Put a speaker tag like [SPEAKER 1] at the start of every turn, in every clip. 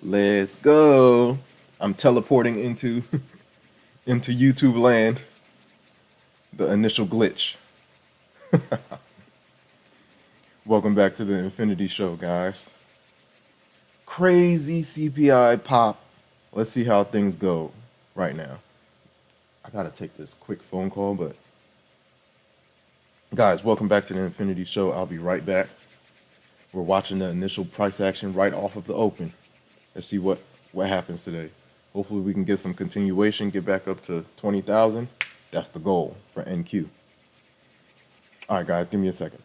[SPEAKER 1] Let's go. I'm teleporting into into YouTube land. The initial glitch. Welcome back to the Infinity Show, guys. Crazy CPI pop. Let's see how things go right now. I gotta take this quick phone call, but guys, welcome back to the Infinity Show. I'll be right back. We're watching the initial price action right off of the open. Let's see what happens today. Hopefully we can get some continuation, get back up to 20,000. That's the goal for NQ. All right, guys, give me a second.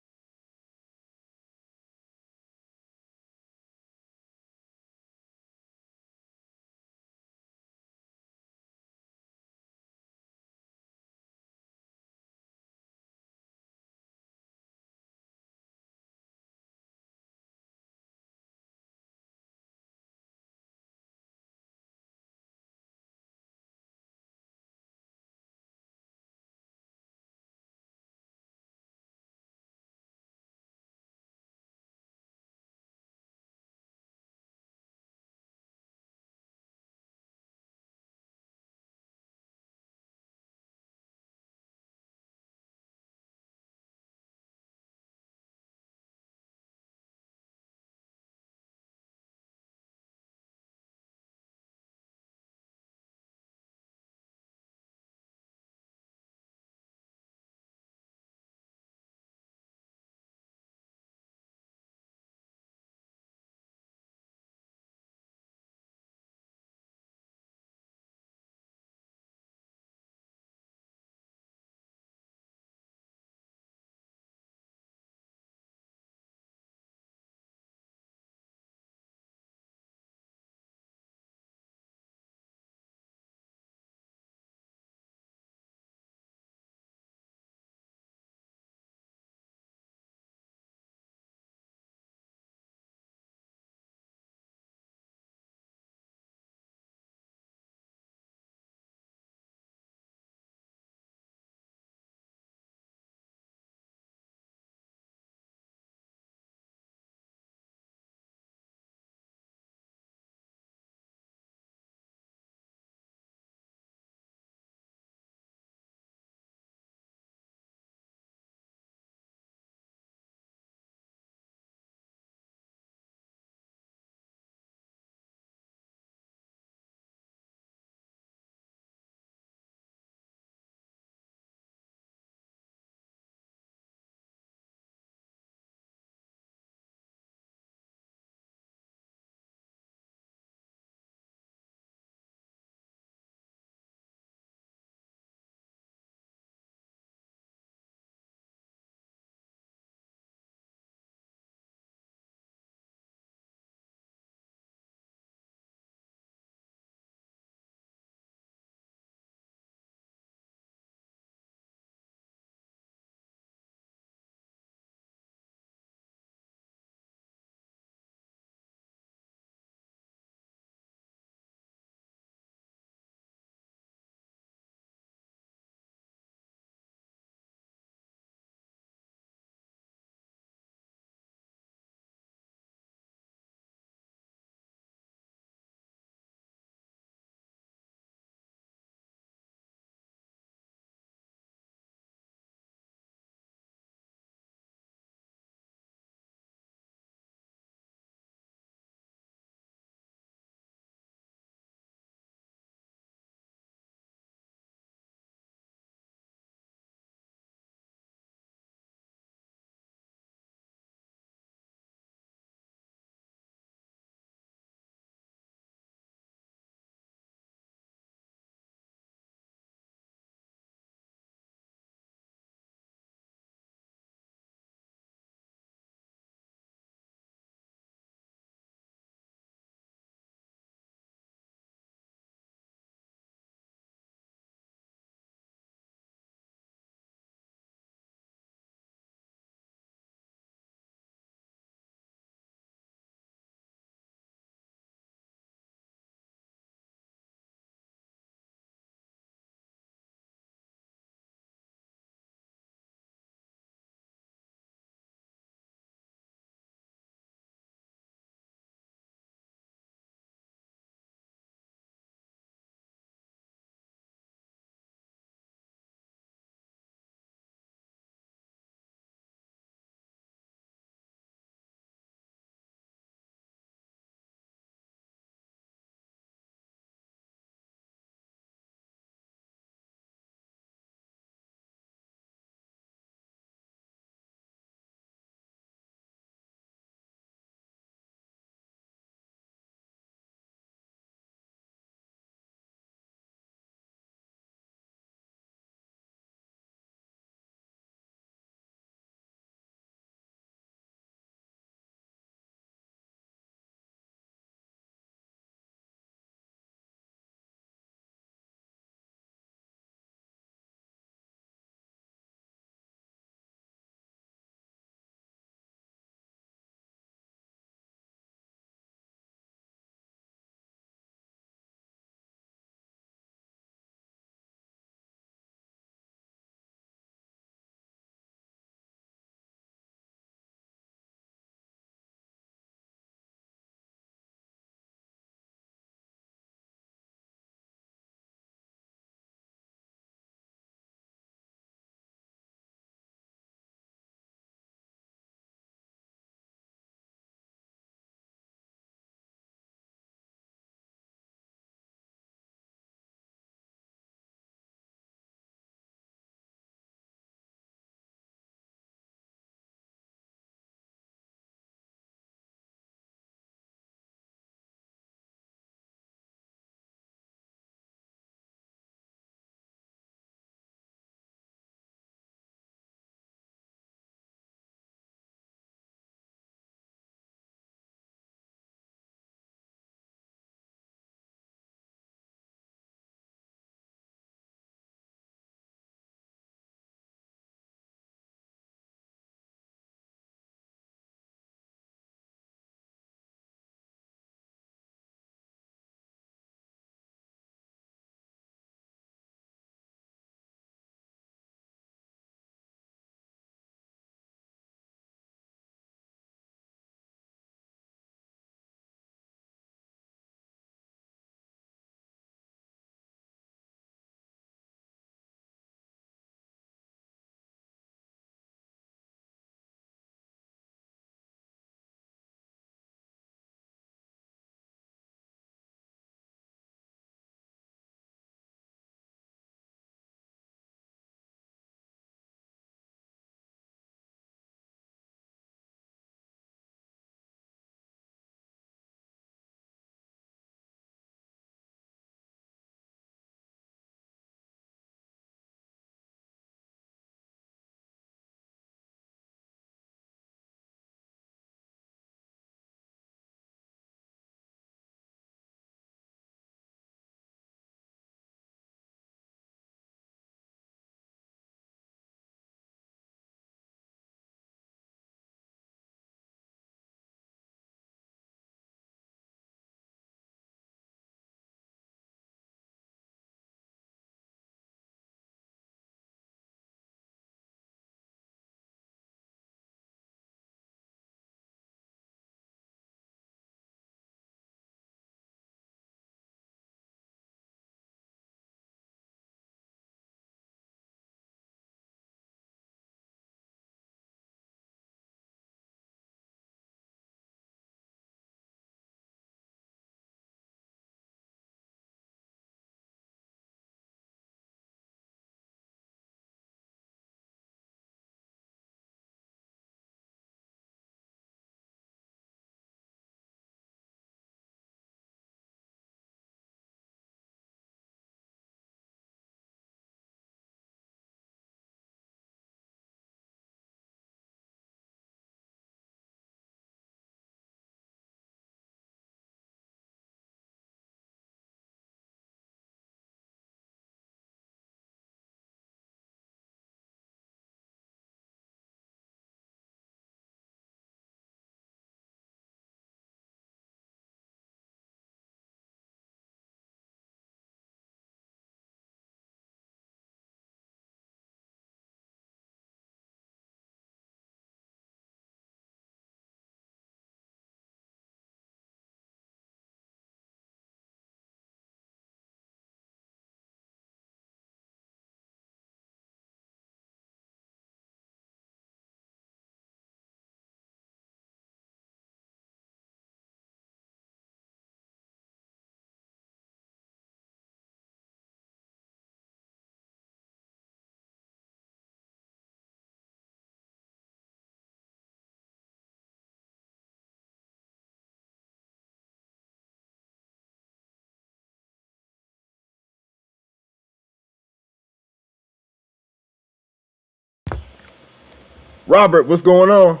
[SPEAKER 1] Robert, what's going on?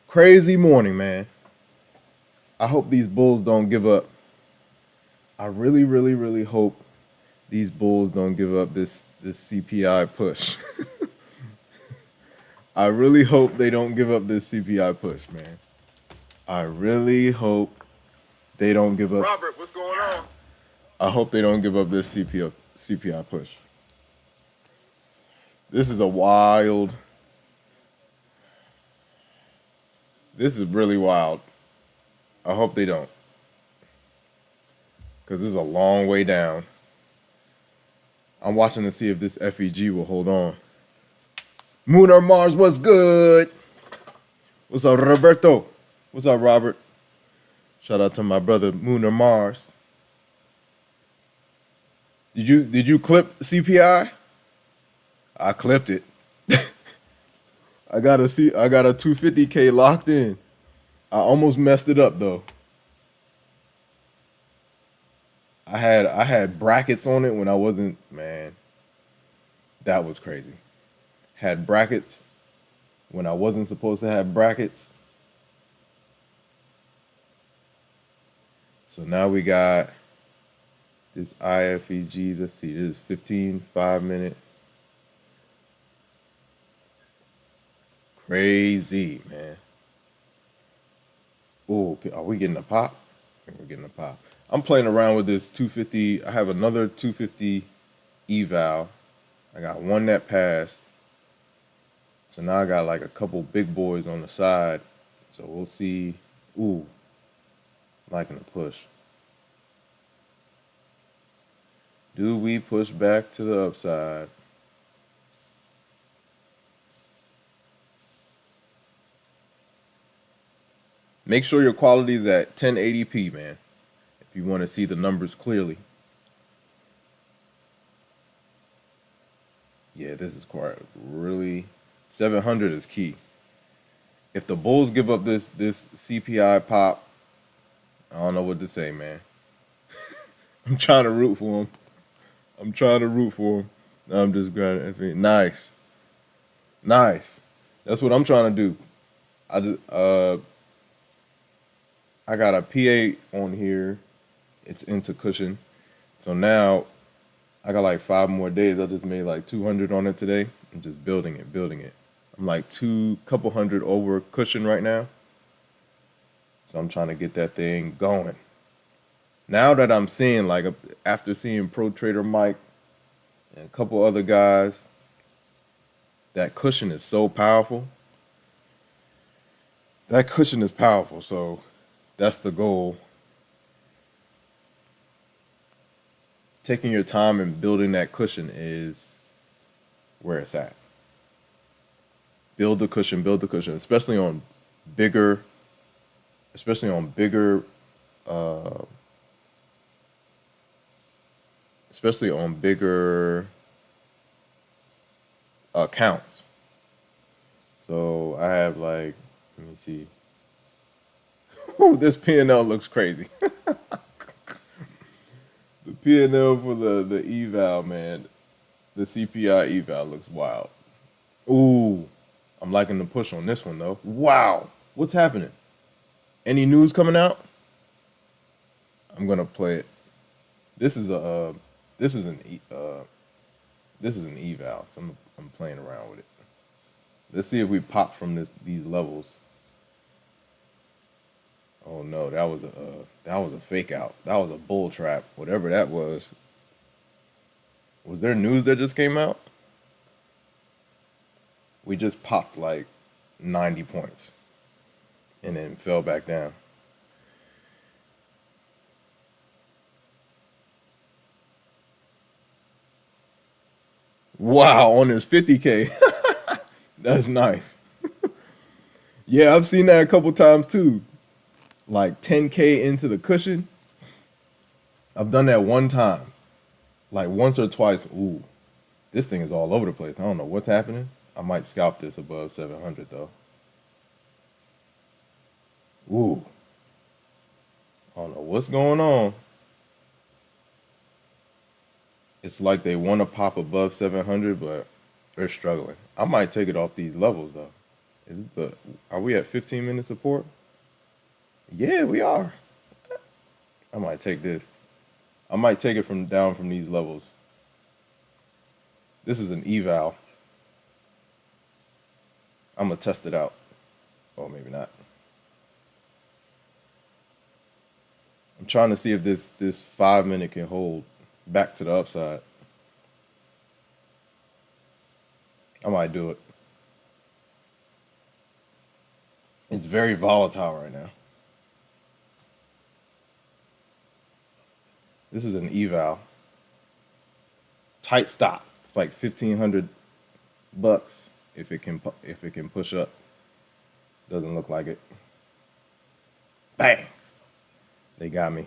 [SPEAKER 1] Crazy morning, man. I hope these Bulls don't give up. I really, really, really hope these Bulls don't give up this CPI push. I really hope they don't give up this CPI push, man. I really hope they don't give up. Robert, what's going on? I hope they don't give up this CPI push. This is a wild. This is really wild. I hope they don't. Because this is a long way down. I'm watching to see if this FEG will hold on. Moon or Mars, what's good? What's up, Roberto? What's up, Robert? Shout out to my brother Moon or Mars. Did you clip CPI? I clipped it. I got a 250K locked in. I almost messed it up though. I had brackets on it when I wasn't, man. That was crazy. Had brackets when I wasn't supposed to have brackets. So now we got this IFEG. Let's see, this is 15, 5-minute. Crazy, man. Oh, are we getting a pop? I think we're getting a pop. I'm playing around with this 250. I have another 250 eval. I got one that passed. So now I got like a couple big boys on the side. So we'll see. Ooh, liking the push. Do we push back to the upside? Make sure your quality is at 1080p, man, if you want to see the numbers clearly. Yeah, this is quite really 700 is key. If the Bulls give up this CPI pop, I don't know what to say, man. I'm trying to root for him. I'm just grinding. Nice. That's what I'm trying to do. I got a P8 on here. It's into cushion. So now I got like 5 more days. I just made like 200 on it today. I'm just building it. I'm like couple hundred over cushion right now. So I'm trying to get that thing going. Now that I'm seeing, like, after seeing Pro Trader Mike and a couple other guys, that cushion is so powerful. That cushion is powerful, so that's the goal. Taking your time and building that cushion is where it's at. Build the cushion, especially on bigger accounts. So I have like, let me see. Ooh, this P&L looks crazy. The P&L for the eval, man. The CPI eval looks wild. Ooh, I'm liking the push on this one though. Wow, what's happening? Any news coming out? I'm gonna play it. This is an eval, so I'm playing around with it. Let's see if we pop from these levels. Oh no, that was a fake out. That was a bull trap, whatever that was. Was there news that just came out? We just popped like 90 points and then fell back down. Wow, on his 50K. That's nice. Yeah, I've seen that a couple times too. Like 10K into the cushion. I've done that one time. Like once or twice. Ooh, this thing is all over the place. I don't know what's happening. I might scalp this above 700 though. Ooh. I don't know what's going on. It's like they want to pop above 700, but They're struggling. I might take it off these levels though. Is it the? Are we at 15-minute support? Yeah, we are. I might take this. I might take it from down from these levels. This is an eval. I'm gonna test it out. Or maybe not. I'm trying to see if this 5 minute can hold back to the upside. I might do it. It's very volatile right now. This is an eval. Tight stop. It's like $1,500 if it can push up. Doesn't look like it. Bang. They got me.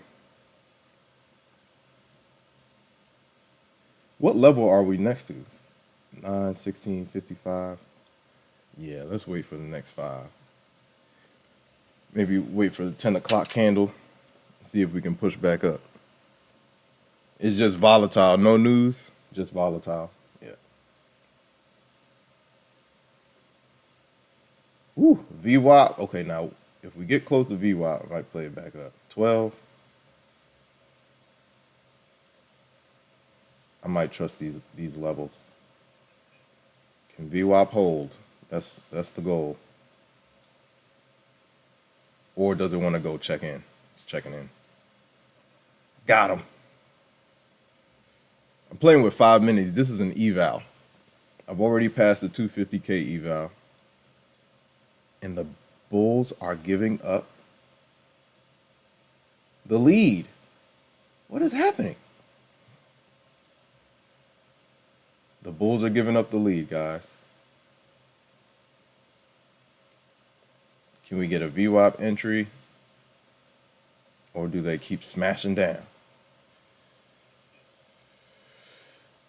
[SPEAKER 1] What level are we next to? 9, 16, 55. Yeah, let's wait for the next 5. Maybe wait for the 10 o'clock candle. See if we can push back up. It's just volatile. No news, just volatile. Yeah. Woo, VWAP. Okay, now if we get close to VWAP, I might play it back up. 12. I might trust these levels. Can VWAP hold? That's the goal. Or does it want to go check in? It's checking in. Got him. I'm playing with 5 minutes. This is an eval. I've already passed the 250K eval. And the Bulls are giving up the lead. What is happening? The Bulls are giving up the lead, guys. Can we get a VWAP entry? Or do they keep smashing down?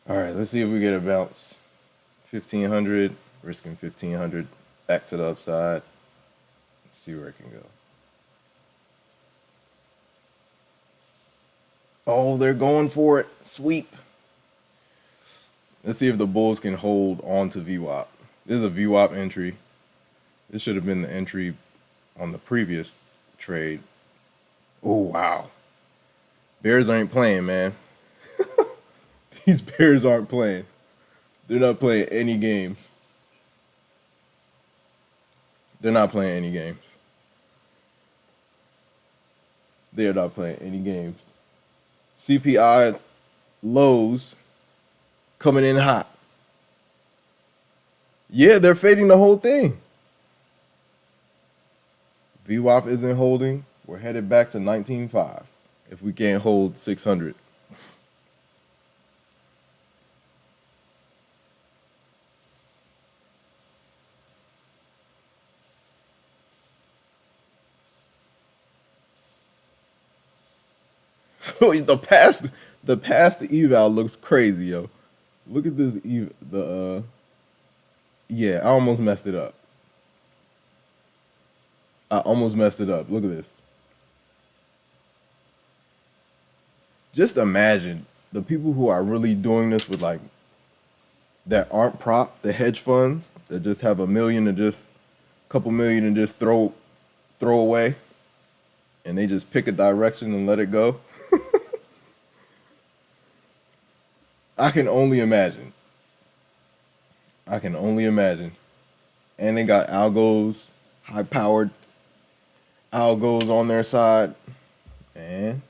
[SPEAKER 1] All right, let's see if we get a bounce. 1,500, risking 1,500 back to the upside. Let's see where it can go. Oh, they're going for it. Sweep. Let's see if the Bulls can hold on to VWAP. This is a VWAP entry. This should have been the entry on the previous trade. Oh, wow. Bears ain't playing, man. These Bears aren't playing. They're not playing any games. They're not playing any games. They are not playing any games. CPI lows coming in hot. Yeah, they're fading the whole thing. VWAP isn't holding. We're headed back to 19.5 if we can't hold 600. So the past eval looks crazy, yo. Look at this yeah, I almost messed it up. Look at this. Just imagine the people who are really doing this with like that aren't the hedge funds that just have a million and just a couple million and just throw away, and they just pick a direction and let it go. I can only imagine. And they got algos, high-powered algos on their side. Man,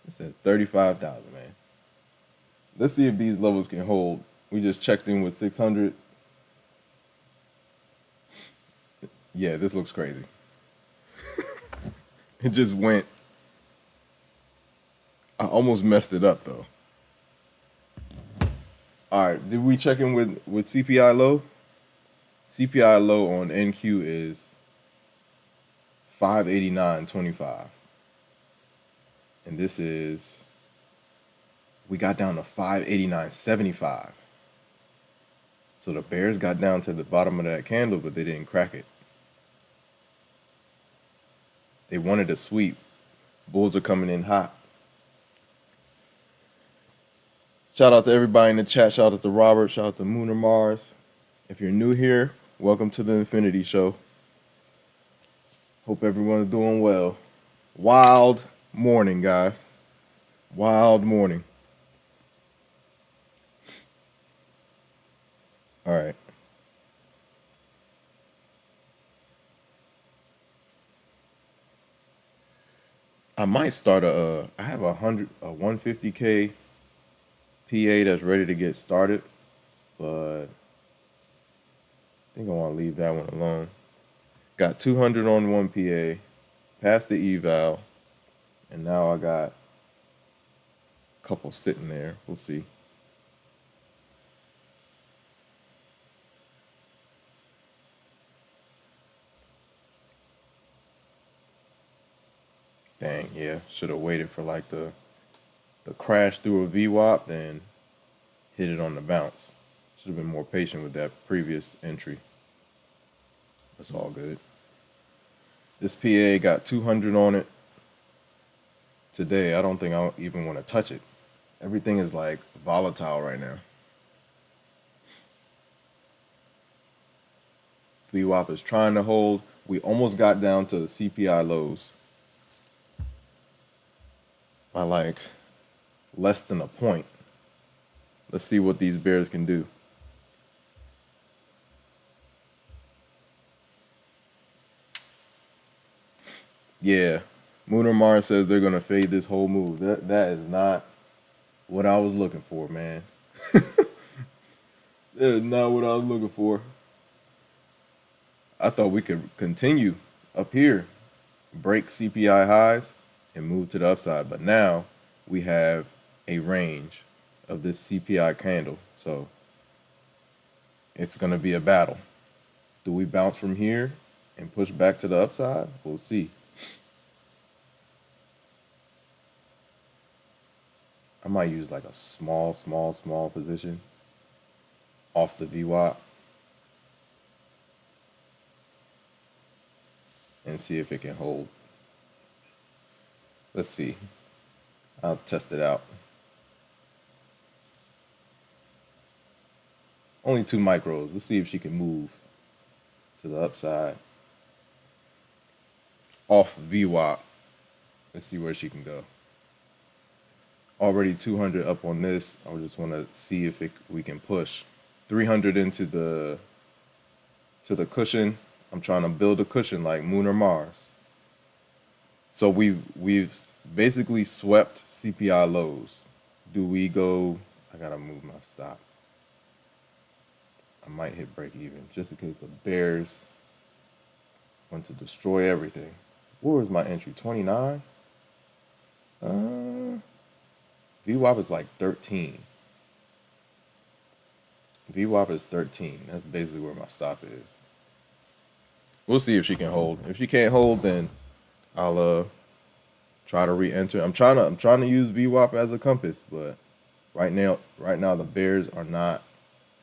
[SPEAKER 1] it says 35,000, man. Let's see if these levels can hold. We just checked in with 600. Yeah, this looks crazy. It just went. I almost messed it up, though. All right, did we check in with CPI low? CPI low on NQ is 589.25. And this is, we got down to 589.75. So the Bears got down to the bottom of that candle, but they didn't crack it. They wanted a sweep. Bulls are coming in hot. Shout out to everybody in the chat. Shout out to Robert. Shout out to Moon or Mars. If you're new here, welcome to the Infinity Show. Hope everyone's doing well. Wild morning, guys. Wild morning. All right. I might start I have a 150K PA that's ready to get started, but I think I want to leave that one alone. Got 200 on one PA, passed the eval, and now I got a couple sitting there. We'll see. Dang, yeah. Should have waited for like the crash through a VWAP, then hit it on the bounce. Should have been more patient with that previous entry. It's all good. This PA got 200 on it. Today, I don't think I even want to touch it. Everything is like volatile right now. VWAP is trying to hold. We almost got down to the CPI lows by like less than a point. Let's see what these bears can do. Yeah, Moon or Mars says they're gonna fade this whole move. That is not what I was looking for, man. That is not what I was looking for. I thought we could continue up here, break CPI highs, and move to the upside. But now we have a range of this CPI candle. So it's going to be a battle. Do we bounce from here and push back to the upside? We'll see. I might use like a small position off the VWAP and see if it can hold. Let's see. I'll test it out. Only 2 micros. Let's see if she can move to the upside. Off VWAP. Let's see where she can go. Already 200 up on this. I just want to see if we can push 300 into the cushion. I'm trying to build a cushion like Moon or Mars. So we've basically swept CPI lows. Do we go? I gotta move my stop. I might hit break even just in case the bears want to destroy everything. Where was my entry? 29? VWAP is like 13. VWAP is 13. That's basically where my stop is. We'll see if she can hold. If she can't hold, then I'll try to re-enter. I'm trying to use VWAP as a compass, but right now the bears are not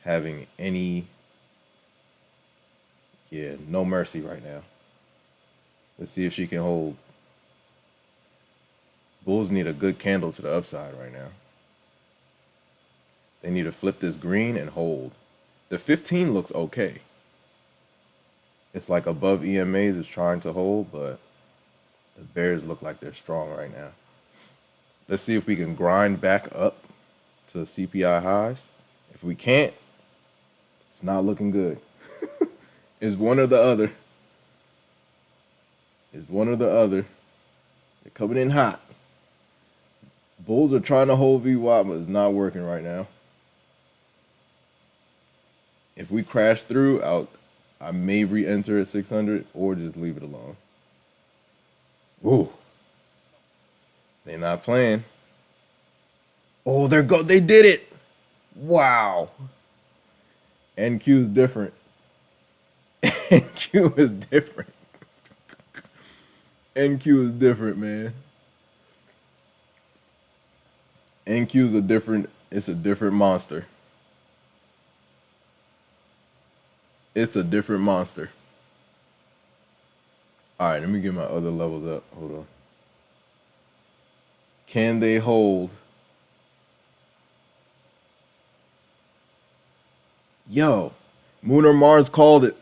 [SPEAKER 1] having any, no mercy right now. Let's see if she can hold. Bulls need a good candle to the upside right now. They need to flip this green and hold. The 15 looks okay. It's like above EMAs, it's trying to hold, but the bears look like they're strong right now. Let's see if we can grind back up to the CPI highs. If we can't, it's not looking good. It's one or the other. It's one or the other. They're coming in hot. Bulls are trying to hold VWAP, but it's not working right now. If we crash through, I may re-enter at 600 or just leave it alone. Ooh. They're not playing. Oh, they did it. Wow. NQ is different. NQ is different. NQ is different, man. NQ is it's a different monster. It's a different monster. All right, let me get my other levels up. Hold on. Can they hold Yo, Moon or Mars called it.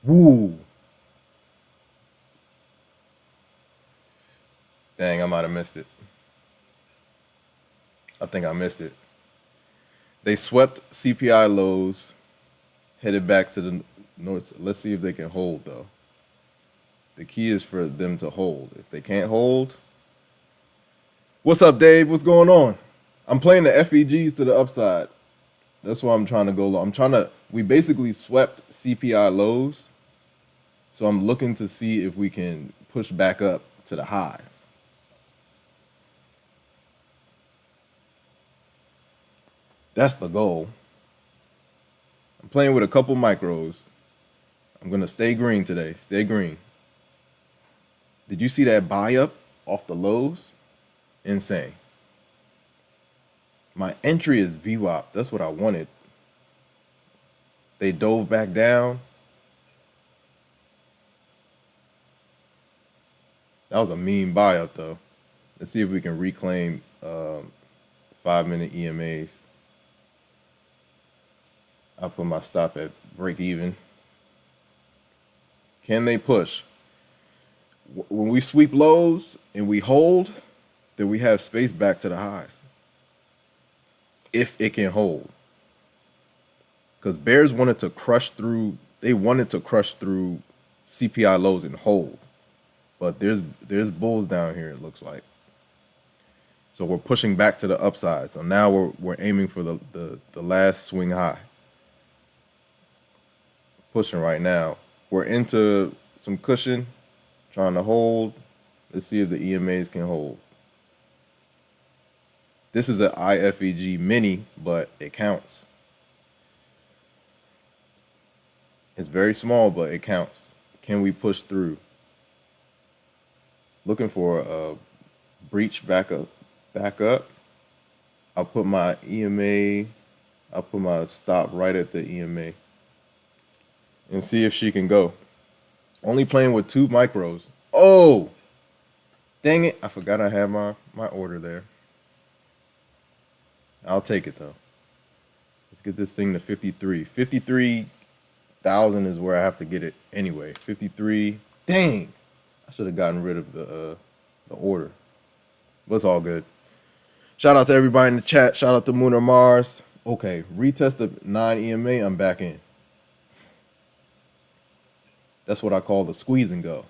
[SPEAKER 1] Woo. Dang, I might have missed it. I think I missed it. They swept CPI lows, headed back to the north. Let's see if they can hold, though. The key is for them to hold. If they can't hold, what's up, Dave? What's going on? I'm playing the FEGs to the upside. That's why I'm trying to go low. We basically swept CPI lows. So I'm looking to see if we can push back up to the highs. That's the goal. I'm playing with a couple micros. I'm going to stay green today. Stay green. Did you see that buy up off the lows? Insane. My entry is VWAP. That's what I wanted. They dove back down. That was a mean buy up, though. Let's see if we can reclaim 5-minute EMAs. I'll put my stop at break even. Can they push? When we sweep lows and we hold, then we have space back to the highs. If it can hold. Because bears wanted to crush through, CPI lows and hold. But there's bulls down here, it looks like. So we're pushing back to the upside. So now we're aiming for the last swing high. Pushing right now. We're into some cushion, trying to hold. Let's see if the EMAs can hold. This is an IFEG mini, but it counts. It's very small, but it counts. Can we push through? Looking for a breach back up. I'll put my stop right at the EMA and see if she can go. Only playing with 2 micros. Oh, dang it. I forgot I had my order there. I'll take it, though. Let's get this thing to 53. 53,000 is where I have to get it anyway. 53. Dang. I should have gotten rid of the order. But it's all good. Shout out to everybody in the chat. Shout out to Moon or Mars. Okay, retest the 9 EMA. I'm back in. That's what I call the squeeze and go.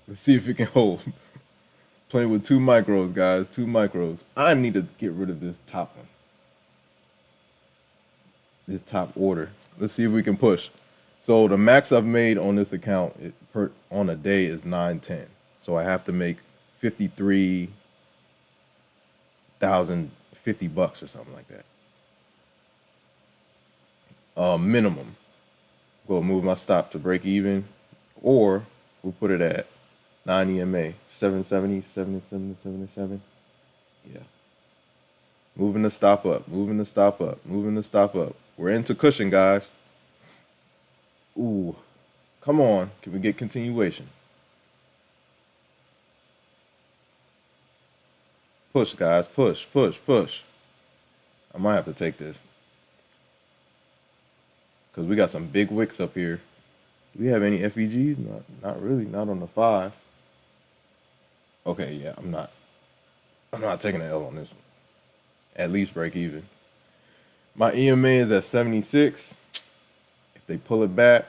[SPEAKER 1] Let's see if it can hold. Playing with 2 micros, guys. 2 micros. I need to get rid of this top one. This top order. Let's see if we can push. So the max I've made on this account on a day is 910. So I have to make 53,050 bucks or something like that. Minimum. Go move my stop to break even, or we'll put it at 9 EMA, 770, 77. Yeah. Moving the stop up, moving the stop up, moving the stop up. We're into cushion, guys. Ooh, come on. Can we get continuation? Push, guys. Push, push, push. I might have to take this. Because we got some big wicks up here. Do we have any FEGs? Not really. Not on the 5. Okay, yeah, I'm not taking an L on this one. At least break even. My EMA is at 76. If they pull it back,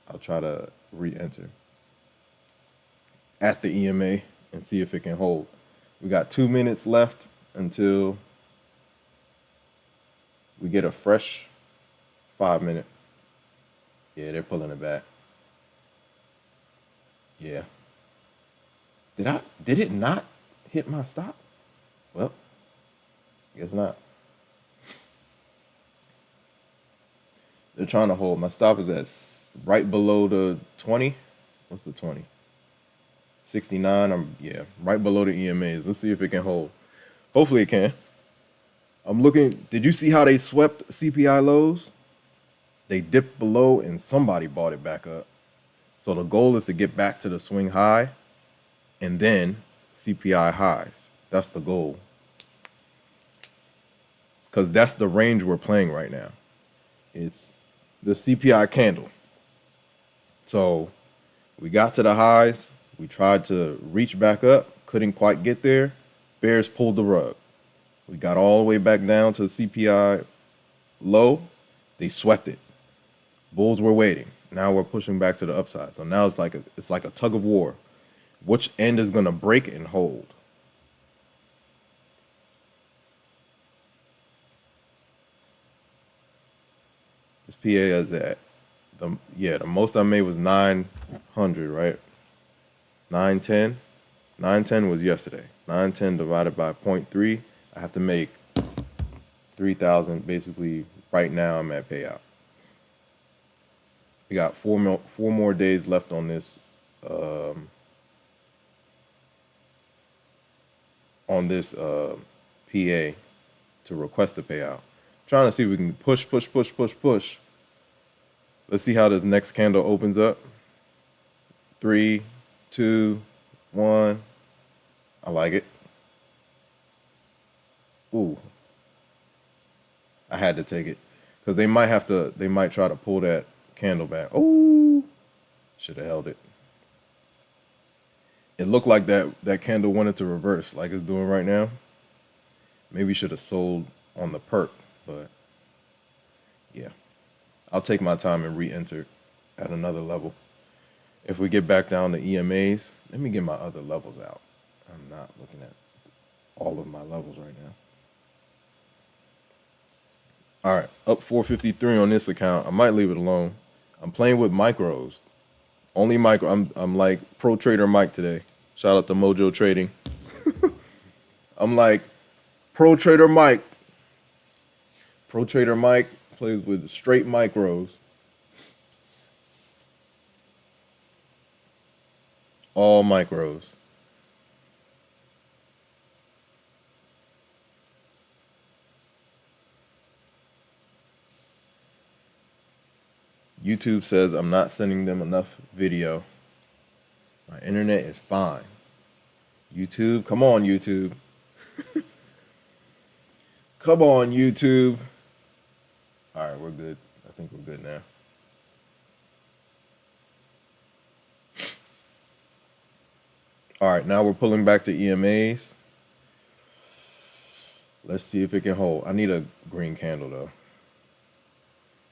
[SPEAKER 1] I'll try to re-enter at the EMA and see if it can hold. We got 2 minutes left until we get a fresh 5-minute. Yeah, they're pulling it back. Yeah. Did it not hit my stop? Well, guess not. They're trying to hold. My stop is at right below the 20. What's the 20? 69. Right below the EMAs. Let's see if it can hold. Hopefully it can. I'm looking. Did you see how they swept CPI lows? They dipped below and somebody bought it back up. So the goal is to get back to the swing high and then CPI highs. That's the goal. Because that's the range we're playing right now. It's the CPI candle. So we got to the highs. We tried to reach back up. Couldn't quite get there. Bears pulled the rug. We got all the way back down to the CPI low. They swept it. Bulls were waiting. Now we're pushing back to the upside. So now it's like a tug of war. Which end is going to break and hold? This PA is at the most I made was 900, right? 910. 910 was yesterday. 910 divided by 0.3. I have to make 3,000. Basically, right now I'm at payout. We got four more days left on this PA to request a payout. Trying to see if we can push. Let's see how this next candle opens up. 3, 2, 1. I like it. Ooh. I had to take it. Because they might try to pull that candle back. Oh, should have held it. It looked like that candle wanted to reverse like it's doing right now. Maybe should have sold on the perk, but yeah. I'll take my time and re-enter at another level. If we get back down to EMAs, let me get my other levels out. I'm not looking at all of my levels right now. All right, up 453 on this account. I might leave it alone. I'm playing with micros. Only micro. I'm like Pro Trader Mike today. Shout out to Mojo Trading. I'm like Pro Trader Mike. Pro Trader Mike plays with straight micros. All micros. YouTube says I'm not sending them enough video. My internet is fine. YouTube, come on, YouTube. Come on, YouTube. All right, we're good. I think we're good now. All right, now we're pulling back to EMAs. Let's see if it can hold. I need a green candle, though.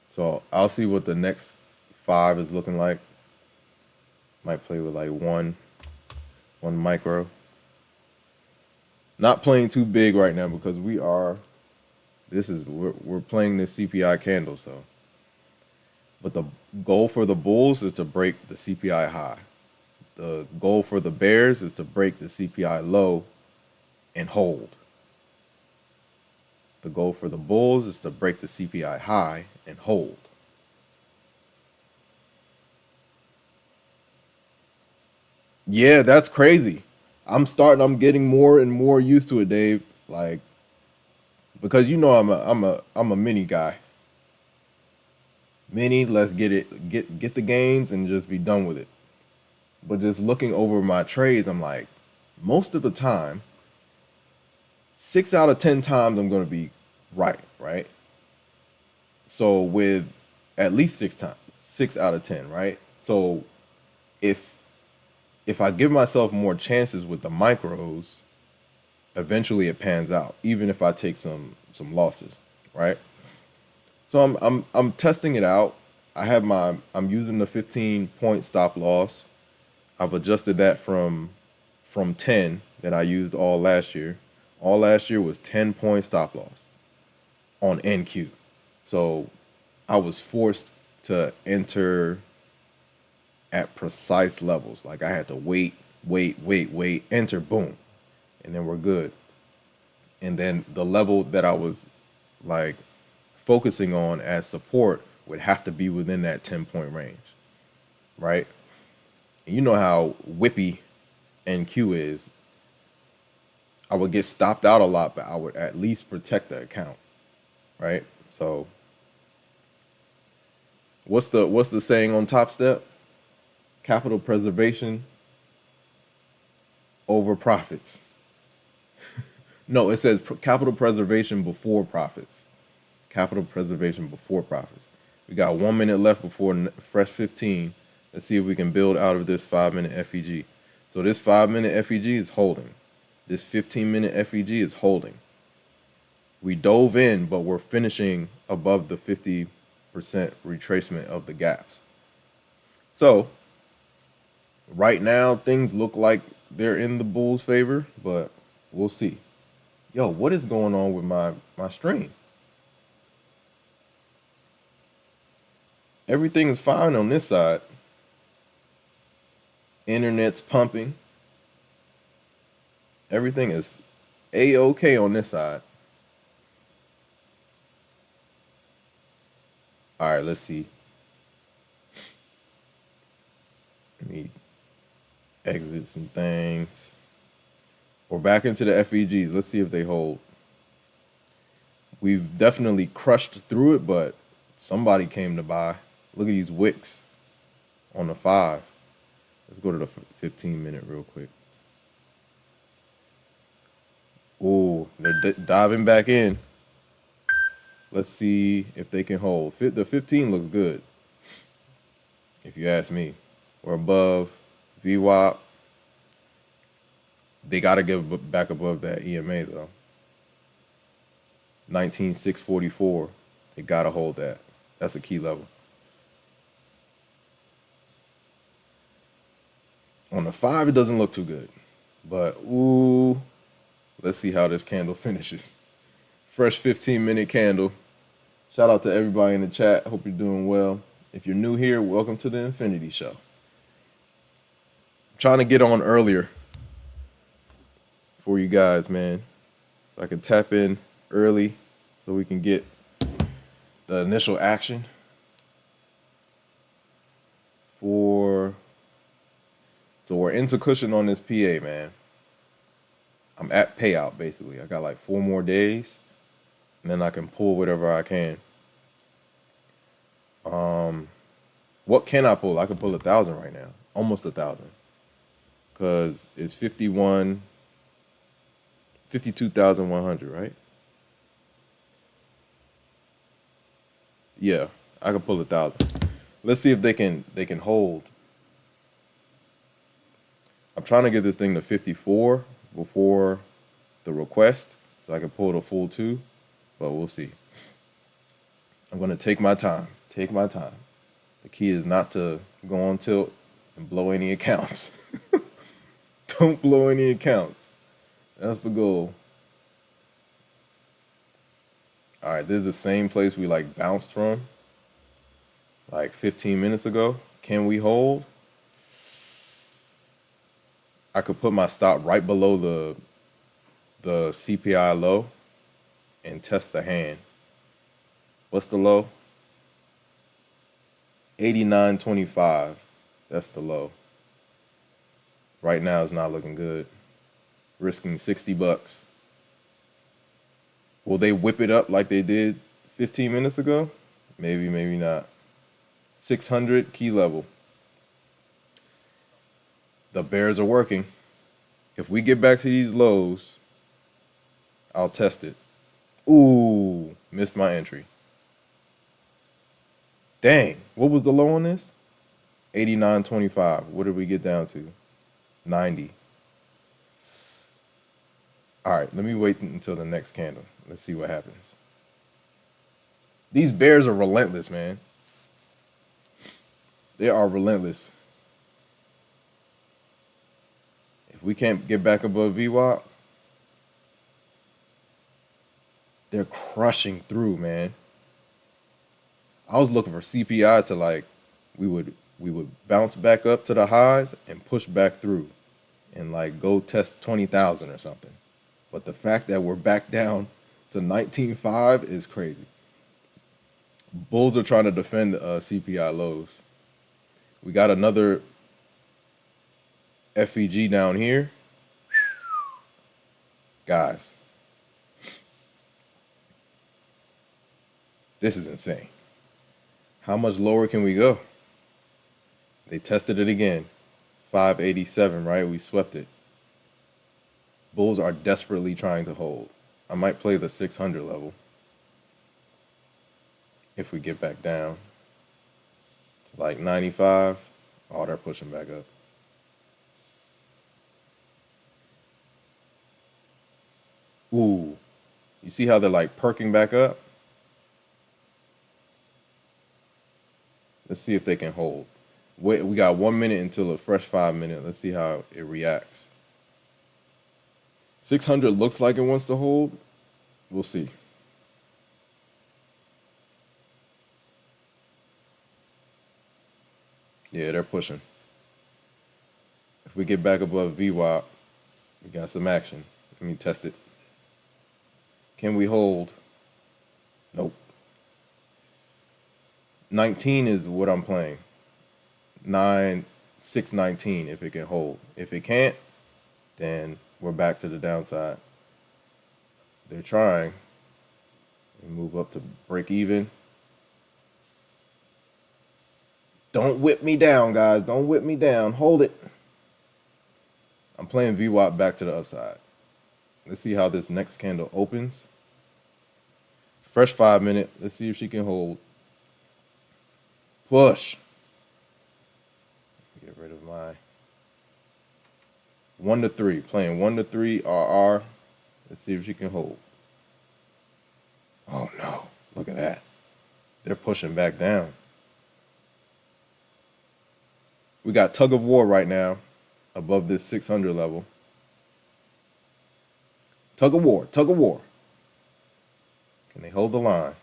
[SPEAKER 1] So I'll see what the next 5 is looking like. Might play with like one micro. Not playing too big right now because we're playing this CPI candle, so. But the goal for the bulls is to break the CPI high. The goal for the bears is to break the CPI low and hold. The goal for the bulls is to break the CPI high and hold. Yeah, that's crazy. I'm getting more and more used to it, Dave. Like, because you know I'm a mini guy. Mini, let's get the gains and just be done with it. But just looking over my trades, I'm like, most of the time, 6 out of 10 times I'm gonna be right? So with at least 6 out of 10, right? So if I give myself more chances with the micros, eventually it pans out, even if I take some losses, right? So I'm testing it out. I'm using the 15-point stop loss. I've adjusted that from 10 that I used all last year. All last year was 10-point stop loss on NQ. So I was forced to enter at precise levels. Like I had to wait, enter, boom, and then we're good. And then the level that I was like focusing on as support would have to be within that 10-point range, right? And you know how whippy NQ is. I would get stopped out a lot, but I would at least protect the account, right? So what's the saying on Topstep? Capital preservation over profits. No, it says capital preservation before profits. Capital preservation before profits. We got 1 minute left before fresh 15. Let's see if we can build out of this 5-minute FEG. So this 5-minute FEG is holding. This 15-minute FEG is holding. We dove in, but we're finishing above the 50% retracement of the gaps. So right now, things look like they're in the bull's favor, but we'll see. Yo, what is going on with my stream? Everything is fine on this side. Internet's pumping. Everything is A-OK on this side. All right, let's see. Let me exit some things. We're back into the FEGs. Let's see if they hold. We've definitely crushed through it, but somebody came to buy. Look at these wicks on the 5. Let's go to the 15-minute real quick. Ooh, they're diving back in. Let's see if they can hold. The 15 looks good, if you ask me. We're above VWAP. They got to get back above that EMA, though. 19,644. They got to hold that. That's a key level. On the 5, it doesn't look too good. But, ooh, let's see how this candle finishes. Fresh 15-minute candle. Shout out to everybody in the chat. Hope you're doing well. If you're new here, welcome to the Infinity Show. I'm trying to get on earlier for you guys, man, so I can tap in early so we can get the initial action so we're into cushion on this PA, man. I'm at payout, basically. I got like 4 more days, and then I can pull whatever I can. What can I pull? I can pull 1,000 right now, almost 1,000, because it's 52,100, right? Yeah, I can pull 1,000. Let's see if they can hold. I'm trying to get this thing to 54 before the request, so I can pull the full 2, but we'll see. I'm gonna take my time. Take my time. The key is not to go on tilt and blow any accounts. Don't blow any accounts. That's the goal. All right, this is the same place we like bounced from like 15 minutes ago. Can we hold? I could put my stop right below the CPI low and test the hand. What's the low? 89.25. That's the low. Right now it's not looking good. Risking $60. Will they whip it up like they did 15 minutes ago? Maybe, maybe not. 600 key level. The bears are working. If we get back to these lows, I'll test it. Ooh, missed my entry. Dang, what was the low on this? 89.25. What did we get down to? 90. All right, let me wait until the next candle. Let's see what happens. These bears are relentless, man. They are relentless. If we can't get back above VWAP, they're crushing through, man. I was looking for CPI to like, we would bounce back up to the highs and push back through and like go test 20,000 or something. But the fact that we're back down to 19.5 is crazy. Bulls are trying to defend CPI lows. We got another FEG down here. Guys, this is insane. How much lower can we go? They tested it again. 587, right? We swept it. Bulls are desperately trying to hold. I might play the 600 level if we get back down to like 95. Oh, they're pushing back up. Ooh, you see how they're like perking back up? Let's see if they can hold. Wait, we got 1 minute until a fresh 5 minute. Let's see how it reacts. 600 looks like it wants to hold. We'll see. Yeah, they're pushing. If we get back above VWAP, we got some action. Let me test it. Can we hold? Nope. 19 is what I'm playing. 619 if it can hold. If it can't, then we're back to the downside. They're trying. We move up to break even. Don't whip me down, guys. Don't whip me down. Hold it. I'm playing VWAP back to the upside. Let's see how this next candle opens. Fresh 5 minute. Let's see if she can hold. Push. Get rid of my 1 to 3. Playing 1 to 3 RR. Let's see if she can hold. Oh no. Look at that. They're pushing back down. We got tug of war right now above this 600 level. Tug of war. Tug of war. Can they hold the line?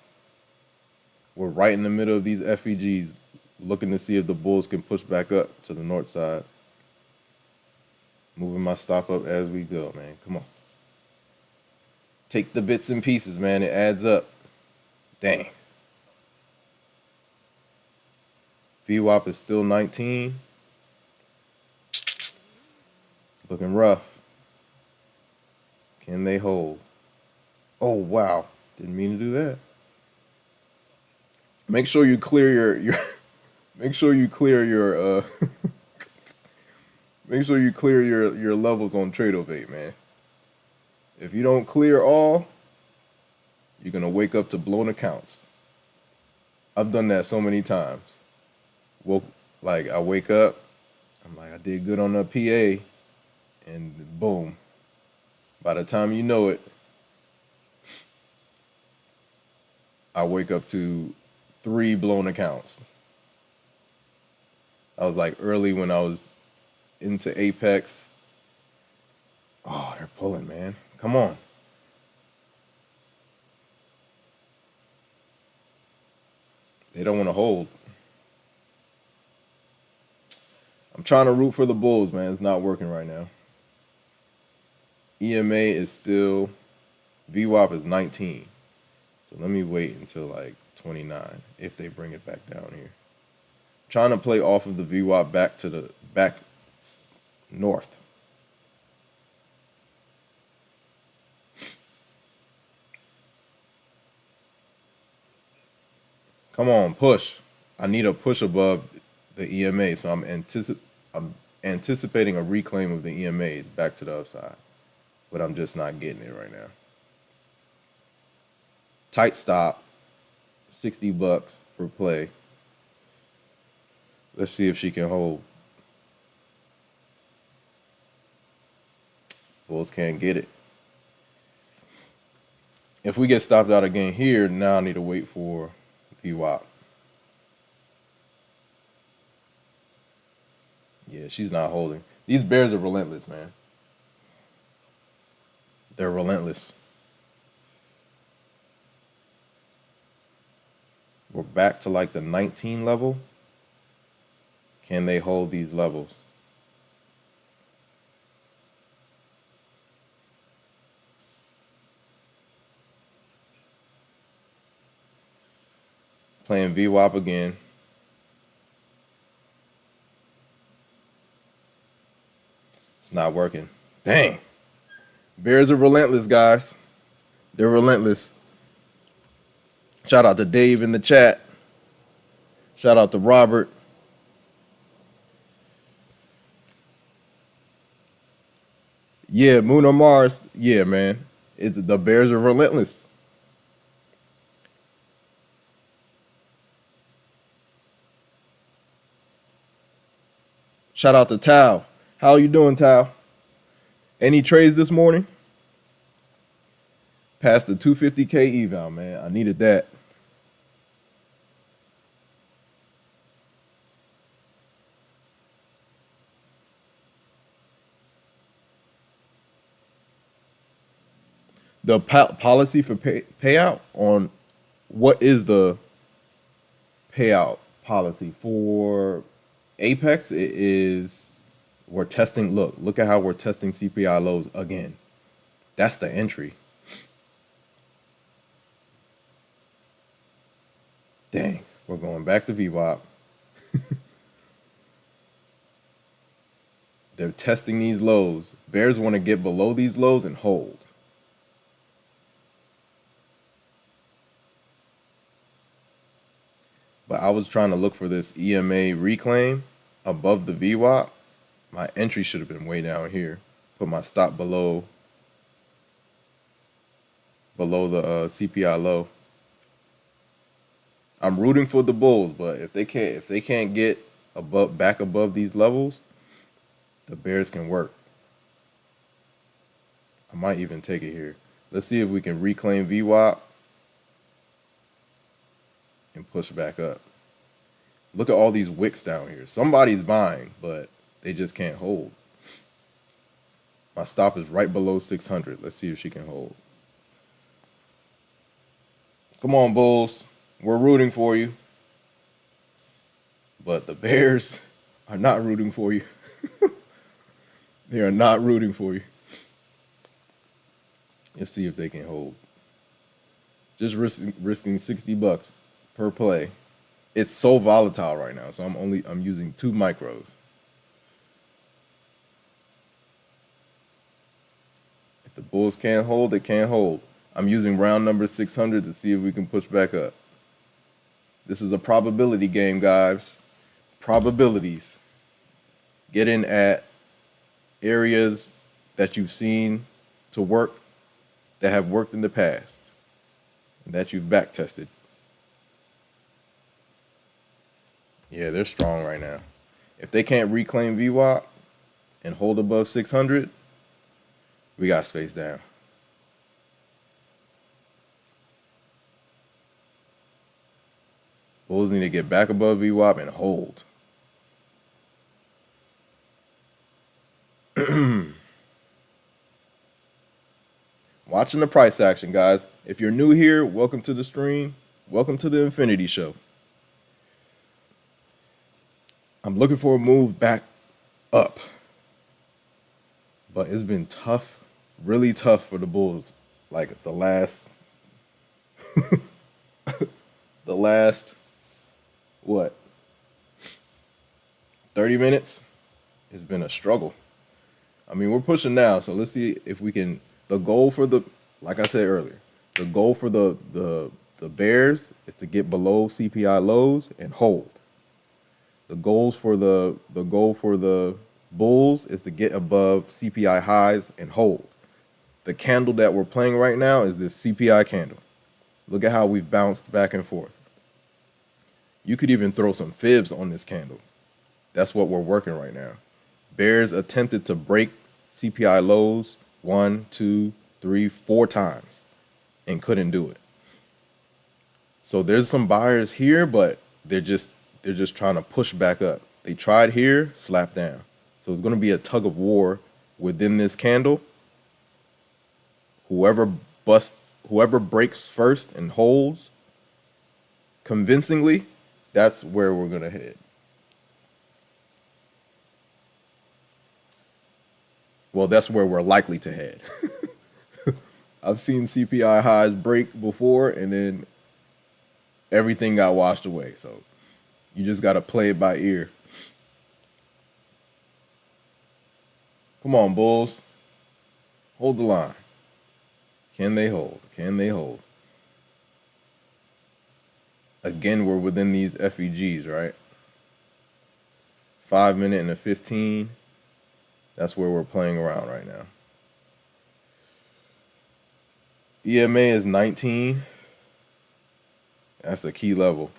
[SPEAKER 1] We're right in the middle of these FEGs, looking to see if the bulls can push back up to the north side. Moving my stop up as we go, man. Come on. Take the bits and pieces, man. It adds up. Dang. VWAP is still 19. It's looking rough. Can they hold? Oh, wow. Didn't mean to do that. Make sure you clear your make sure you clear your make sure you clear your levels on Tradeovate, man. If you don't clear all, you're gonna wake up to blown accounts. I've done that so many times. I wake up, I'm like, I did good on the PA, and boom. By the time you know it, I wake up to 3 blown accounts. I was like early when I was into Apex. Oh, they're pulling, man. Come on. They don't want to hold. I'm trying to root for the Bulls, man. It's not working right now. EMA is still, VWAP is 19. So let me wait until like 29 if they bring it back down here. I'm trying to play off of the VWAP back to the back north. Come on, push. I need a push above the EMA, so I'm anticipating a reclaim of the EMAs back to the upside, but I'm just not getting it right now. Tight stop, $60 per play. Let's see if she can hold. Bulls can't get it. If we get stopped out again here, now I need to wait for VWAP. Yeah, she's not holding. These bears are relentless, man. They're relentless. We're back to like the 19 level. Can they hold these levels? Playing VWAP again. It's not working. Dang. Bears are relentless, guys. They're relentless. Shout out to Dave in the chat. Shout out to Robert. Yeah, Moon or Mars. Yeah, man. It's the Bears are relentless. Shout out to Tao. How you doing, Tao? Any trades this morning? Past the 250K eval, man. I needed that. The policy for payout on what is the payout policy for Apex? It is we're testing. Look at how we're testing CPI lows again. That's the entry. Dang, we're going back to VWAP. They're testing these lows. Bears want to get below these lows and hold. But I was trying to look for this EMA reclaim above the VWAP. My entry should have been way down here. Put my stop below the CPI low. I'm rooting for the bulls, but if they can't get back above these levels, the bears can work. I might even take it here. Let's see if we can reclaim VWAP and push back up. Look at all these wicks down here. Somebody's buying, but they just can't hold. My stop is right below 600. Let's see if she can hold. Come on, bulls. We're rooting for you. But the bears are not rooting for you. They are not rooting for you. Let's see if they can hold. Just risking $60 per play. It's so volatile right now, so I'm using 2 micros. If the bulls can't hold, they can't hold. I'm using round number 600 to see if we can push back up. This is a probability game, guys. Probabilities. Get in at areas that you've seen to work, that have worked in the past, and that you've back tested. Yeah, they're strong right now. If they can't reclaim VWAP and hold above 600, we got space down. Bulls need to get back above VWAP and hold. Watching the price action, guys. If you're new here, welcome to the stream. Welcome to the Infinity Show. I'm looking for a move back up. But it's been tough, really tough for the Bulls. Like the last what? 30 minutes? It's been a struggle. I mean, we're pushing now, so let's see if we can. The goal for like I said earlier, the goal for the Bears is to get below CPI lows and hold. The goal for the Bulls is to get above CPI highs and hold. The candle that we're playing right now is this CPI candle. Look at how we've bounced back and forth. You could even throw some fibs on this candle. That's what we're working right now. Bears attempted to break CPI lows 1, 2, 3, 4 times and couldn't do it. So there's some buyers here, but they're just trying to push back up. They tried here, slapped down. So it's going to be a tug of war within this candle. Whoever breaks first and holds convincingly, that's where we're going to head. Well, that's where we're likely to head. I've seen CPI highs break before, and then everything got washed away. So you just got to play it by ear. Come on, Bulls. Hold the line. Can they hold? Can they hold? Again, we're within these FEGs, right? 5 minute and a 15. That's where we're playing around right now. EMA is 19. That's a key level.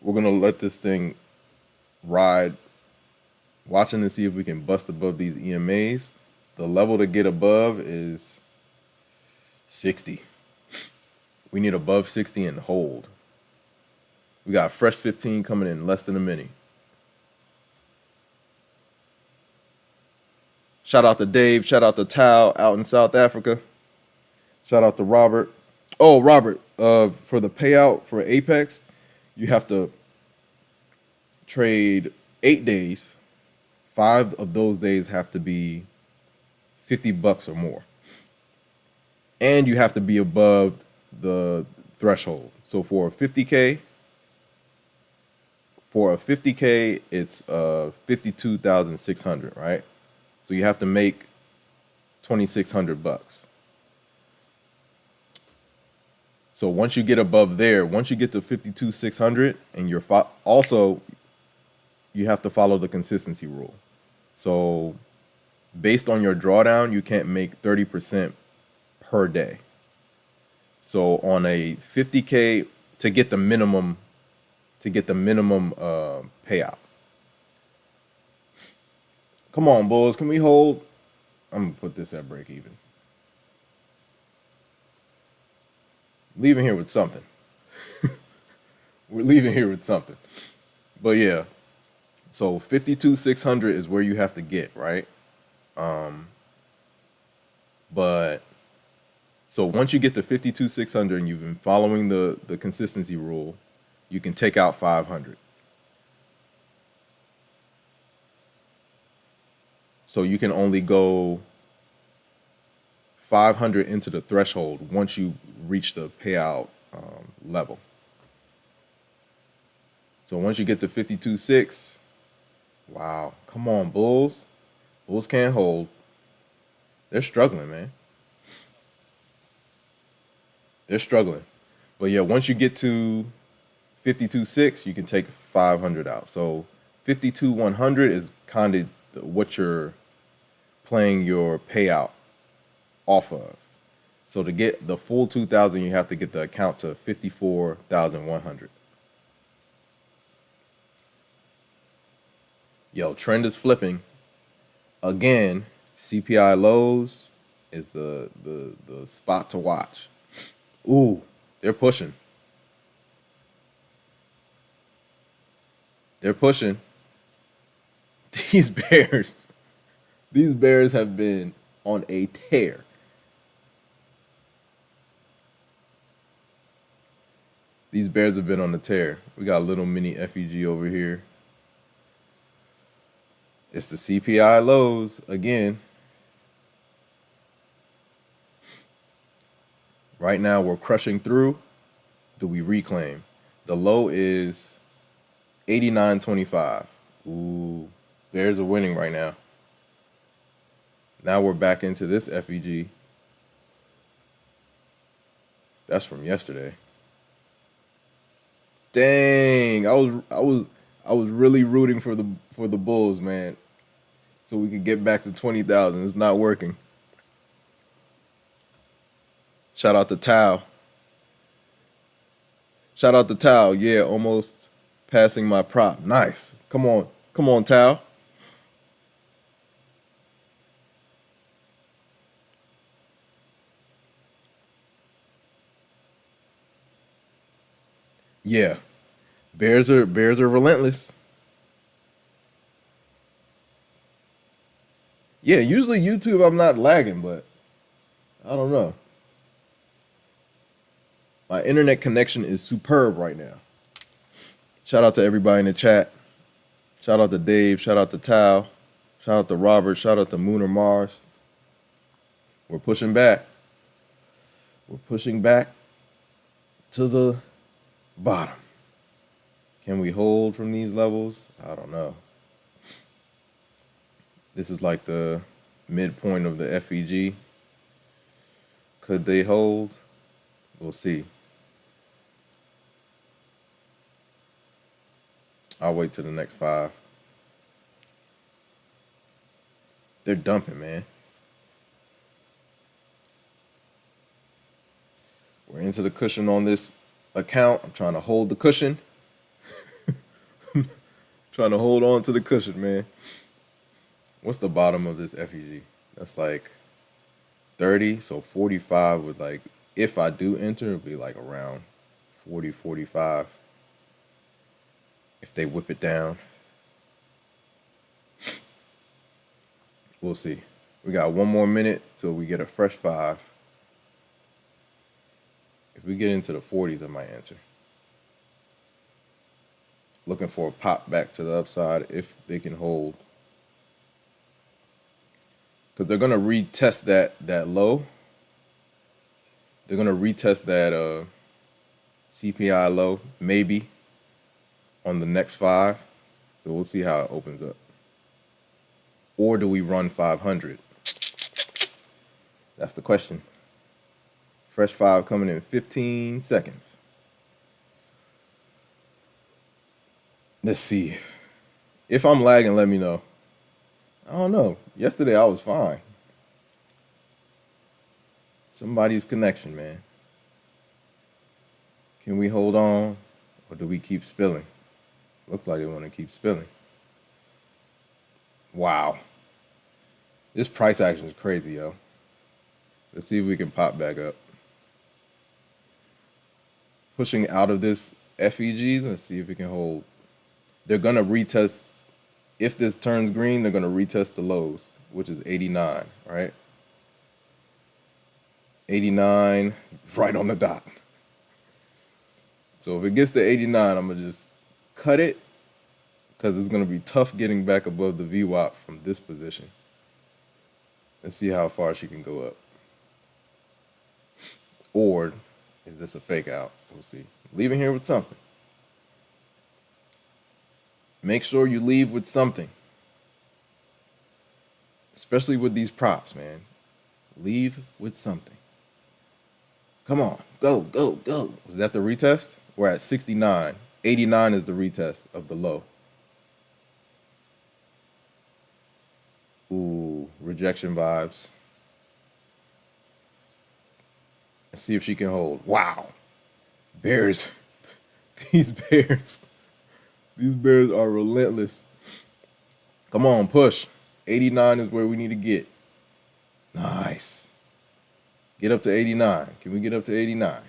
[SPEAKER 1] We're gonna let this thing ride, watching to see if we can bust above these EMAs. The level to get above is 60. We need above 60 and hold. We got fresh 15 coming in less than a minute. Shout out to Dave. Shout out to Tao out in South Africa. Shout out to Robert. Oh, Robert, for the payout for Apex, you have to trade 8 days. 5 of those days have to be $50 or more. And you have to be above the threshold. So for a 50K, it's 52,600, right? So you have to make $2,600. So once you get above there, once you get to 52,600, and you're also, you have to follow the consistency rule. So based on your drawdown, you can't make 30% per day. So on a 50K, to get the minimum payout. Come on, Bulls, can we hold? I'm gonna put this at break even. Leaving here with something. We're leaving here with something. But yeah, so 52,600 is where you have to get, right? But so once you get to 52,600 and you've been following the consistency rule, you can take out 500. So you can only go 500 into the threshold once you reach the payout level. So once you get to 52.6, wow, come on, Bulls. Bulls can't hold. They're struggling, man. They're struggling. But yeah, once you get to 52.6, you can take 500 out. So 52,100 is kind of what you're playing your payout off of. So to get the full 2,000, you have to get the account to 54,100. Yo, trend is flipping. Again, CPI lows is the spot to watch. Ooh, they're pushing. They're pushing. These bears have been on a tear. These bears have been on a tear. We got a little mini FEG over here. It's the CPI lows again. Right now we're crushing through. Do we reclaim? The low is 89.25. Ooh, bears are winning right now. Now we're back into this FEG. That's from yesterday. Dang, I was really rooting for the Bulls, man, so we could get back to 20,000. It's not working. Shout out to Tao. Shout out to Tao. Yeah, almost passing my prop. Nice. Come on, Tao. Yeah, Bears are relentless. Yeah, usually YouTube I'm not lagging, but I don't know. My internet connection is superb right now. Shout out to everybody in the chat. Shout out to Dave. Shout out to Tao. Shout out to Robert. Shout out to Moon or Mars. We're pushing back. We're pushing back to the bottom. Can we hold from these levels? I don't know. This is like the midpoint of the FEG. Could they hold? We'll see. I'll wait till the next 5. They're dumping, man. We're into the cushion on this account. I'm trying to hold the cushion. Trying to hold on to the cushion, man. What's the bottom of this FEG? That's like 30, so 45 would, like, if I do enter, it'd be like around 40, 45. If they whip it down. We'll see. We got 1 more minute till we get a fresh 5. If we get into the 40s, I might enter. Looking for a pop back to the upside if they can hold. Because they're going to retest that low. They're going to retest that CPI low, maybe, on the next 5. So we'll see how it opens up. Or do we run 500? That's the question. Fresh 5 coming in 15 seconds. Let's see. If I'm lagging, let me know. I don't know. Yesterday I was fine. Somebody's connection, man. Can we hold on, or do we keep spilling? Looks like they want to keep spilling. Wow. This price action is crazy, yo. Let's see if we can pop back up. Pushing out of this FEG, let's see if we can hold. They're going to retest. If this turns green, they're going to retest the lows, which is 89, right? 89, right on the dot. So if it gets to 89, I'm going to just cut it, because it's going to be tough getting back above the VWAP from this position. Let's see how far she can go up. Or is this a fake out? We'll see. Leaving here with something. Make sure you leave with something. Especially with these props, man. Leave with something. Come on. Go, go, go. Was that the retest? We're at 69. 89 is the retest of the low. Ooh, rejection vibes. Let's see if she can hold. Wow. Bears. These bears. These bears are relentless. Come on, push. 89 is where we need to get. Nice. Get up to 89. Can we get up to 89?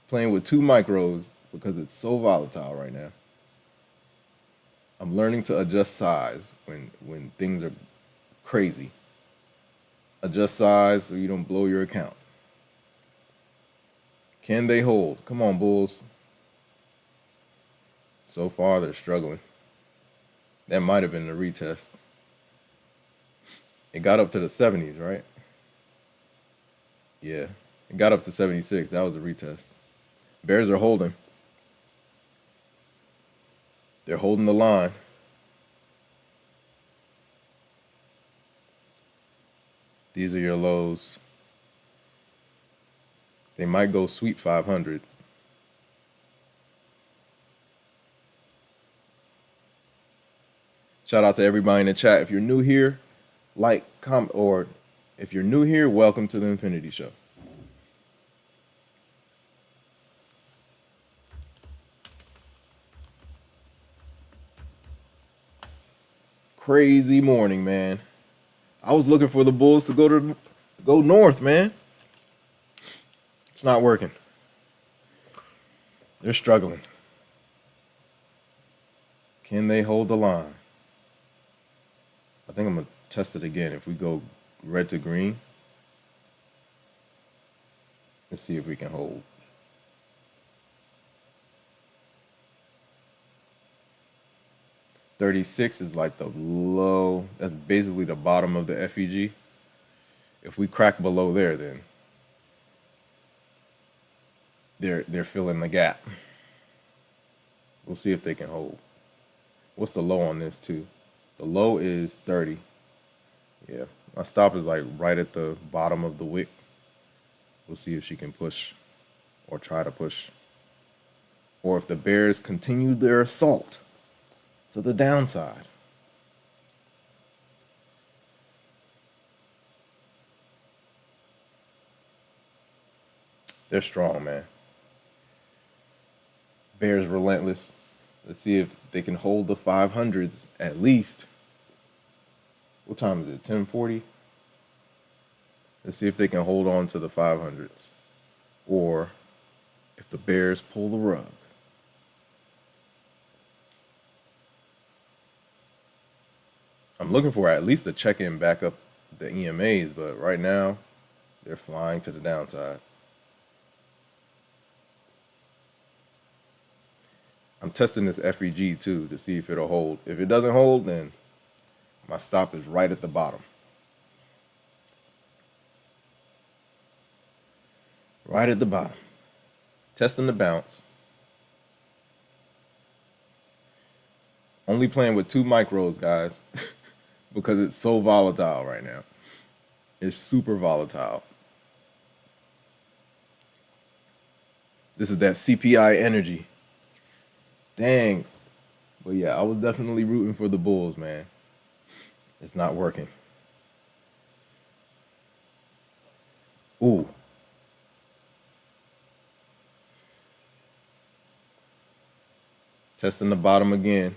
[SPEAKER 1] Playing with 2 micros because it's so volatile right now. I'm learning to adjust size when things are crazy. Adjust size so you don't blow your account. Can they hold? Come on, Bulls. So far, they're struggling. That might have been the retest. It got up to the 70s, right? Yeah. It got up to 76. That was the retest. Bears are holding. They're holding the line. These are your lows. They might go sweep 500. Shout out to everybody in the chat. If you're new here, like, comment, or if you're new here, welcome to the Infinity Show. Crazy morning, man. I was looking for the Bulls to go north, man. It's not working. They're struggling. Can they hold the line? I think I'm going to test it again. If we go red to green, let's see if we can hold. $36 is like the low. That's basically the bottom of the FEG. If we crack below there, then they're filling the gap. We'll see if they can hold. What's the low on this too? The low is 30. Yeah, my stop is like right at the bottom of the wick. We'll see if she can push or try to push. Or if the Bears continue their assault to the downside. They're strong, man. Bears relentless. Let's see if they can hold the 500s at least. What time is it? 10:40. Let's see if they can hold on to the 500s, or if the Bears pull the rug. I'm looking for at least a check-in back up the EMAs, but right now they're flying to the downside. I'm testing this FEG too to see if it'll hold. If it doesn't hold, then my stop is right at the bottom. Right at the bottom. Testing the bounce. Only playing with 2 micros, guys, because it's so volatile right now. It's super volatile. This is that CPI energy. Dang. But yeah, I was definitely rooting for the Bulls, man. It's not working. Ooh. Testing the bottom again.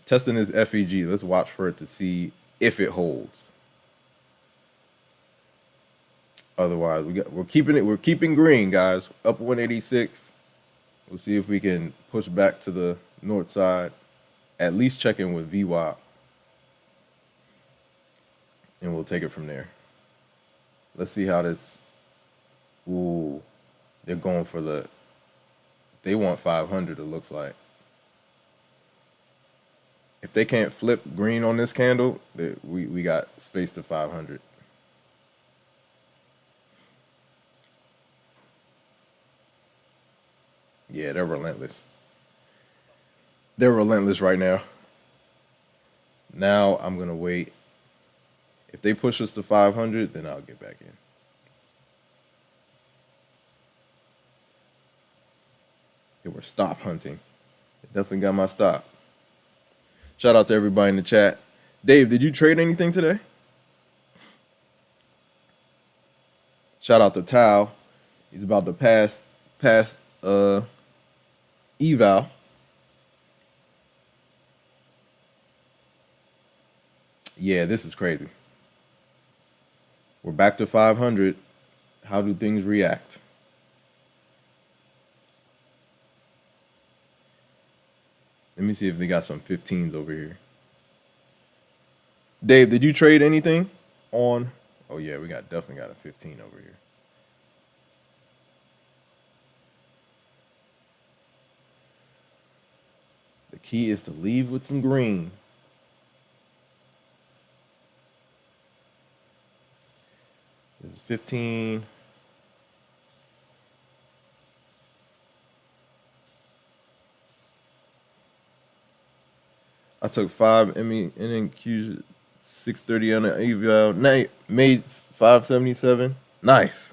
[SPEAKER 1] Testing this FEG. Let's watch for it to see if it holds. Otherwise, we're keeping green, guys. Up 186. We'll see if we can push back to the north side. At least check in with VWAP. And we'll take it from there. Let's see how this. Ooh. They're going for the. They want 500, it looks like. If they can't flip green on this candle, we got space to 500. Yeah, they're relentless. They're relentless right now. Now I'm going to wait. If they push us to 500, then I'll get back in. They were stop hunting. They definitely got my stop. Shout out to everybody in the chat. Dave, did you trade anything today? Shout out to Tao. He's about to pass eval. Yeah, this is crazy. We're back to 500. How do things react? Let me see if they got some 15s over here. Dave, did you trade anything on? Oh yeah, we definitely got a 15 over here. The key is to leave with some green. This is 15. I took 5 NQ 630 on the eval. Made 577. Nice.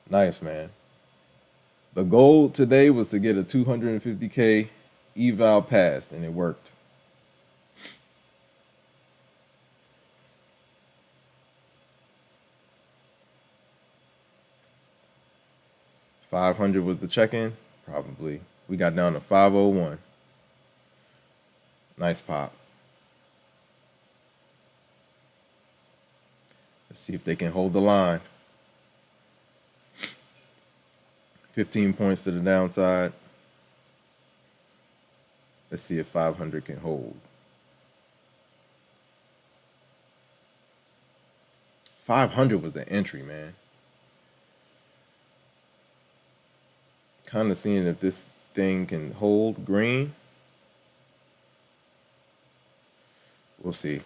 [SPEAKER 1] Nice, man. The goal today was to get a 250K eval passed, and it worked. $500 was the check-in, probably. We got down to 501. Nice pop. Let's see if they can hold the line. 15 points to the downside. Let's see if 500 can hold. 500 was the entry, man. Kind of seeing if this thing can hold green. We'll see.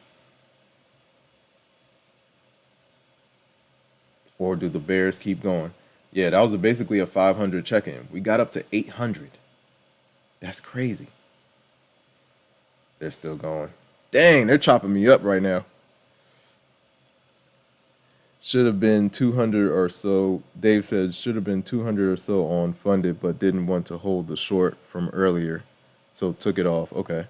[SPEAKER 1] Or do the Bears keep going? Yeah, that was basically a 500 check-in. We got up to 800. That's crazy. They're still going. Dang, they're chopping me up right now. Should have been 200 or so. Dave said should have been 200 or so on funded, but didn't want to hold the short from earlier, so took it off. Okay.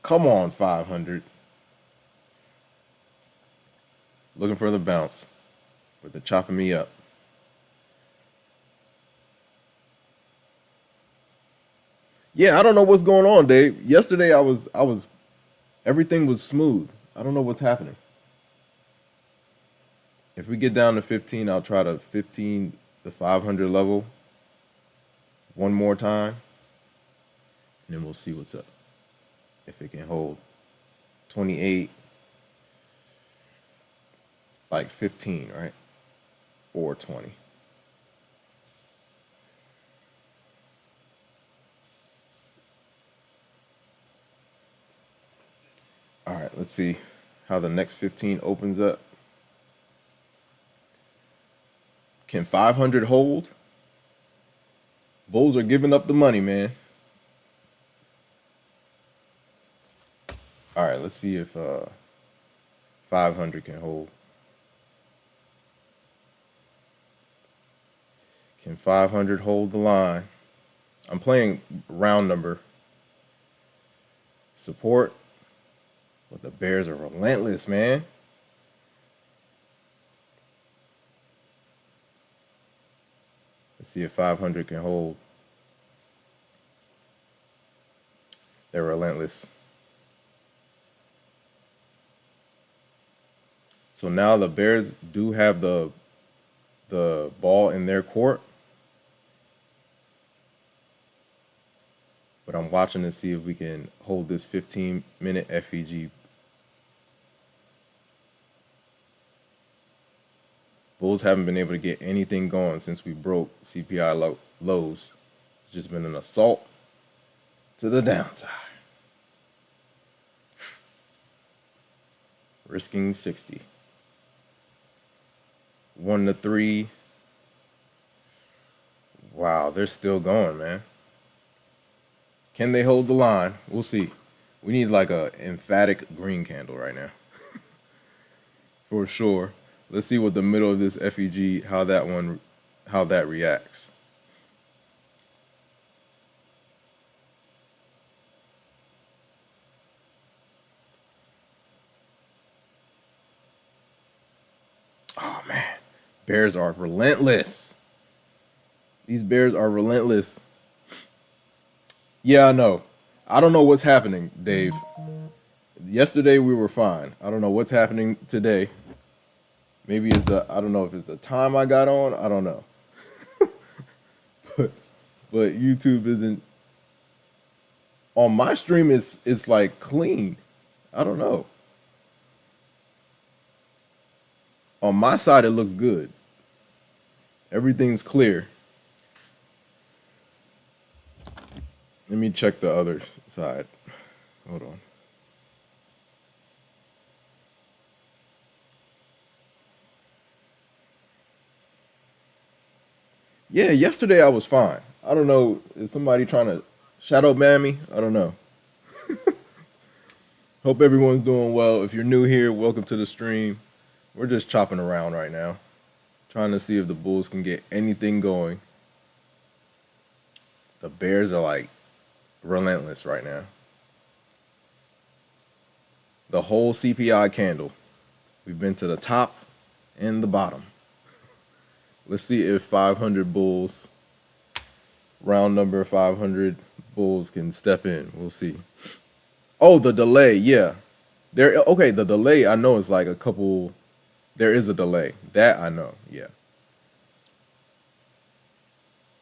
[SPEAKER 1] Come on, 500. Looking for the bounce, but they're chopping me up. Yeah, I don't know what's going on, Dave. Yesterday I was everything was smooth. I don't know what's happening. If we get down to 15, I'll try to 15 the 500 level one more time, and then we'll see what's up. If it can hold 28, like 15, right? Or 20. All right, let's see how the next 15 opens up. Can 500 hold? Bulls are giving up the money, man. All right, let's see if 500 can hold. Can 500 hold the line? I'm playing round number support, but the Bears are relentless, man. Let's see if 500 can hold. They're relentless. So now the Bears do have the ball in their court. But I'm watching to see if we can hold this 15-minute FEG. Bulls haven't been able to get anything going since we broke CPI lows. It's just been an assault to the downside. Risking 60. 1 to 3. Wow, they're still going, man. Can they hold the line? We'll see. We need like a emphatic green candle right now. For sure. Let's see what the middle of this FEG, how that reacts. Oh man, Bears are relentless. These Bears are relentless. Yeah, I know. I don't know what's happening, Dave. Yesterday we were fine. I don't know what's happening today. Maybe I don't know if it's the time I got on. I don't know. but YouTube isn't on my stream. It's like clean. I don't know. On my side it looks good. Everything's clear. Let me check the other side. Hold on. Yeah, yesterday I was fine. I don't know. Is somebody trying to shadow ban me? I don't know. Hope everyone's doing well. If you're new here, welcome to the stream. We're just chopping around right now, trying to see if the Bulls can get anything going. The Bears are like relentless right now. The whole CPI candle. We've been to the top and the bottom. Let's see if 500 Bulls, round number 500 Bulls can step in. We'll see. Oh, the delay. Yeah. Okay, the delay I know is like a couple. There is a delay. That I know. Yeah.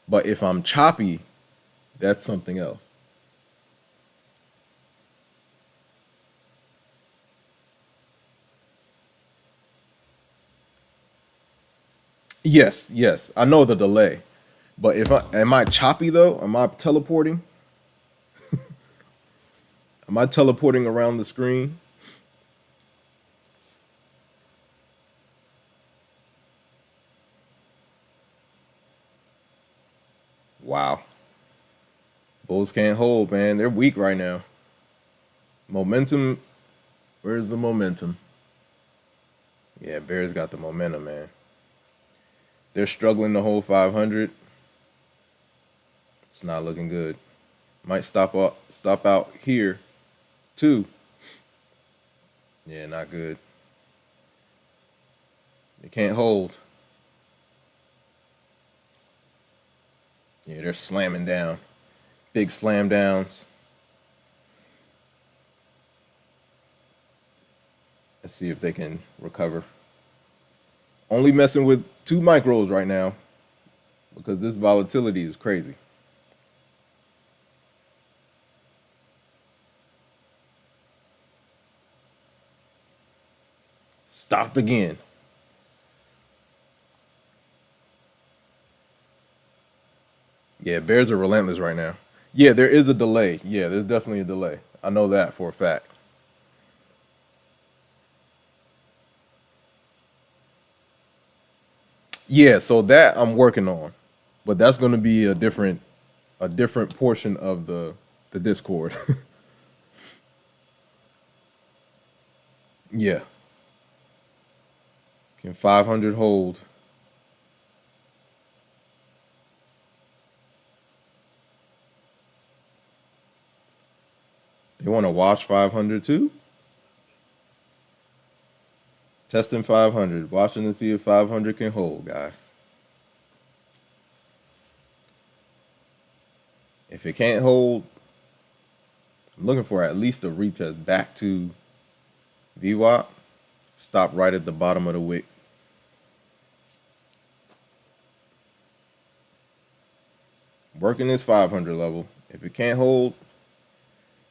[SPEAKER 1] But if I'm choppy, that's something else. Yes. I know the delay. But am I choppy though? Am I teleporting? Am I teleporting around the screen? Wow. Bulls can't hold, man. They're weak right now. Momentum. Where's the momentum? Yeah, Bears got the momentum, man. They're struggling to hold 500. It's not looking good. Might stop out here. 2. Yeah, not good. They can't hold. Yeah, they're slamming down. Big slam downs. Let's see if they can recover. Only messing with 2 micros right now because this volatility is crazy. Stopped again. Yeah, bears are relentless right now. Yeah, there is a delay. Yeah, there's definitely a delay. I know that for a fact. Yeah, so that I'm working on. But that's going to be a different portion of the Discord. Yeah. Can 500 hold? They want to watch 500 too? Testing 500. Watching to see if 500 can hold, guys. If it can't hold, I'm looking for at least a retest back to VWAP. Stop right at the bottom of the wick. Working this 500 level. If it can't hold,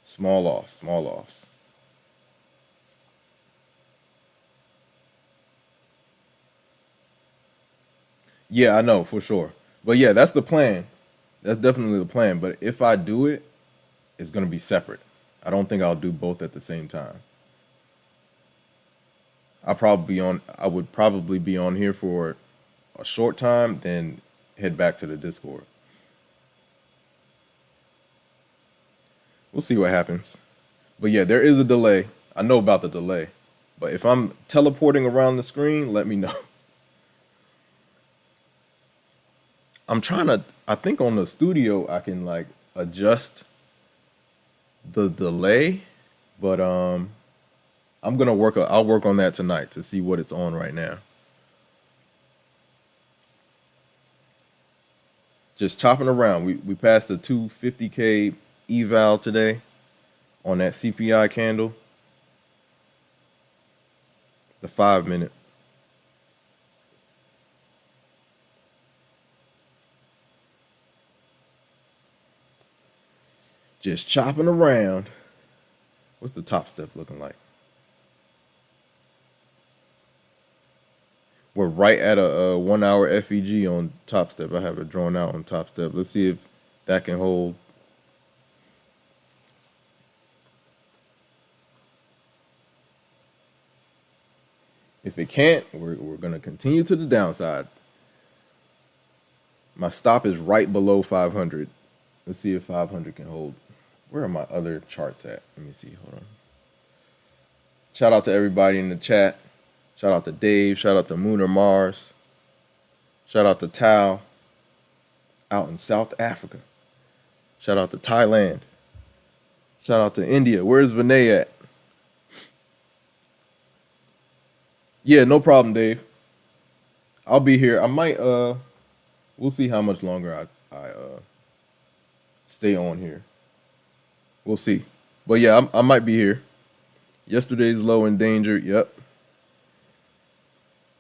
[SPEAKER 1] small loss, small loss. Yeah, I know for sure. But yeah, that's the plan. That's definitely the plan. But if I do it, it's going to be separate. I don't think I'll do both at the same time. I would probably be on here for a short time, then head back to the Discord. We'll see what happens. But yeah, there is a delay. I know about the delay. But if I'm teleporting around the screen, let me know. I think on the studio I can like adjust the delay, but I'll work on that tonight to see what it's on right now. Just chopping around. We passed the 250K eval today on that CPI candle. The 5-minute. Just chopping around. What's the Topstep looking like? We're right at a 1 hour FEG on Topstep. I have it drawn out on Topstep. Let's see if that can hold. If it can't, we're going to continue to the downside. My stop is right below 500. Let's see if 500 can hold. Where are my other charts at? Let me see. Hold on. Shout out to everybody in the chat. Shout out to Dave. Shout out to Mooner Mars. Shout out to Tao out in South Africa. Shout out to Thailand. Shout out to India. Where's Vinay at? Yeah, no problem, Dave. I'll be here. I might we'll see how much longer I stay on here. We'll see. But yeah, I might be here. Yesterday's low in danger. Yep.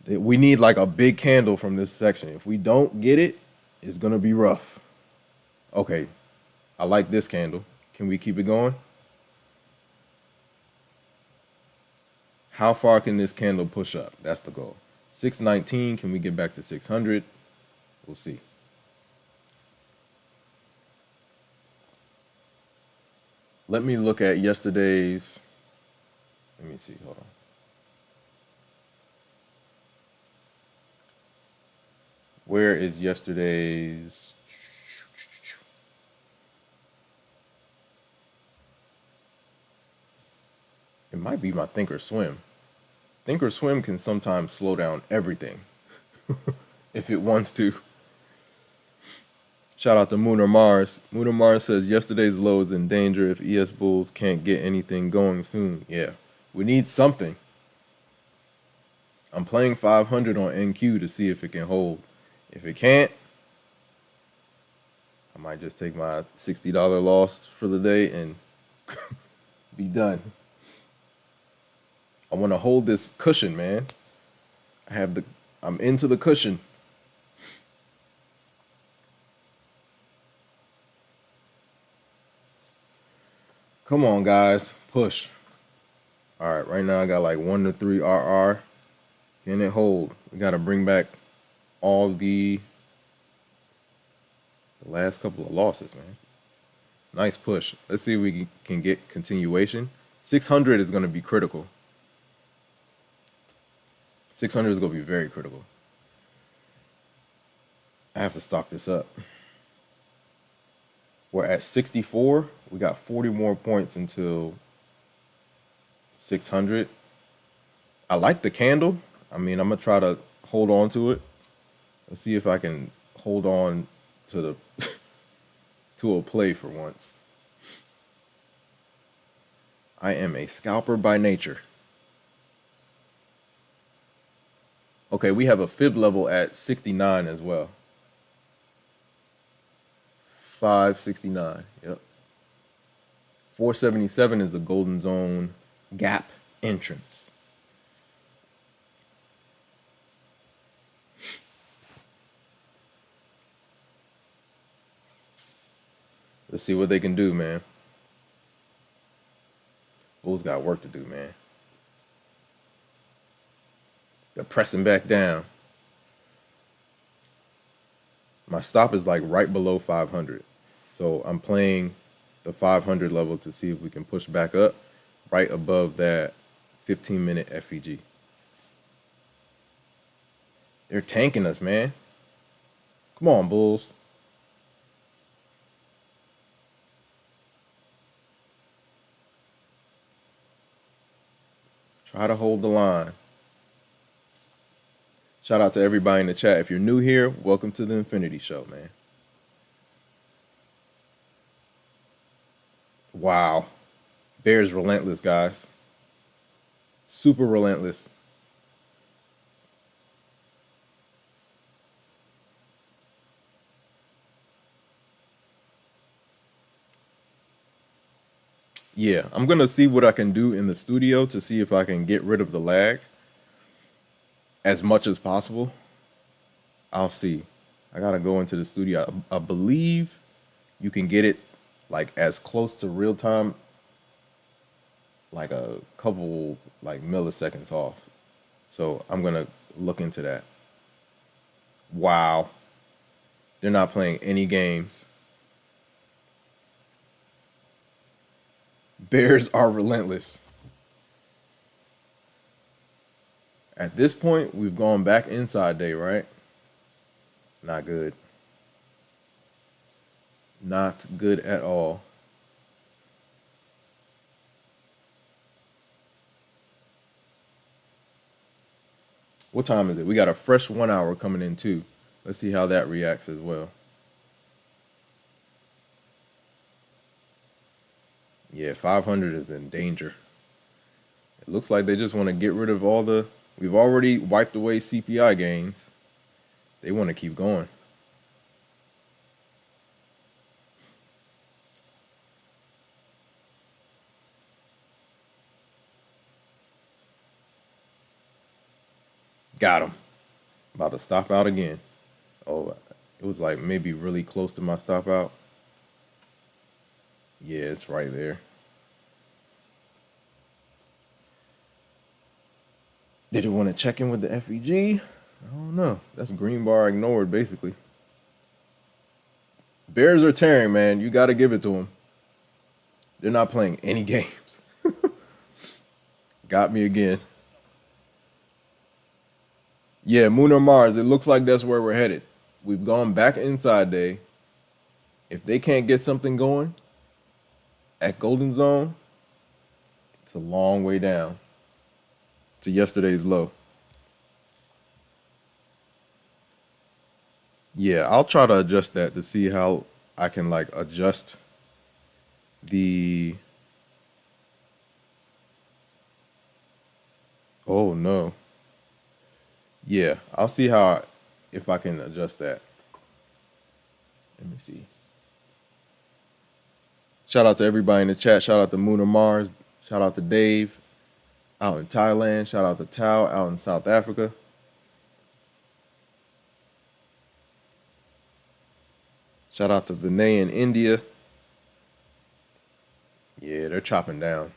[SPEAKER 1] We need like a big candle from this section. If we don't get it, it's going to be rough. Okay. I like this candle. Can we keep it going? How far can this candle push up? That's the goal. 619. Can we get back to 600? We'll see. Let me look at yesterday's. Let me see. Hold on. Where is yesterday's? It might be my Thinkorswim. Thinkorswim can sometimes slow down everything if it wants to. Shout out to Mooner Mars. Mooner Mars says yesterday's low is in danger if ES Bulls can't get anything going soon. Yeah, we need something. I'm playing 500 on NQ to see if it can hold. If it can't, I might just take my $60 loss for the day and be done. I want to hold this cushion, man. I'm into the cushion. Come on, guys, push. All right, right now I got like 1 to 3 RR. Can it hold? We got to bring back all the last couple of losses, man. Nice push. Let's see if we can get continuation. 600 is going to be critical. 600 is going to be very critical. I have to stock this up. We're at 64. We got 40 more points until 600. I like the candle. I mean, I'm going to try to hold on to it. Let's see if I can hold on to the to a play for once. I am a scalper by nature. Okay, we have a fib level at 69 as well. 569. Yep. 477 is the golden zone gap entrance. Let's see what they can do, man. Bulls got work to do, man. They're pressing back down. My stop is like right below 500. So I'm playing the 500 level to see if we can push back up right above that 15-minute FEG. They're tanking us, man. Come on, Bulls. Try to hold the line. Shout out to everybody in the chat. If you're new here, welcome to the Infinity Show, man. Wow. Bears relentless, guys. Super relentless. Yeah, I'm going to see what I can do in the studio to see if I can get rid of the lag as much as possible. I'll see. I got to go into the studio. I believe you can get it like as close to real time, like a couple like milliseconds off. So I'm going to look into that. Wow. They're not playing any games. Bears are relentless. At this point, we've gone back inside day, right? Not good. Not good at all. What time is it? We got a fresh 1 hour coming in too. Let's see how that reacts as well. Yeah, 500 is in danger. It looks like they just want to get rid of all the... We've already wiped away CPI gains. They want to keep going. Got him. About to stop out again. Oh, it was like maybe really close to my stop out. Yeah, it's right there. Did it want to check in with the FEG? I don't know. That's green bar ignored, basically. Bears are tearing, man. You got to give it to them. They're not playing any games. Got me again. Yeah, Moon or Mars. It looks like that's where we're headed. We've gone back inside day. If they can't get something going at Golden Zone, it's a long way down to yesterday's low. Yeah, I'll try to adjust that to see how I can like adjust the. Oh no. Yeah, I'll see how if I can adjust that. Let me see. Shout out to everybody in the chat. Shout out to Moon or Mars. Shout out to Dave out in Thailand. Shout out to Tao out in South Africa. Shout out to Vinay in India. Yeah, they're chopping down.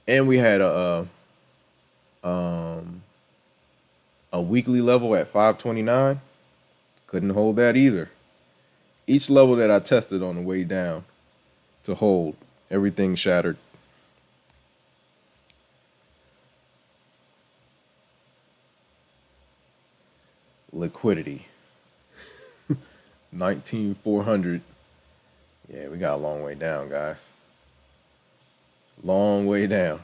[SPEAKER 1] And we had a weekly level at 529. Couldn't hold that either. Each level that I tested on the way down to hold, everything shattered. Liquidity. 19,400. Yeah, we got a long way down, guys. Long way down.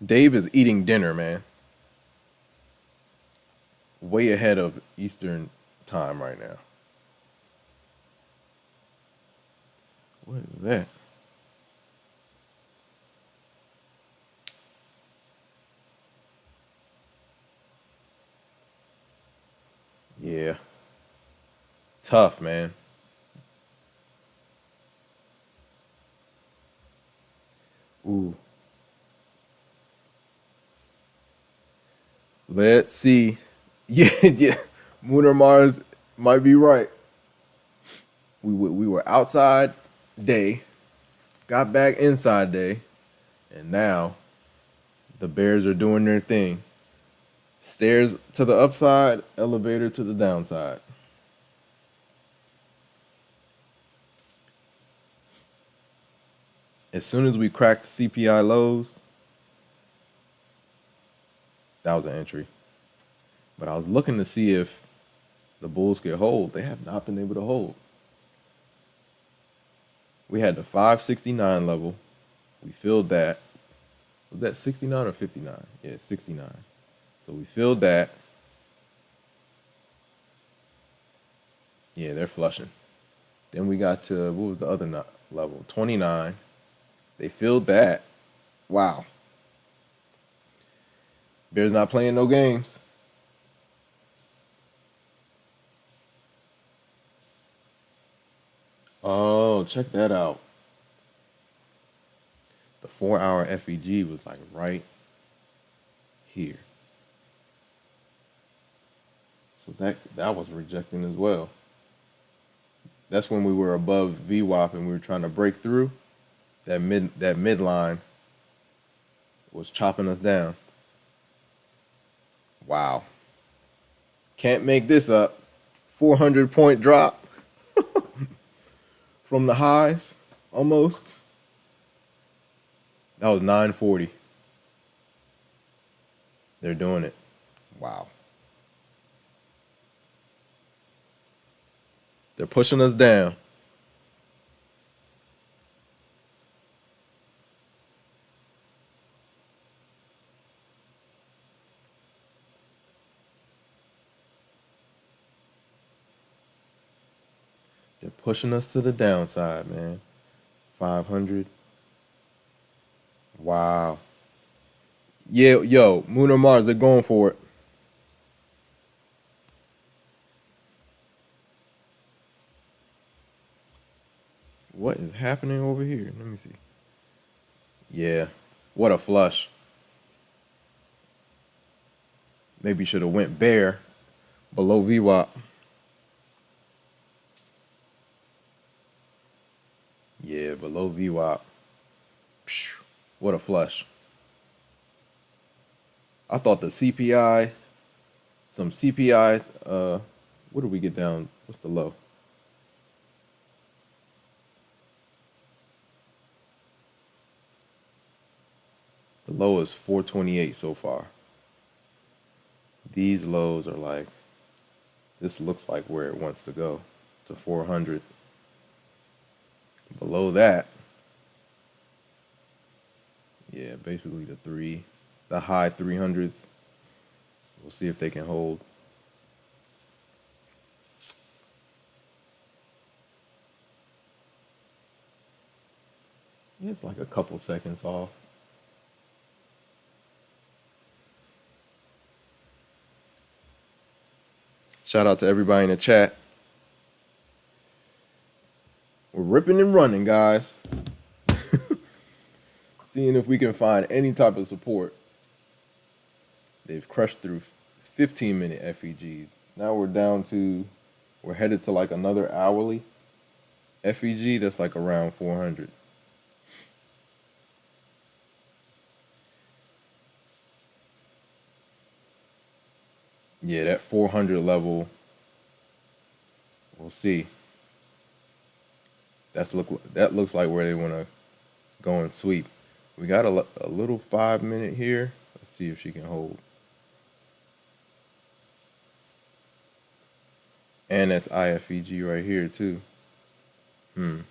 [SPEAKER 1] Dave is eating dinner, man. Way ahead of Eastern time right now. What is that? Yeah. Tough, man. Ooh. Let's see. Yeah, yeah. Moon or Mars might be right. We were outside day, got back inside day, and now the Bears are doing their thing. Stairs to the upside, elevator to the downside. As soon as we cracked CPI lows, that was an entry. But I was looking to see if the Bulls could hold. They have not been able to hold. We had the 569 level. We filled that. Was that 69 or 59? Yeah, 69. So we filled that. Yeah, they're flushing. Then we got to, what was the other level? 29. They filled that. Wow. Bears not playing no games. Oh, check that out. The 4-hour FEG was like right here. So that was rejecting as well. That's when we were above VWAP and we were trying to break through. That midline was chopping us down. Wow. Can't make this up. 400-point drop from the highs, almost. That was 940. They're doing it. Wow. They're pushing us down. They're pushing us to the downside, man. 500. Wow. Yeah, yo, Moon or Mars, they're going for it. What is happening over here? Let me see. Yeah, what a flush. Maybe should have went bear below VWAP. Yeah, below VWAP. Phew, what a flush. I thought the CPI, some CPI, what did we get down? What's the low? The low is 428 so far. These lows are like, this looks like where it wants to go, to 400. Below that, Yeah, basically the high 300s. We'll see if they can hold. It's like a couple seconds off. Shout out to everybody in the chat. We're ripping and running, guys. Seeing if we can find any type of support. They've crushed through 15-minute FEGs. Now we're headed to like another hourly FEG that's like around 400. Yeah, that 400 level, we'll see. That looks like where they want to go and sweep. We got a little 5-minute here. Let's see if she can hold. And that's IFEG right here too. Kind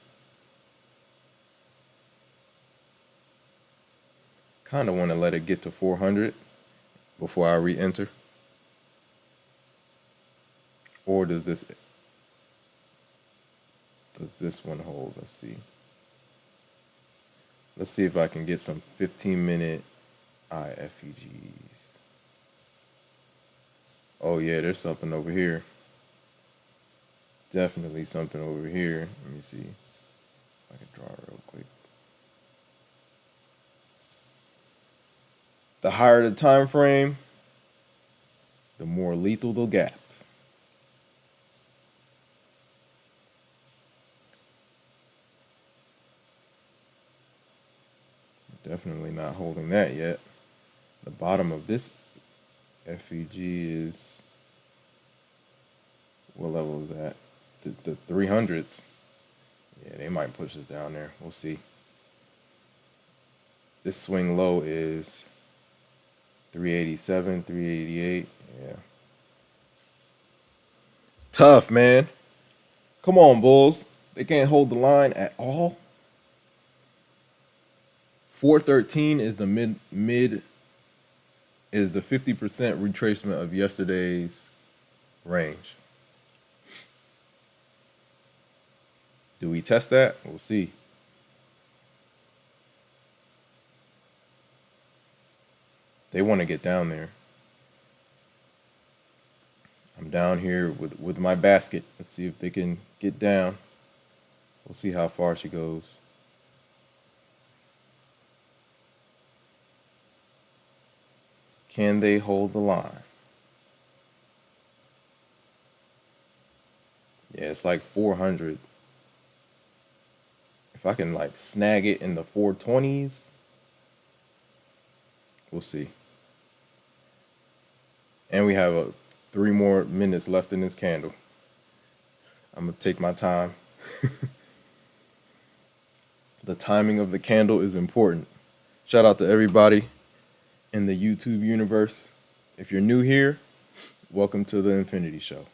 [SPEAKER 1] of want to let it get to 400 before I re-enter. Or does this one hold? Let's see. Let's see if I can get some 15-minute IFEGs. Oh yeah, there's something over here. Definitely something over here. Let me see if I can draw it real quick. The higher the time frame, the more lethal the gap. Definitely not holding that yet. The bottom of this FEG is, what level is that? The 300s. Yeah, they might push us down there. We'll see. This swing low is 387, 388. Yeah. Tough, man. Come on, Bulls. They can't hold the line at all. 413 is the mid is the 50% retracement of yesterday's range. Do we test that? We'll see. They want to get down there. I'm down here with my basket. Let's see if they can get down. We'll see how far she goes. Can they hold the line? Yeah, it's like 400. If I can like snag it in the 420s, we'll see. And we have 3 more minutes left in this candle. I'm gonna take my time. The timing of the candle is important. Shout out to everybody in the YouTube universe. If you're new here, welcome to the Infinity Show.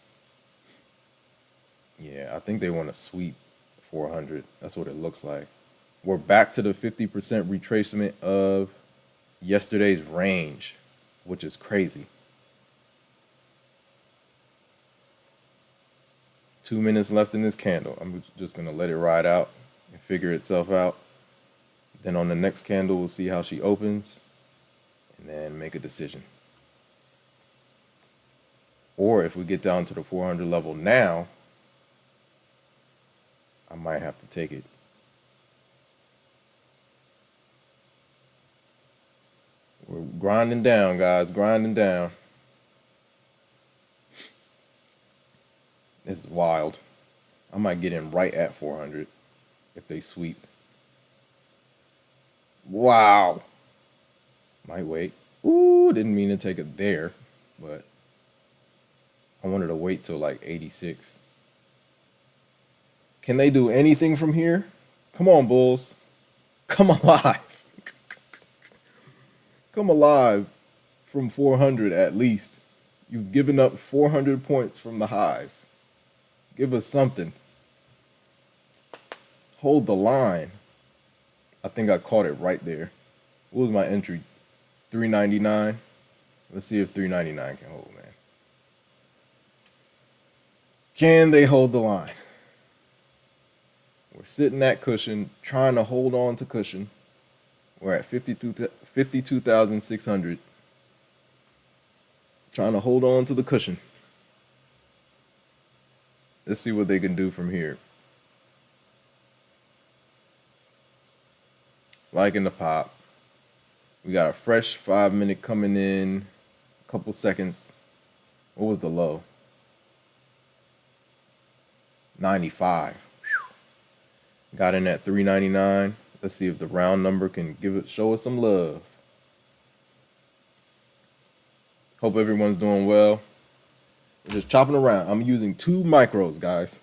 [SPEAKER 1] Yeah, I think they want to sweep 400. That's what it looks like. We're back to the 50% retracement of yesterday's range, which is crazy. 2 minutes left in this candle. I'm just going to let it ride out and figure itself out. Then on the next candle, we'll see how she opens and then make a decision. Or if we get down to the 400 level now, I might have to take it. We're grinding down, guys, grinding down. This is wild. I might get in right at 400 if they sweep. Wow. Might wait. Ooh, didn't mean to take it there, but I wanted to wait till like 86. Can they do anything from here? Come on, Bulls. Come alive. Come alive from 400 at least. You've given up 400 points from the highs. Give us something. Hold the line. I think I caught it right there. What was my entry? 399. Let's see if 399 can hold, man. Can they hold the line? We're sitting at cushion, trying to hold on to cushion. We're at 52,600. Trying to hold on to the cushion. Let's see what they can do from here. Liking the pop. We got a fresh 5-minute coming in. A couple seconds. What was the low? 95. Whew. Got in at 399. Let's see if the round number can show us some love. Hope everyone's doing well. We're just chopping around. I'm using 2 micros, guys.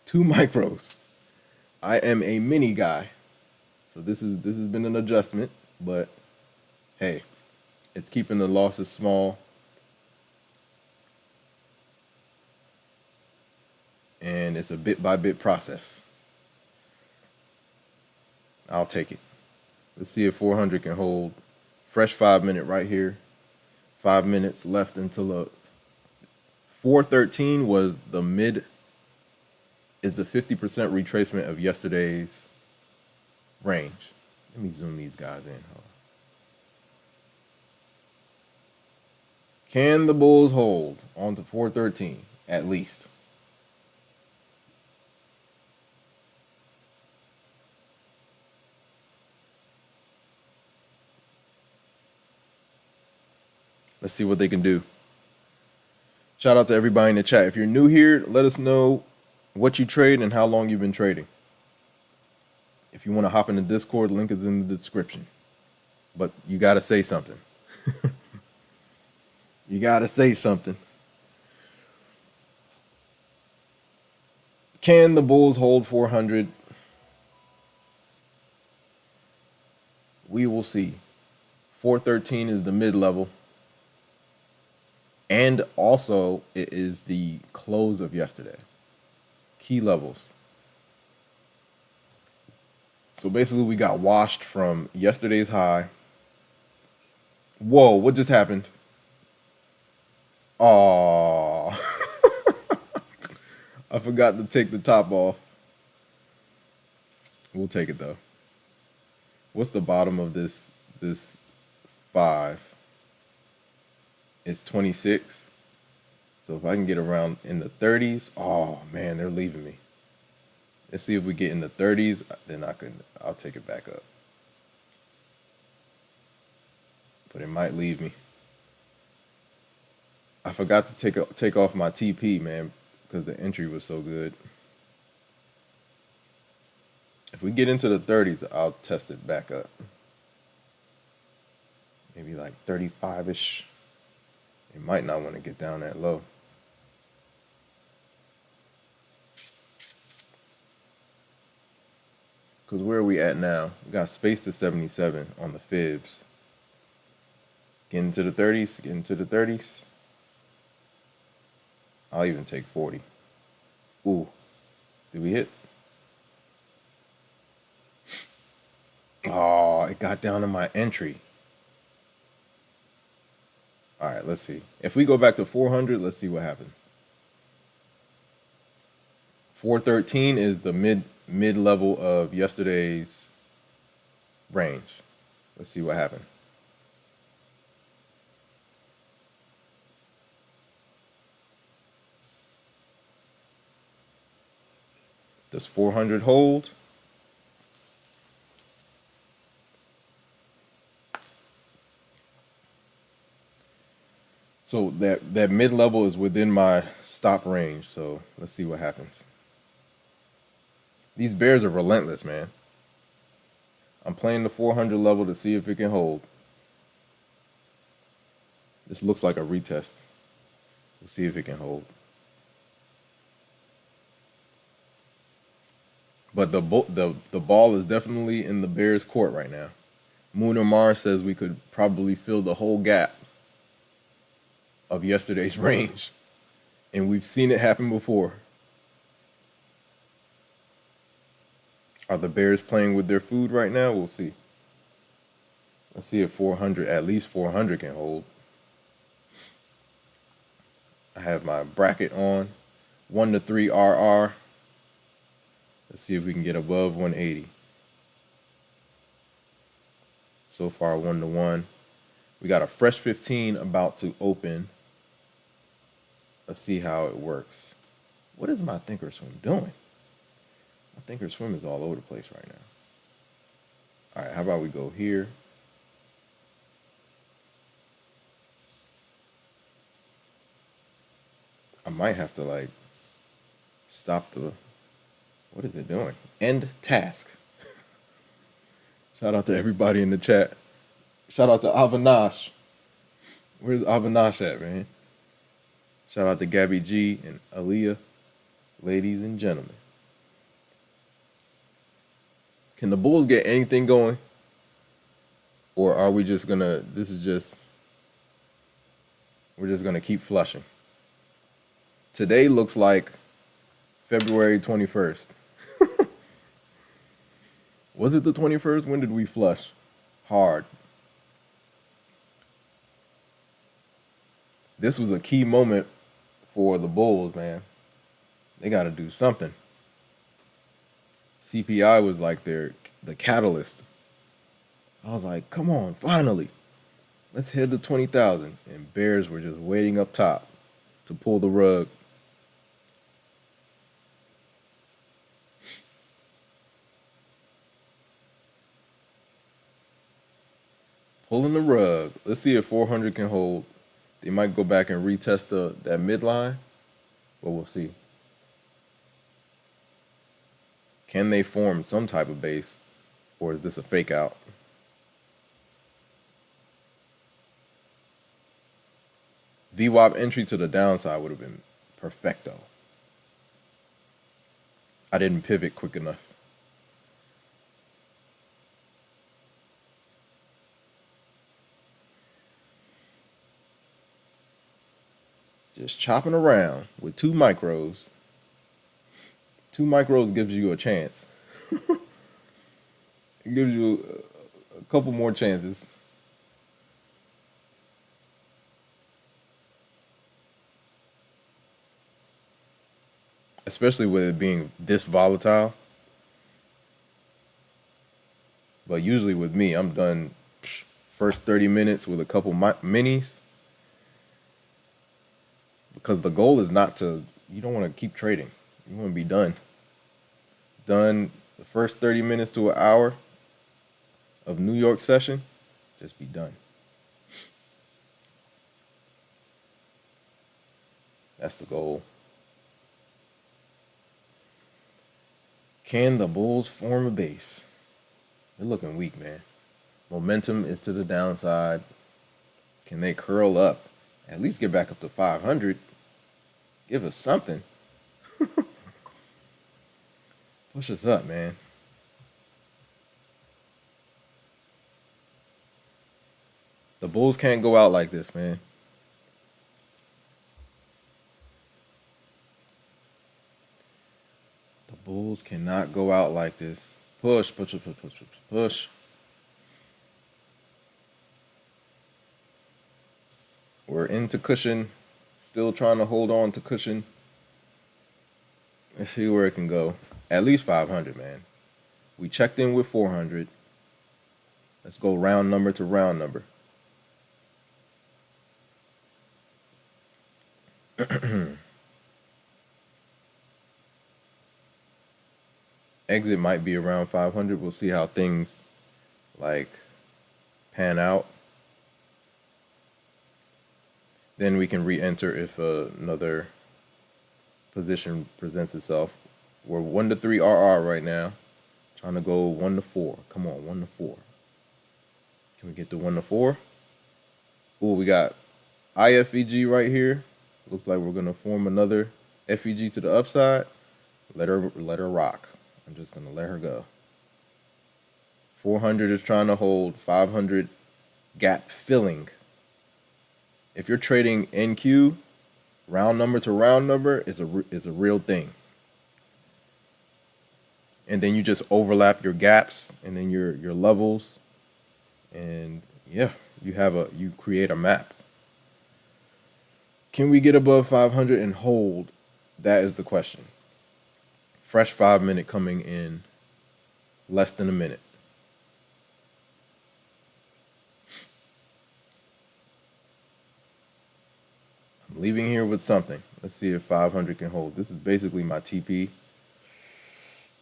[SPEAKER 1] 2 micros. I am a mini guy. So this has been an adjustment, but hey, it's keeping the losses small. And it's a bit by bit process. I'll take it. Let's see if 400 can hold. Fresh 5-minute right here. 5 minutes left until 413 was the mid, is the 50% retracement of yesterday's range. Let me zoom these guys in. Can the bulls hold on to 413 at least? Let's see what they can do. Shout out to everybody in the chat. If you're new here, let us know what you trade and how long you've been trading. If you want to hop in the Discord, link is in the description. But you got to say something. You got to say something. Can the bulls hold 400? We will see. 413 is the mid-level. And also, it is the close of yesterday. Key levels. So basically, we got washed from yesterday's high. Whoa, what just happened? Oh, I forgot to take the top off. We'll take it, though. What's the bottom of this 5? It's 26. So if I can get around in the 30s, oh man, they're leaving me. Let's see if we get in the 30s, then I'll take it back up. But it might leave me. I forgot to take off my TP, man, because the entry was so good. If we get into the 30s, I'll test it back up. Maybe like 35-ish. You might not want to get down that low. Because where are we at now? We got space to 77 on the fibs. Getting to the 30s, getting to the 30s. I'll even take 40. Ooh, did we hit? Oh, it got down to my entry. All right, let's see. If we go back to 400, let's see what happens. 413 is the mid level of yesterday's range. Let's see what happens. Does 400 hold? So that mid level is within my stop range. So let's see what happens. These bears are relentless, man. I'm playing the 400 level to see if it can hold. This looks like a retest. We'll see if it can hold. But the ball is definitely in the Bears' court right now. Moon or Mars says we could probably fill the whole gap of yesterday's range. And we've seen it happen before. Are the Bears playing with their food right now? We'll see. Let's see if 400, at least 400 can hold. I have my bracket on. 1 to 3 RR. Let's see if we can get above 180. So far, 1 to 1. We got a fresh 15 about to open. Let's see how it works. What is my thinkorswim doing? My thinkorswim is all over the place right now. All right, how about we go here? I might have to like stop the, what is it doing? End task. Shout out to everybody in the chat. Shout out to Avinash. Where's Avinash at, man? Shout out to Gabby G and Aaliyah. Ladies and gentlemen. Can the Bulls get anything going? Or are we just gonna, we're just gonna keep flushing? Today looks like February 21st. Was it the 21st? When did we flush? Hard. This was a key moment for the Bulls, man. They got to do something. CPI was like the catalyst. I was like, come on, finally. Let's hit the 20,000. And Bears were just waiting up top to pull the rug. Pulling the rug. Let's see if 400 can hold. They might go back and retest that midline, but we'll see. Can they form some type of base, or is this a fake out? VWAP entry to the downside would have been perfecto. I didn't pivot quick enough. Just chopping around with 2 micros. 2 micros gives you a chance. It gives you a couple more chances. Especially with it being this volatile. But usually with me, I'm done first 30 minutes with a couple minis. Because the goal is not to, you don't want to keep trading. You want to be done. Done the first 30 minutes to an hour of New York session, just be done. That's the goal. Can the Bulls form a base? They're looking weak, man. Momentum is to the downside. Can they curl up? At least get back up to 500. Give us something. Push us up, man. The Bulls can't go out like this, man. The Bulls cannot go out like this. Push, push, push, push, push, push, push. We're into cushion. Still trying to hold on to cushion. Let's see where it can go. At least 500, man. We checked in with 400. Let's go round number to round number. Exit might be around 500. We'll see how things like pan out. Then we can re-enter if another position presents itself. We're 1 to 3 RR right now. Trying to go 1 to 4. Come on, 1 to 4. Can we get to 1 to 4? Ooh, we got IFEG right here. Looks like we're gonna form another FEG to the upside. Let her rock. I'm just gonna let her go. 400 is trying to hold. 500 gap filling. If you're trading NQ, round number to round number is a real thing. And then you just overlap your gaps and then your levels, And yeah, you create a map. Can we get above 500 and hold? That is the question. Fresh 5 minute coming in less than a minute. I'm leaving here with something. Let's see if 500 can hold. This is basically my TP.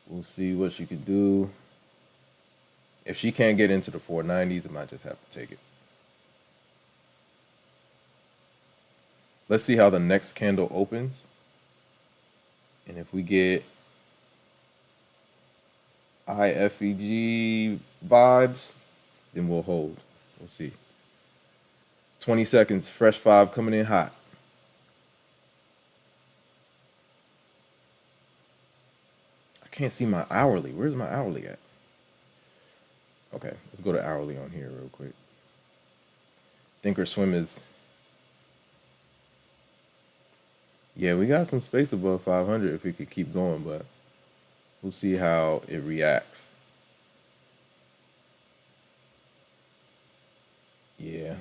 [SPEAKER 1] We'll see what she can do. If she can't get into the 490s, I might just have to take it. Let's see how the next candle opens. And if we get IFEG vibes, then we'll hold. We'll see. 20 seconds, fresh 5 coming in hot. I can't see my hourly. Where's my hourly at? Okay, let's go to hourly on here real quick. Thinkorswim is... Yeah, we got some space above 500 if we could keep going, but we'll see how it reacts. Yeah.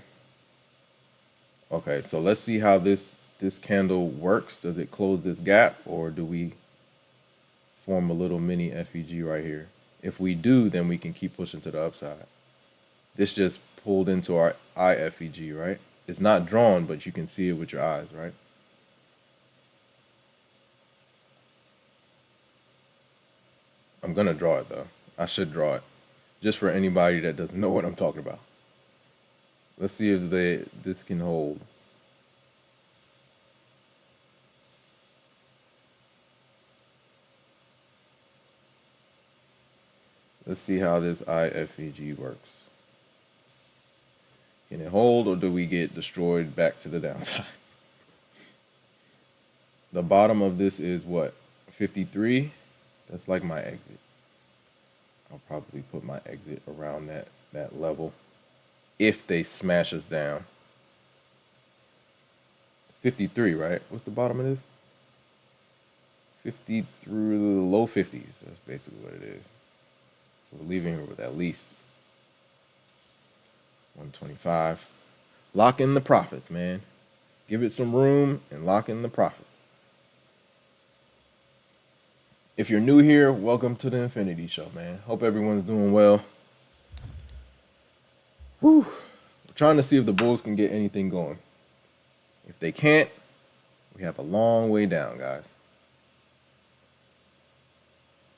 [SPEAKER 1] Okay, so let's see how this candle works. Does it close this gap, or do we form a little mini FEG right here? If we do, then we can keep pushing to the upside. This just pulled into our IFEG, right? It's not drawn, but you can see it with your eyes, right? I'm going to draw it, though. I should draw it, just for anybody that doesn't know what I'm talking about. Let's see if this can hold. Let's see how this IFEG works. Can it hold, or do we get destroyed back to the downside? The bottom of this is what? 53? That's like my exit. I'll probably put my exit around that level if they smash us down. 53, right? What's the bottom of this? 50 through the low 50s. That's basically what it is. So we're leaving here with at least 125. Lock in the profits, man. Give it some room and lock in the profits. If you're new here, welcome to the Infinity Show, man. Hope everyone's doing well. Whew. We're trying to see if the Bulls can get anything going. If they can't, we have a long way down, guys.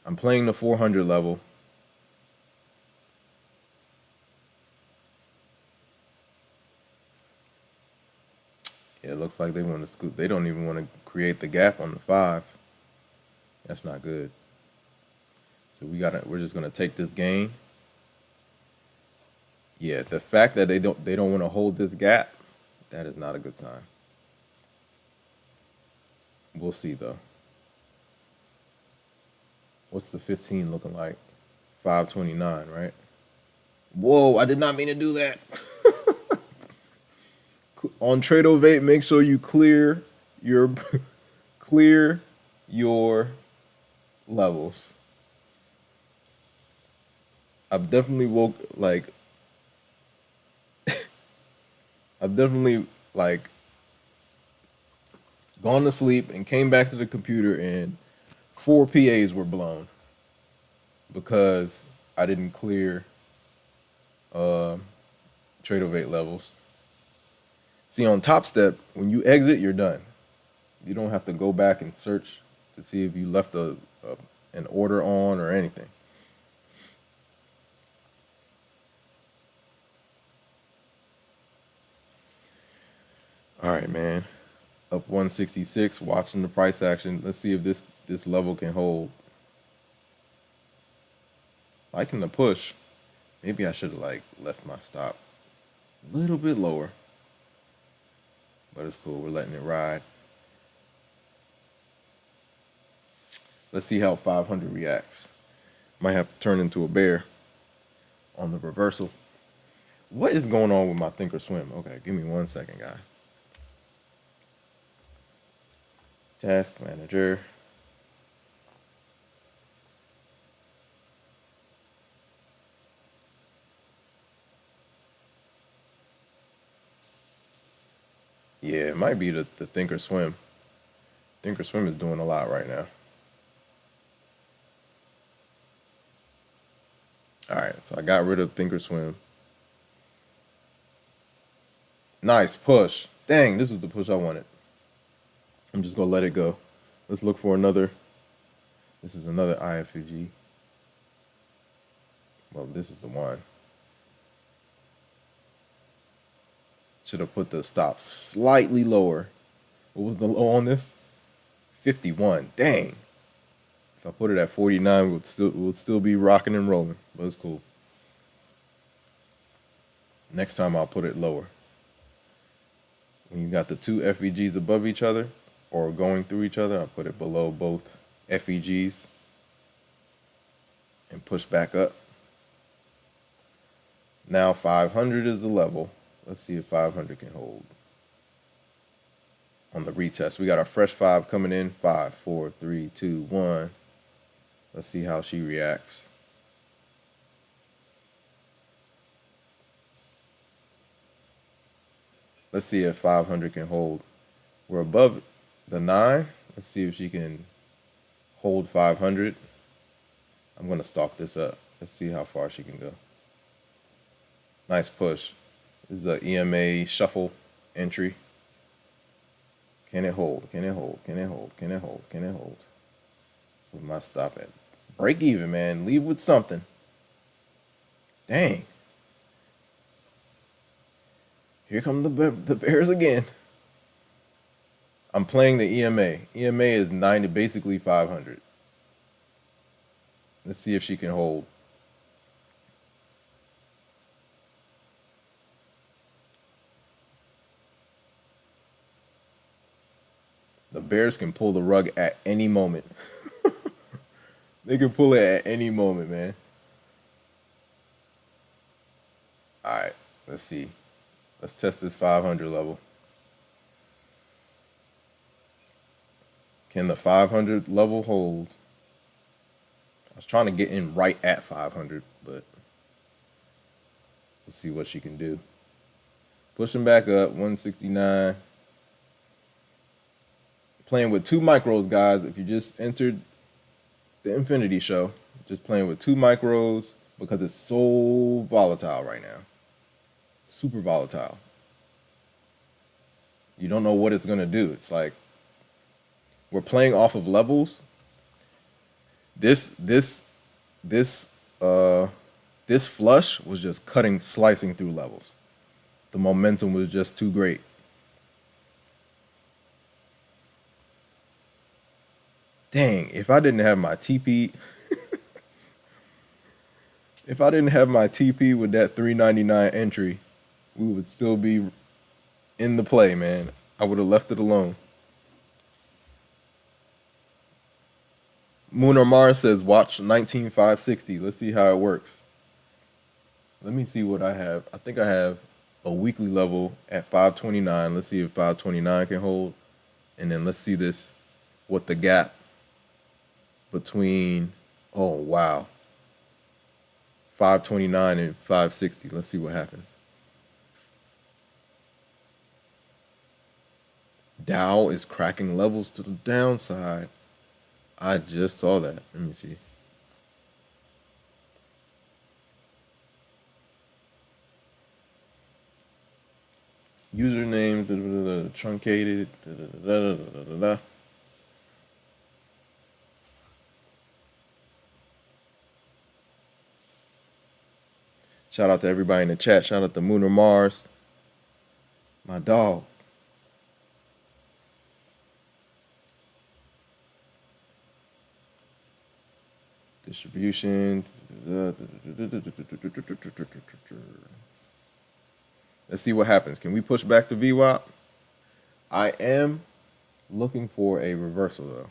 [SPEAKER 1] I'm playing the 400 level. Yeah, it looks like they want to scoop. They don't even want to create the gap on the 5. That's not good. So we're just gonna take this gain. Yeah, the fact that they don't want to hold this gap, that is not a good sign. We'll see though. What's the 15 looking like? 529, right? Whoa, I did not mean to do that. On Tradeovate, make sure you clear your levels. I've definitely gone to sleep and came back to the computer and 4 PAs were blown because I didn't clear Tradeovate levels. See, on Topstep, when you exit, you're done. You don't have to go back and search to see if you left an order on or anything. All right, man. Up 166, watching the price action. Let's see if this level can hold. Liking the push. Maybe I should have left my stop a little bit lower. But it's cool. We're letting it ride. Let's see how 500 reacts. Might have to turn into a bear on the reversal. What is going on with my Thinkorswim? Okay, give me 1 second, guys. Task manager. Yeah, it might be the Thinkorswim. Thinkorswim is doing a lot right now. All right, so I got rid of Thinkorswim. Nice push. Dang, this is the push I wanted. I'm just gonna let it go. Let's look for another. This is another IFUG. Well, this is the one. Should have put the stop slightly lower. What was the low on this? 51. Dang. If I put it at 49, we'll still be rocking and rolling. But it's cool. Next time I'll put it lower. When you got the two FEGs above each other or going through each other, I'll put it below both FEGs and push back up. Now 500 is the level. Let's see if 500 can hold. On the retest, we got our fresh 5 coming in. 5, 4, 3, 2, 1. Let's see how she reacts. Let's see if 500 can hold. We're above the 9. Let's see if she can hold 500. I'm going to stalk this up. Let's see how far she can go. Nice push. This is a EMA shuffle entry. Can it hold? Can it hold? Can it hold? Can it hold? Can it hold? With my stop at break even, man. Leave with something. Dang. Here come the bears again. I'm playing the EMA. EMA is 90, basically 500. Let's see if she can hold. The bears can pull the rug at any moment. They can pull it at any moment, man. All right, let's see. Let's test this 500 level. Can the 500 level hold? I was trying to get in right at 500, but let's see what she can do. Pushing back up, 169. Playing with 2 micros, guys. If you just entered the Infinity Show, just playing with 2 micros because it's so volatile right now. Super volatile. You don't know what it's going to do. It's like we're playing off of levels. This flush was just slicing through levels. The momentum was just too great. Dang, if I didn't have my TP, if I didn't have my TP with that 399 entry, we would still be in the play, man. I would have left it alone. Moon or Mars says, watch 19560. Let's see how it works. Let me see what I have. I think I have a weekly level at 529. Let's see if 529 can hold. And then let's see this, what the gap between, oh, wow, 529 and 560. Let's see what happens. Dow is cracking levels to the downside. I just saw that. Let me see. Username, truncated. Shout out to everybody in the chat. Shout out to Moon or Mars. My dog. Distribution. Let's see what happens. Can we push back to VWAP? I am looking for a reversal, though.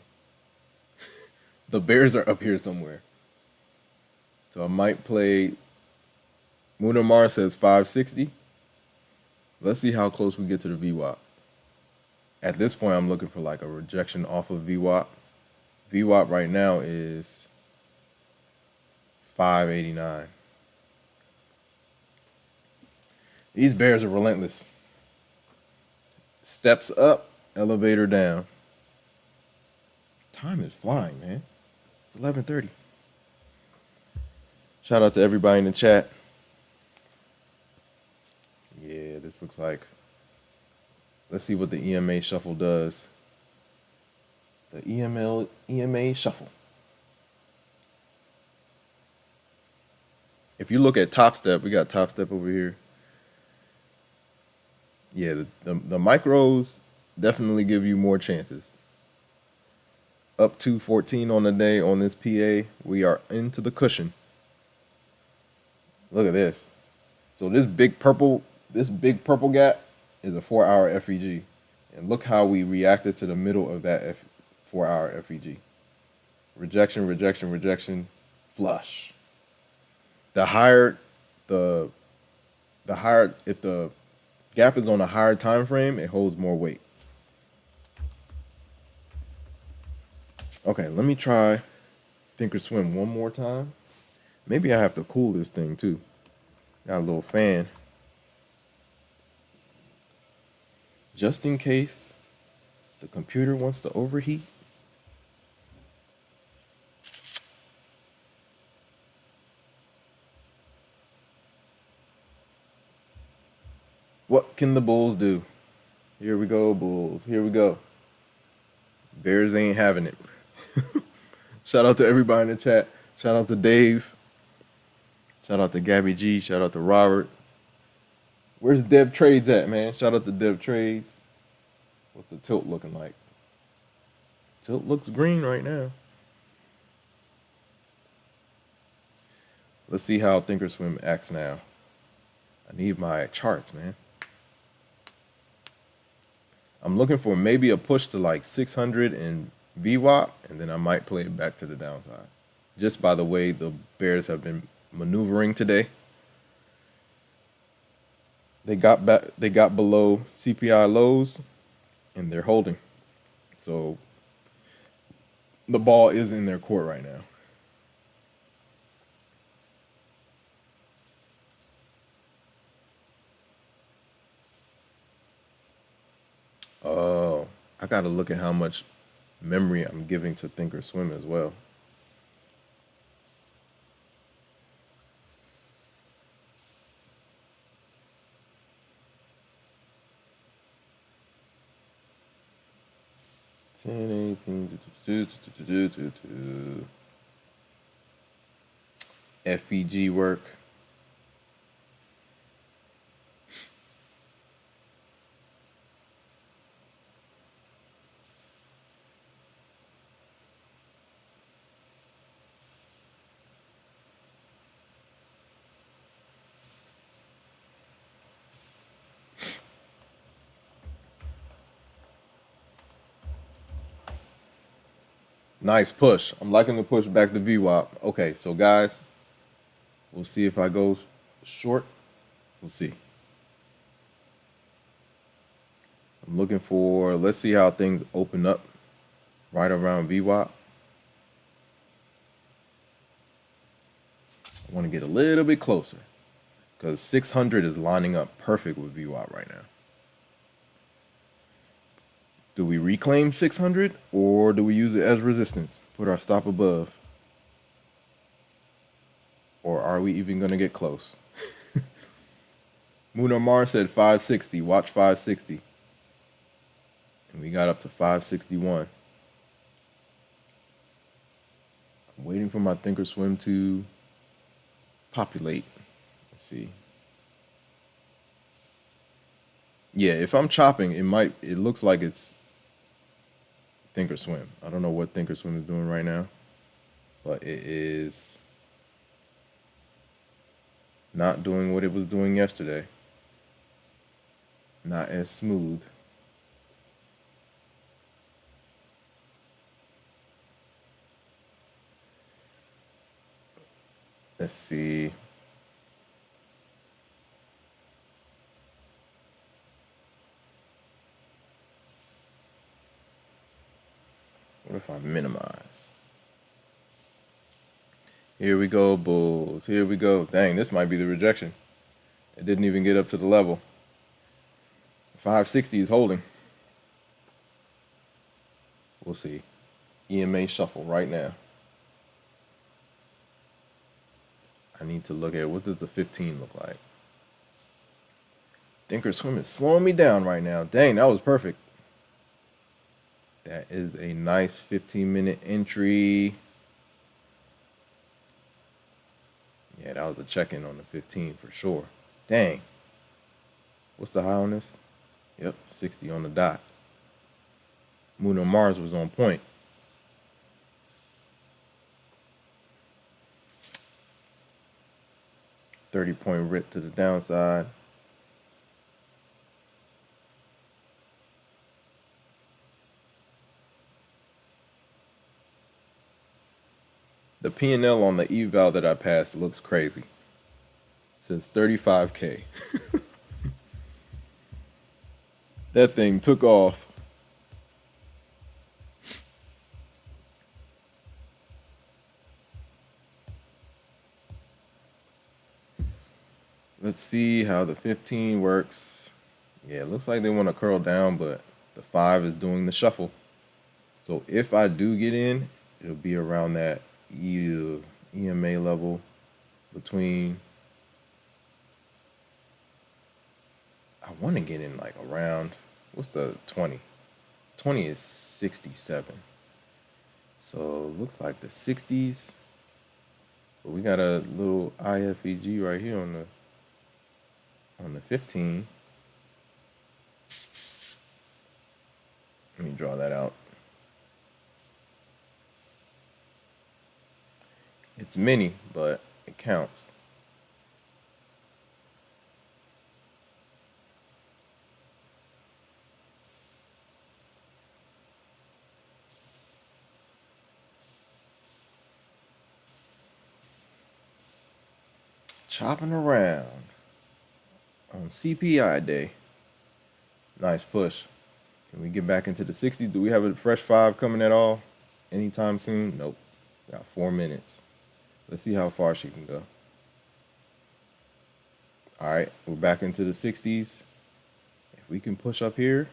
[SPEAKER 1] The bears are up here somewhere. So I might play. Moon or Mars says 560. Let's see how close we get to the VWAP. At this point, I'm looking for like a rejection off of VWAP. VWAP right now is 589. These bears are relentless. Steps up, elevator down. Time is flying, man. It's 11:30. Shout out to everybody in the chat. Yeah, this looks like. Let's see what the EMA shuffle does. The EMA shuffle. If you look at Topstep, we got Topstep over here. Yeah, the micros definitely give you more chances. Up to 14 on the day on this PA. We are into the cushion. Look at this. So this big purple gap is a 4-hour FEG. And look how we reacted to the middle of that 4-hour FEG. Rejection, rejection, rejection, flush. The higher if the gap is on a higher time frame, it holds more weight. Okay, let me try Thinkorswim one more time. Maybe I have to cool this thing too. Got a little fan. Just in case the computer wants to overheat. What can the Bulls do? Here we go, Bulls. Here we go. Bears ain't having it. Shout out to everybody in the chat. Shout out to Dave. Shout out to Gabby G. Shout out to Robert. Where's Dev Trades at, man? Shout out to Dev Trades. What's the tilt looking like? Tilt looks green right now. Let's see how Thinkorswim acts now. I need my charts, man. I'm looking for maybe a push to like 600 in VWAP, and then I might play it back to the downside. Just by the way the Bears have been maneuvering today. They got below CPI lows, and they're holding. So the ball is in their court right now. Oh, I got to look at how much memory I'm giving to Thinkorswim as well. FEG work. Nice push. I'm liking the push back to VWAP. Okay, so guys, we'll see if I go short. We'll see. I'm looking for, let's see how things open up right around VWAP. I want to get a little bit closer because 600 is lining up perfect with VWAP right now. Do we reclaim 600 or do we use it as resistance? Put our stop above. Or are we even going to get close? Munar Mar said 560. Watch 560. And we got up to 561. I'm waiting for my Thinkorswim to populate. Let's see. Yeah, if I'm chopping, it looks like it's Thinkorswim. I don't know what Thinkorswim is doing right now, but it is not doing what it was doing yesterday. Not as smooth. Let's see. What if I minimize? Here we go, Bulls. Here we go. Dang, this might be the rejection. It didn't even get up to the level. 560 is holding. We'll see. EMA shuffle right now. I need to look at what does the 15 look like. Thinkorswim is slowing me down right now. Dang, that was perfect. That is a nice 15-minute entry. Yeah, that was a check-in on the 15 for sure. Dang. What's the high on this? Yep, 60 on the dot. Moon on Mars was on point. .30 rip to the downside. The P&L on the eval that I passed looks crazy. It says 35K. That thing took off. Let's see how the 15 works. Yeah, it looks like they want to curl down, but the 5 is doing the shuffle. So if I do get in, it'll be around that EMA level between. I want to get in like around, what's the 20? 20 is 67. So it looks like the 60s. But we got a little IFEG right here on the 15. Let me draw that out. It's mini, but it counts. Chopping around on CPI day. Nice push. Can we get back into the 60s? Do we have a fresh 5 coming at all anytime soon? Nope. Got 4 minutes. Let's see how far she can go. All right, we're back into the 60s. If we can push up here,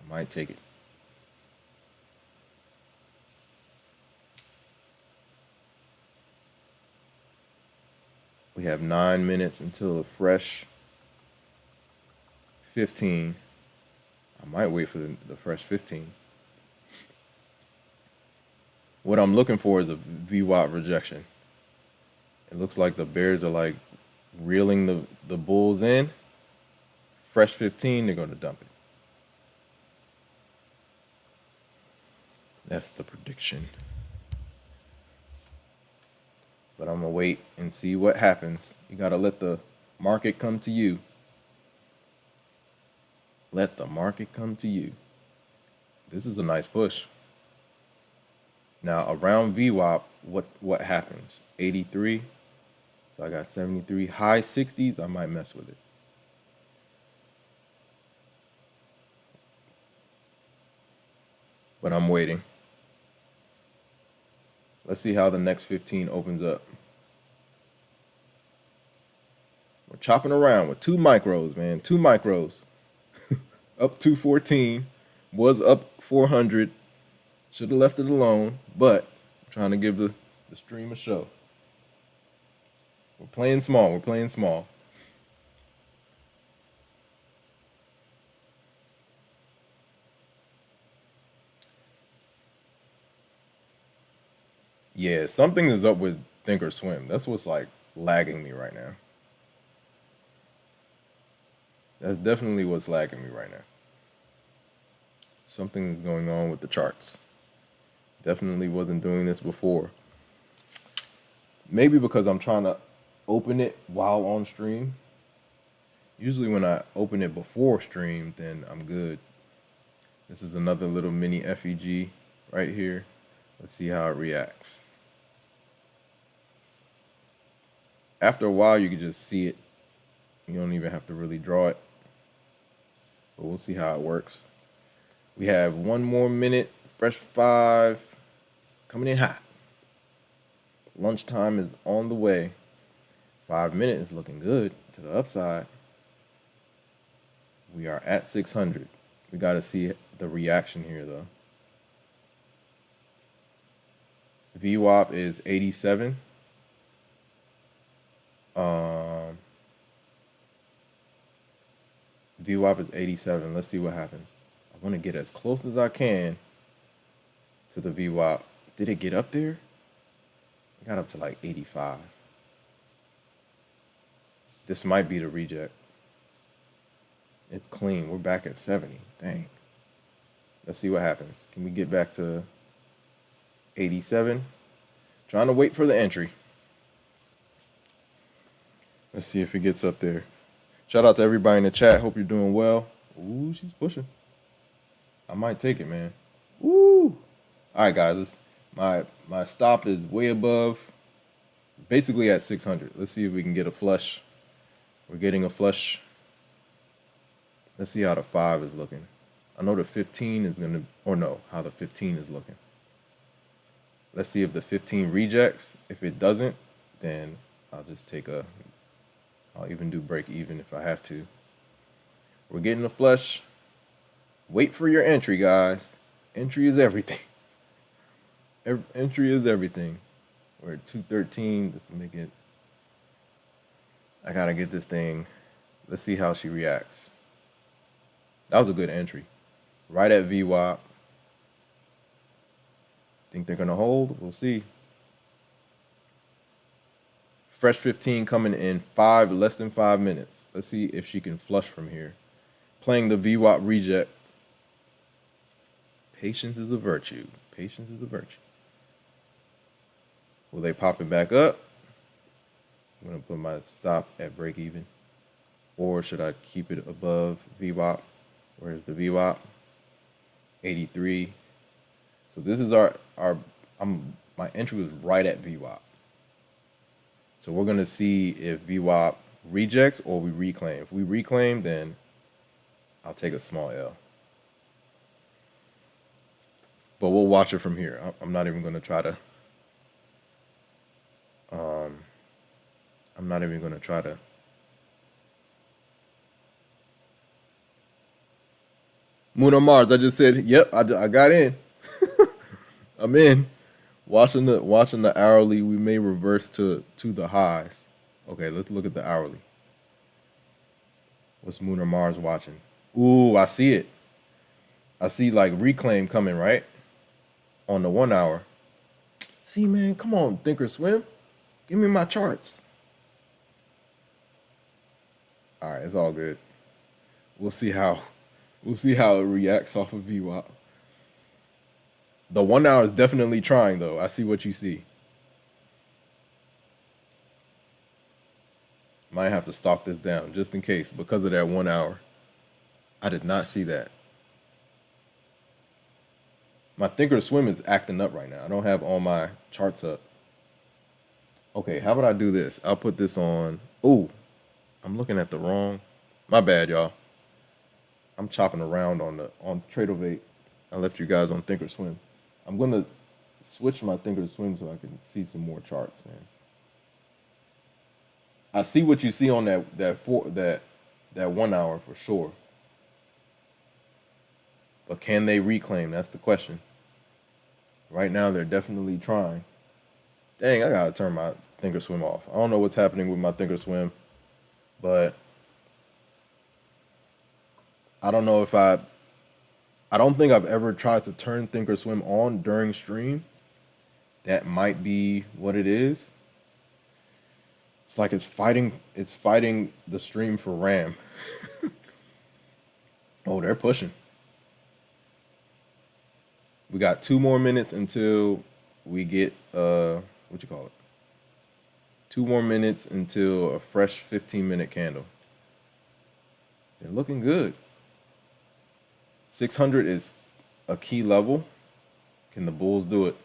[SPEAKER 1] I might take it. We have 9 minutes until a fresh 15. I might wait for the fresh 15. What I'm looking for is a VWAP rejection. It looks like the bears are like reeling the bulls in. Fresh 15, they're going to dump it. That's the prediction. But I'm going to wait and see what happens. You got to let the market come to you. Let the market come to you. This is a nice push. Now, around VWAP, what happens? 83. So I got 73. High 60s, I might mess with it. But I'm waiting. Let's see how the next 15 opens up. We're chopping around with 2 micros, man. 2 micros. Up 214. Was up 400. Should have left it alone, but I'm trying to give the stream a show. We're playing small. We're playing small. Yeah, something is up with Thinkorswim. That's what's like lagging me right now. That's definitely what's lagging me right now. Something is going on with the charts. Definitely wasn't doing this before. Maybe because I'm trying to open it while on stream. Usually when I open it before stream, then I'm good. This is another little mini FEG right here. Let's see how it reacts. After a while, you can just see it. You don't even have to really draw it. But we'll see how it works. We have 1 more minute. Fresh 5 coming in hot. Lunchtime is on the way. 5 minutes is looking good to the upside. We are at 600. We got to see the reaction here, though. VWAP is 87. VWAP is 87. Let's see what happens. I want to get as close as I can to the VWAP. Did it get up there? It got up to like 85. This might be the reject. It's clean. We're back at 70. Dang. Let's see what happens. Can we get back to 87? Trying to wait for the entry. Let's see if it gets up there. Shout out to everybody in the chat. Hope you're doing well. Ooh, she's pushing. I might take it, man. Woo! All right, guys. My stop is way above, basically at 600. Let's see if we can get a flush. We're getting a flush. Let's see how the 5 is looking. I know the 15 is going to, or no, how the 15 is looking. Let's see if the 15 rejects. If it doesn't, then I'll just take a, I'll even do break even if I have to. We're getting a flush. Wait for your entry, guys. Entry is everything. Entry is everything. We're at 213. Let's make it. I got to get this thing. Let's see how she reacts. That was a good entry. Right at VWAP. Think they're going to hold? We'll see. Fresh 15 coming in less than 5 minutes. Let's see if she can flush from here. Playing the VWAP reject. Patience is a virtue. Patience is a virtue. Will they pop it back up? I'm going to put my stop at break even. Or should I keep it above VWAP? Where's the VWAP? 83. So this is my entry was right at VWAP. So we're going to see if VWAP rejects or we reclaim. If we reclaim, then I'll take a small L. But we'll watch it from here. I'm not even going to try to. I'm not even going to try to. Moon on Mars. I just said, yep, I got in. I'm in. Watching the hourly, we may reverse to the highs. Okay, let's look at the hourly. What's Moon or Mars watching? Ooh, I see it. I see like reclaim coming, right? On the 1 hour. See, man, come on, Thinkorswim. Give me my charts. All right, it's all good. We'll see how it reacts off of VWAP. The 1 hour is definitely trying, though. I see what you see. Might have to stalk this down just in case because of that 1 hour. I did not see that. My Thinkorswim is acting up right now. I don't have all my charts up. Okay, how about I do this? I'll put this on. Ooh, I'm looking at the wrong. My bad, y'all. I'm chopping around on Tradeovate. I left you guys on Thinkorswim. I'm gonna switch my Thinkorswim so I can see some more charts, man. I see what you see on that 1 hour for sure. But can they reclaim? That's the question. Right now, they're definitely trying. Dang, I gotta turn my Thinkorswim off. I don't know what's happening with my Thinkorswim, but I don't know if I don't think I've ever tried to turn Thinkorswim on during stream. That might be what it is. It's like it's fighting the stream for RAM. Oh, they're pushing. We got 2 more minutes until we get what you call it? 2 more minutes until a fresh 15-minute candle. They're looking good. 600 is a key level. Can the bulls do it?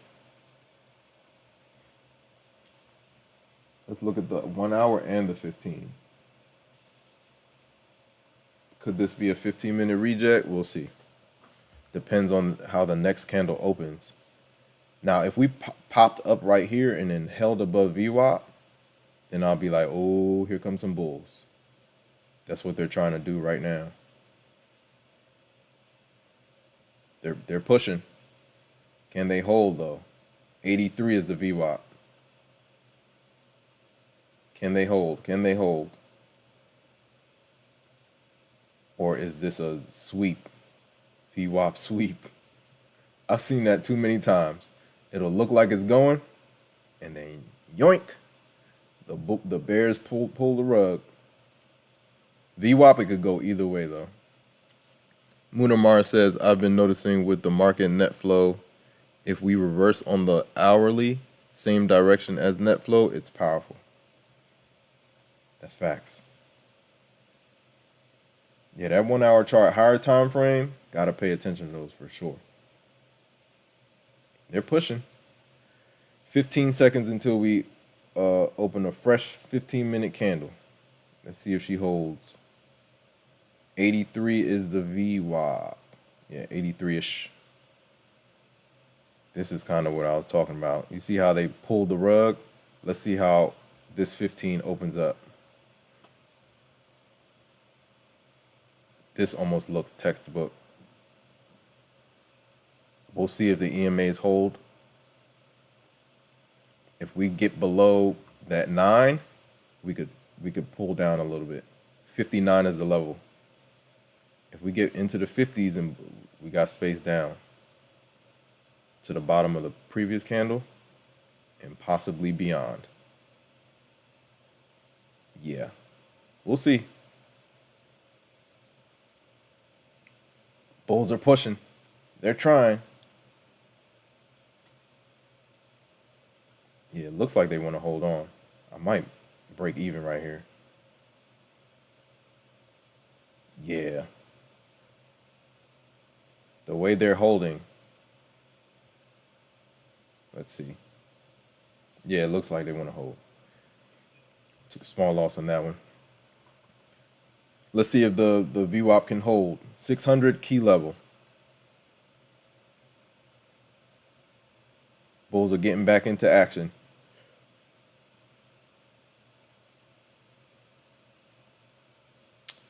[SPEAKER 1] Let's look at the 1 hour and the 15. Could this be a 15-minute reject? We'll see. Depends on how the next candle opens. Now, if we popped up right here and then held above VWAP, then I'll be like, oh, here comes some bulls. That's what they're trying to do right now. They're pushing. Can they hold though? 83 is the VWAP. Can they hold? Can they hold? Or is this a sweep? VWAP sweep. I've seen that too many times. It'll look like it's going, and then yoink, the Bears pull the rug. VWAP, it could go either way though. Munamar says, I've been noticing with the market net flow, if we reverse on the hourly, same direction as net flow, it's powerful. That's facts. Yeah, that 1 hour chart, higher time frame, gotta pay attention to those for sure. They're pushing. 15 seconds until we open a fresh 15-minute candle. Let's see if she holds. 83 is the VWAP. Yeah, 83-ish. This is kind of what I was talking about. You see how they pulled the rug? Let's see how this 15 opens up. This almost looks textbook. We'll see if the EMAs hold. If we get below that 9, we could pull down a little bit. 59 is the level. If we get into the 50s and we got space down to the bottom of the previous candle and possibly beyond. Yeah, we'll see. Bulls are pushing. They're trying. Yeah, it looks like they want to hold on. I might break even right here. Yeah. The way they're holding. Let's see. Yeah, it looks like they want to hold. Took a small loss on that one. Let's see if the VWAP can hold. 600 key level. Bulls are getting back into action.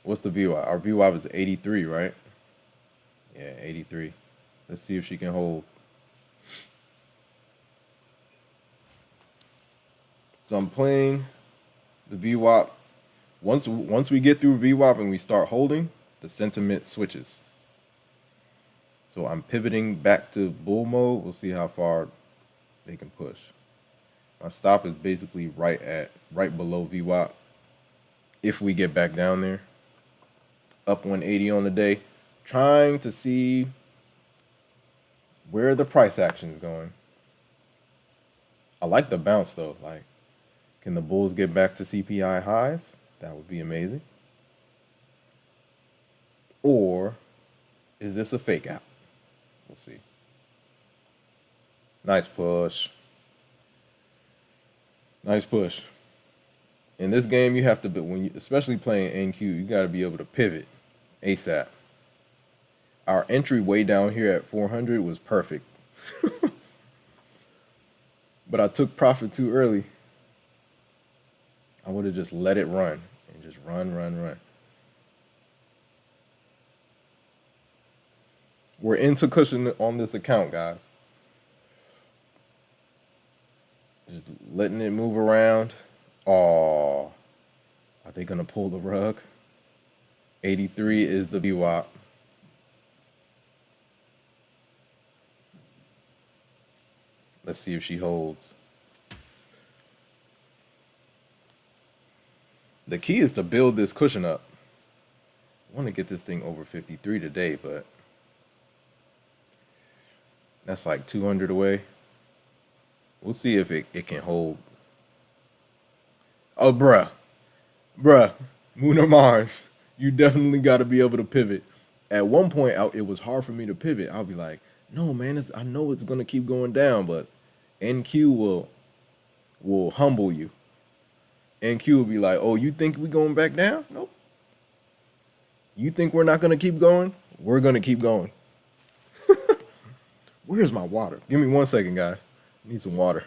[SPEAKER 1] What's the VWAP? Our VWAP is 83, right? Yeah, 83. Let's see if she can hold. So I'm playing the VWAP. Once we get through VWAP and we start holding, the sentiment switches. So I'm pivoting back to bull mode. We'll see how far they can push. My stop is basically right below VWAP. If we get back down there, up 180 on the day, trying to see where the price action is going. I like the bounce though. Like, can the bulls get back to CPI highs? That would be amazing. Or is this a fake out? We'll see. Nice push. Nice push. In this game, you have to, especially playing NQ, you got to be able to pivot ASAP. Our entry way down here at 400 was perfect. But I took profit too early. I would have just let it run and just run. We're into cushion on this account, guys. Just letting it move around. Oh, are they going to pull the rug? 83 is the VWAP. Let's see if she holds. The key is to build this cushion up. I want to get this thing over 53 today, but that's like 200 away. We'll see if it can hold. Oh, bruh, Moon or Mars, you definitely got to be able to pivot. At one point, it was hard for me to pivot. I'll be like, no, man, I know it's going to keep going down, but NQ will humble you. NQ will be like, oh, you think we going back down? Nope. You think we're not going to keep going? We're going to keep going. Where's my water? Give me 1 second, guys. I need some water.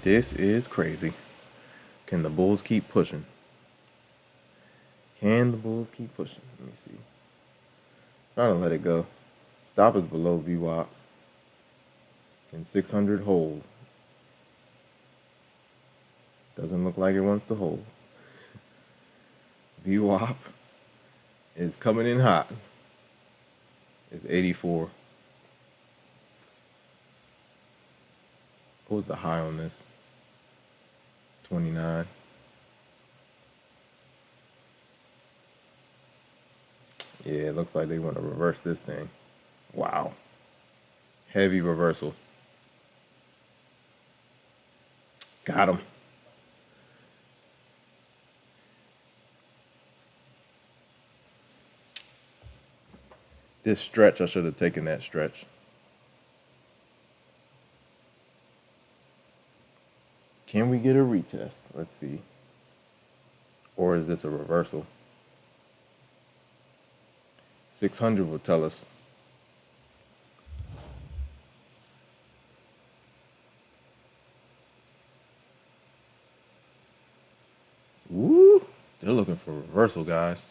[SPEAKER 1] This is crazy. Can the Bulls keep pushing? Can the Bulls keep pushing? Let me see. Trying to let it go. Stop is below VWAP. Can 600 hold? Doesn't look like it wants to hold. VWAP is coming in hot. It's 84. What was the high on this? 29. Yeah, it looks like they want to reverse this thing. Wow. Heavy reversal. Got him. This stretch, I should have taken that stretch. Can we get a retest? Let's see. Or is this a reversal? 600 will tell us. Woo! They're looking for reversal, guys.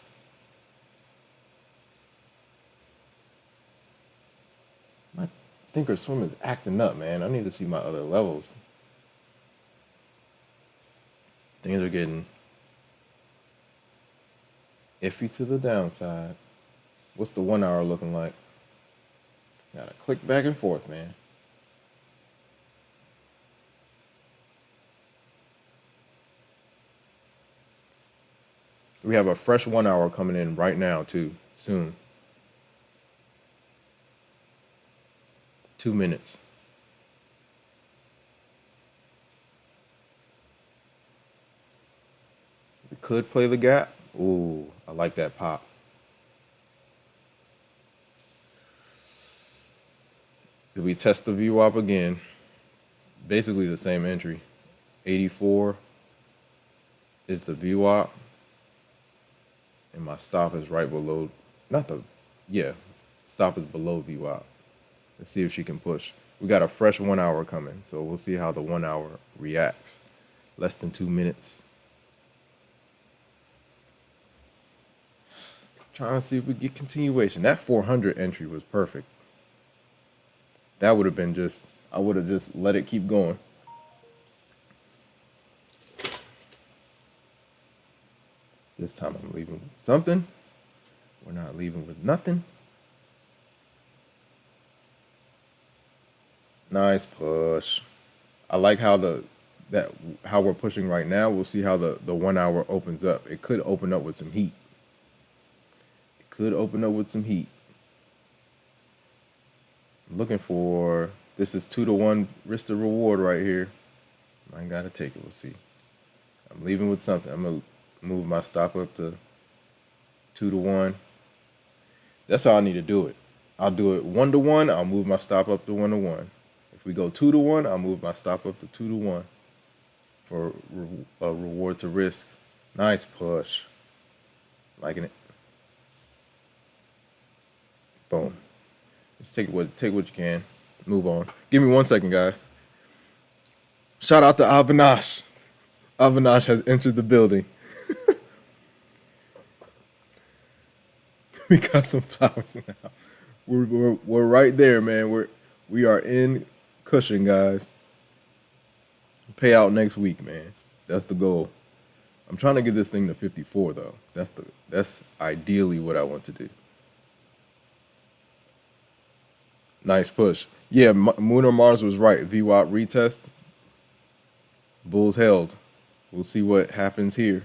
[SPEAKER 1] My Thinkorswim is acting up, man. I need to see my other levels. Things are getting iffy to the downside. What's the 1 hour looking like? Gotta click back and forth, man. We have a fresh 1 hour coming in right now, too, soon. 2 minutes. We could play the gap. Ooh, I like that pop. Did we test the VWAP again? Basically the same entry. 84 is the VWAP. And my stop is right below, stop is below VWAP. Let's see if she can push. We got a fresh 1 hour coming, so we'll see how the 1 hour reacts. Less than 2 minutes. Trying to see if we get continuation. That 400 entry was perfect. That would have been I would have just let it keep going. This time I'm leaving with something. We're not leaving with nothing. Nice push. I like how how we're pushing right now. We'll see how the 1 hour opens up. It could open up with some heat. I'm looking for, this is 2-to-1 risk to reward right here. I gotta take it. We'll see. I'm leaving with something. I'm gonna move my stop up to 2-to-1. That's how I need to do it. I'll do it 1-to-1. I'll move my stop up to 1-to-1. If we go 2-to-1, I'll move my stop up to 2-to-1 for a reward to risk. Nice push. Liking it. Boom. Just take what you can. Move on. Give me 1 second, guys. Shout out to Avinash. Avinash has entered the building. We got some flowers now. We're right there, man. We are in cushion, guys. Payout next week, man. That's the goal. I'm trying to get this thing to 54 though. That's ideally what I want to do. Nice push. Yeah, Moon or Mars was right. VWAP retest. Bulls held. We'll see what happens here.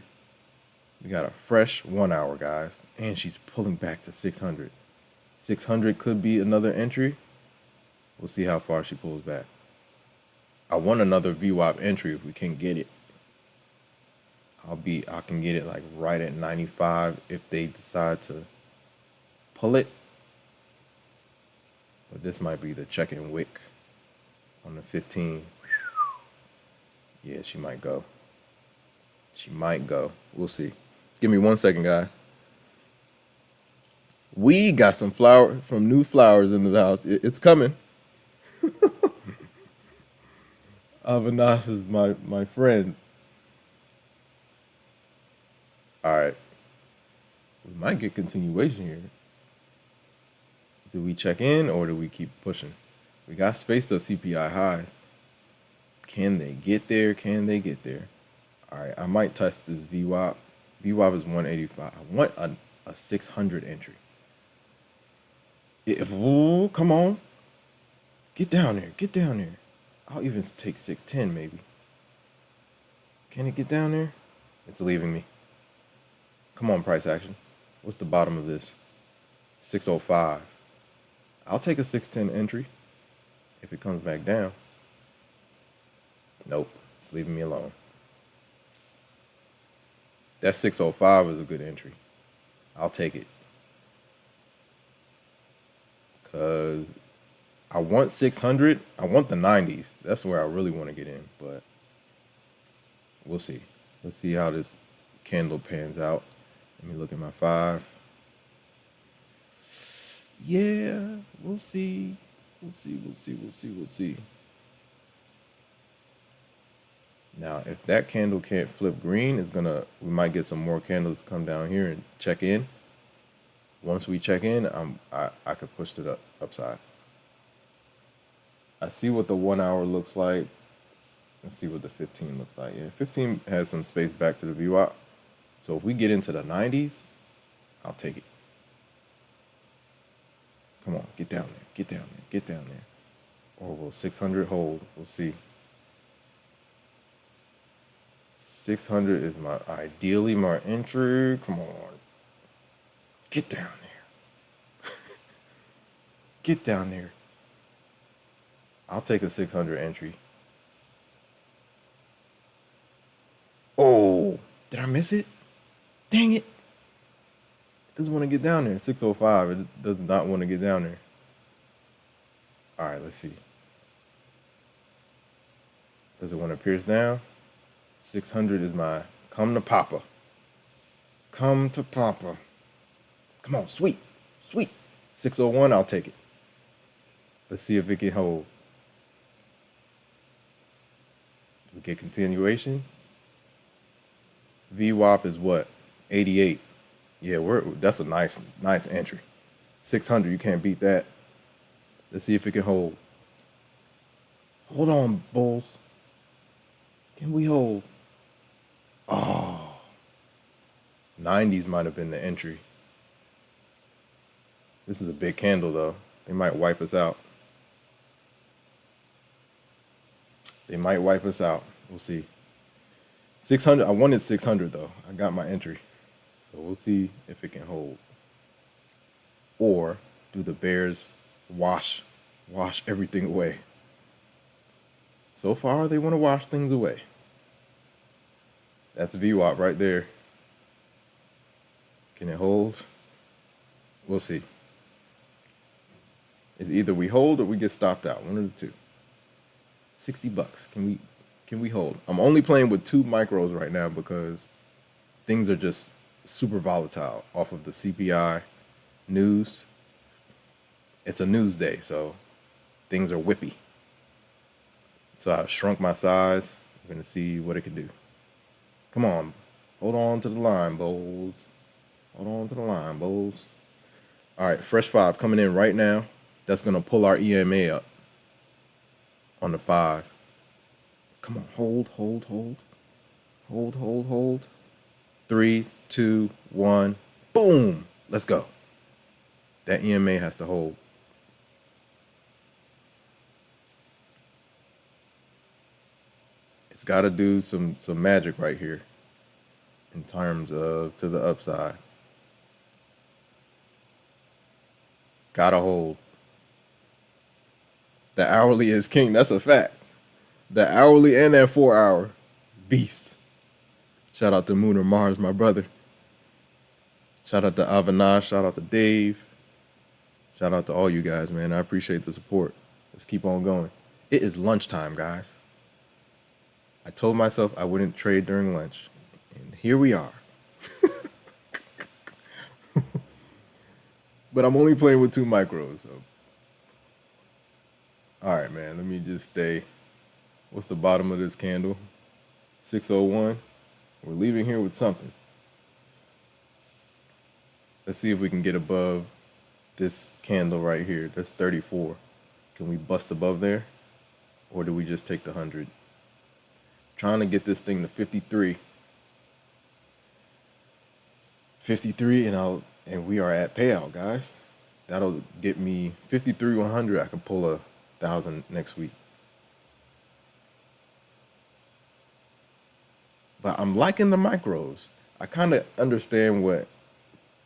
[SPEAKER 1] We got a fresh 1 hour, guys. And she's pulling back to 600. 600 could be another entry. We'll see how far she pulls back. I want another VWAP entry if we can get it. I can get it like right at 95 if they decide to pull it. But this might be the check-in wick on the 15. Yeah, she might go. We'll see. Give me 1 second, guys. We got some new flowers in the house. It's coming. Avinash is my friend. All right, we might get continuation here. Do we check in or do we keep pushing? We got space to CPI highs. Can they get there? Can they get there? All right, I might test this VWAP. VWAP is 185. I want a 600 entry. Ooh, come on. Get down there. Get down there. I'll even take 610 maybe. Can it get down there? It's leaving me. Come on, price action. What's the bottom of this? 605. I'll take a 610 entry if it comes back down. Nope, it's leaving me alone. That 605 is a good entry. I'll take it. Because I want 600. I want the 90s. That's where I really want to get in, but we'll see. Let's see how this candle pans out. Let me look at my 5. Yeah, we'll see. We'll see. Now, if that candle can't flip green, we might get some more candles to come down here and check in. Once we check in, I could push to the upside. I see what the 1 hour looks like. Let's see what the 15 looks like. Yeah, 15 has some space back to the VWAP. So if we get into the 90s, I'll take it. Come on, get down there, get down there, get down there. Or will 600 hold? We'll see. 600 is ideally my entry. Come on. Get down there. Get down there. I'll take a 600 entry. Oh, did I miss it? Dang it. It doesn't want to get down there. 605. It does not want to get down there. All right, let's see. Does it want to pierce down? 600 is my come to Papa. Come to Papa. Come on, sweet. 601, I'll take it. Let's see if it can hold. We get continuation. VWAP is what? 88. Yeah, that's a nice entry. 600, you can't beat that. Let's see if it can hold. Hold on, bulls. Can we hold? Oh. 90s might have been the entry. This is a big candle, though. They might wipe us out. We'll see. 600. I wanted 600, though. I got my entry. So we'll see if it can hold. Or do the bears wash everything away? So far, they want to wash things away. That's VWAP right there. Can it hold? We'll see. It's either we hold or we get stopped out. One of the two. $60. Can we hold? I'm only playing with 2 micros right now because things are just super volatile off of the CPI news. It's a news day, so things are whippy. So I've shrunk my size. We're going to see what it can do. Come on. Hold on to the line, bulls. Hold on to the line, bulls. All right, fresh 5 coming in right now. That's going to pull our EMA up on the 5. Come on, hold. Hold. 3, 2, 1. Boom. Let's go. That EMA has to hold. It's got to do some magic right here in terms of to the upside. Got to hold. The hourly is king. That's a fact. The hourly and that 4-hour beast. Shout out to Moon or Mars, my brother. Shout out to Avinash. Shout out to Dave. Shout out to all you guys, man. I appreciate the support. Let's keep on going. It is lunchtime, guys. I told myself I wouldn't trade during lunch. And here we are. But I'm only playing with 2 micros, so. All right, man. Let me just stay. What's the bottom of this candle? 601. We're leaving here with something. Let's see if we can get above this candle right here. That's 34. Can we bust above there? Or do we just take the 100? Trying to get this thing to 53. 53 and we are at payout, guys. That'll get me 53 100. I can pull 1,000 next week. But I'm liking the micros. I kind of understand what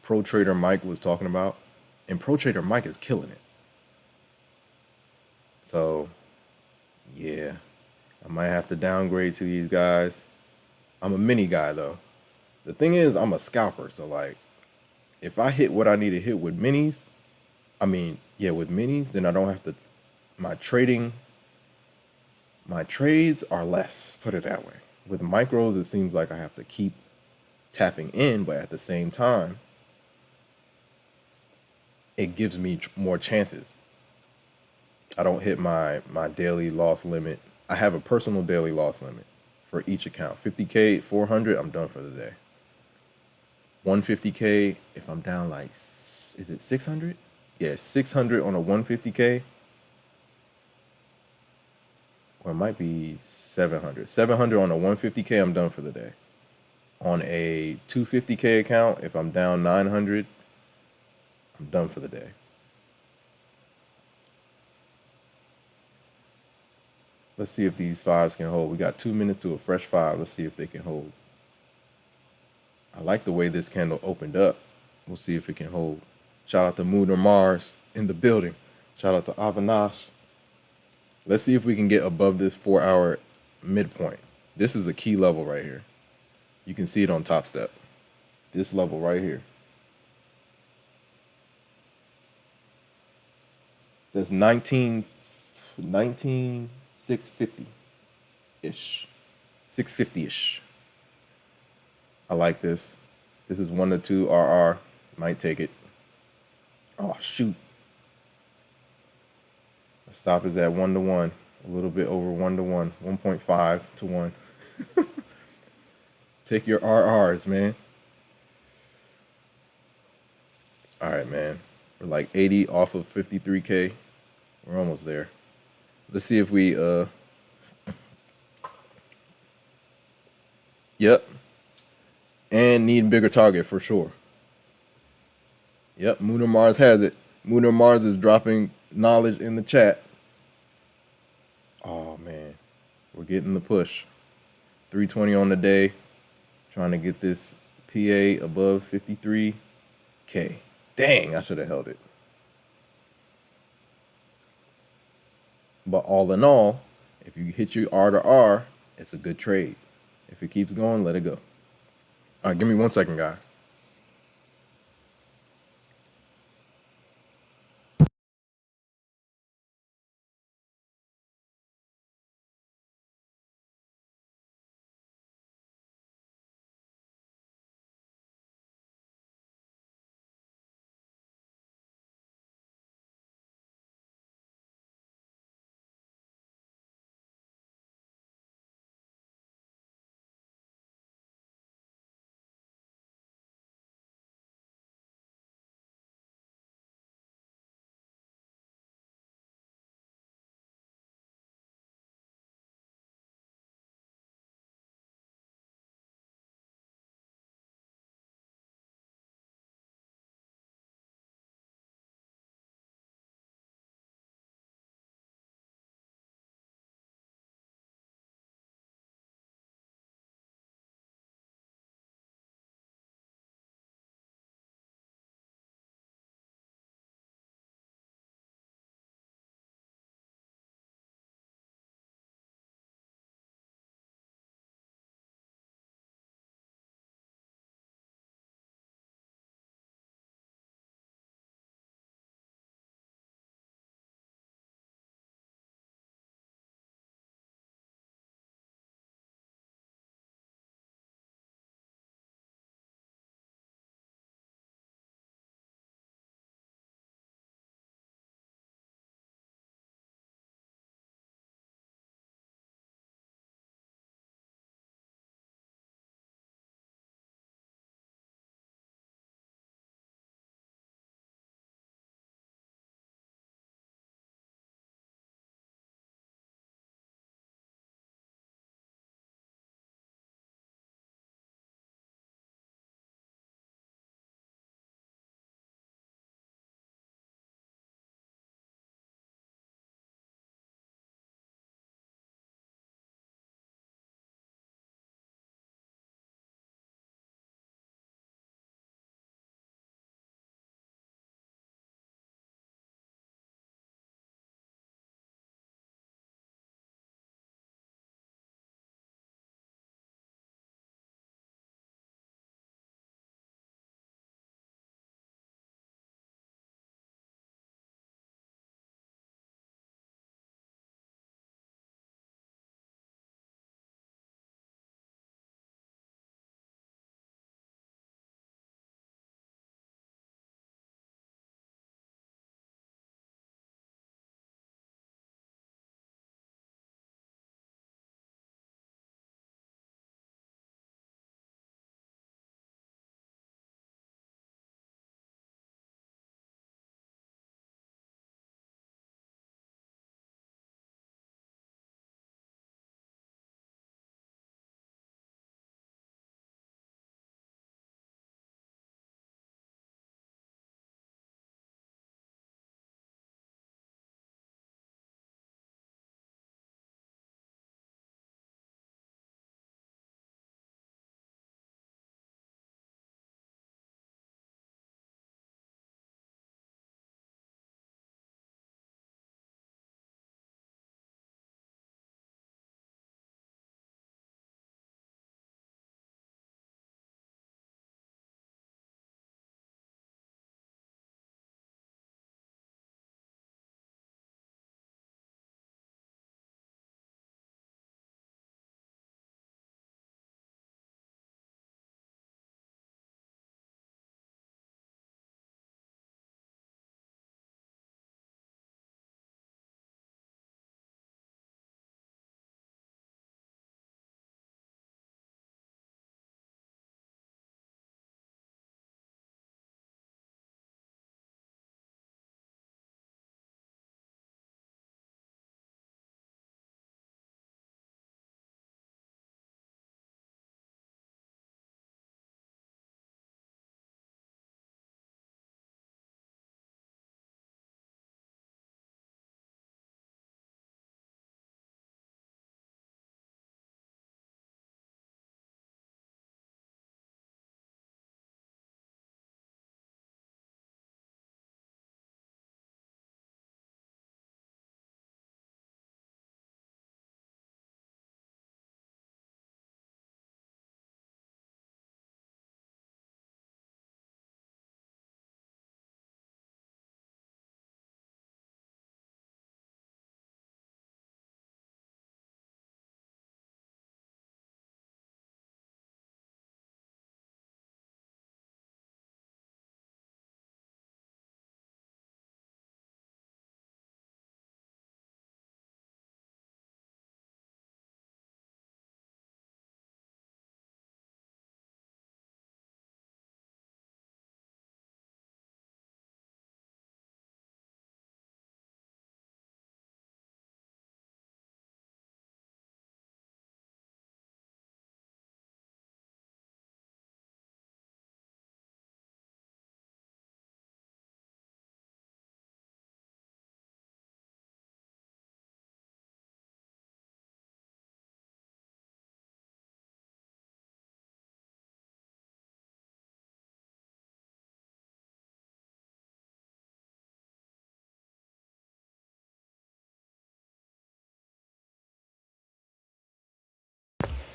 [SPEAKER 1] Pro Trader Mike was talking about, and Pro Trader Mike is killing it. So, yeah, I might have to downgrade to these guys. I'm a mini guy though. The thing is, I'm a scalper, so like, if I hit what I need to hit with minis, with minis, then I don't have to. My trades are less. Put it that way. With micros, it seems like I have to keep tapping in, but at the same time, it gives me more chances. I don't hit my daily loss limit. I have a personal daily loss limit for each account. 50K, 400, I'm done for the day. 150K, if I'm down like, is it 600? Yeah, 600 on a 150K. Or it might be 700. 700 on a 150K, I'm done for the day. On a 250K account, if I'm down 900, I'm done for the day. Let's see if these fives can hold. We got 2 minutes to a fresh five. Let's see if they can hold. I like the way this candle opened up. We'll see if it can hold. Shout out to Moon or Mars in the building. Shout out to Avinash. Let's see if we can get above this 4-hour midpoint. This is a key level right here. You can see it on Topstep. This level right here. That's 650-ish. 650-ish. I like this. This is 1 to 2 RR. Might take it. Oh, shoot. The stop is at 1 to 1. A little bit over 1 to 1. 1.5 to 1. Take your RRs, man. All right, man. We're like 80 off of 53K. We're almost there. Let's see if we, yep. And need a bigger target for sure. Yep, Moon or Mars has it. Moon or Mars is dropping knowledge in the chat. Oh, man. We're getting the push. 320 on the day. Trying to get this PA above 53K. Dang, I should have held it. But all in all, if you hit your R to R, it's a good trade. If it keeps going, let it go. All right, give me 1 second, guys.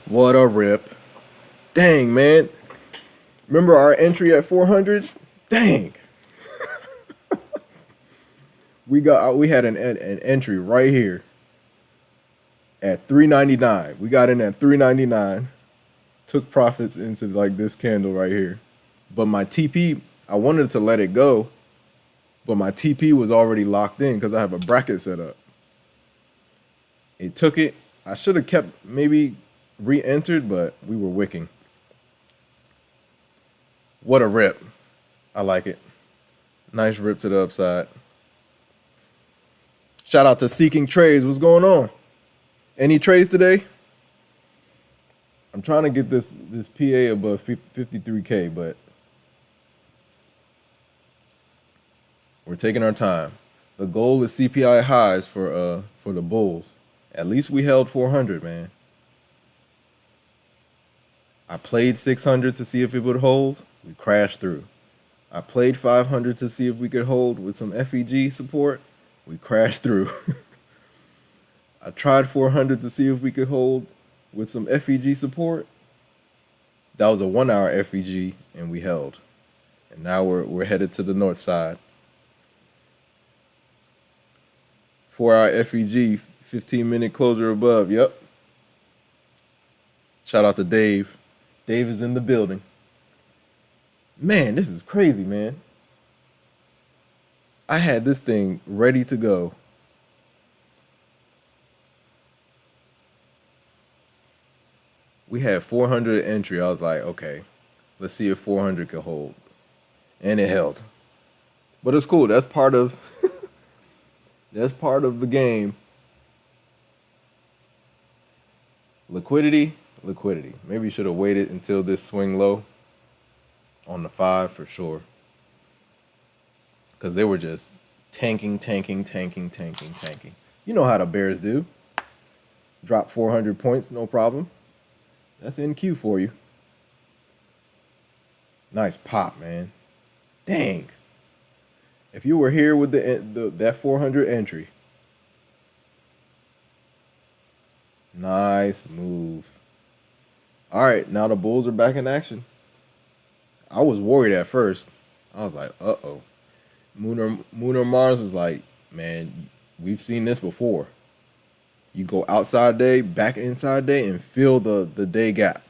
[SPEAKER 1] What a rip. Dang, man. Remember our entry at 400? Dang. We had an entry right here at 399. We got in at 399. Took profits into like this candle right here. But my TP, I wanted to let it go, but my TP was already locked in because I have a bracket set up. It took it. I should have kept, maybe re-entered, but we were wicking. What a rip. I like it. Nice rip to the upside. Shout out to Seeking Trades. What's going on? Any trades today? I'm trying to get this PA above 53K, but we're taking our time. The goal is CPI highs for the bulls. At least we held 400, man. I played 600 to see if it would hold. We crashed through. I played 500 to see if we could hold with some FEG support. We crashed through. I tried 400 to see if we could hold with some FEG support. That was a 1 hour FEG and we held. And now we're headed to the north side. 4 hour FEG, 15-minute closure above. Yep. Shout out to Dave. Dave is in the building. Man, this is crazy, man. I had this thing ready to go. We had 400 entry. I was like, okay, let's see if 400 could hold. And it held. But it's cool. That's part of that's part of the game. Liquidity. Maybe you should have waited until this swing low on the 5 for sure. Because they were just tanking. You know how the Bears do. Drop 400 points, no problem. That's NQ for you. Nice pop, man. Dang. If you were here with that 400 entry. Nice move. All right, now the Bulls are back in action. I was worried at first. I was like, uh-oh. Moon or Mars was like, man, we've seen this before. You go outside day, back inside day, and fill the day gap.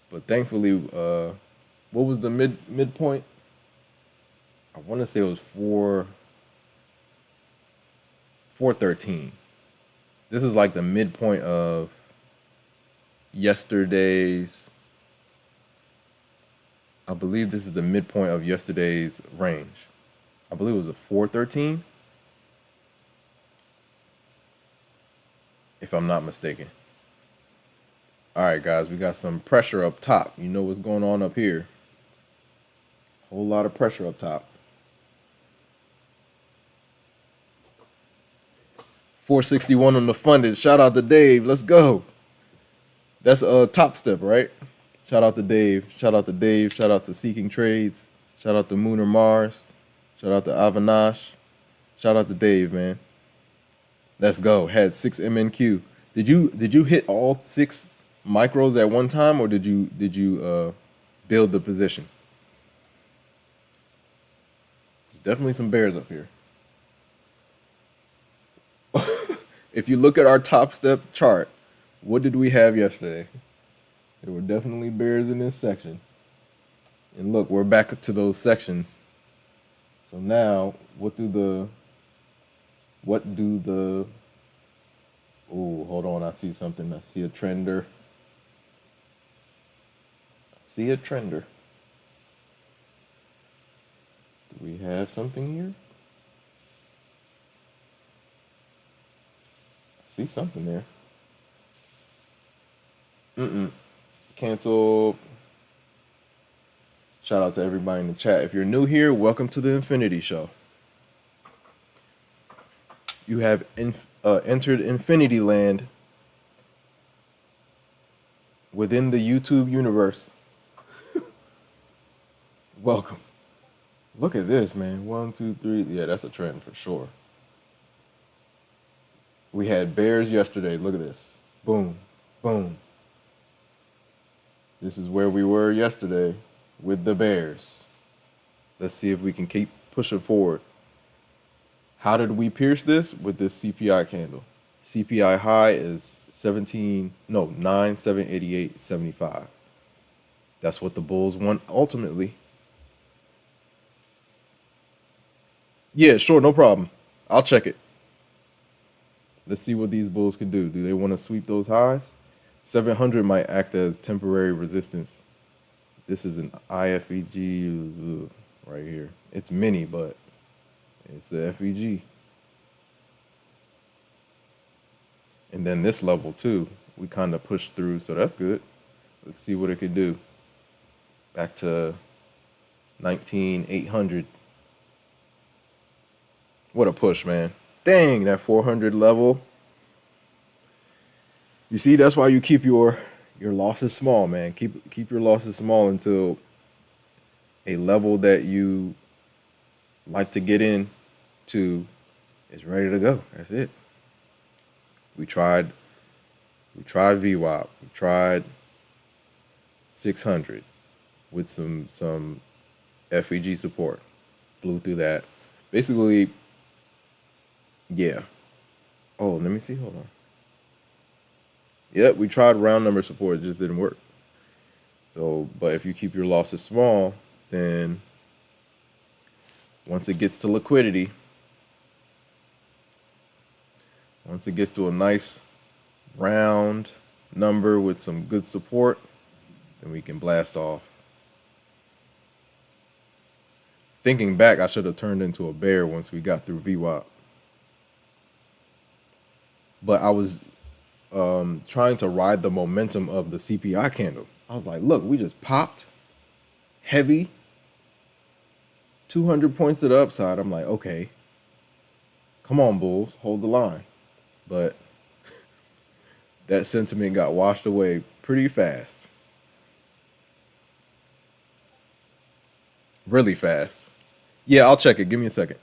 [SPEAKER 1] But thankfully, what was the midpoint? I want to say it was 413. This is like the midpoint of yesterday's. I believe this is the midpoint of yesterday's range. I believe it was a 413. If I'm not mistaken. All right, guys, we got some pressure up top. You know what's going on up here. Whole lot of pressure up top. 461 on the funded. Shout out to Dave. Let's go. That's a Topstep, right? Shout out to Dave. Shout out to Seeking Trades. Shout out to Moon or Mars. Shout out to Avinash. Shout out to Dave, man. Let's go. Had 6 MNQ. Did you hit all 6 micros at one time, or did you build the position? There's definitely some bears up here. If you look at our Topstep chart, what did we have yesterday? There were definitely bears in this section. And look, we're back to those sections. So now, what do the oh, hold on, I see something. I see a trender. Do we have something here? See something there. Cancel. Shout out to everybody in the chat. If you're new here, welcome to the Infinity Show. You have entered Infinity Land within the YouTube universe. Welcome. Look at this, man. 1, 2, 3. Yeah, that's a trend for sure. We had bears yesterday. Look at this. Boom. This is where we were yesterday with the bears. Let's see if we can keep pushing forward. How did we pierce this? With this CPI candle. CPI high is 9,788.75. That's what the bulls want ultimately. Yeah, sure, no problem. I'll check it. Let's see what these bulls can do. Do they want to sweep those highs? 700 might act as temporary resistance. This is an IFEG right here. It's mini, but it's the FEG. And then this level too, we kind of pushed through, so that's good. Let's see what it could do. Back to 19,800. What a push, man. Dang, that 400 level. You see, that's why you keep your losses small, man. Keep your losses small until a level that you like to get in to is ready to go. That's it. We tried VWAP. We tried 600 with some FEG support. Blew through that. Basically, yeah. Oh, let me see. Hold on. Yep, we tried round number support. It just didn't work. So, but if you keep your losses small, then once it gets to liquidity, once it gets to a nice round number with some good support, then we can blast off. Thinking back, I should have turned into a bear once we got through VWAP. But I was trying to ride the momentum of the CPI candle. I was like, look, we just popped heavy, 200 points to the upside. I'm like, okay, come on, bulls, hold the line. But that sentiment got washed away pretty fast. Really fast. Yeah, I'll check it. Give me a second.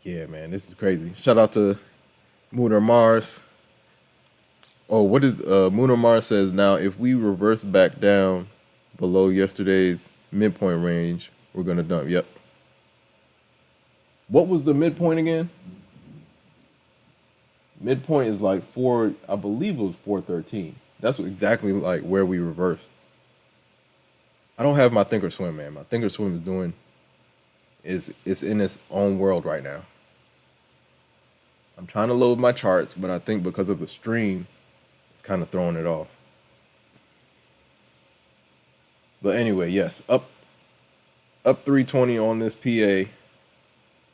[SPEAKER 1] Yeah, man, this is crazy. Shout out to Moon or Mars. Oh, what is Moon or Mars says now? If we reverse back down below yesterday's midpoint range, we're gonna dump. Yep. What was the midpoint again? Midpoint is like I believe it was 413. That's exactly like where we reversed. I don't have my Thinkorswim, man. My Thinkorswim is in its own world right now. I'm trying to load my charts, but I think because of the stream, it's kind of throwing it off. But anyway, yes, up 320 on this PA.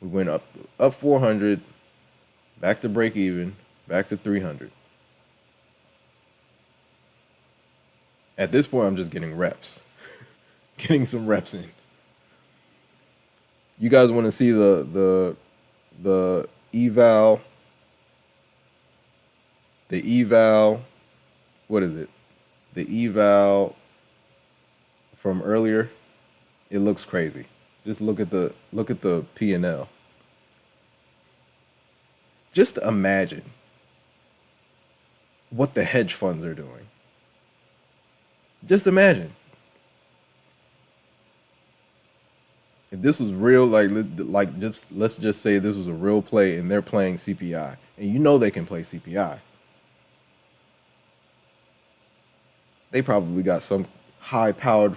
[SPEAKER 1] We went up 400, back to break even, back to 300. At this point, I'm just getting reps, getting some reps in. You guys want to see the eval? The eval, what is it? The eval from earlier. It looks crazy. Just look at the P&L. Just imagine what the hedge funds are doing. Just imagine. If this was real, let's just say this was a real play and they're playing CPI, and you know they can play CPI. They probably got some high-powered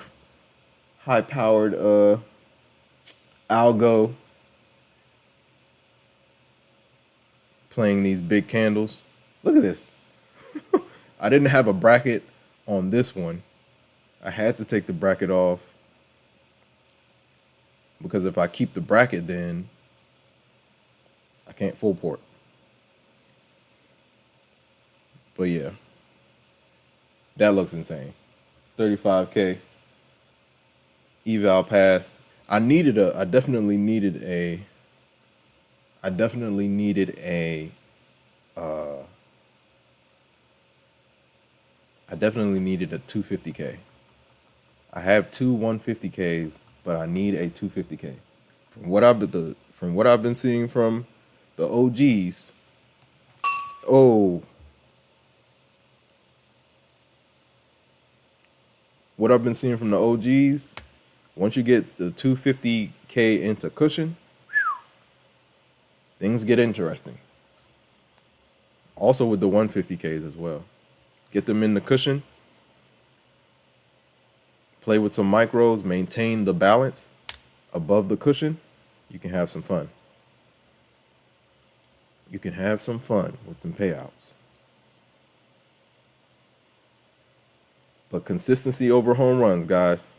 [SPEAKER 1] algo playing these big candles. Look at this. I didn't have a bracket on this one. I had to take the bracket off because if I keep the bracket, then I can't full port. But yeah, that looks insane. 35K. Eval passed. I definitely needed a 250K. I have two 150Ks, but I need a 250K. From what I've been seeing from the OGs, oh, what I've been seeing from the OGs, once you get the 250K into cushion, things get interesting. Also with the 150Ks as well. Get them in the cushion, play with some micros, maintain the balance above the cushion, you can have some fun. You can have some fun with some payouts. But consistency over home runs, guys.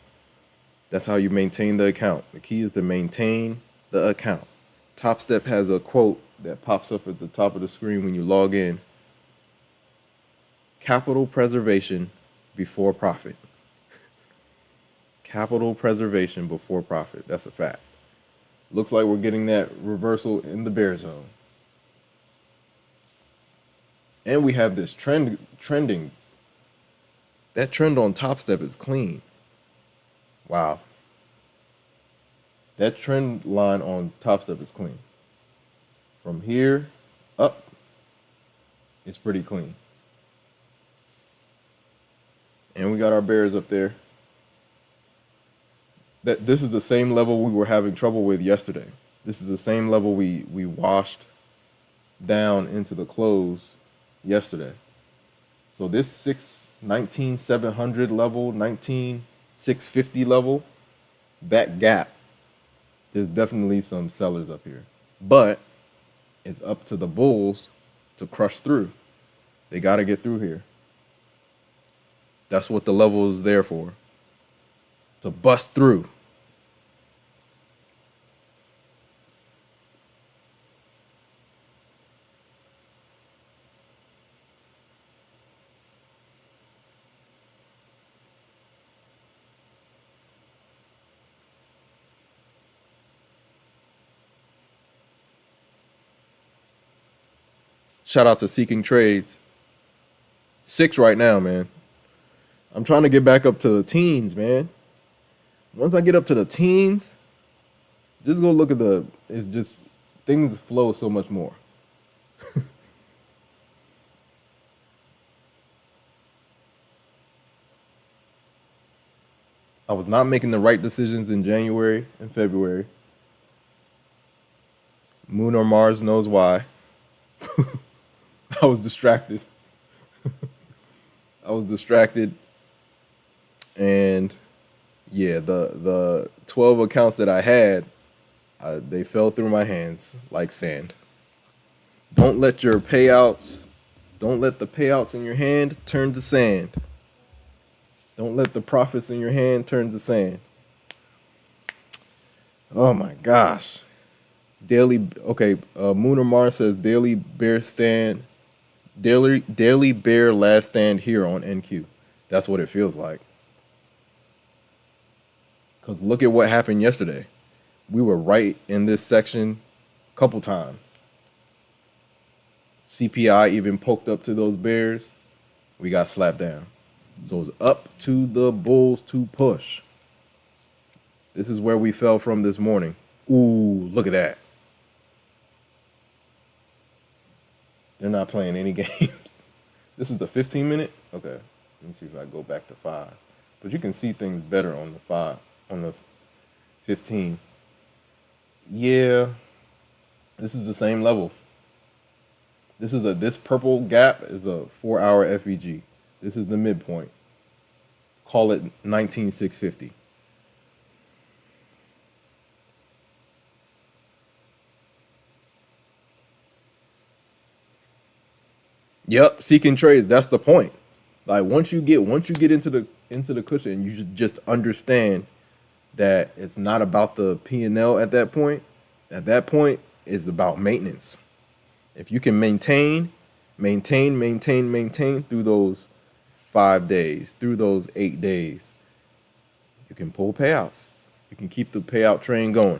[SPEAKER 1] That's how you maintain the account. The key is to maintain the account. Topstep has a quote that pops up at the top of the screen when you log in. Capital preservation before profit. Capital preservation before profit. That's a fact. Looks like we're getting that reversal in the bear zone. And we have this trending. That trend on Topstep is clean. Wow. That trend line on Topstep is clean. From here up, it's pretty clean. And we got our bears up there. This is the same level we were having trouble with yesterday. This is the same level we washed down into the close yesterday. So this 19,700 level, 19,650 level, that gap, there's definitely some sellers up here. But it's up to the bulls to crush through. They got to get through here. That's what the level is there for. To bust through. Shout out to Seeking Trades. 6 right now, man. I'm trying to get back up to the teens, man. Once I get up to the teens, just go look at it's just, things flow so much more. I was not making the right decisions in January and February. Moon or Mars knows why. I was distracted. And yeah, the 12 accounts that I had, they fell through my hands like sand. Don't let the payouts in your hand turn to sand. Don't let the profits in your hand turn to sand. Oh my gosh. Moon or Mars says daily bear last stand here on NQ. That's what it feels like. Because look at what happened yesterday. We were right in this section a couple times. CPI even poked up to those bears. We got slapped down. So it's up to the bulls to push. This is where we fell from this morning. Ooh, look at that. They're not playing any games. This is the 15-minute? Okay. Let me see if I go back to 5. But you can see things better on the 5, on the 15. Yeah. This is the same level. This purple gap is a 4-hour FEG. This is the midpoint. Call it 19,650. Yep, seeking trades. That's the point. Like once you get into the cushion, you should just understand that it's not about the P&L at that point. At that point, it's about maintenance. If you can maintain through those 5 days, through those 8 days, you can pull payouts. You can keep the payout train going.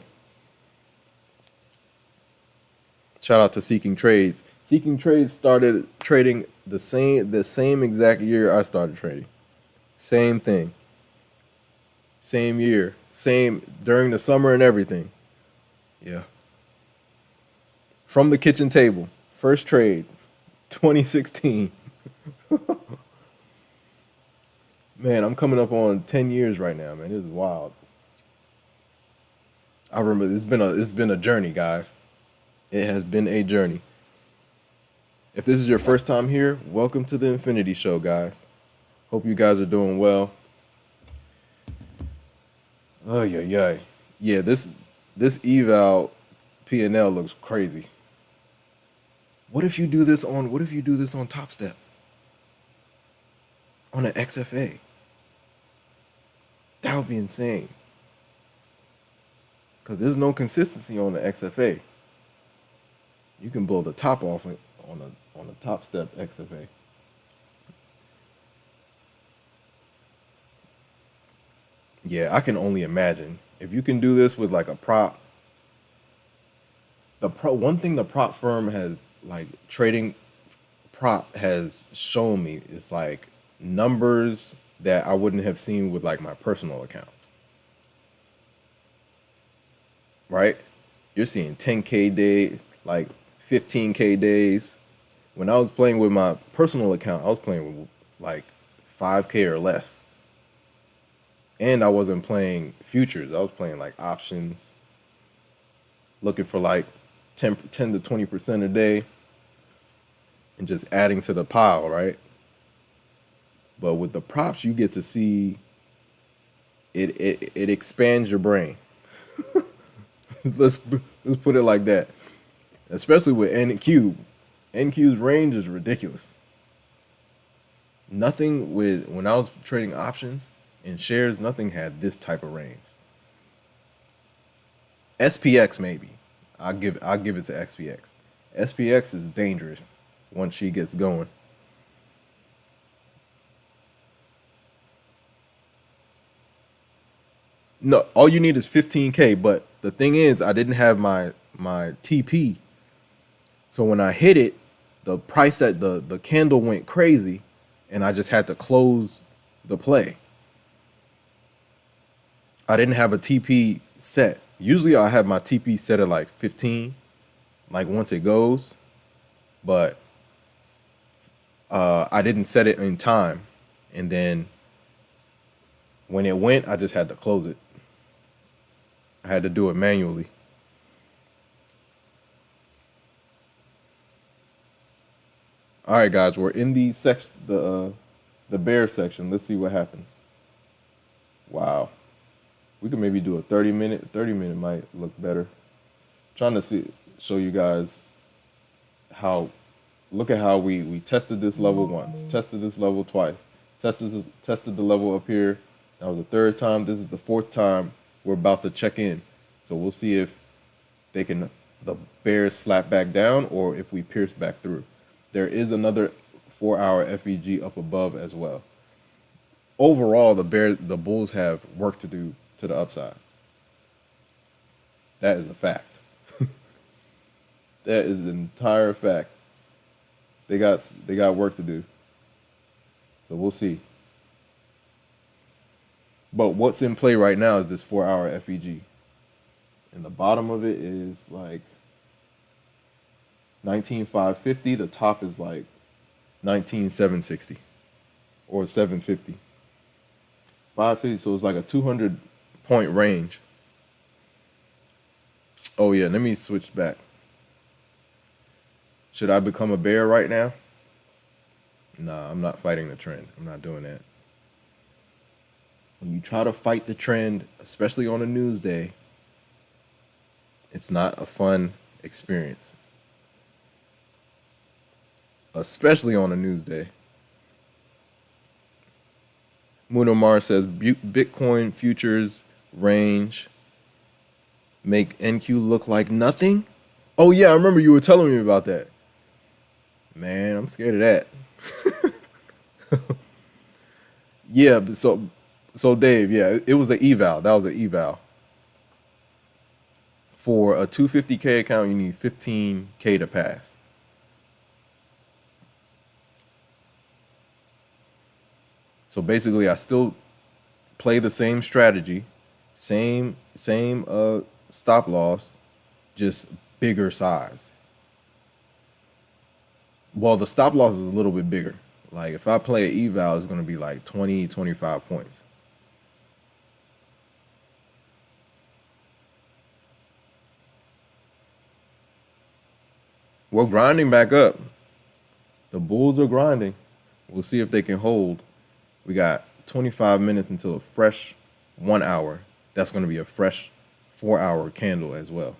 [SPEAKER 1] Shout out to Seeking Trades. Seeking Trades started trading the same exact year I started trading. Same thing. Same year. Same during the summer and everything. Yeah. From the kitchen table. First trade. 2016. Man, I'm coming up on 10 years right now, man. This is wild. I remember it's been a journey, guys. It has been a journey. If this is your first time here, welcome to the Infinity Show, guys. Hope you guys are doing well. Oh yeah, yeah. Yeah, this eval P&L looks crazy. What if you do this on Topstep? On an XFA? That would be insane. Because there's no consistency on the XFA. You can blow the top off it on a Topstep XFA. Yeah, I can only imagine if you can do this with like a prop. One thing the prop firm has like trading prop has shown me is like numbers that I wouldn't have seen with like my personal account. Right? You're seeing 10K day, like 15K days. When I was playing with my personal account, I was playing with like 5K or less. And I wasn't playing futures. I was playing like options, looking for like 10 to 20% a day and just adding to the pile, right? But with the props, you get to see it expands your brain. let's let's put it like that. Especially with NQ. NQ's range is ridiculous. Nothing with when I was trading options and shares, nothing had this type of range. SPX maybe. I'll give it to SPX. SPX is dangerous once she gets going. No, all you need is 15K, but the thing is I didn't have my TP. So when I hit it, the price at the candle went crazy and I just had to close the play. I didn't have a TP set. Usually I have my TP set at like 15, like once it goes, but I didn't set it in time. And then when it went, I just had to close it. I had to do it manually. All right, guys, we're in the bear section. Let's see what happens. Wow. We could maybe do a 30 minute. 30 minute might look better. Trying to show you guys how. Look at how we tested this level once, tested this level twice, tested the level up here. That was the third time. This is the fourth time we're about to check in. So we'll see if the bears slap back down or if we pierce back through. There is another 4-hour FEG up above as well. Overall, the bulls have work to do to the upside. That is a fact. That is an entire fact. They got work to do. So we'll see. But what's in play right now is this 4-hour FEG. And the bottom of it is like 19,550. The top is like 19,760 or 750. 550, so it's like a 200-point range. Oh yeah, let me switch back. Should I become a bear right now? Nah, I'm not fighting the trend. I'm not doing that. When you try to fight the trend, especially on a news day, it's not a fun experience. Especially on a news day. Munomar says Bitcoin futures range make NQ look like nothing. Oh yeah, I remember you were telling me about that. Man, I'm scared of that. Yeah, but so Dave, yeah, it was an eval. That was an eval. For a 250K account, you need 15K to pass. So basically, I still play the same strategy, same stop loss, just bigger size. Well, the stop loss is a little bit bigger, Like if I play an eval, it's gonna be like 20, 25 points. We're grinding back up. The bulls are grinding. We'll see if they can hold. We got 25 minutes until a fresh 1 hour. That's going to be a fresh 4-hour candle as well.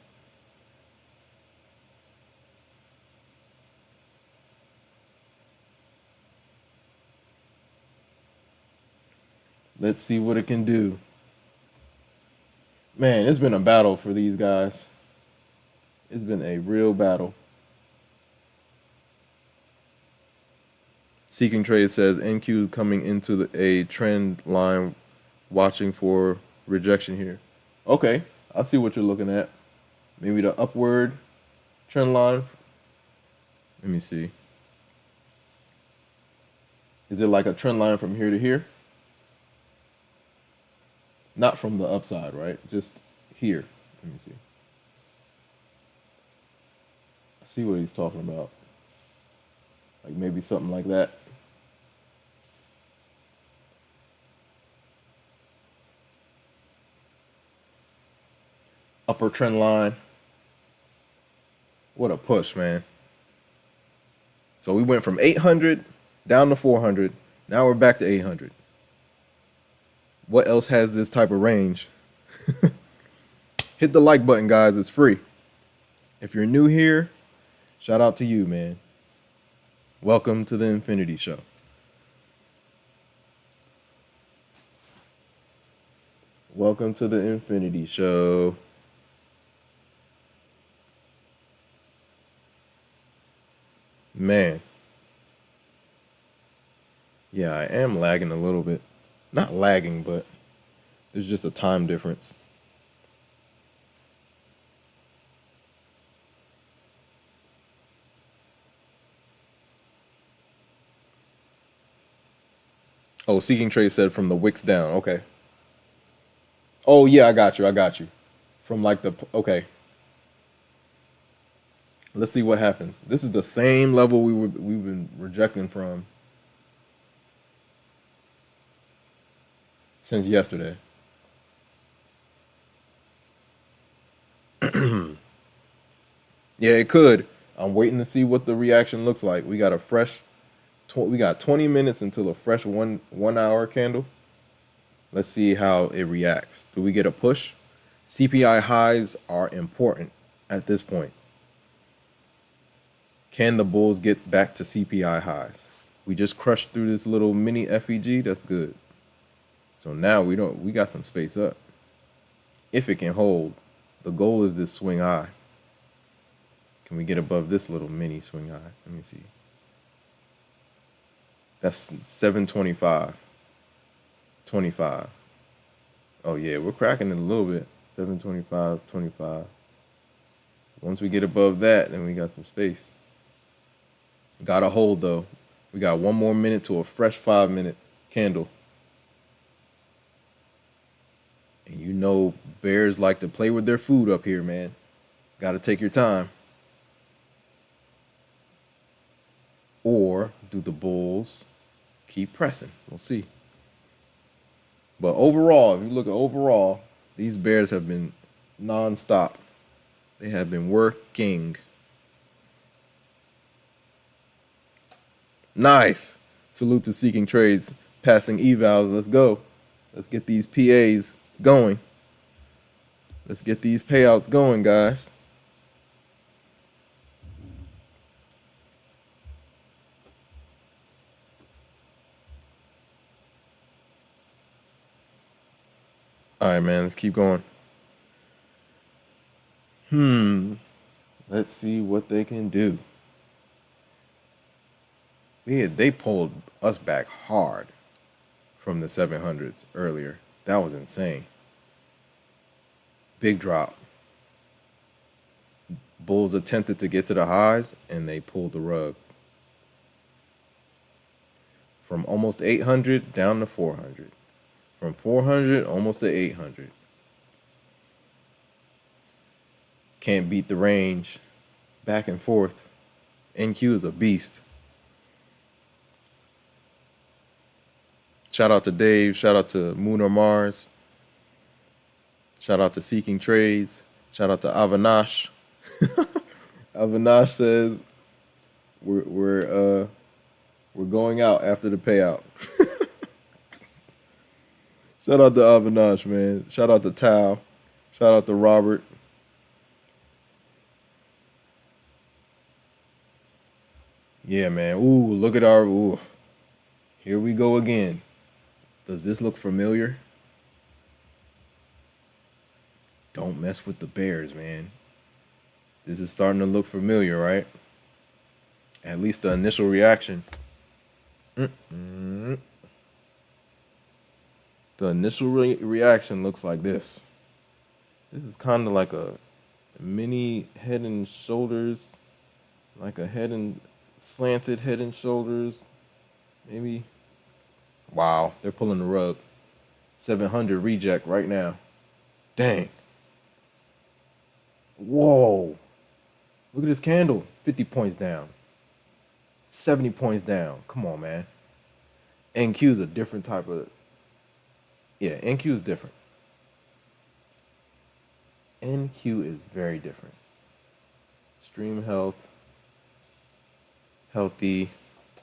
[SPEAKER 1] Let's see what it can do. Man, it's been a battle for these guys. It's been a real battle. Seeking Trade says NQ coming into a trend line, watching for rejection here. Okay, I see what you're looking at. Maybe the upward trend line. Let me see. Is it like a trend line from here to here? Not from the upside, right? Just here. Let me see. I see what he's talking about. Like maybe something like that. Upper trend line. What a push, man. So we went from 800 down to 400. Now we're back to 800. What else has this type of range? Hit the like button, guys. It's free. If you're new here, shout out to you, man. Welcome to the Infinity Show. Welcome to the Infinity Show. Man. Yeah, I am lagging a little bit. Not lagging, but there's just a time difference. Oh, Seeking Trade said from the wicks down. Okay. Oh, yeah, I got you. I got you. From like the, okay. Let's see what happens. This is the same level we've been rejecting from since yesterday. Yeah, it could. I'm waiting to see what the reaction looks like. We got a fresh, we got 20 minutes until a fresh 1 hour candle. Let's see how it reacts. Do we get a push? CPI highs are important at this point. Can the bulls get back to CPI highs? We just crushed through this little mini FEG. That's good. So now we got some space up. If it can hold, the goal is this swing high. Can we get above this little mini swing high? Let me see. That's 725. 25. Oh yeah, we're cracking it a little bit. 725, 25. Once we get above that, then we got some space. Gotta hold though. We got 1 more minute to a fresh 5-minute candle. And you know bears like to play with their food up here, man. Gotta take your time. Or do the bulls keep pressing? We'll see. But overall, if you look at overall, these bears have been nonstop. They have been working. Nice. Salute to Seeking Trades, passing eval. Let's go. Let's get these PAs going. Let's get these payouts going, guys. All right, man, let's keep going. Let's see what they can do. They pulled us back hard from the 700s earlier. That was insane. Big drop. Bulls attempted to get to the highs, and they pulled the rug. From almost 800 down to 400. From 400 almost to 800. Can't beat the range. Back and forth. NQ is a beast. Shout out to Dave. Shout out to Moon or Mars. Shout out to Seeking Trades. Shout out to Avinash. Avinash says we're going out after the payout. Shout out to Avinash, man. Shout out to Tao. Shout out to Robert. Yeah, man. Ooh, look at our. Ooh, here we go again. Does this look familiar? Don't mess with the Bears, man. This is starting to look familiar, right? At least the initial reaction. The initial reaction looks like this. This is kind of like a mini Head and Shoulders, like a slanted Head and Shoulders, maybe. Wow, they're pulling the rug. 700 reject right now. Dang. Whoa. Look at this candle. 50 points down. 70 points down. Come on, man. NQ is a different type of. Yeah, NQ is different. NQ is very different. Stream health. Healthy.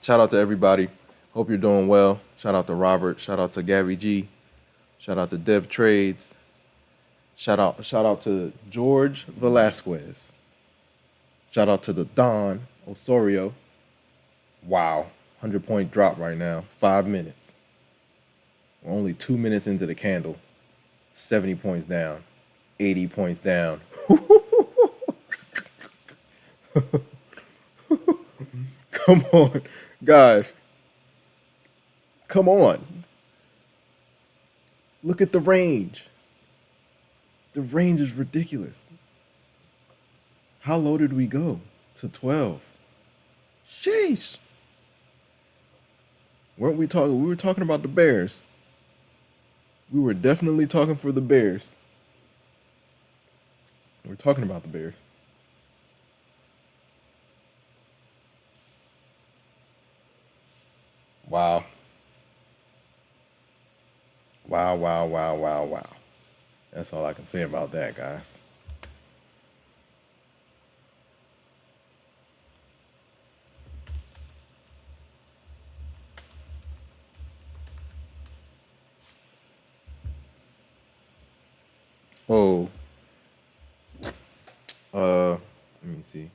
[SPEAKER 1] Shout out to everybody. Hope you're doing well. Shout out to Robert. Shout out to Gabby G. Shout out to Dev Trades. Shout out to George Velasquez. Shout out to the Don Osorio. Wow. 100-point drop right now. 5 minutes. We're only 2 minutes into the candle. 70 points down. 80 points down. Come on, guys. Come on. Look at the range. The range is ridiculous. How low did we go? To 12. Sheesh. Weren't we talking? We were talking about the Bears. We were definitely talking for the Bears. We're talking about the Bears. Wow. Wow, wow, wow, wow, wow. That's all I can say about that, guys. Oh. Let me see.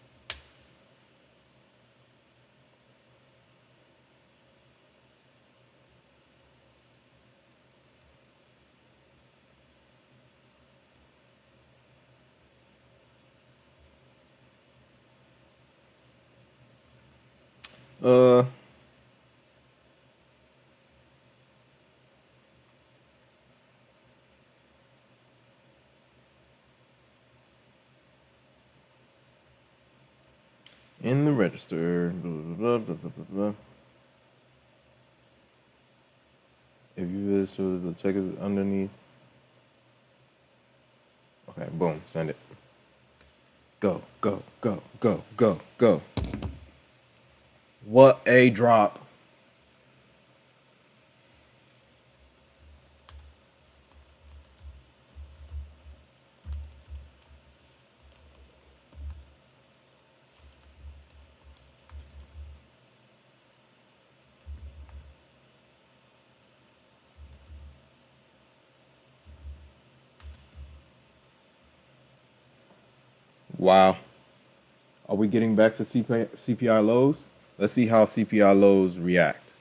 [SPEAKER 1] Uh, in the register. Blah, blah, blah, blah, blah, blah. If you show the check is underneath. Okay, boom, send it. Go, go, go, go, go, go. What a drop. Wow. Are we getting back to CPI lows? Let's see how CPI lows react.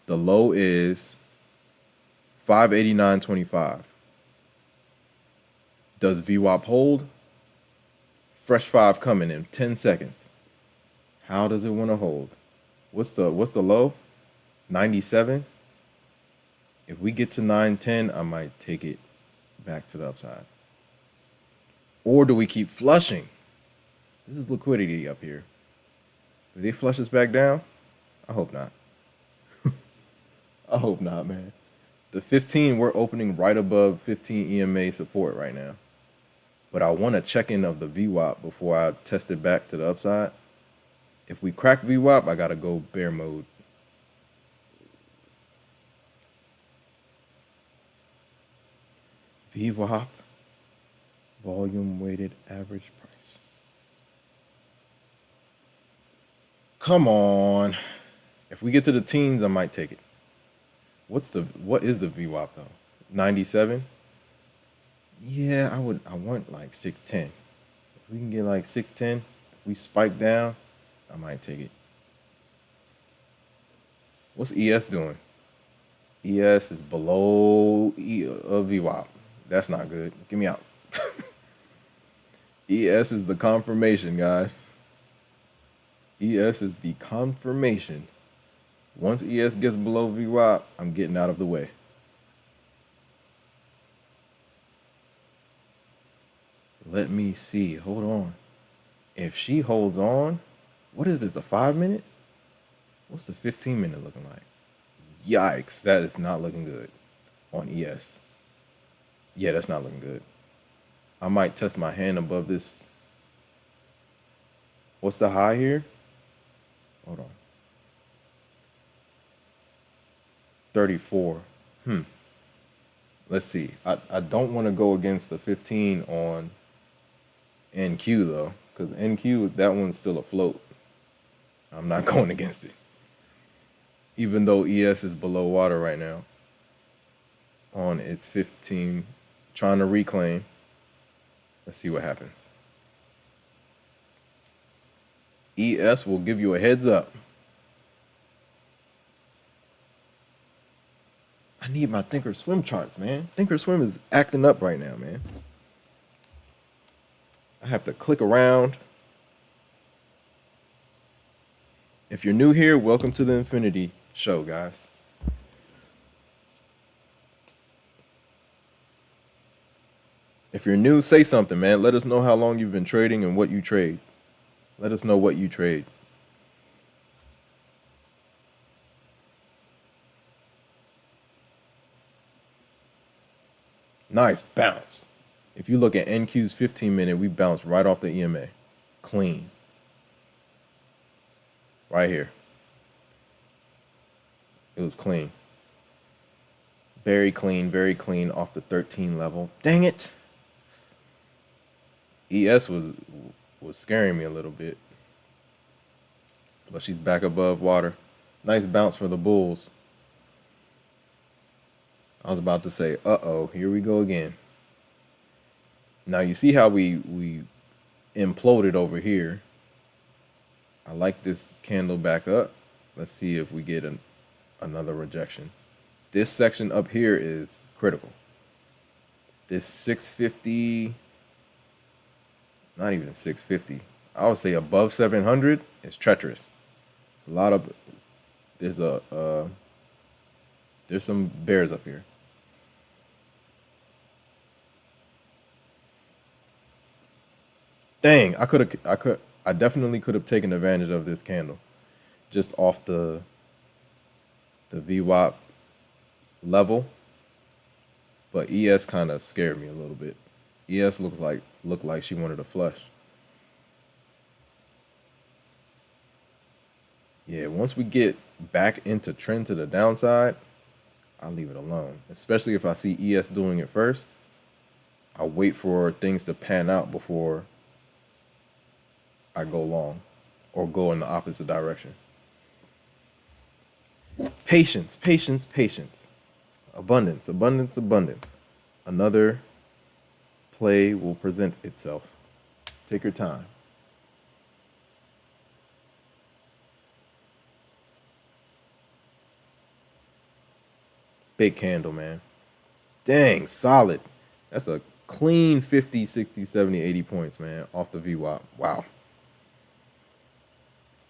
[SPEAKER 1] The low is 589.25. Does VWAP hold? Fresh 5 coming in 10 seconds. How does it want to hold? What's the low? 97. If we get to 910, I might take it back to the upside. Or do we keep flushing? This is liquidity up here. Do they flush us back down? I hope not. I hope not, man. The 15, we're opening right above 15 EMA support right now. But I want a check-in of the VWAP before I test it back to the upside. If we crack VWAP, I got to go bear mode. VWAP, volume weighted average price. Come on. If we get to the teens, I might take it. What is the VWAP though? 97? Yeah, I want like 610. If we can get like 610, if we spike down, I might take it. What's ES doing? ES is below VWAP. That's not good. Get me out. ES is the confirmation, guys. ES is the confirmation. Once ES gets below VWAP, I'm getting out of the way. Let me see. Hold on. If she holds on, what is this, a 5-minute? What's the 15-minute looking like? Yikes, that is not looking good on ES. Yeah, that's not looking good. I might test my hand above this. What's the high here? Hold on. 34. Let's see. I don't want to go against the 15 on NQ though, because NQ, that one's still afloat. I'm not going against it. Even though ES is below water right now on its 15, trying to reclaim. Let's see what happens. ES will give you a heads up. I need my Thinkorswim charts, man. Thinkorswim is acting up right now, man. I have to click around. If you're new here, welcome to the Infinity Show, guys. If you're new, say something, man. Let us know how long you've been trading and what you trade. Let us know what you trade. Nice bounce. If you look at NQ's 15-minute, we bounced right off the EMA. Clean. Right here. It was clean. Very clean off the 13 level. Dang it. ES was scaring me a little bit. But she's back above water. Nice bounce for the Bulls. I was about to say, uh-oh, here we go again. Now you see how we imploded over here. I like this candle back up. Let's see if we get another rejection. This section up here is critical. This 650, not even 650. I would say above 700 is treacherous. It's a lot of, there's some bears up here. Dang, I definitely could have taken advantage of this candle just off the VWAP level, but ES kind of scared me a little bit. ES looked like she wanted a flush. Yeah, once we get back into trend to the downside, I'll leave it alone, especially if I see ES doing it first. I'll wait for things to pan out before I go long or go in the opposite direction. Patience, patience, patience. Abundance, abundance, abundance. Another play will present itself. Take your time. Big candle, man. Dang, solid. That's a clean 50, 60, 70, 80 points, man, off the VWAP. Wow.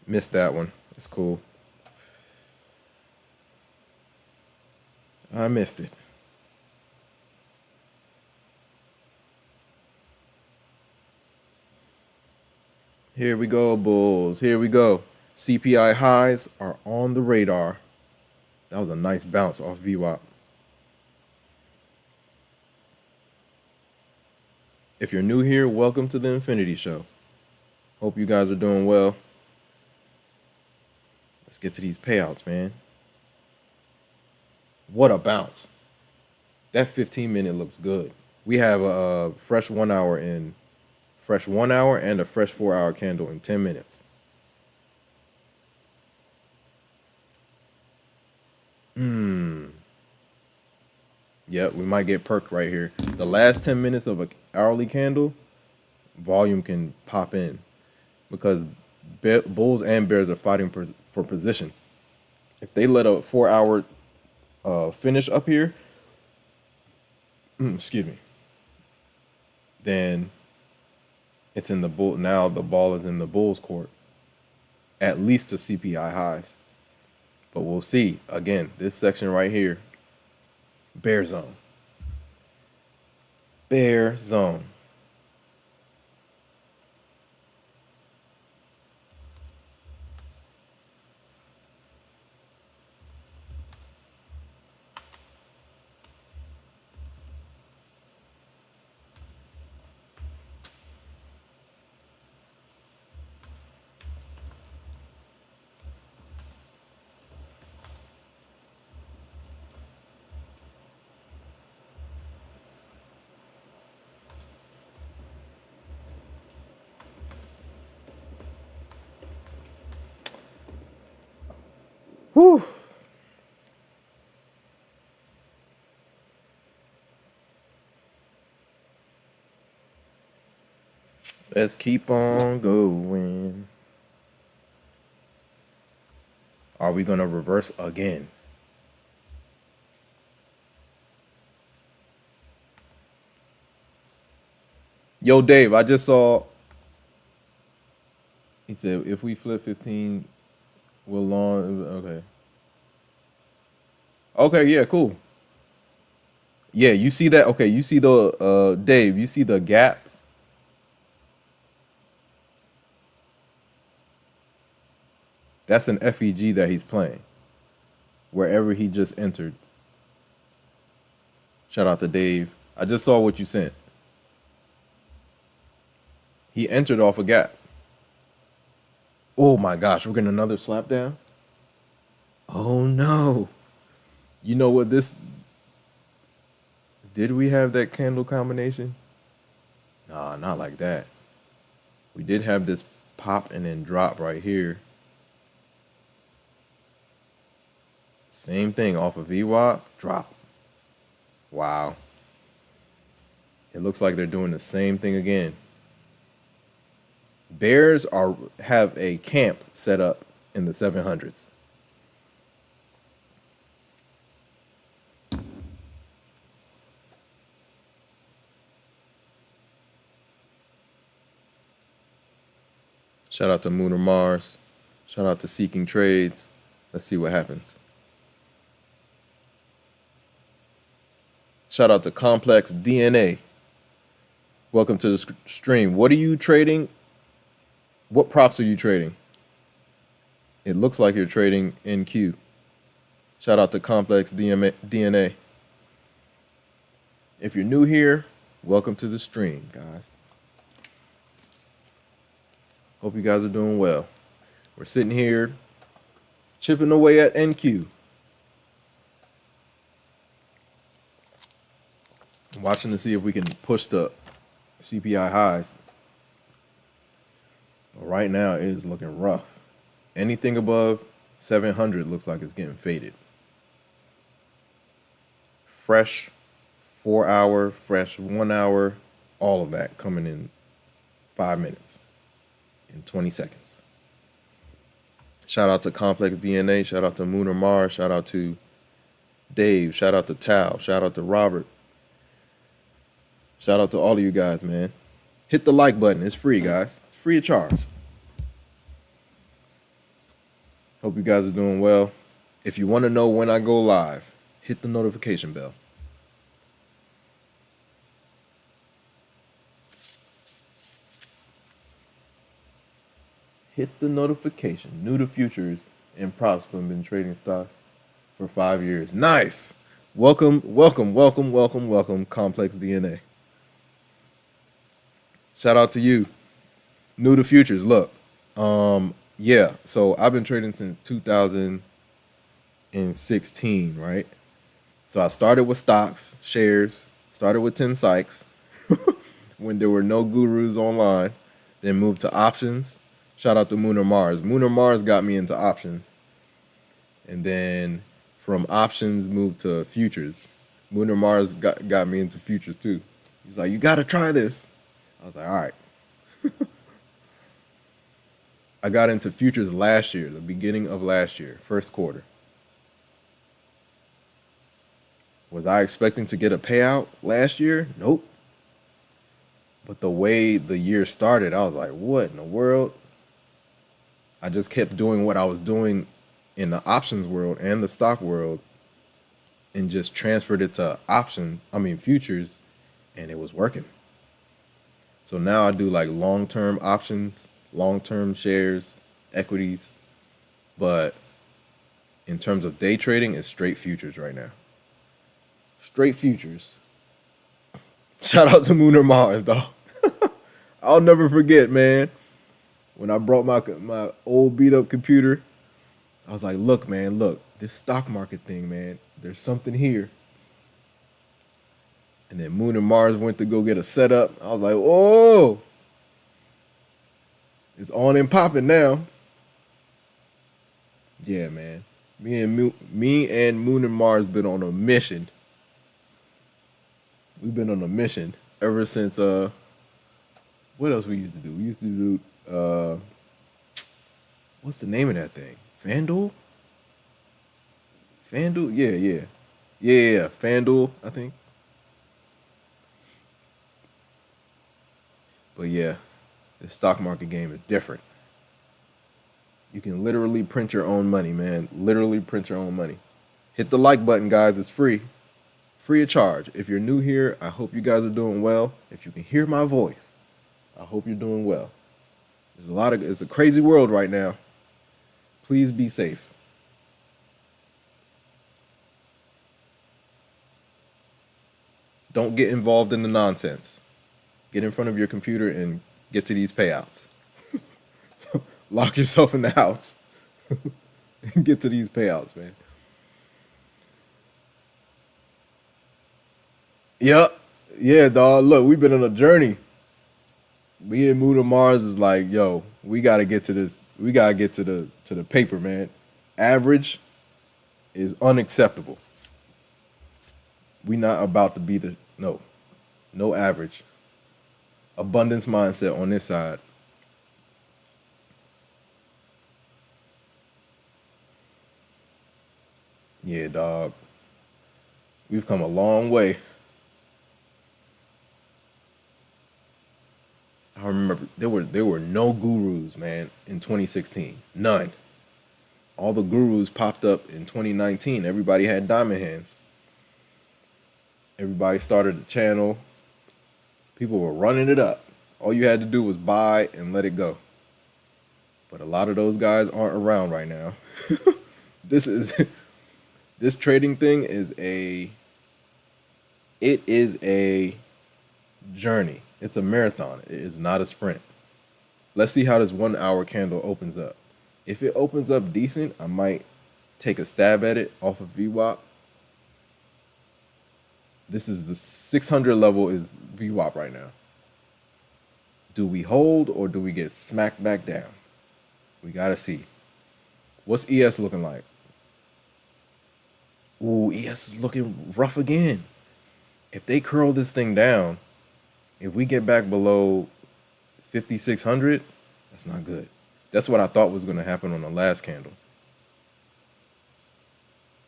[SPEAKER 1] Missed that one. It's cool. I missed it. Here we go, Bulls. Here we go. CPI highs are on the radar. That was a nice bounce off VWAP. If you're new here, welcome to the Infinity Show. Hope you guys are doing well. Let's get to these payouts, man. What a bounce. That 15-minute looks good. We have a fresh 1 hour and a fresh 4 hour candle in 10 minutes. Yep, we might get perked right here. The last 10 minutes of an hourly candle, volume can pop in because bulls and bears are fighting for position. If they let a 4 hour finish up here, excuse me, then it's in the bull. Now the ball is in the bull's court, at least to CPI highs. But we'll see. Again, this section right here, bear zone. Bear zone. Whew. Let's keep on going. Are we going to reverse again? Yo, Dave, I just saw. He said, if we flip 15, we'll long. Okay. Okay, yeah, cool. Yeah, you see that? Okay, you see the, Dave, you see the gap? That's an FEG that he's playing. Wherever he just entered. Shout out to Dave. I just saw what you sent. He entered off a gap. Oh my gosh, we're getting another slap down? Oh no. You know what this... Did we have that candle combination? Nah, not like that. We did have this pop and then drop right here. Same thing off of VWAP, drop. Wow. It looks like they're doing the same thing again. Bears have a camp set up in the 700s. Shout out to Moon or Mars. Shout out to Seeking Trades. Let's see what happens. Shout out to Complex DNA. Welcome to the stream. What are you trading? What props are you trading? It looks like you're trading NQ. Shout out to Complex DNA. If you're new here, welcome to the stream, guys. Hope you guys are doing well. We're sitting here chipping away at NQ. Watching to see if we can push the CPI highs. But right now, it is looking rough. Anything above 700 looks like it's getting faded. Fresh 4 hour, fresh 1 hour, all of that coming in 5 minutes, in 20 seconds. Shout out to Complex DNA. Shout out to Moon or Mars. Shout out to Dave. Shout out to Tal. Shout out to Robert. Shout out to all of you guys, man. Hit the like button. It's free, guys. It's free of charge. Hope you guys are doing well. If you want to know when I go live, hit the notification bell. Hit the notification. New to futures and props have been trading stocks for 5 years. Nice. Welcome, Complex DNA. Shout out to you. New to futures. Look, yeah. So I've been trading since 2016, right? So I started with stocks, shares, Started with Tim Sykes when there were no gurus online. Then moved to options. Shout out to Mooner Mars. Mooner Mars got me into options. And then from options moved to futures. Mooner Mars got me into futures too. He's like, you got to try this. I was like, all right. I got into futures last year, the beginning of last year, first quarter. Was I expecting to get a payout last year? Nope. But the way the year started, I was like, what in the world? I just kept doing what I was doing in the options world and the stock world and just transferred it to futures, and it was working. So now I do like long-term options, long-term shares, equities, but in terms of day trading, it's straight futures right now. Straight futures. Shout out to Mooner Mars, dog. I'll never forget, man. When I brought my old beat up computer, I was like, look, man, look, this stock market thing, man, there's something here. And then Mooner Mars went to go get a setup. I was like, oh, it's on and popping now. Yeah, man. Me and Mooner Mars been on a mission. We've been on a mission ever since what else we used to do? We used to do what's the name of that thing? FanDuel? FanDuel? Yeah. FanDuel, I think. But yeah, the stock market game is different. You can literally print your own money, man. Literally print your own money. Hit the like button, guys. It's free. Free of charge. If you're new here, I hope you guys are doing well. If you can hear my voice, I hope you're doing well. It's a crazy world right now. Please be safe. Don't get involved in the nonsense. Get in front of your computer and get to these payouts. Lock yourself in the house and get to these payouts, man. Yep. Yeah, dog. Look, we've been on a journey. Me and Mooner Mars is like, yo, we gotta get to this. We gotta get to the paper, man. Average is unacceptable. We not about to be no average. Abundance mindset on this side. Yeah, dog. We've come a long way. I remember there were no gurus, man, in 2016. None. All the gurus popped up in 2019. Everybody had diamond hands. Everybody started a channel. People were running it up. All you had to do was buy and let it go. But a lot of those guys aren't around right now. This trading thing is a journey. It's a marathon. It is not a sprint. Let's see how this 1 hour candle opens up. If it opens up decent, I might take a stab at it off of VWAP. This is the 600 level is VWAP right now. Do we hold or do we get smacked back down? We got to see. What's ES looking like? Ooh, ES is looking rough again. If they curl this thing down, if we get back below 5,600, that's not good. That's what I thought was going to happen on the last candle.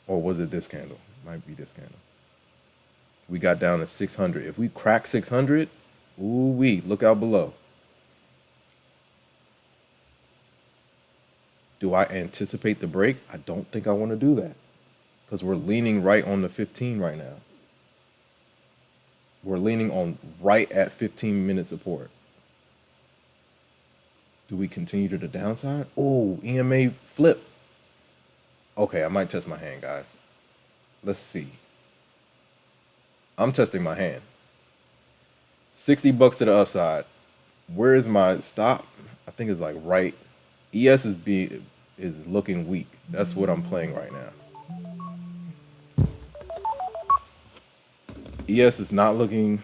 [SPEAKER 1] Or was it this candle? Might be this candle. We got down to 600. If we crack 600, ooh-wee, look out below. Do I anticipate the break? I don't think I want to do that because we're leaning right on the 15 right now. We're leaning on right at 15-minute support. Do we continue to the downside? Oh, EMA flip. Okay, I might test my hand, guys. Let's see. I'm testing my hand. 60 bucks to the upside. Where is my stop? I think it's like right. ES is looking weak. That's what I'm playing right now. ES is not looking.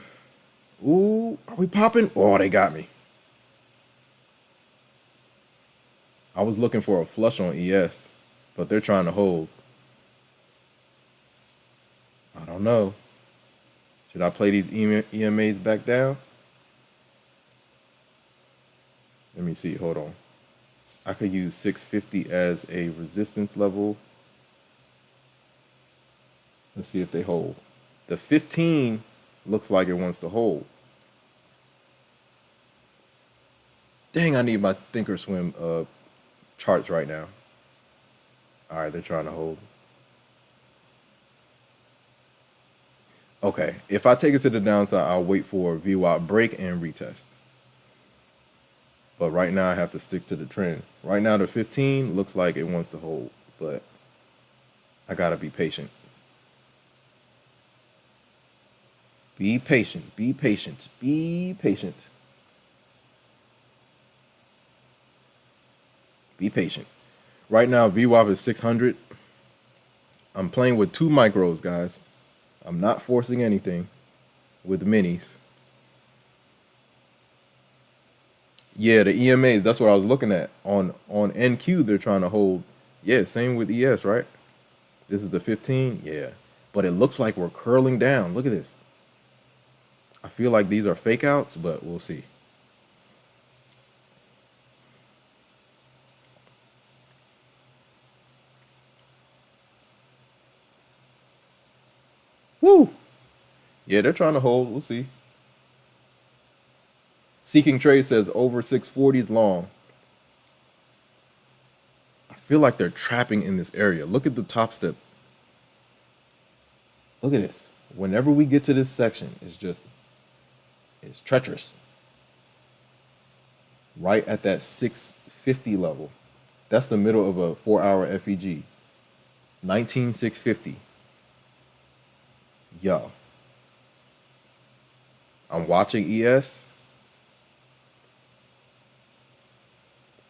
[SPEAKER 1] Ooh, are we popping? Oh, they got me. I was looking for a flush on ES, but they're trying to hold. I don't know. Should I play these EMAs back down? Let me see. Hold on. I could use 650 as a resistance level. Let's see if they hold. The 15 looks like it wants to hold. Dang, I need my Thinkorswim charts right now. All right, they're trying to hold. Okay, if I take it to the downside, I'll wait for a VWAP break and retest. But right now, I have to stick to the trend. Right now, the 15 looks like it wants to hold, but I gotta be patient. Be patient, be patient, be patient. Be patient. Right now, VWAP is 600. I'm playing with 2 micros, guys. I'm not forcing anything with minis. Yeah, the EMAs, that's what I was looking at. On NQ, they're trying to hold. Yeah, same with ES, right? This is the 15. Yeah. But it looks like we're curling down. Look at this. I feel like these are fake outs, but we'll see. Woo! Yeah, they're trying to hold. We'll see. Seeking Trade says over 640s long. I feel like they're trapping in this area. Look at the Topstep. Look at this. Whenever we get to this section, it's treacherous. Right at that 650 level. That's the middle of a 4-hour FEG. 19650. Yo. I'm watching ES.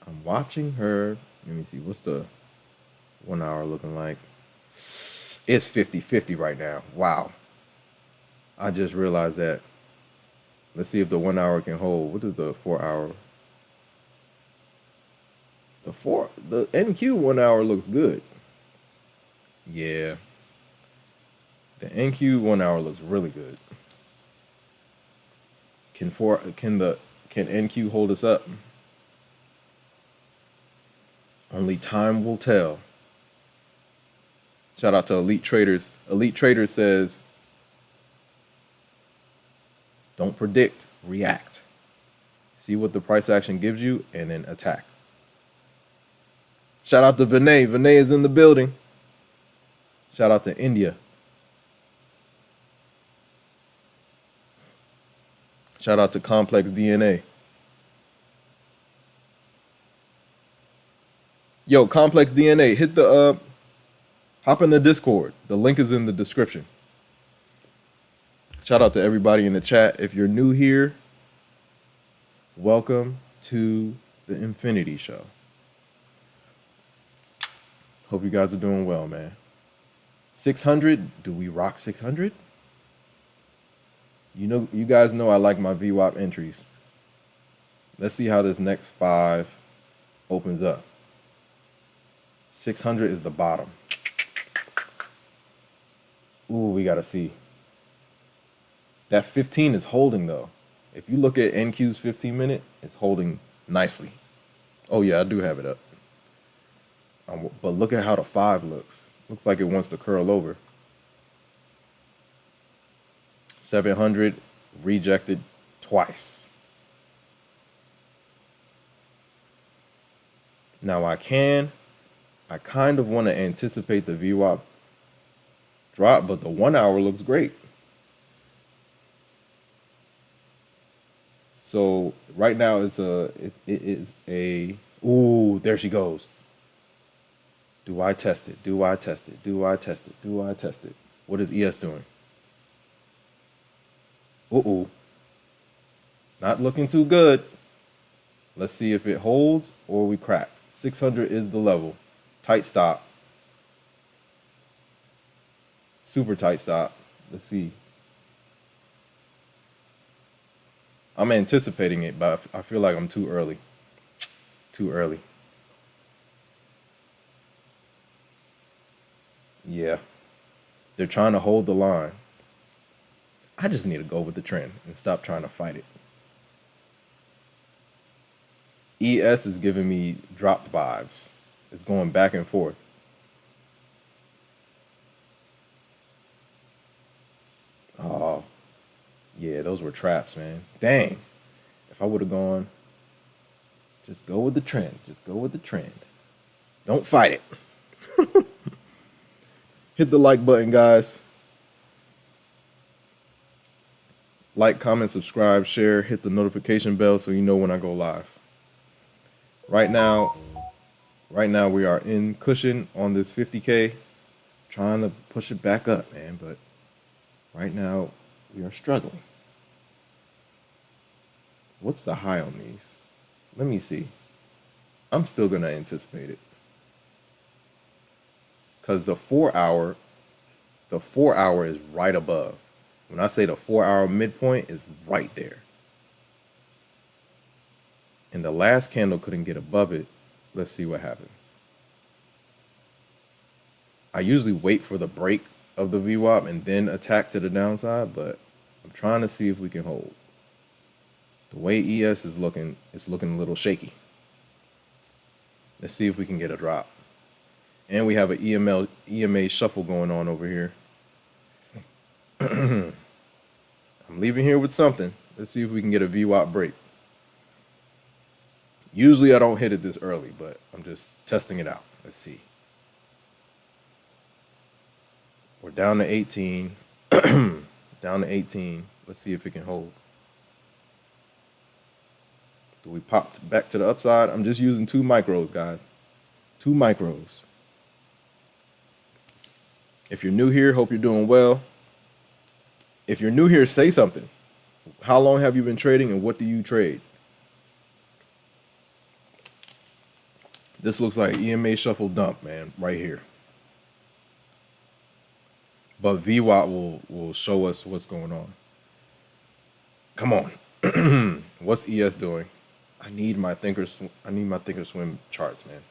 [SPEAKER 1] I'm watching her. Let me see. What's the 1 hour looking like? It's 50-50 right now. Wow. I just realized that. Let's see if the 1 hour can hold. What is the 4 hour? The NQ 1 hour looks good. Yeah. The NQ 1 hour looks really good. Can NQ hold us up? Only time will tell. Shout out to Elite Traders. Elite Trader says, don't predict, react. See what the price action gives you and then attack. Shout out to Vinay. Vinay is in the building. Shout out to India. Shout out to Complex DNA. Yo, Complex DNA, hit the hop in the Discord. The link is in the description. Shout out to everybody in the chat. If you're new here, welcome to the Infinity Show. Hope you guys are doing well, man. 600, do we rock 600? You guys know I like my VWAP entries. Let's see how this next 5 opens up. 600 is the bottom. Ooh, we gotta see. That 15 is holding though. If you look at NQ's 15-minute, it's holding nicely. Oh yeah, I do have it up. But look at how the 5 looks. Looks like it wants to curl over. 700 rejected twice. Now I kind of want to anticipate the VWAP drop, but the 1 hour looks great. So right now it is a, ooh, there she goes. Do I test it? Do I test it? Do I test it? Do I test it? What is ES doing? Uh-oh. Not looking too good. Let's see if it holds or we crack. 600 is the level. Tight stop. Super tight stop. Let's see. I'm anticipating it, but I feel like I'm too early. Too early. Yeah. They're trying to hold the line. I just need to go with the trend and stop trying to fight it. ES is giving me drop vibes. It's going back and forth. Oh, yeah, those were traps, man. Dang. If I would have gone, just go with the trend. Just go with the trend. Don't fight it. Hit the like button, guys. Like, comment, subscribe, share, hit the notification bell so you know when I go live. Right now we are in cushion on this 50K, trying to push it back up, man, but right now we are struggling. What's the high on these? Let me see. I'm still going to anticipate it. Because the 4 hour is right above. When I say the 4 hour midpoint is right there. And the last candle couldn't get above it. Let's see what happens. I usually wait for the break of the VWAP and then attack to the downside, but I'm trying to see if we can hold. The way ES is looking, it's looking a little shaky. Let's see if we can get a drop. And we have an EMA shuffle going on over here. I'm leaving here with something. Let's see if we can get a VWAP break. Usually I don't hit it this early, but I'm just testing it out. Let's see. We're down to 18. Down to 18. Let's see if it can hold. Do we pop back to the upside? I'm just using 2 micros, guys. 2 micros. If you're new here, hope you're doing well. If you're new here, say something. How long have you been trading and what do you trade? This looks like EMA shuffle dump, man, right here. But VWAP will show us what's going on. Come on. What's ES doing? I need my Thinkorswim charts, man.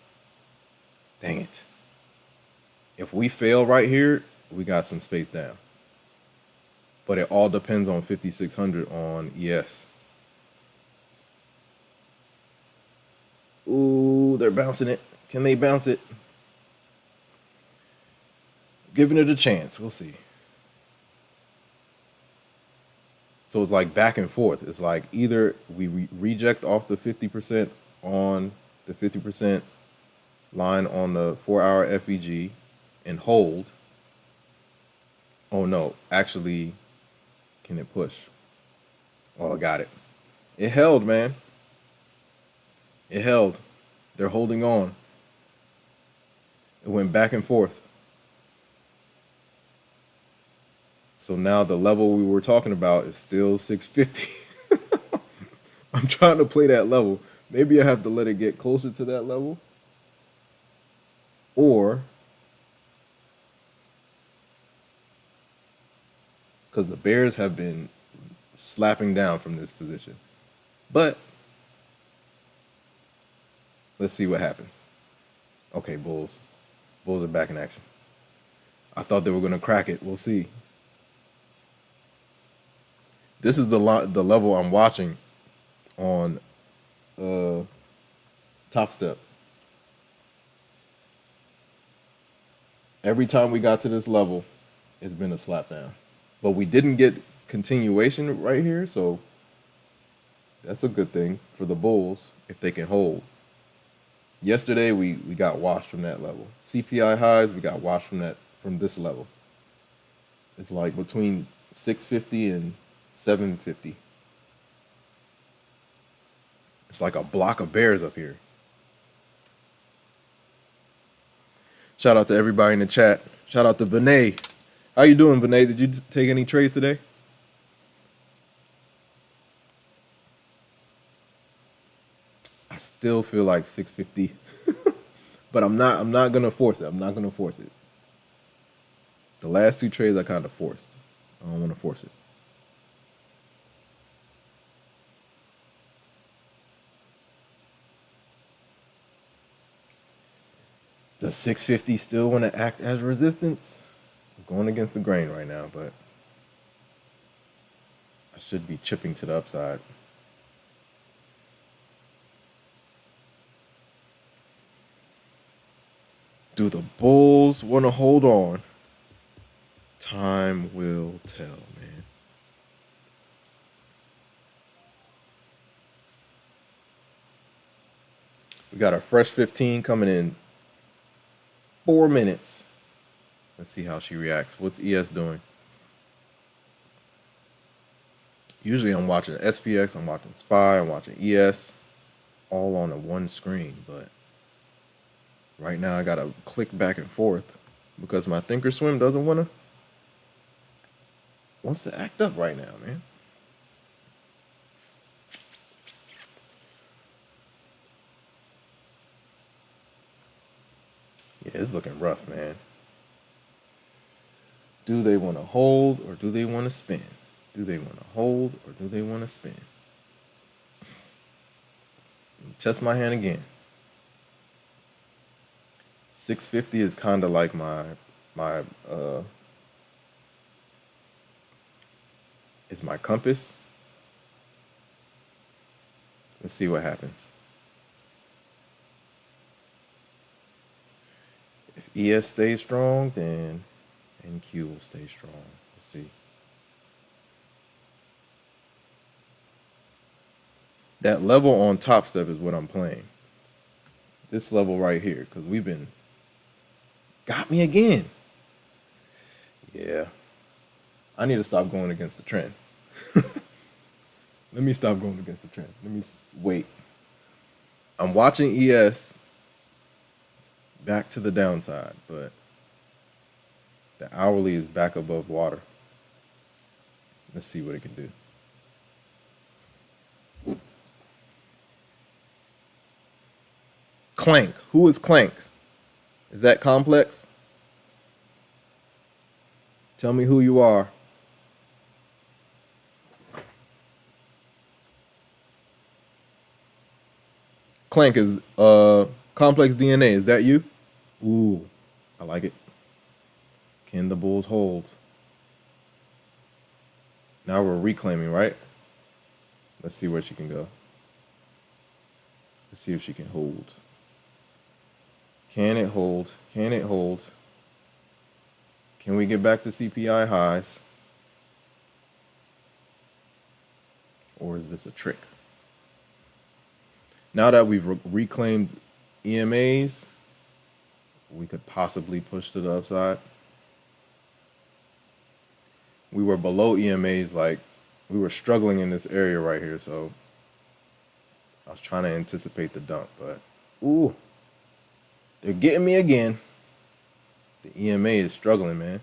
[SPEAKER 1] Dang it. If we fail right here, we got some space down. But it all depends on 5,600 on ES. Ooh, they're bouncing it. Can they bounce it? Giving it a chance. We'll see. So it's like back and forth. It's like either we reject off the 50% on the 50% line on the 4 hour FEG and hold. Oh no, actually, can it push? Oh, I got it. It held, man. It held. They're holding on. It went back and forth. So now the level we were talking about is still 650. I'm trying to play that level. Maybe I have to let it get closer to that level. Or, because the bears have been slapping down from this position. But let's see what happens. Okay, bulls. Bulls are back in action. I thought they were going to crack it. We'll see. This is the level I'm watching on Topstep. Every time we got to this level, it's been a slap down. But we didn't get continuation right here, so that's a good thing for the bulls if they can hold. Yesterday we got washed from that level. CPI highs, we got washed from this level. It's like between 650 and 750. It's like a block of bears up here. Shout out to everybody in the chat. Shout out to Vinay. How you doing, Vinay? Did you take any trades today? I still feel like 650. But I'm not gonna force it. I'm not gonna force it. The last 2 trades I kind of forced. I don't want to force it. the 650 still want to act as resistance? I'm going against the grain right now, but I should be chipping to the upside. Do the bulls want to hold on? Time will tell, man. We got a fresh 15 coming in 4 minutes. Let's see how she reacts. What's ES doing? Usually I'm watching SPX, I'm watching SPY, I'm watching ES, all on a one screen, but right now I gotta click back and forth because my Thinkorswim doesn't wants to act up right now, man. Yeah, it's looking rough, man. Do they want to hold or do they want to spin? Do they want to hold or do they want to spin? Test my hand again. 650 is kind of like my is my compass. Let's see what happens. If ES stays strong, then NQ will stay strong. Let's see. That level on Topstep is what I'm playing. This level right here, because we've been... Got me again. Yeah. I need to stop going against the trend. Let me stop going against the trend. Let me wait. I'm watching ES back to the downside, but the hourly is back above water. Let's see what it can do. Clank. Who is Clank? Is that Complex? Tell me who you are. Clank is Complex DNA. Is that you? Ooh, I like it. Can the bulls hold? Now we're reclaiming, right? Let's see where she can go. Let's see if she can hold. Can it hold? Can it hold? Can we get back to CPI highs? Or is this a trick? Now that we've reclaimed EMAs, we could possibly push to the upside. We were below EMAs, like we were struggling in this area right here, so I was trying to anticipate the dump, but ooh, they're getting me again. The EMA is struggling, man.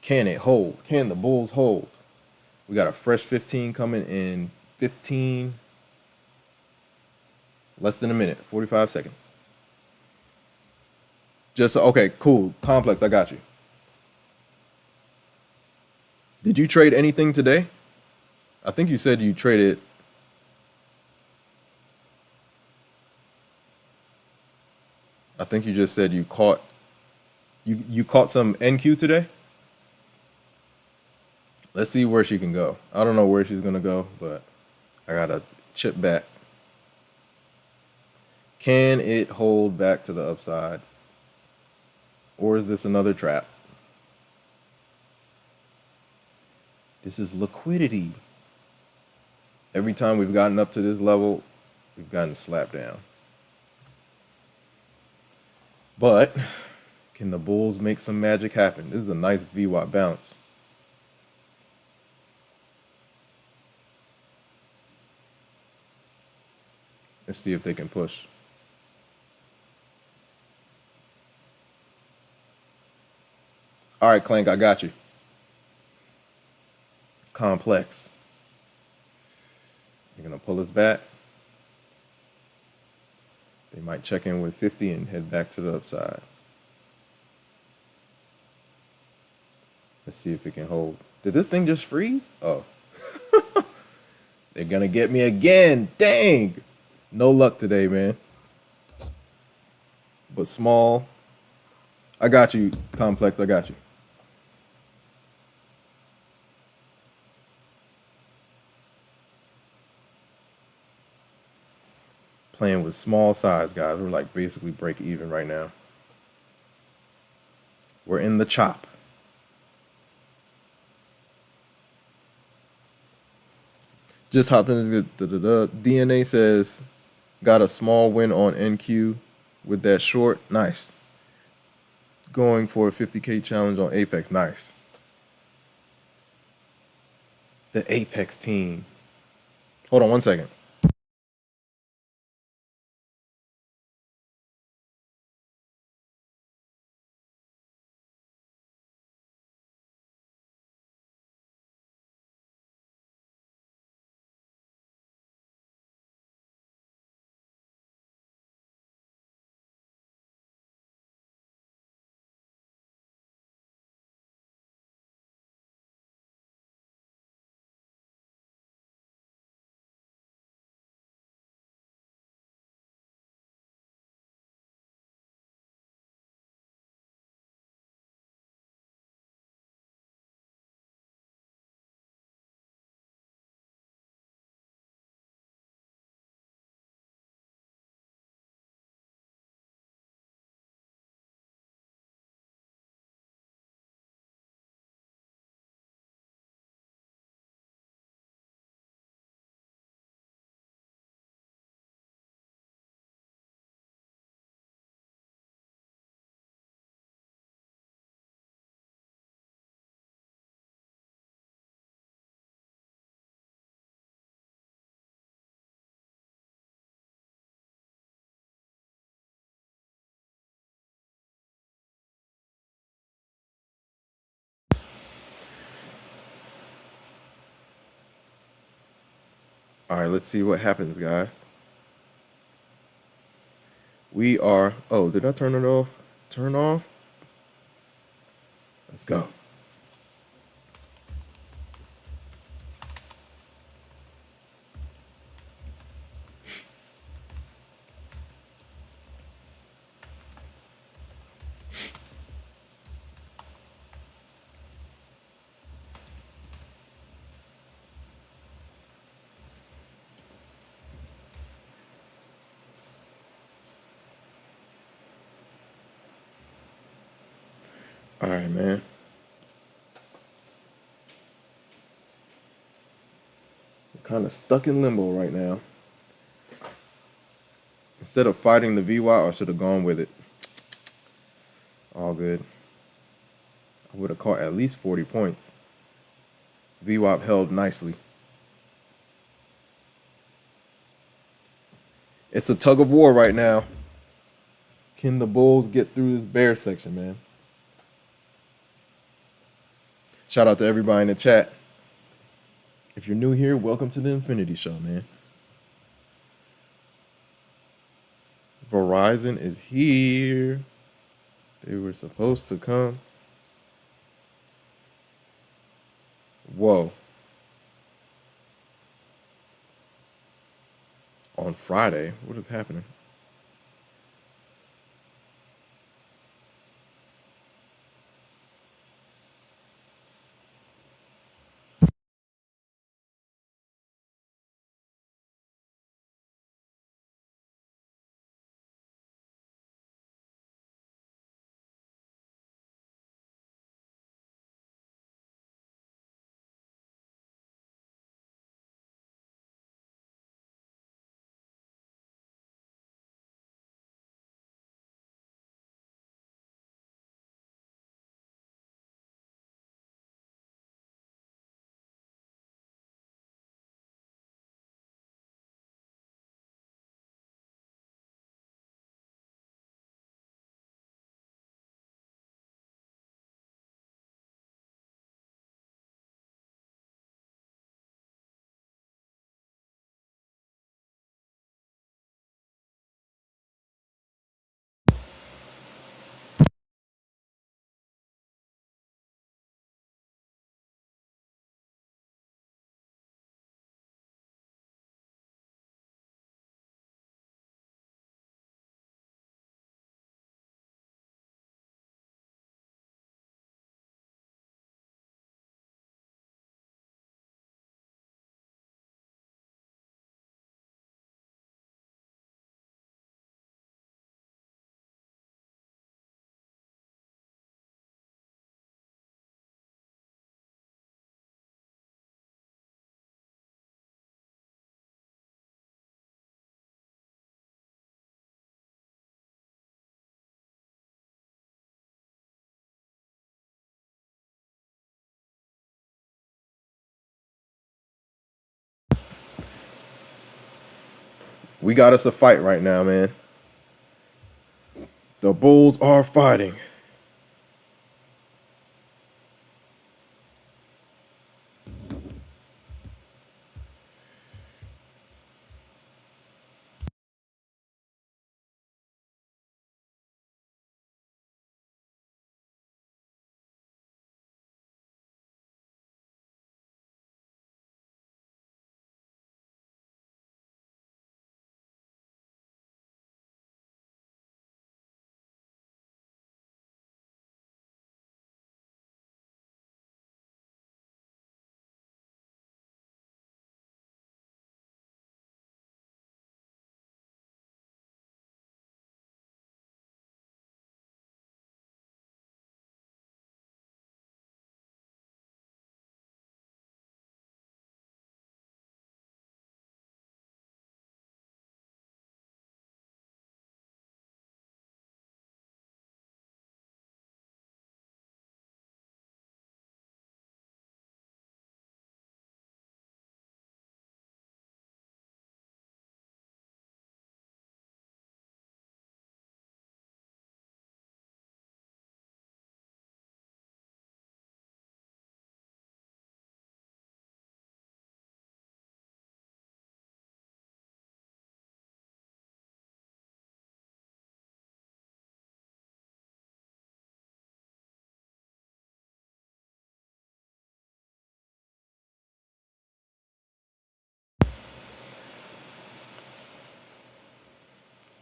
[SPEAKER 1] Can it hold? Can the bulls hold? We got a fresh 15 coming in 15, less than a minute, 45 seconds. Just, okay, cool. Complex, I got you. Did you trade anything today? I think you said you traded. I think you just said you caught some NQ today? Let's see where she can go. I don't know where she's going to go, but I got to chip back. Can it hold back to the upside? Or is this another trap? This is liquidity. Every time we've gotten up to this level, we've gotten slapped down. But can the bulls make some magic happen? This is a nice VWAP bounce. Let's see if they can push. All right, Clank, I got you. Complex. You're going to pull us back. They might check in with 50 and head back to the upside. Let's see if it can hold. Did this thing just freeze? Oh. They're going to get me again. Dang. No luck today, man. But small. I got you, Complex. I got you. Playing with small size, guys. We're like basically break even right now. We're in the chop. Just hopped into the DNA says got a small win on NQ with that short. Nice. Going for a 50K challenge on Apex. Nice. The Apex team. Hold on one second. All right, let's see what happens, guys. We are. Oh, did I turn it off? Turn off. Let's go. All right, man. I'm kind of stuck in limbo right now. Instead of fighting the VWAP, I should have gone with it. All good. I would have caught at least 40 points. VWAP held nicely. It's a tug of war right now. Can the Bulls get through this bear section, man? Shout out to everybody in the chat. If you're new here, welcome to the Infinity Show, man. Verizon is here. They were supposed to come. Whoa. On Friday? What is happening? We got us a fight right now, man. The bulls are fighting.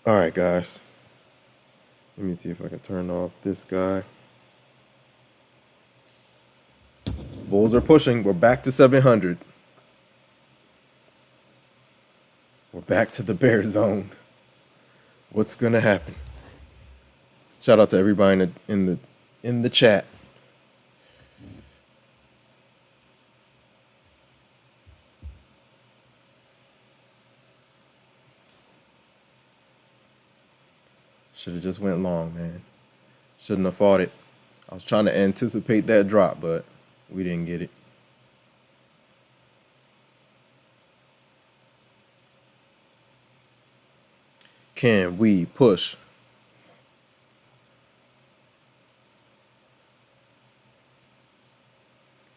[SPEAKER 1] All right, guys. Let me see if I can turn off this guy. Bulls are pushing. We're back to 700. We're back to the bear zone. What's gonna happen? Shout out to everybody in the chat. Should have just went long, man. Shouldn't have fought it. I was trying to anticipate that drop, but we didn't get it. Can we push?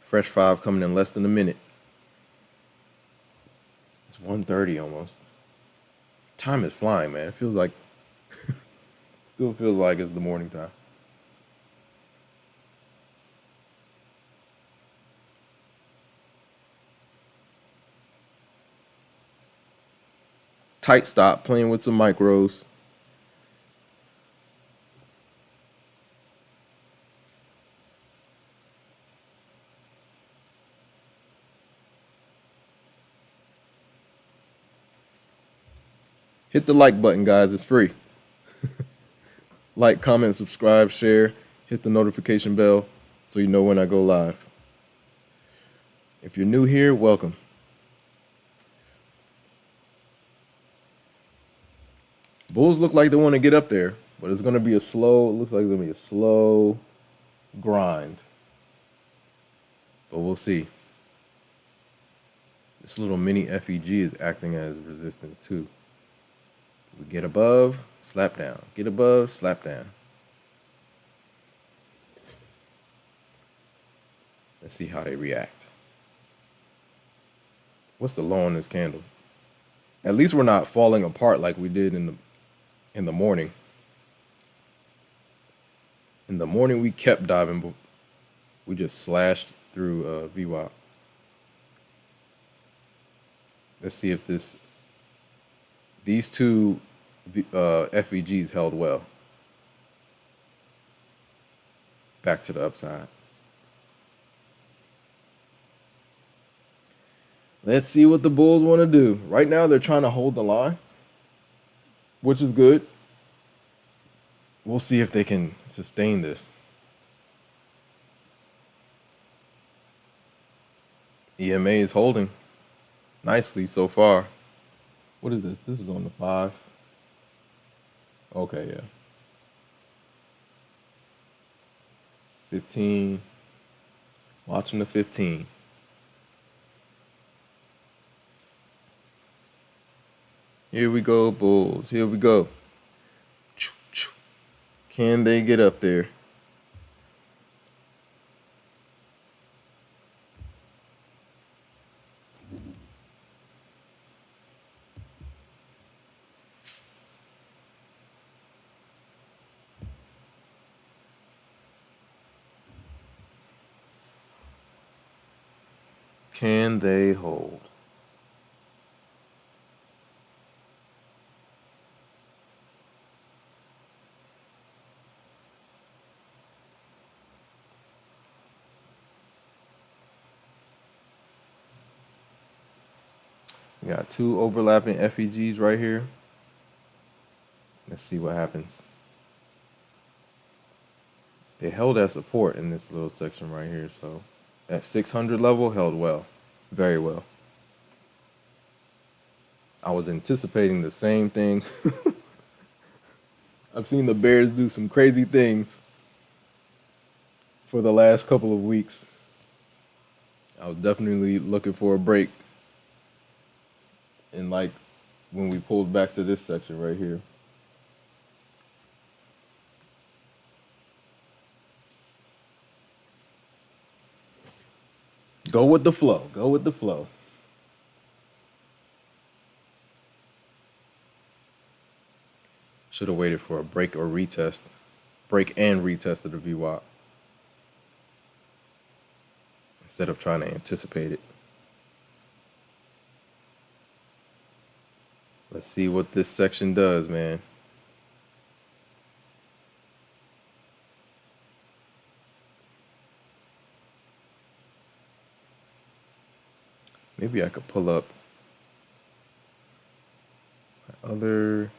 [SPEAKER 1] Fresh 5 coming in less than a minute. It's 1:30 almost. Time is flying, man. It feels like, still feels like it's the morning time. Tight stop, playing with some micros. Hit the like button, guys. It's free. Like, comment, subscribe, share. Hit the notification bell so you know when I go live. If you're new here, welcome. Bulls look like they want to get up there, but it's going to be a slow, it looks like it's going to be a slow grind. But we'll see. This little mini FEG is acting as resistance too. We get above, slap down. Get above, slap down. Let's see how they react. What's the low on this candle? At least we're not falling apart like we did in the morning. In the morning we kept diving, but we just slashed through VWAP. Let's see if these two FEGs held well. Back to the upside. Let's see what the Bulls want to do. Right now they're trying to hold the line, which is good. We'll see if they can sustain this. EMA is holding nicely so far. What is this? This is on the 5. Okay, yeah. 15. Watching the 15. Here we go, bulls. Here we go. Can they get up there? Can they hold? We got two overlapping FEGs right here. Let's see what happens. They held at support in this little section right here, so at 600 level held well, very well. I was anticipating the same thing. I've seen the Bears do some crazy things for the last couple of weeks. I was definitely looking for a break. And like when we pulled back to this section right here. Go with the flow. Go with the flow. Should have waited for a break or retest. Break and retest of the VWAP. Instead of trying to anticipate it. Let's see what this section does, man. Maybe I could pull up my other.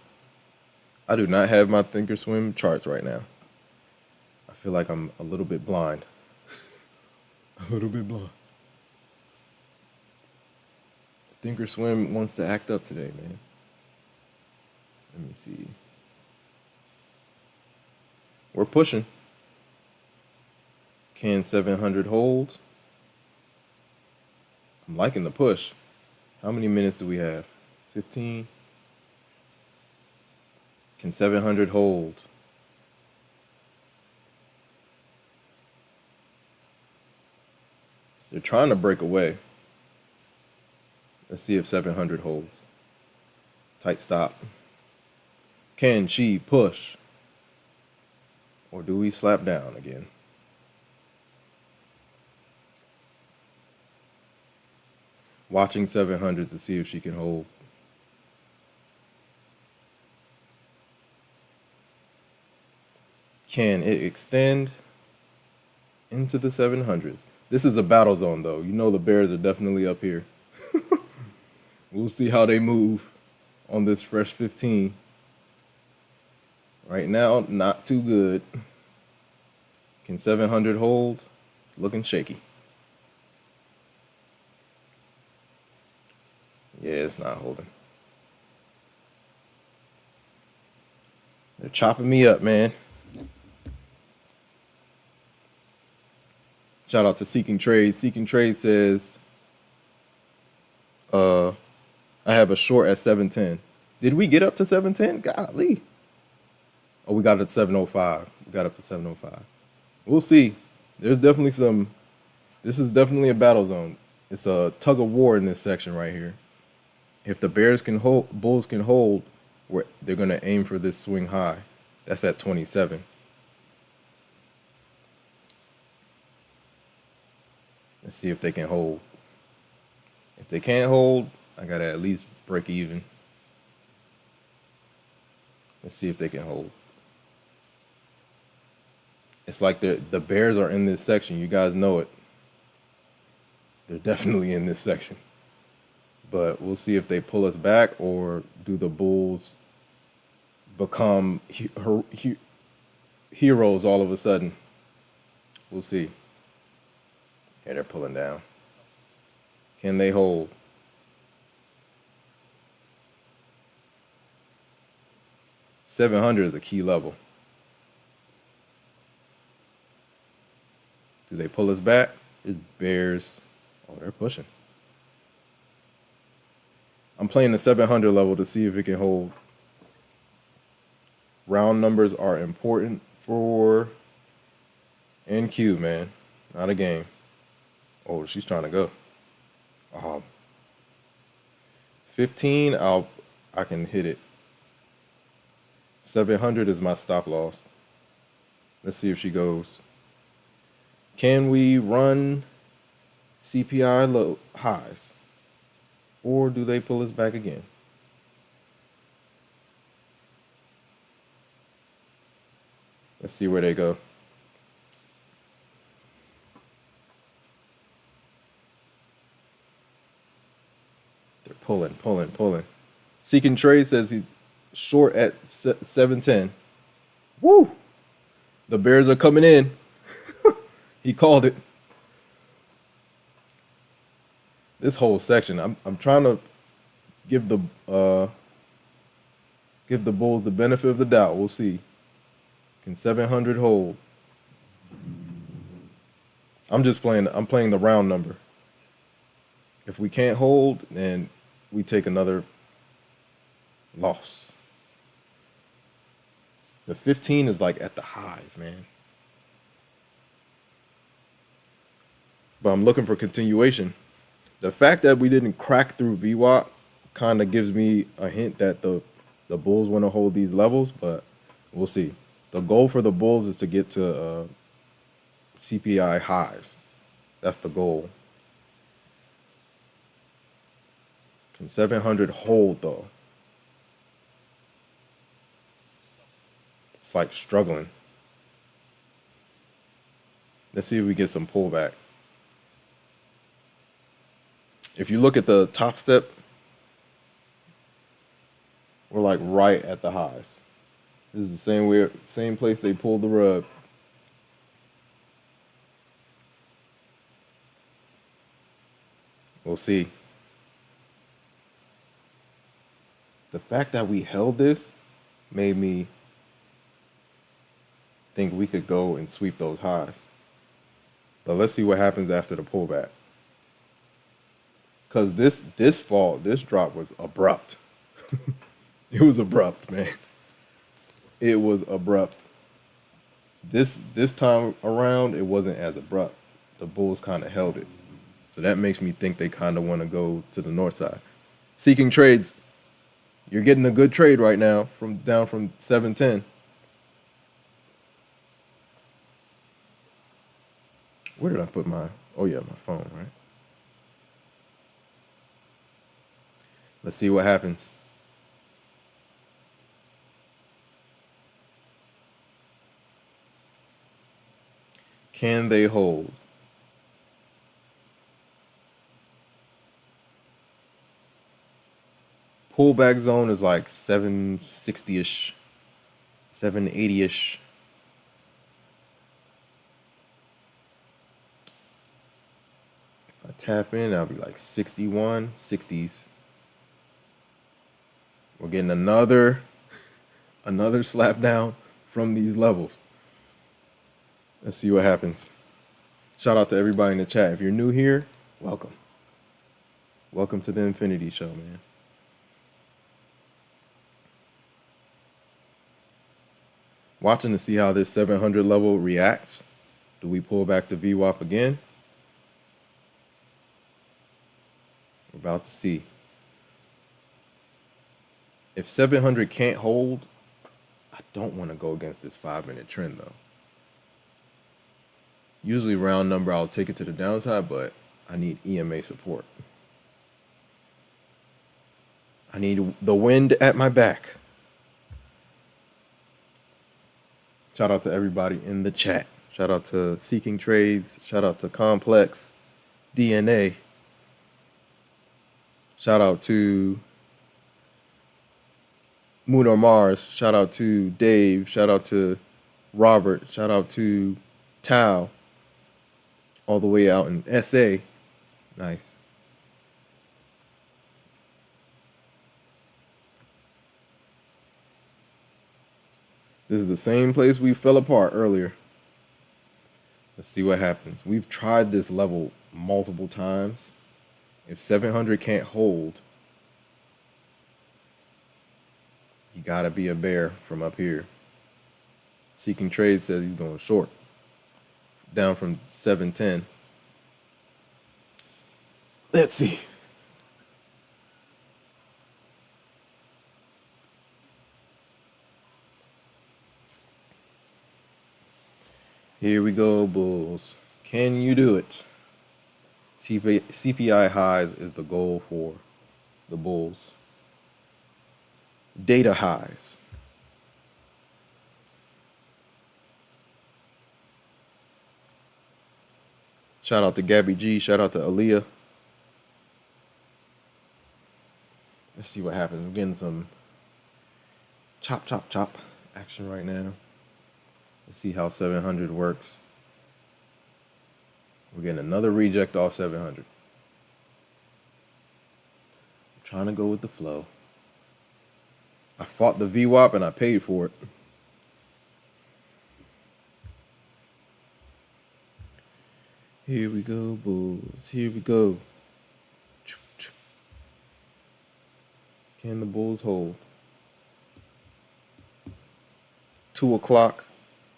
[SPEAKER 1] I do not have my Thinkorswim charts right now. I feel like I'm a little bit blind. A little bit blind. Thinkorswim wants to act up today, man. Let me see. We're pushing. Can 700 hold? I'm liking the push. How many minutes do we have? 15? Can 700 hold? They're trying to break away. Let's see if 700 holds. Tight stop. Can she push? Or do we slap down again? Watching 700 to see if she can hold. Can it extend into the 700s? This is a battle zone, though. You know the Bears are definitely up here. We'll see how they move on this fresh 15. Right now, not too good. Can 700 hold? It's looking shaky. Yeah, it's not holding. They're chopping me up, man. Shout out to Seeking Trade. Seeking Trade says, I have a short at 710. Did we get up to 710? Golly. Oh, we got it at 705. We got up to 705. We'll see. There's definitely some. This is definitely a battle zone. It's a tug of war in this section right here. If the Bears can hold, Bulls can hold, they're going to aim for this swing high. That's at 27. Let's see if they can hold. If they can't hold, I got to at least break even. Let's see if they can hold. It's like the Bears are in this section. You guys know it. They're definitely in this section. But we'll see if they pull us back or do the Bulls become heroes all of a sudden. We'll see. Yeah, they're pulling down. Can they hold? $700 is a key level. Do they pull us back? It's Bears. Oh, they're pushing. I'm playing the 700 level to see if it can hold. Round numbers are important for NQ, man. Not a game. Oh, she's trying to go. 15, I can hit it. 700 is my stop loss. Let's see if she goes. Can we run CPI low highs? Or do they pull us back again? Let's see where they go. They're pulling. Seeking Trade says he's short at 710. Woo! The Bears are coming in. He called it. This whole section, I'm trying to give the Bulls the benefit of the doubt. We'll see. Can 700 hold? I'm playing the round number. If we can't hold, then we take another loss. The 15 is like at the highs, man. But I'm looking for continuation. The fact that we didn't crack through VWAP kind of gives me a hint that the Bulls want to hold these levels, but we'll see. The goal for the Bulls is to get to CPI highs. That's the goal. Can 700 hold, though? It's like struggling. Let's see if we get some pullback. If you look at the Topstep, we're like right at the highs. This is the same place they pulled the rug. We'll see. The fact that we held this made me think we could go and sweep those highs. But let's see what happens after the pullback. Because this drop was abrupt. It was abrupt, man. It was abrupt. This time around, it wasn't as abrupt. The Bulls kind of held it. So that makes me think they kind of want to go to the north side. Seeking Trades, you're getting a good trade right now down from 710. Where did I put my, oh yeah, my phone, right? Let's see what happens. Can they hold? Pullback zone is like 760-ish, 780-ish. If I tap in, I'll be like 61, 60s. We're getting another slap down from these levels. Let's see what happens. Shout out to everybody in the chat. If you're new here, welcome. Welcome to the Infinity Show, man. Watching to see how this 700 level reacts. Do we pull back to VWAP again? We're about to see. If 700 can't hold, I don't want to go against this 5-minute trend, though. Usually round number, I'll take it to the downside, but I need EMA support. I need the wind at my back. Shout out to everybody in the chat. Shout out to Seeking Trades. Shout out to Complex, DNA. Shout out to Moon or Mars. Shout out to Dave. Shout out to Robert. Shout out to Tao. All the way out in SA. Nice. This is the same place we fell apart earlier. Let's see what happens. We've tried this level multiple times. If 700 can't hold, You gotta be a bear from up here. Seeking Trade says he's going short, down from 710. Let's see. Here we go, bulls. Can you do it? CPI highs is the goal for the bulls. Data highs. Shout out to Gabby G. Shout out to Aaliyah. Let's see what happens. We're getting some chop, chop, chop action right now. Let's see how 700 works. We're getting another reject off 700. I'm trying to go with the flow. I fought the VWAP and I paid for it. Here we go, bulls. Here we go. Can the bulls hold? 2 o'clock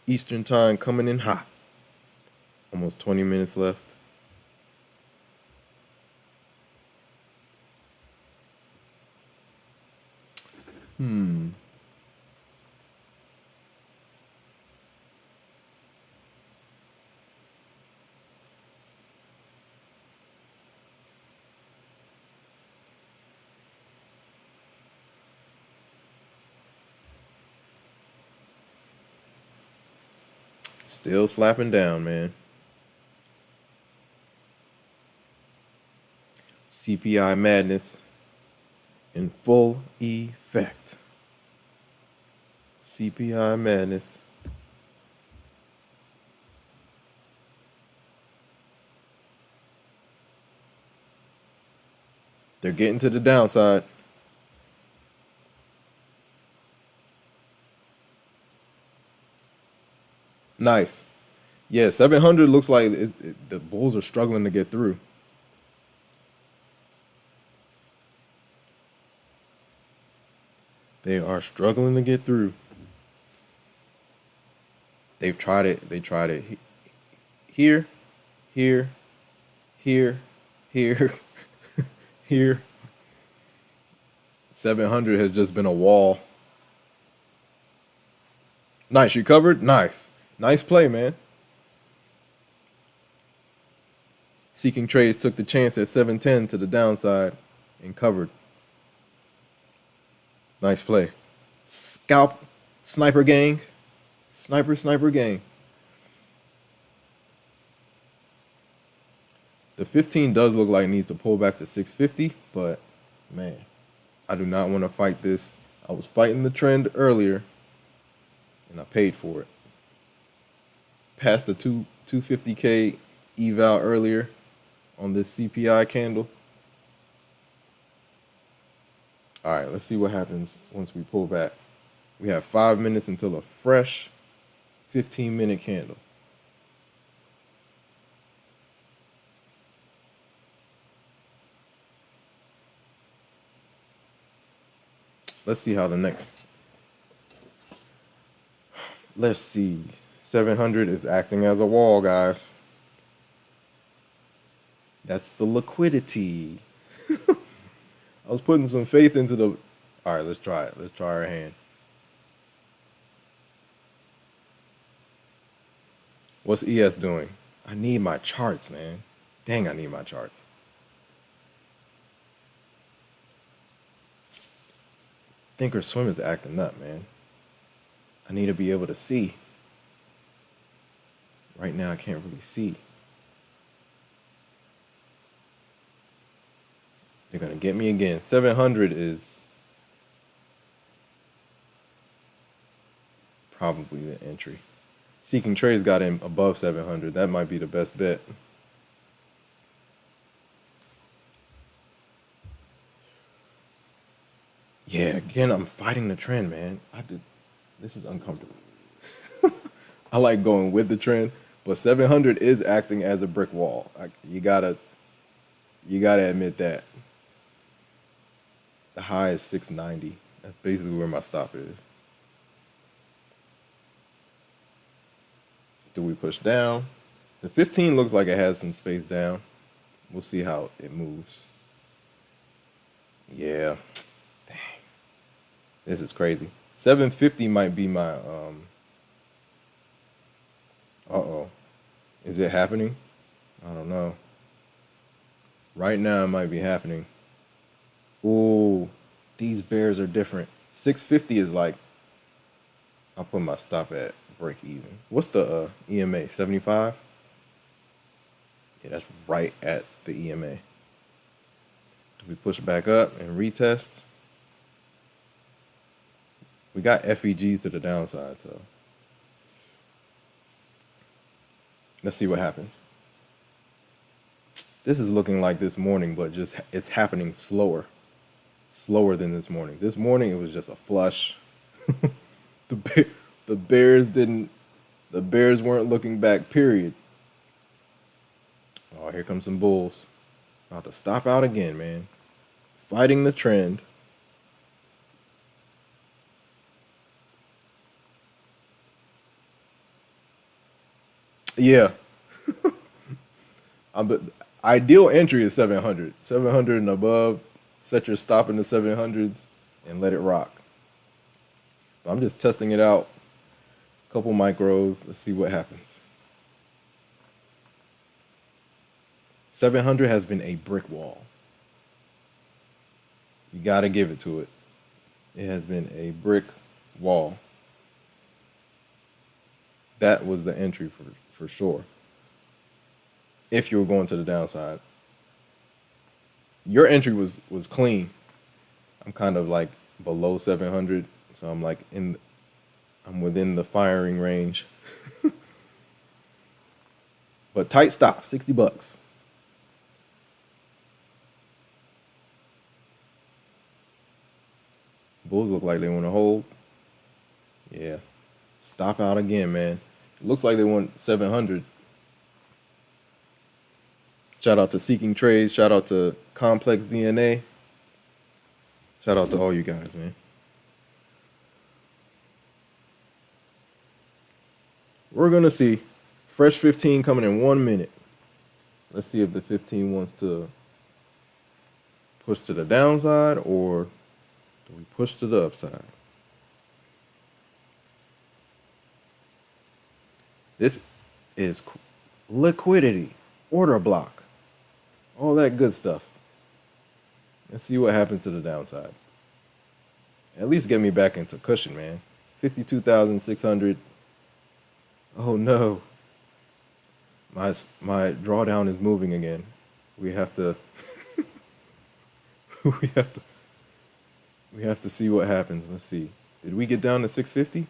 [SPEAKER 1] Eastern time coming in hot. Almost 20 minutes left. Still slapping down, man. CPI madness in full effect. CPI madness. They're getting to the downside. Nice. Yeah, 700 looks like the bulls are struggling to get through. They are struggling to get through. They've tried it. They tried it here, here, here, here, here. 700 has just been a wall. Nice. You covered? Nice. Nice play, man. Seeking Trades took the chance at 710 to the downside and covered. Nice play. Scalp, sniper gang. Sniper gang. The 15 does look like it needs to pull back to 650, but man, I do not want to fight this. I was fighting the trend earlier, and I paid for it. Passed the 250K eval earlier on this CPI candle. All right, let's see what happens once we pull back. We have 5 minutes until a fresh 15-minute candle. Let's see how the next. Let's see. 700 is acting as a wall, guys. That's the liquidity. I was putting some faith into the. All right, let's try it. Let's try our hand. What's ES doing? I need my charts, man. Dang, I need my charts. Thinkorswim is acting up, man. I need to be able to see. Right now, I can't really see. They're going to get me again. 700 is probably the entry. Seeking Trades got him above 700. That might be the best bet. Yeah, again, I'm fighting the trend, man. This is uncomfortable. I like going with the trend, but 700 is acting as a brick wall. You gotta admit that. The high is 690. That's basically where my stop is. Do we push down? The 15 looks like it has some space down. We'll see how it moves. Yeah. Dang. This is crazy. 750 might be my uh-oh. Is it happening? I don't know. Right now it might be happening. Ooh, these bears are different. 650 is like, I'll put my stop at break even. What's the EMA? 75? Yeah, that's right at the EMA. Do we push back up and retest? We got FEGs to the downside, so let's see what happens. This is looking like this morning, but just it's happening slower than this morning. This morning it was just a flush. the the bears weren't looking back. Period. Oh, here comes some bulls. About to stop out again, man. Fighting the trend. Yeah. But ideal entry is 700. 700 and above. Set your stop in the 700s and let it rock. But I'm just testing it out. Couple micros. Let's see what happens. 700 has been a brick wall. You got to give it to it. It has been a brick wall. That was the entry for sure. If you were going to the downside. Your entry was clean. I'm kind of like below 700, so I'm like I'm within the firing range. But tight stop, $60. Bulls look like they want to hold. Yeah. Stop out again, man. It looks like they want 700. Shout out to Seeking Trades. Shout out to Complex DNA. Shout out to all you guys, man. We're going to see. Fresh 15 coming in 1 minute. Let's see if the 15 wants to push to the downside or do we push to the upside? This is liquidity, order block, all that good stuff. Let's see what happens to the downside. At least get me back into cushion, man. 52,600. Oh no. My drawdown is moving again. We have to we have to see what happens. Let's see. Did we get down to 650?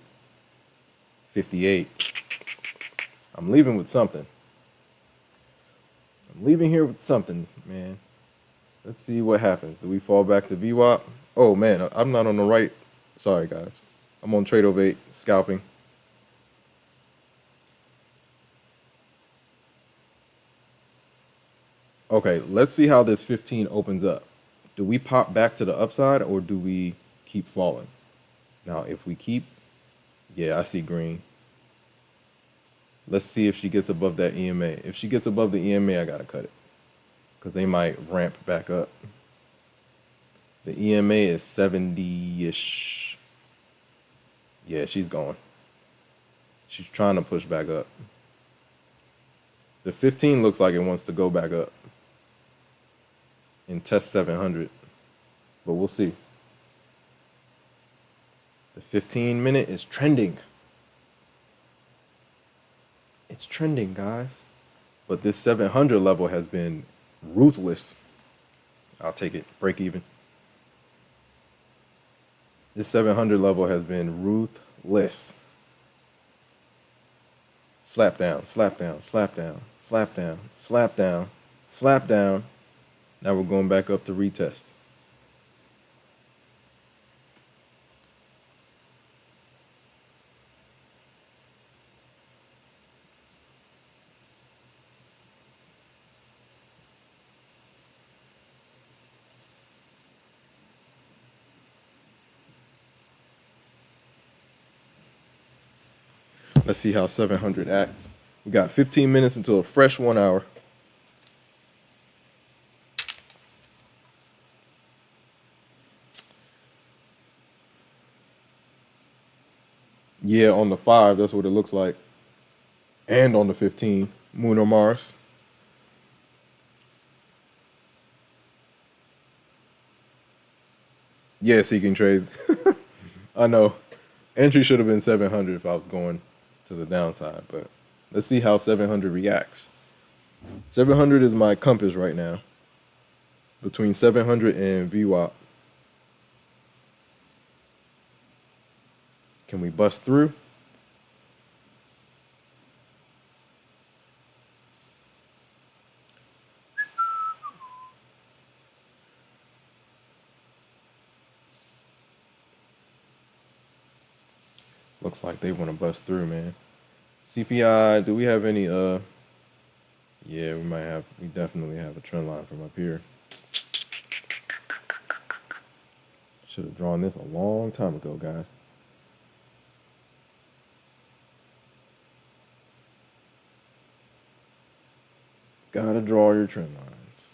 [SPEAKER 1] 58. I'm leaving with something. I'm leaving here with something, man. Let's see what happens. Do we fall back to VWAP? Oh man, I'm not on the right. Sorry guys. I'm on Trade Ovate, scalping. Okay, let's see how this 15 opens up. Do we pop back to the upside or do we keep falling? Now, if we keep, yeah, I see green. Let's see if she gets above that EMA. If she gets above the EMA, I got to cut it because they might ramp back up. The EMA is 70-ish. Yeah, she's going. She's trying to push back up. The 15 looks like it wants to go back up and test 700, but we'll see. The 15-minute is trending. It's trending, guys. But this 700 level has been ruthless. I'll take it. Break even. This 700 level has been ruthless. Slap down, slap down, slap down, slap down, slap down, slap down. Now we're going back up to retest. Let's see how 700 acts. We got 15 minutes until a fresh 1 hour. Yeah, on the 5, that's what it looks like. And on the 15, Moon or Mars. Yeah, seeking trades. I know. Entry should have been 700 if I was going to the downside, but let's see how 700 reacts. 700 is my compass right now. Between 700 and VWAP. Can we bust through? Looks like they want to bust through, man. CPI, do we have any yeah, we definitely have a trend line from up here. Should have drawn this a long time ago, guys. Gotta draw your trend lines.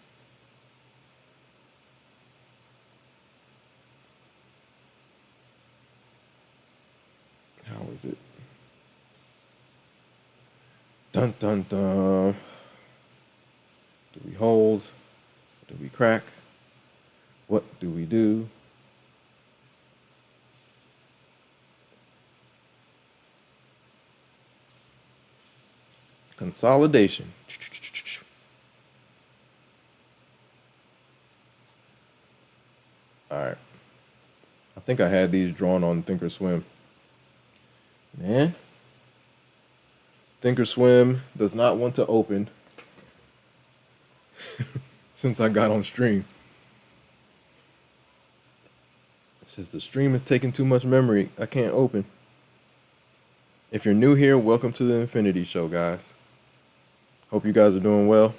[SPEAKER 1] How is it? Dun dun dun. Do we hold? Do we crack? What do we do? Consolidation. All right. I think I had these drawn on Thinkorswim. Man. Thinkorswim does not want to open since I got on stream. It says the stream is taking too much memory. I can't open. If you're new here, welcome to the Infinity Show, guys. Hope you guys are doing well.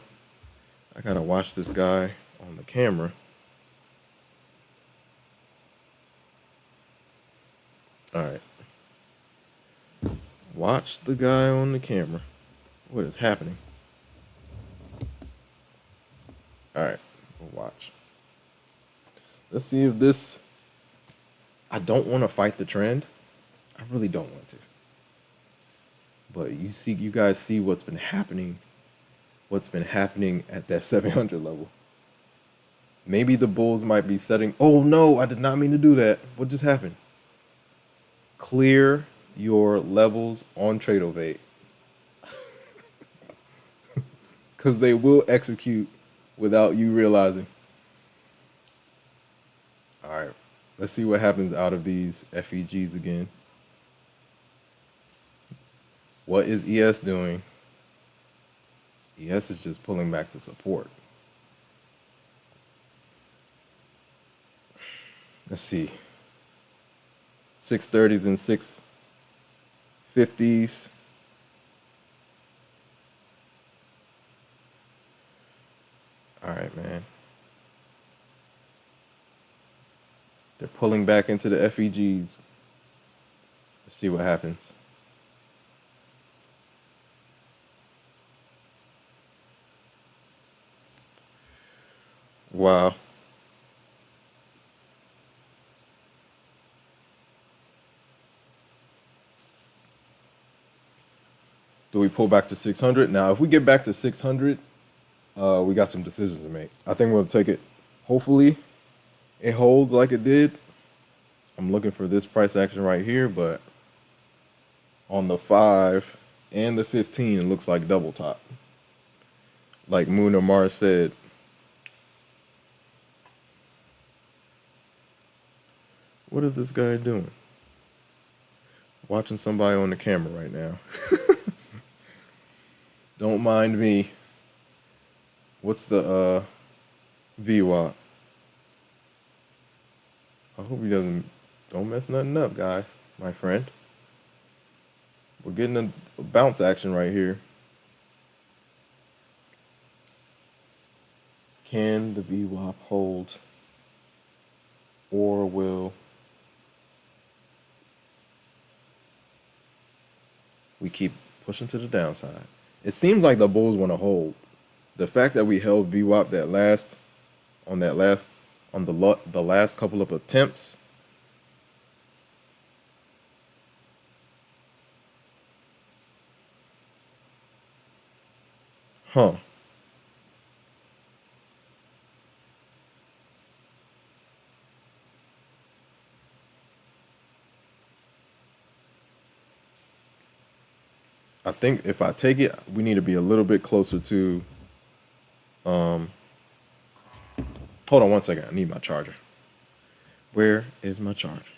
[SPEAKER 1] I gotta watch this guy on the camera. All right. Watch the guy on the camera. What is happening? All right, we'll watch. Let's see if this... I don't want to fight the trend. I really don't want to. But you guys see what's been happening. What's been happening at that 700 level. Maybe the bulls might be setting... Oh, no, I did not mean to do that. What just happened? Clear your levels on Tradeovate. Because they will execute without you realizing. All right, let's see what happens out of these FEGs again. What is ES doing? ES is just pulling back to support. Let's see. 630s and 650s. All right, man. They're pulling back into the FEGs. Let's see what happens. Wow. Do we pull back to 600? Now, if we get back to 600, we got some decisions to make. I think we'll take it. Hopefully, it holds like it did. I'm looking for this price action right here, but on the 5 and the 15, it looks like double top. Like Moon or Mars said. What is this guy doing? Watching somebody on the camera right now. Don't mind me. What's the VWAP? I hope he don't mess nothing up, guys, my friend. We're getting a bounce action right here. Can the VWAP hold? Or will we keep pushing to the downside. It seems like the bulls want to hold. The fact that we held VWAP on the last couple of attempts. Huh. I think if I take it, we need to be a little bit closer to. Hold on one second. I need my charger. Where is my charger?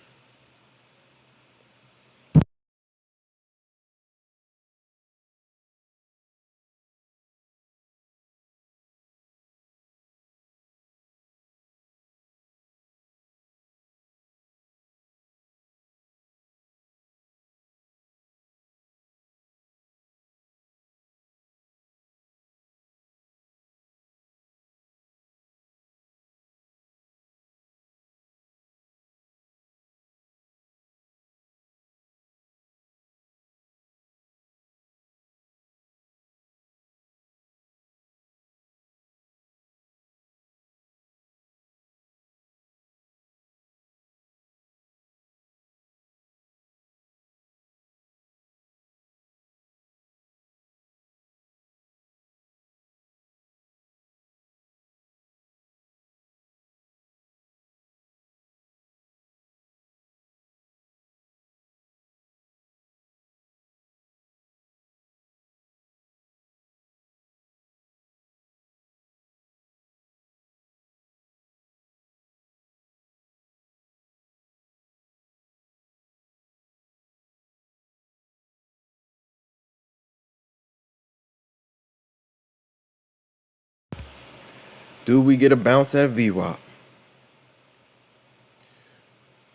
[SPEAKER 1] Do we get a bounce at VWAP?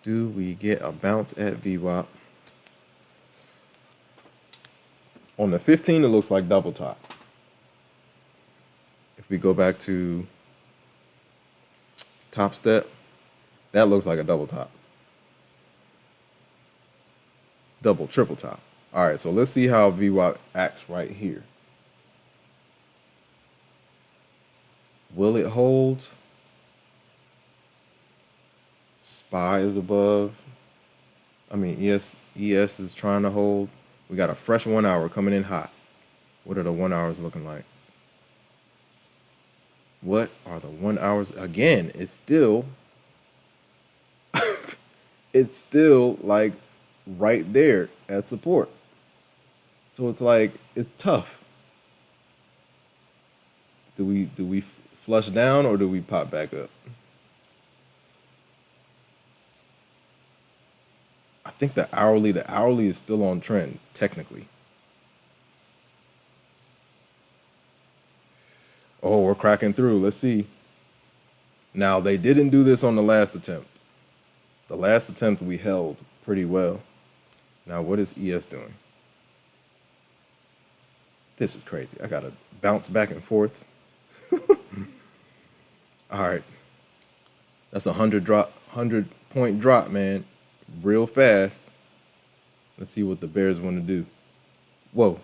[SPEAKER 1] Do we get a bounce at VWAP? On the 15, it looks like double top. If we go back to Topstep, that looks like a double top. Double, triple top. All right, so let's see how VWAP acts right here. Will it hold? SPY is above. I mean, ES is trying to hold. We got a fresh 1 hour coming in hot. What are the 1 hours looking like? What are the 1 hours? Again, it's still it's still like right there at support. So it's like it's tough. Do we flush down or do we pop back up? I think the hourly is still on trend technically. Oh, we're cracking through. Let's see. Now, they didn't do this on the last attempt. The last attempt we held pretty well. Now, what is ES doing? This is crazy. I got to bounce back and forth. All right. That's a 100 point drop, man. Real fast. Let's see what the Bears want to do. Whoa.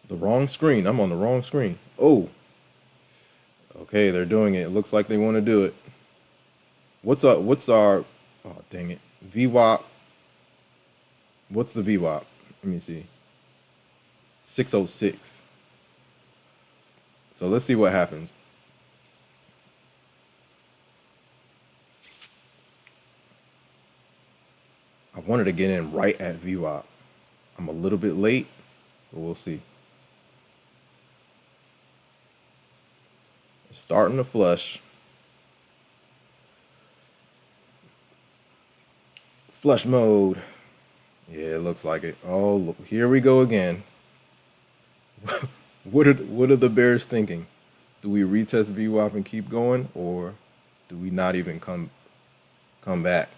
[SPEAKER 1] The wrong screen. I'm on the wrong screen. Oh. Okay, they're doing it. It looks like they want to do it. What's our oh dang it. VWAP. What's the VWAP? Let me see. 606. So let's see what happens. I wanted to get in right at VWAP. I'm a little bit late, but we'll see. It's starting to flush. Flush mode. Yeah, it looks like it. Oh, look, here we go again. What are the Bears thinking? Do we retest VWAP and keep going, or do we not even come back?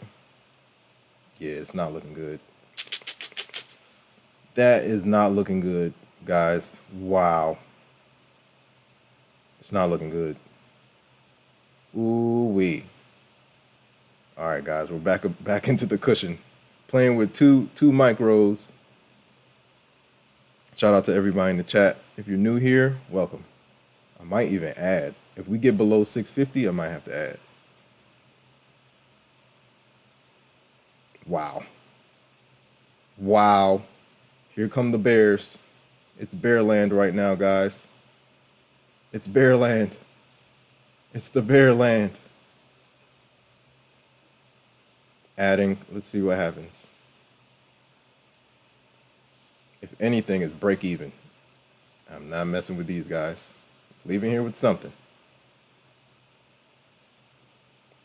[SPEAKER 1] Yeah, it's not looking good. That is not looking good, guys. Wow. It's not looking good. Ooh wee. All right, guys, we're back into the cushion, playing with two micros. Shout out to everybody in the chat. If you're new here, welcome. I might even add. If we get below 650, I might have to add. Wow. Wow. Here come the bears. It's bear land right now, guys. It's bear land. It's the bear land. Adding. Let's see what happens. If anything, it's break even. I'm not messing with these guys. Leaving here with something.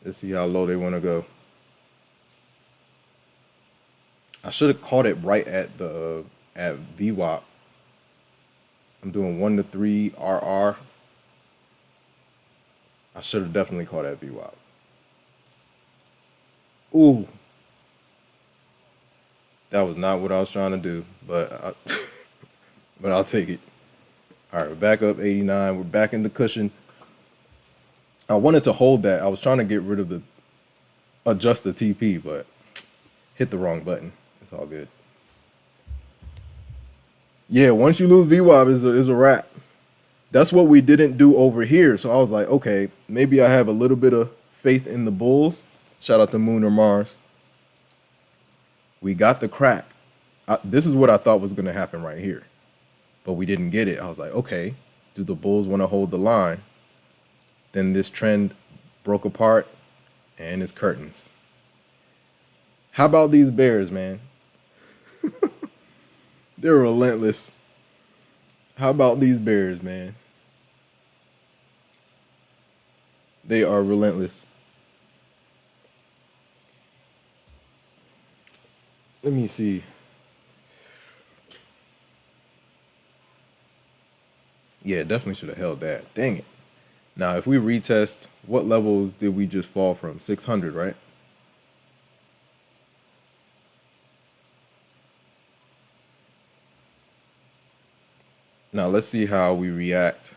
[SPEAKER 1] Let's see how low they want to go. I should have caught it right at the at VWAP. I'm doing 1 to 3 RR. I should have definitely caught that VWAP. Ooh. That was not what I was trying to do, but but I'll take it. All right, we're back up 89. We're back in the cushion. I wanted to hold that. I was trying to get rid of adjust the TP, but hit the wrong button. It's all good. Yeah, once you lose VWAP is a wrap. That's what we didn't do over here. So I was like, okay, maybe I have a little bit of faith in the Bulls. Shout out to Moon or Mars. We got the crack. This is what I thought was going to happen right here, but we didn't get it. I was like, okay, do the Bulls want to hold the line? Then this trend broke apart and it's curtains. How about these Bears, man? They're relentless. How about these Bears, man? They are relentless. Let me see. Yeah, definitely should have held that. Dang it. Now, if we retest, what levels did we just fall from? 600, right? Now, let's see how we react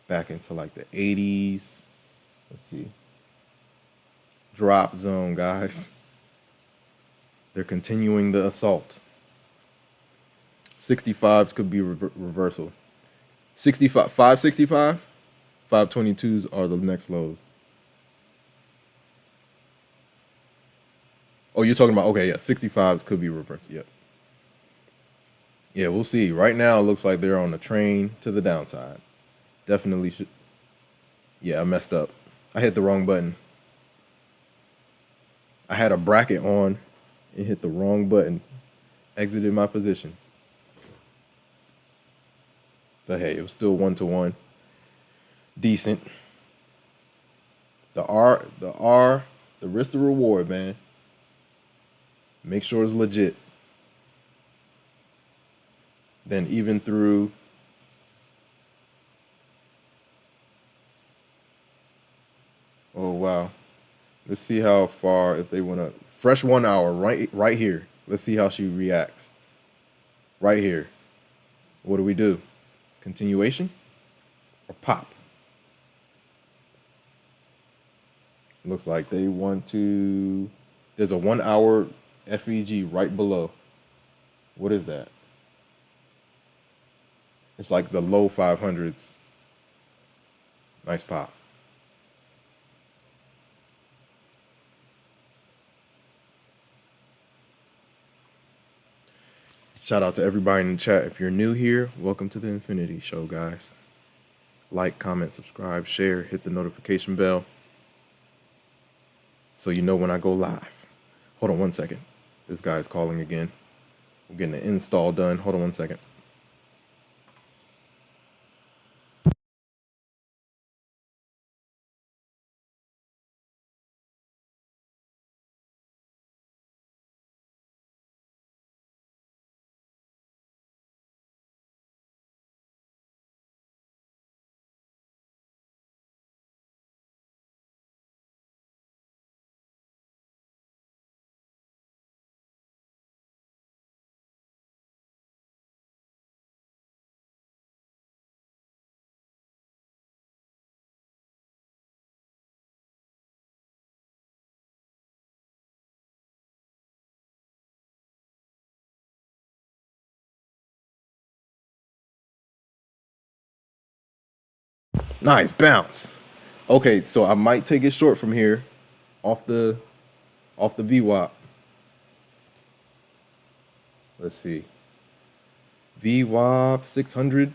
[SPEAKER 1] back into like the 80s. Let's see. Drop zone, guys. They're continuing the assault. 65s could be reversal. 65, 565, 522s are the next lows. Oh, you're talking about, okay, yeah, 65s could be reversed. Yep. Yeah, we'll see. Right now, it looks like they're on the train to the downside. Definitely should. Yeah, I messed up. I hit the wrong button. I had a bracket on and hit the wrong button. Exited my position. But hey, it was still 1-to-1. Decent. The risk to reward, man. Make sure it's legit. Then even through. Oh wow. Let's see how far, if they want to fresh 1 hour right here. Let's see how she reacts. Right here. What do we do? Continuation or pop? Looks like they want to. There's a 1 hour FEG right below. What is that? It's like the low 500s. Nice pop. Shout out to everybody in the chat. If you're new here, welcome to the Infinity Show, guys. Like, comment, subscribe, share, hit the notification bell so you know when I go live. Hold on 1 second. This guy's calling again. We're getting the install done. Hold on 1 second. Nice bounce. Okay, so I might take it short from here, off the VWAP. Let's see. VWAP 600.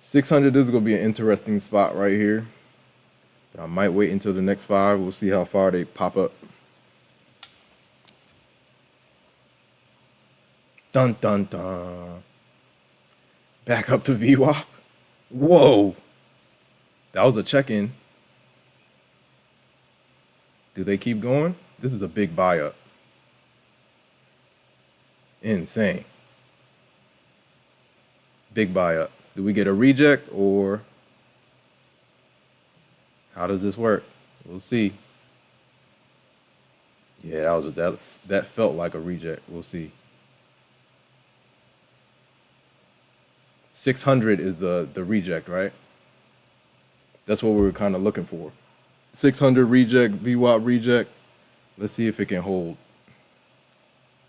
[SPEAKER 1] $600 is gonna be an interesting spot right here. But I might wait until the next 5. We'll see how far they pop up. Dun dun dun. Back up to VWAP. Whoa. That was a check-in. Do they keep going? This is a big buy up. Insane. Big buy up. Do we get a reject or how does this work? We'll see. Yeah, that felt like a reject. We'll see. 600 is the reject, right? That's what we were kind of looking for. 600 reject, VWAP reject. Let's see if it can hold.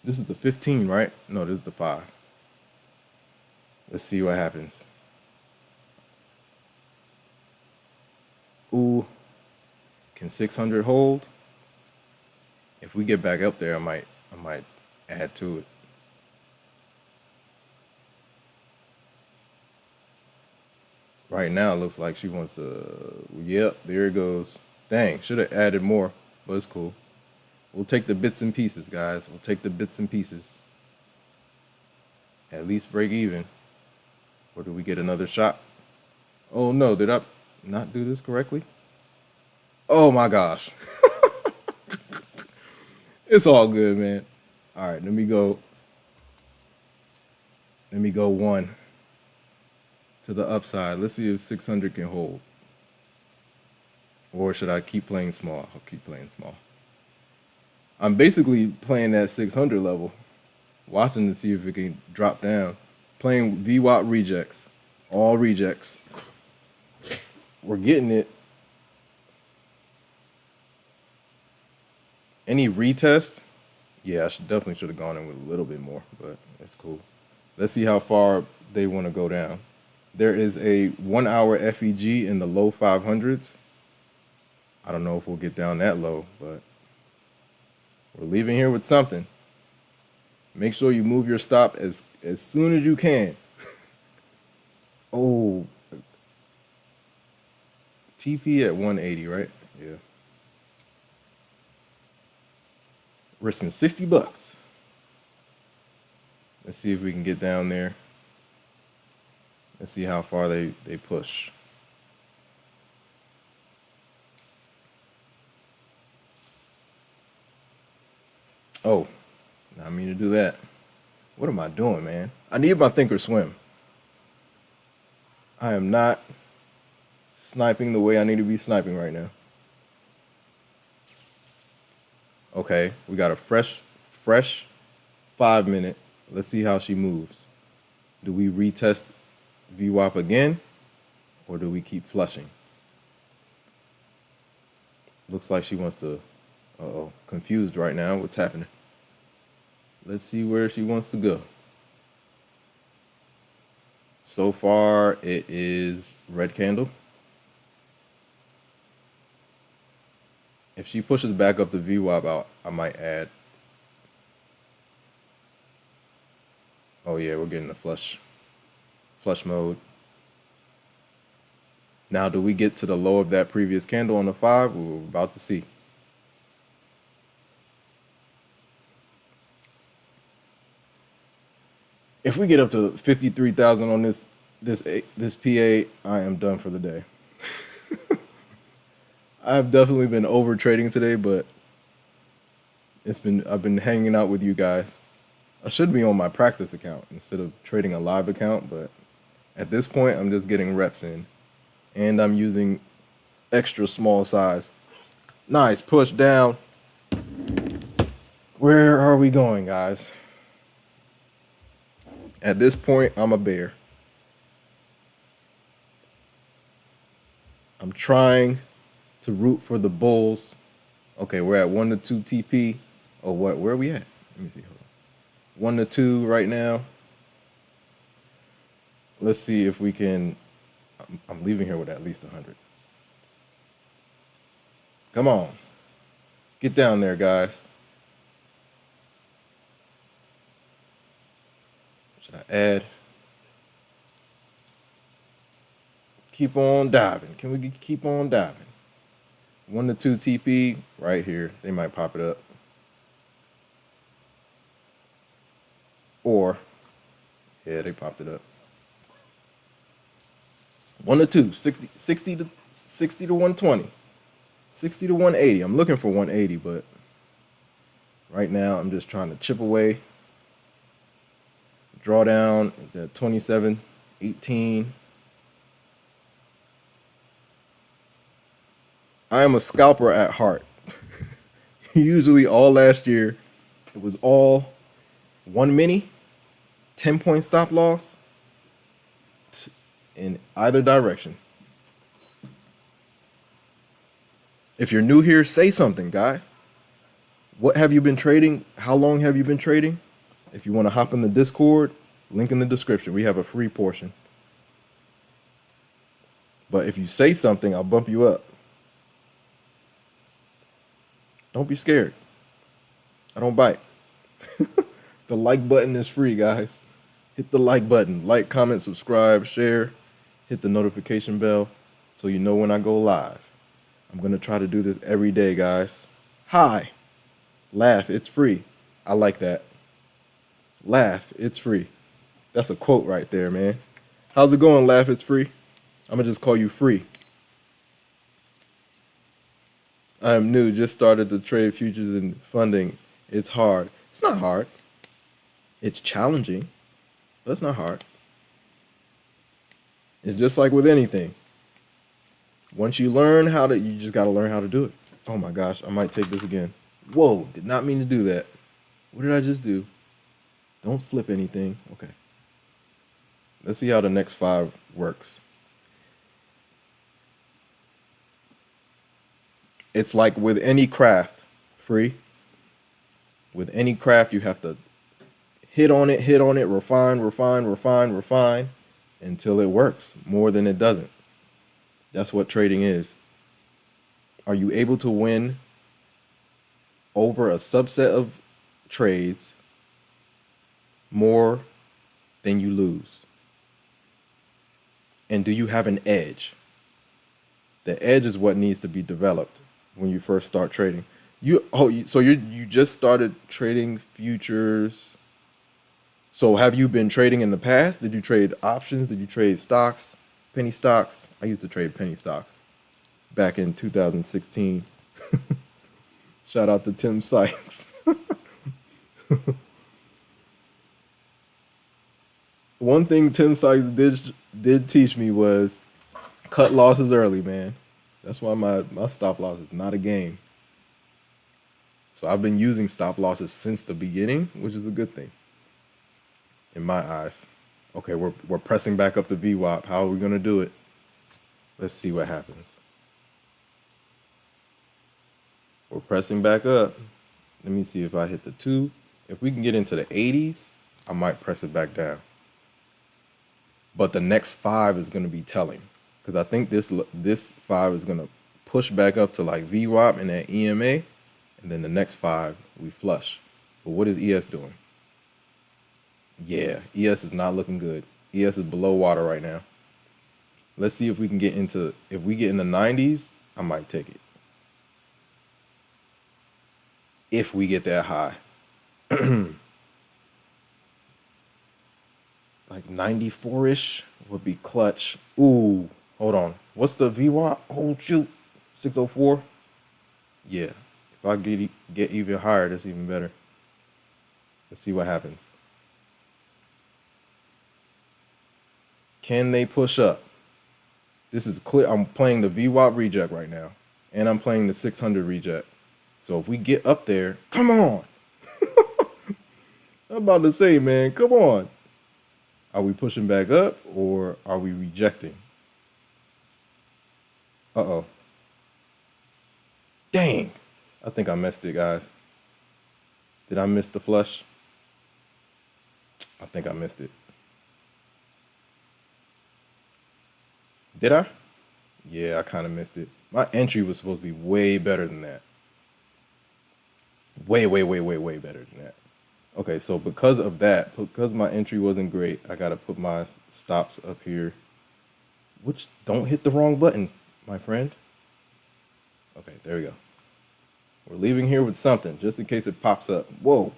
[SPEAKER 1] This is the 15, right? No, this is the 5. Let's see what happens. Ooh, can 600 hold? If we get back up there, I might add to it. Right now, it looks like she wants to. Yep, there it goes. Dang, should have added more, but it's cool. We'll take the bits and pieces, guys. We'll take the bits and pieces. At least break even. Or do we get another shot? Oh no, did I not do this correctly? Oh my gosh. It's all good, man. All right, let me go 1 to the upside. Let's see if 600 can hold. Or should I keep playing small? I'll keep playing small. I'm basically playing that 600 level, watching to see if it can drop down. Playing VWAP rejects, all rejects. We're getting it. Any retest? Yeah, I definitely should have gone in with a little bit more, but it's cool. Let's see how far they want to go down. There is a 1 hour FEG in the low 500s. I don't know if we'll get down that low, but we're leaving here with something. Make sure you move your stop as soon as you can. Oh, TP at 180, right? Yeah. Risking $60. Let's see if we can get down there. Let's see how far they push. Oh, not mean to do that. What am I doing, man? I need my thinkorswim. I am not sniping the way I need to be sniping right now. Okay, we got a fresh 5 minute. Let's see how she moves. Do we retest VWAP again, or do we keep flushing? Looks like she wants to. Uh-oh, confused right now. What's happening? Let's see where she wants to go. So far, it is red candle. If she pushes back up the VWAP out, I might add. Oh yeah, we're getting the flush mode. Now, do we get to the low of that previous candle on the 5? We're about to see. If we get up to 53,000 on this PA, I am done for the day. I've definitely been over trading today, but I've been hanging out with you guys. I should be on my practice account instead of trading a live account, but at this point, I'm just getting reps in, and I'm using extra small size. Nice push down. Where are we going, guys? At this point, I'm a bear. I'm trying to root for the bulls. Okay, we're at 1 to 2 TP. Oh, what? Where are we at? Let me see. Hold 1 to 2 right now. Let's see if we can. I'm leaving here with at least 100. Come on. Get down there, guys. Should I add? Keep on diving. Can we keep on diving? 1 to 2 TP right here. They might pop it up. Or, yeah, they popped it up. 1 to 2, 60 to 120. 60 to 180. I'm looking for 180, but right now I'm just trying to chip away. Drawdown is at 27.18. I am a scalper at heart. Usually all last year, it was all one mini, 10-point stop loss in either direction. If you're new here, say something, guys. What have you been trading? How long have you been trading? If you want to hop in the Discord, link in the description. We have a free portion. But if you say something, I'll bump you up. Don't be scared. I don't bite. The like button is free, guys. Hit the like button. Like, comment, subscribe, share. Hit the notification bell so you know when I go live. I'm going to try to do this every day, guys. Hi. Laugh. It's free. I like that. Laugh. It's free. That's a quote right there, man. How's it going, Laugh? It's free. I'm going to just call you free. I am new. Just started to trade futures and funding. It's hard. It's not hard. It's challenging, but it's not hard. It's just like with anything. Once you learn how to, you just got to learn how to do it. Oh my gosh, I might take this again. Whoa, did not mean to do that. What did I just do? Don't flip anything. Okay. Let's see how the next 5 works. It's like with any craft, free. With any craft, you have to hit on it, refine until it works more than it doesn't. That's what trading is. Are you able to win over a subset of trades more than you lose? And do you have an edge? The edge is what needs to be developed when you first start trading. So you just started trading futures. So have you been trading in the past? Did you trade options? Did you trade stocks? Penny stocks? I used to trade penny stocks back in 2016. Shout out to Tim Sykes. One thing Tim Sykes did teach me was cut losses early, man. That's why my stop loss is not a game. So I've been using stop losses since the beginning, which is a good thing in my eyes. Okay, we're pressing back up the VWAP. How are we going to do it? Let's see what happens. We're pressing back up. Let me see if I hit the 2. If we can get into the 80s, I might press it back down. But the next 5 is going to be telling, because I think this 5 is going to push back up to like VWAP and that EMA, and then the next 5 we flush. But what is ES doing? Yeah, ES is not looking good. ES is below water right now. Let's see if we can get into, if we get in the 90s, I might take it. If we get that high. Like 94-ish would be clutch. Ooh, hold on. What's the VWAP? Oh, shoot. 604? Yeah. If I get even higher, that's even better. Let's see what happens. Can they push up? This is clear. I'm playing the VWAP reject right now. And I'm playing the 600 reject. So if we get up there, come on. I'm about to say, man, come on. Are we pushing back up or are we rejecting? Uh-oh. Dang. I think I missed it, guys. Did I miss the flush? I think I missed it. Did I? Yeah, I kind of missed it. My entry was supposed to be way better than that. Way, way, way, way, way better than that. Okay, so because of that, because my entry wasn't great, I gotta put my stops up here. Which don't hit the wrong button, my friend. Okay, there we go. We're leaving here with something, just in case it pops up. Whoa.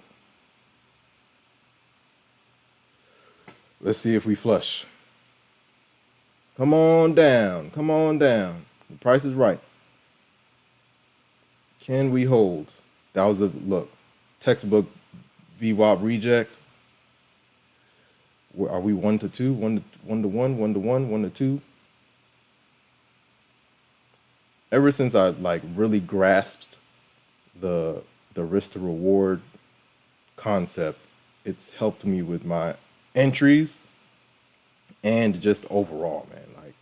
[SPEAKER 1] Let's see if we flush. Come on down. Come on down. The price is right. Can we hold? That was a look. Textbook VWAP reject. Are we 1 to 2? 1 to 1 to 1, 1 to 1, 1 to 2? Ever since I like really grasped the risk to reward concept, it's helped me with my entries and just overall, man. Like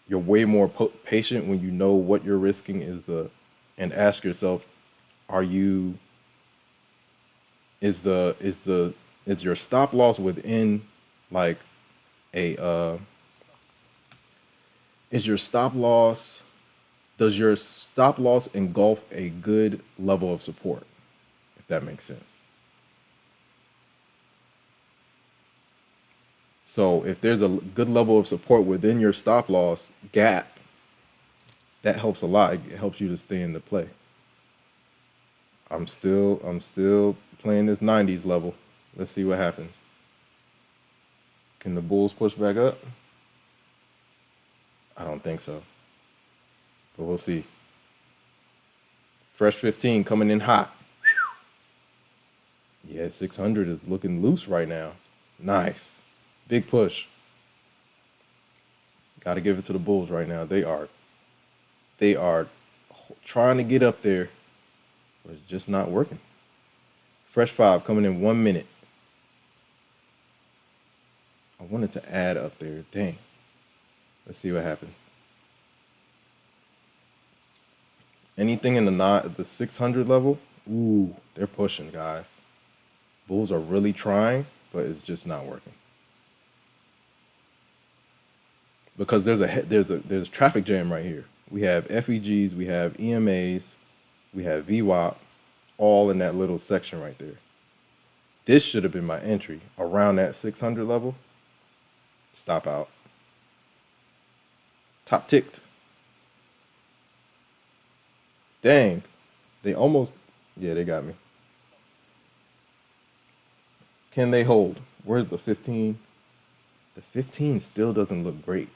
[SPEAKER 1] you're way more patient when you know what you're risking and ask yourself, are you is your stop loss within like a is your stop loss does your stop loss engulf a good level of support, if that makes sense? So if there's a good level of support within your stop loss gap, that helps a lot. It helps you to stay in the play. I'm still playing this 90s level. Let's see what happens. Can the bulls push back up? I don't think so. But we'll see. Fresh 15 coming in hot. Yeah, 600 is looking loose right now. Nice. Big push. Got to give it to the bulls right now. They are trying to get up there, but it's just not working. Fresh 5 coming in 1 minute. I wanted to add up there. Dang. Let's see what happens. Anything in the 600 level? Ooh, they're pushing, guys. Bulls are really trying, but it's just not working. Because there's a traffic jam right here. We have FEGs, we have EMAs, we have VWAP, all in that little section right there. This should have been my entry around that 600 level. Stop out. Top ticked. Dang. They almost, yeah, they got me. Can they hold? Where's the 15? The 15 still doesn't look great.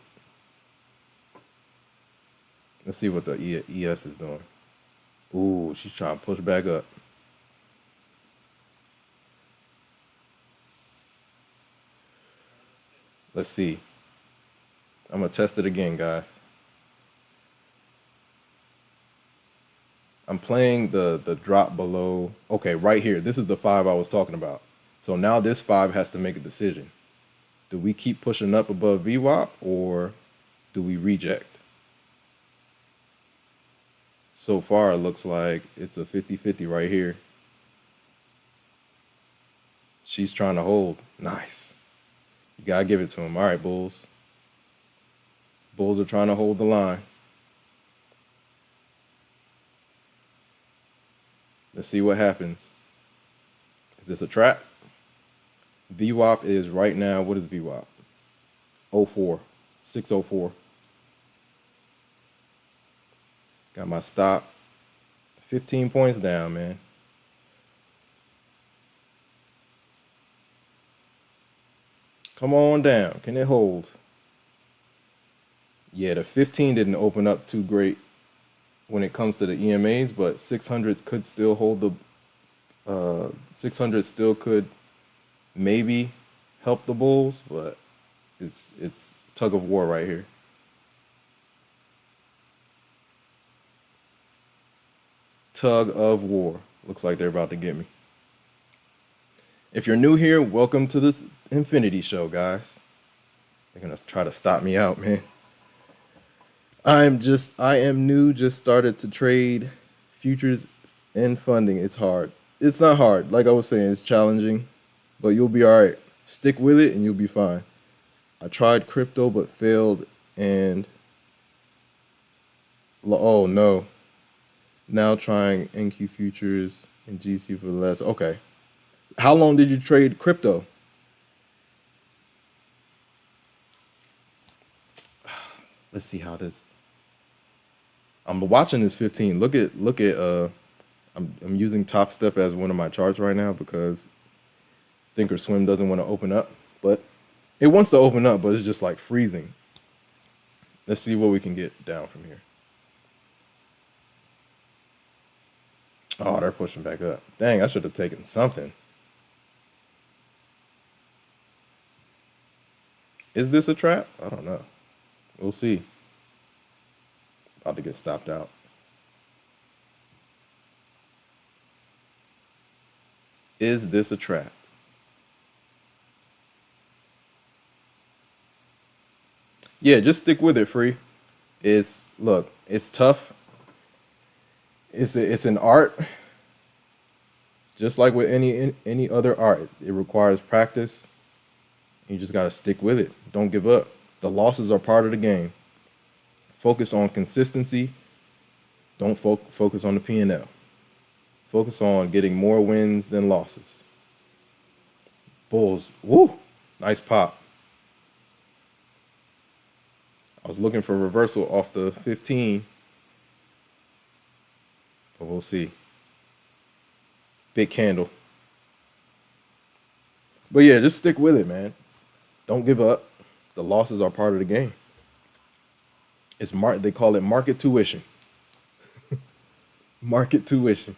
[SPEAKER 1] Let's see what the ES is doing. Ooh, she's trying to push back up. Let's see. I'm going to test it again, guys. I'm playing the drop below. Okay, right here. This is the 5 I was talking about. So now this 5 has to make a decision. Do we keep pushing up above VWAP or do we reject? So far, it looks like it's a 50-50 right here. She's trying to hold. Nice. You got to give it to him. All right, Bulls. Bulls are trying to hold the line. Let's see what happens. Is this a trap? VWAP is right now, what is VWAP? 04, 604. Got my stop. 15 points down, man. Come on down. Can it hold? Yeah, the 15 didn't open up too great when it comes to the EMAs, but 600 could still hold the 600 still could maybe help the Bulls, but it's tug of war right here. Tug of war. Looks like they're about to get me. If you're new here, welcome to this Infinity Show, guys. They're gonna try to stop me out, man. I am new, just started to trade futures and funding. It's hard. It's not hard. Like I was saying, it's challenging, but you'll be all right. Stick with it and you'll be fine. I tried crypto but failed and oh no. Now trying NQ futures and GC for less. Okay. How long did you trade crypto? Let's see how this. I'm watching this 15. Look at I'm using Topstep as one of my charts right now because Thinkorswim doesn't want to open up, but it wants to open up, but it's just like freezing. Let's see what we can get down from here. Oh, they're pushing back up. Dang, I should have taken something. Is this a trap? I don't know. We'll see. About to get stopped out. Is this a trap? Yeah, just stick with it, Free. Look, it's tough. It's an art, just like with any other art. It requires practice. You just gotta stick with it. Don't give up. The losses are part of the game. Focus on consistency. Don't focus on the P&L. Focus on getting more wins than losses. Bulls, woo, nice pop. I was looking for reversal off the 15, but we'll see. Big candle. But yeah, just stick with it, man. Don't give up. The losses are part of the game. They call it market tuition. Market tuition.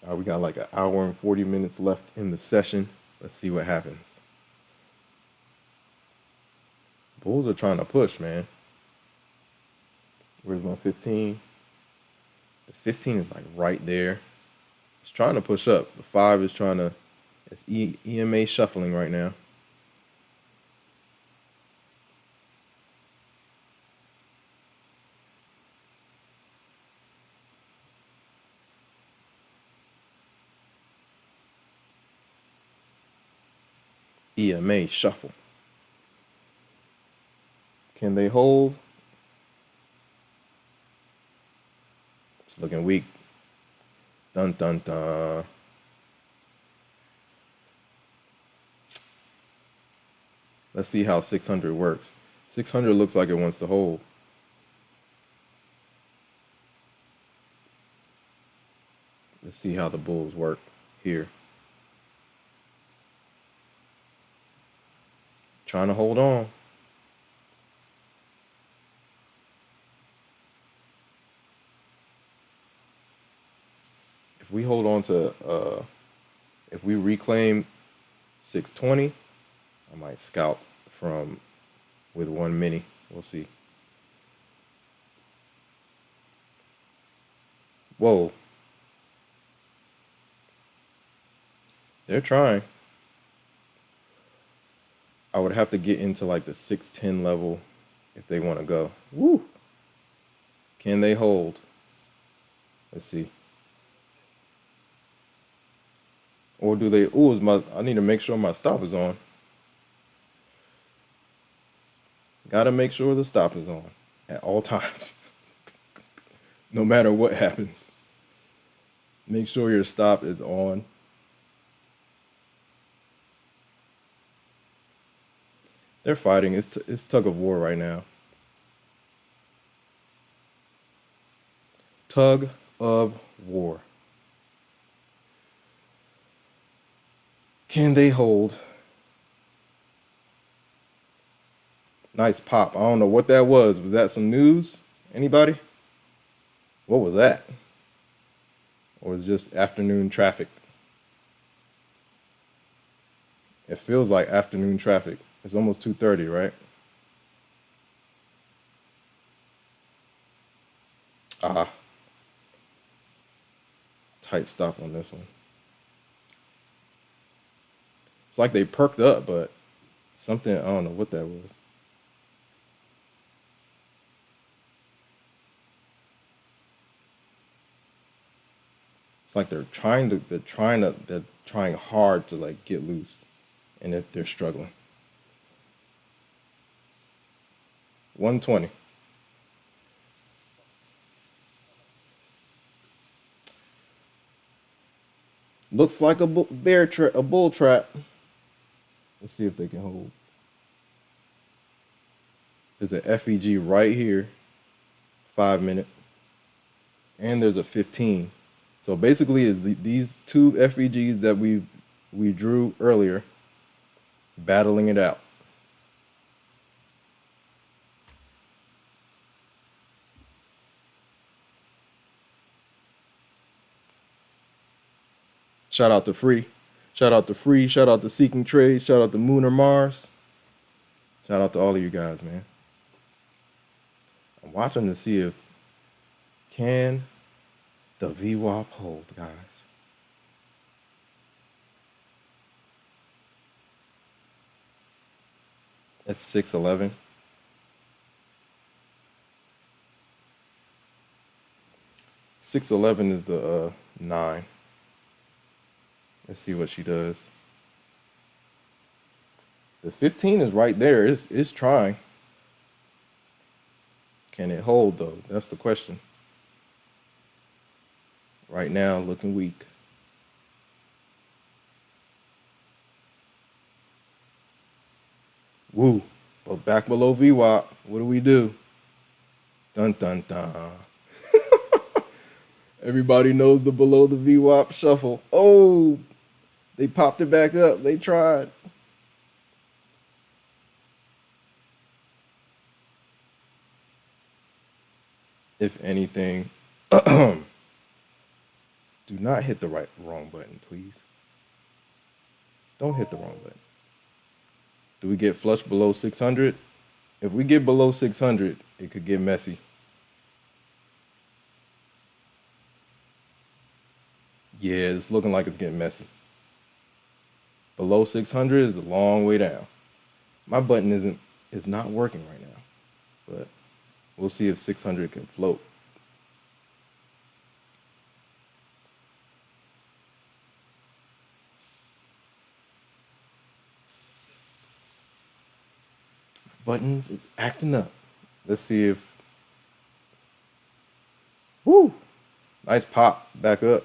[SPEAKER 1] All right, we got like an hour and 40 minutes left in the session. Let's see what happens. Bulls are trying to push, man. Where's my 15? The 15 is like right there. It's trying to push up. The 5 is trying to, it's EMA shuffling right now. EMA shuffle. Can they hold? It's looking weak. Dun dun dun. Let's see how 600 works. 600 looks like it wants to hold. Let's see how the bulls work here. Trying to hold on. If we hold on to, if we reclaim 620, I might scalp with one mini. We'll see. Whoa. They're trying. I would have to get into like the 610 level if they want to go. Woo. Can they hold? Let's see. Or do they? Ooh, I need to make sure my stop is on. Gotta make sure the stop is on at all times. No matter what happens. Make sure your stop is on. They're fighting. It's tug of war right now. Tug of war. Can they hold? Nice pop. I don't know what that was. Was that some news? Anybody? What was that? Or was it just afternoon traffic? It feels like afternoon traffic. It's almost 2:30, right? Ah. Tight stop on this one. It's like they perked up, but something, I don't know what that was. It's like they're trying hard to like get loose, and they're struggling. 120. Looks like a a bull trap. Let's see if they can hold. There's an FEG right here, 5 minute, and there's a 15. So basically, is these two FEGs that we drew earlier, battling it out. Shout out to Free. Shout out to Free. Shout out to Seeking Trade. Shout out to Moon or Mars. Shout out to all of you guys, man. I'm watching to see if can the VWAP hold, guys. It's 611. $611 is the 9. Let's see what she does. The 15 is right there. It's trying. Can it hold though? That's the question. Right now, looking weak. Woo. But back below VWAP, what do we do? Dun dun dun. Everybody knows the below the VWAP shuffle. Oh, they popped it back up. They tried. If anything, do not hit the wrong button, please. Don't hit the wrong button. Do we get flush below 600? If we get below 600, it could get messy. Yeah, it's looking like it's getting messy. Below 600 is a long way down. My button is not working right now, but we'll see if 600 can float. Buttons is acting up. Let's see if. Woo! Nice pop back up.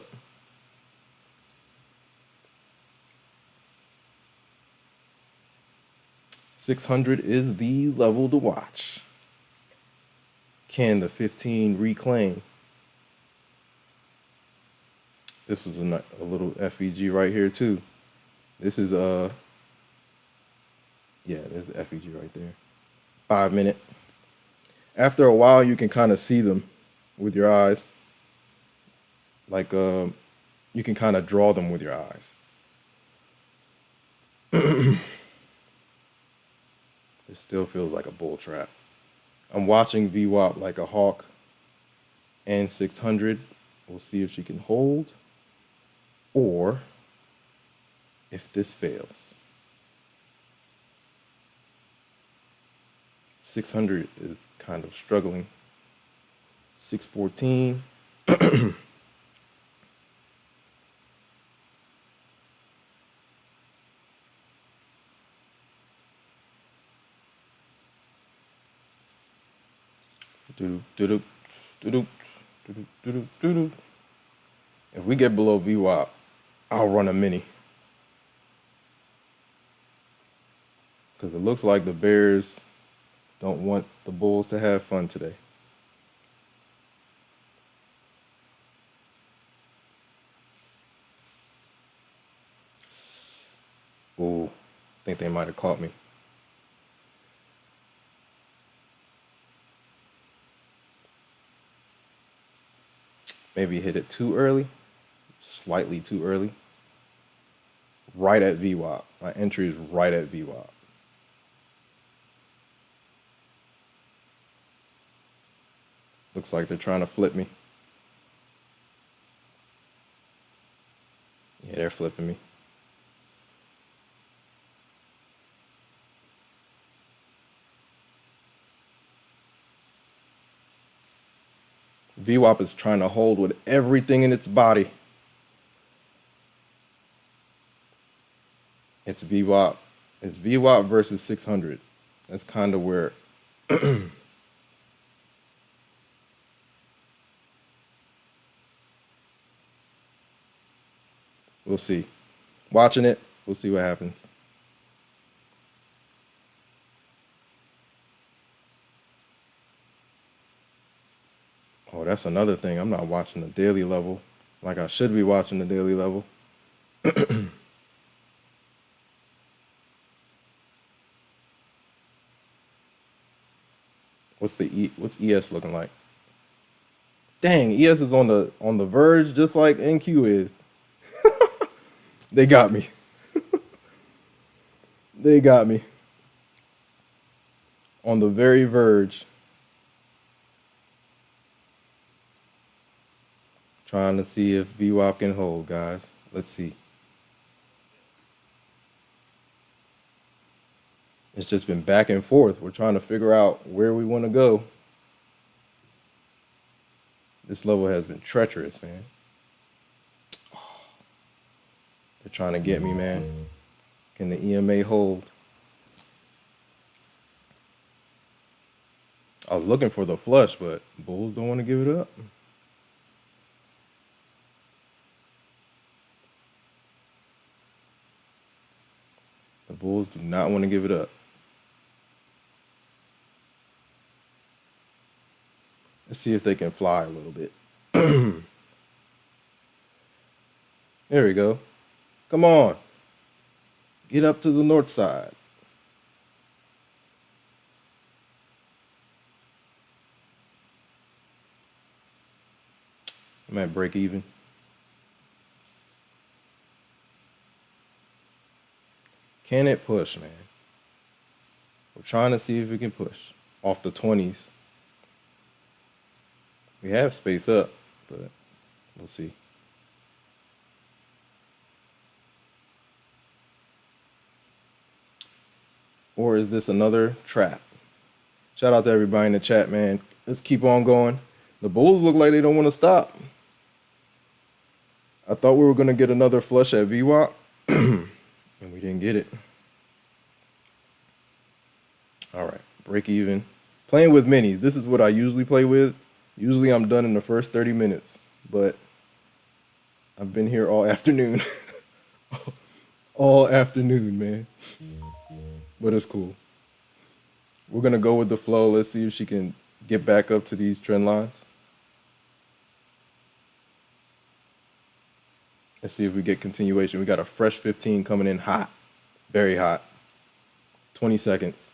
[SPEAKER 1] $600 is the level to watch. Can the 15 reclaim? This was a little FEG right here too. This is yeah, there's the FEG right there. 5 minute. After a while, you can kind of see them with your eyes. Like you can kind of draw them with your eyes. It still feels like a bull trap. I'm watching VWAP like a hawk and 600. We'll see if she can hold or if this fails. 600 is kind of struggling. 614. If we get below VWAP, I'll run a mini. Because it looks like the Bears don't want the Bulls to have fun today. Ooh, I think they might have caught me. Maybe hit it too early, slightly too early. Right at VWAP. My entry is right at VWAP. Looks like they're trying to flip me. Yeah, they're flipping me. VWAP is trying to hold with everything in its body. It's VWAP. It's VWAP versus 600. That's kind of where. We'll see. Watching it, we'll see what happens. Oh, that's another thing. I'm not watching the daily level like I should be watching the daily level. What's ES looking like? Dang, ES is on the verge just like NQ is. They got me. They got me. On the very verge. Trying to see if VWAP can hold, guys. Let's see. It's just been back and forth. We're trying to figure out where we want to go. This level has been treacherous, man. They're trying to get me, man. Can the EMA hold? I was looking for the flush, but Bulls don't want to give it up. The Bulls do not want to give it up. Let's see if they can fly a little bit. There we go. Come on. Get up to the north side. I might break even. Can it push, man? We're trying to see if it can push off the 20s. We have space up, but we'll see. Or is this another trap? Shout out to everybody in the chat, man. Let's keep on going. The Bulls look like they don't want to stop. I thought we were going to get another flush at VWAP, and we didn't get it. All right, break even. Playing with minis. This is what I usually play with. Usually I'm done in the first 30 minutes, but I've been here all afternoon. All afternoon, man. But it's cool. We're going to go with the flow. Let's see if she can get back up to these trend lines. Let's see if we get continuation. We got a fresh 15 coming in hot. Very hot. 20 seconds.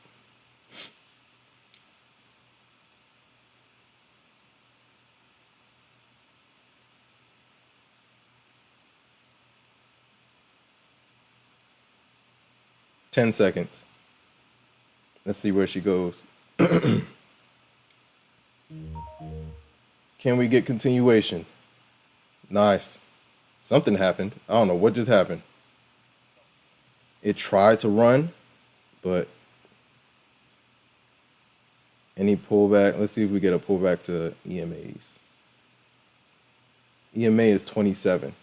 [SPEAKER 1] Ten seconds. Let's see where she goes. Can we get continuation? Nice. Something happened. I don't know what just happened. It tried to run, but any pullback. Let's see if we get a pullback to EMAs. EMA is 27.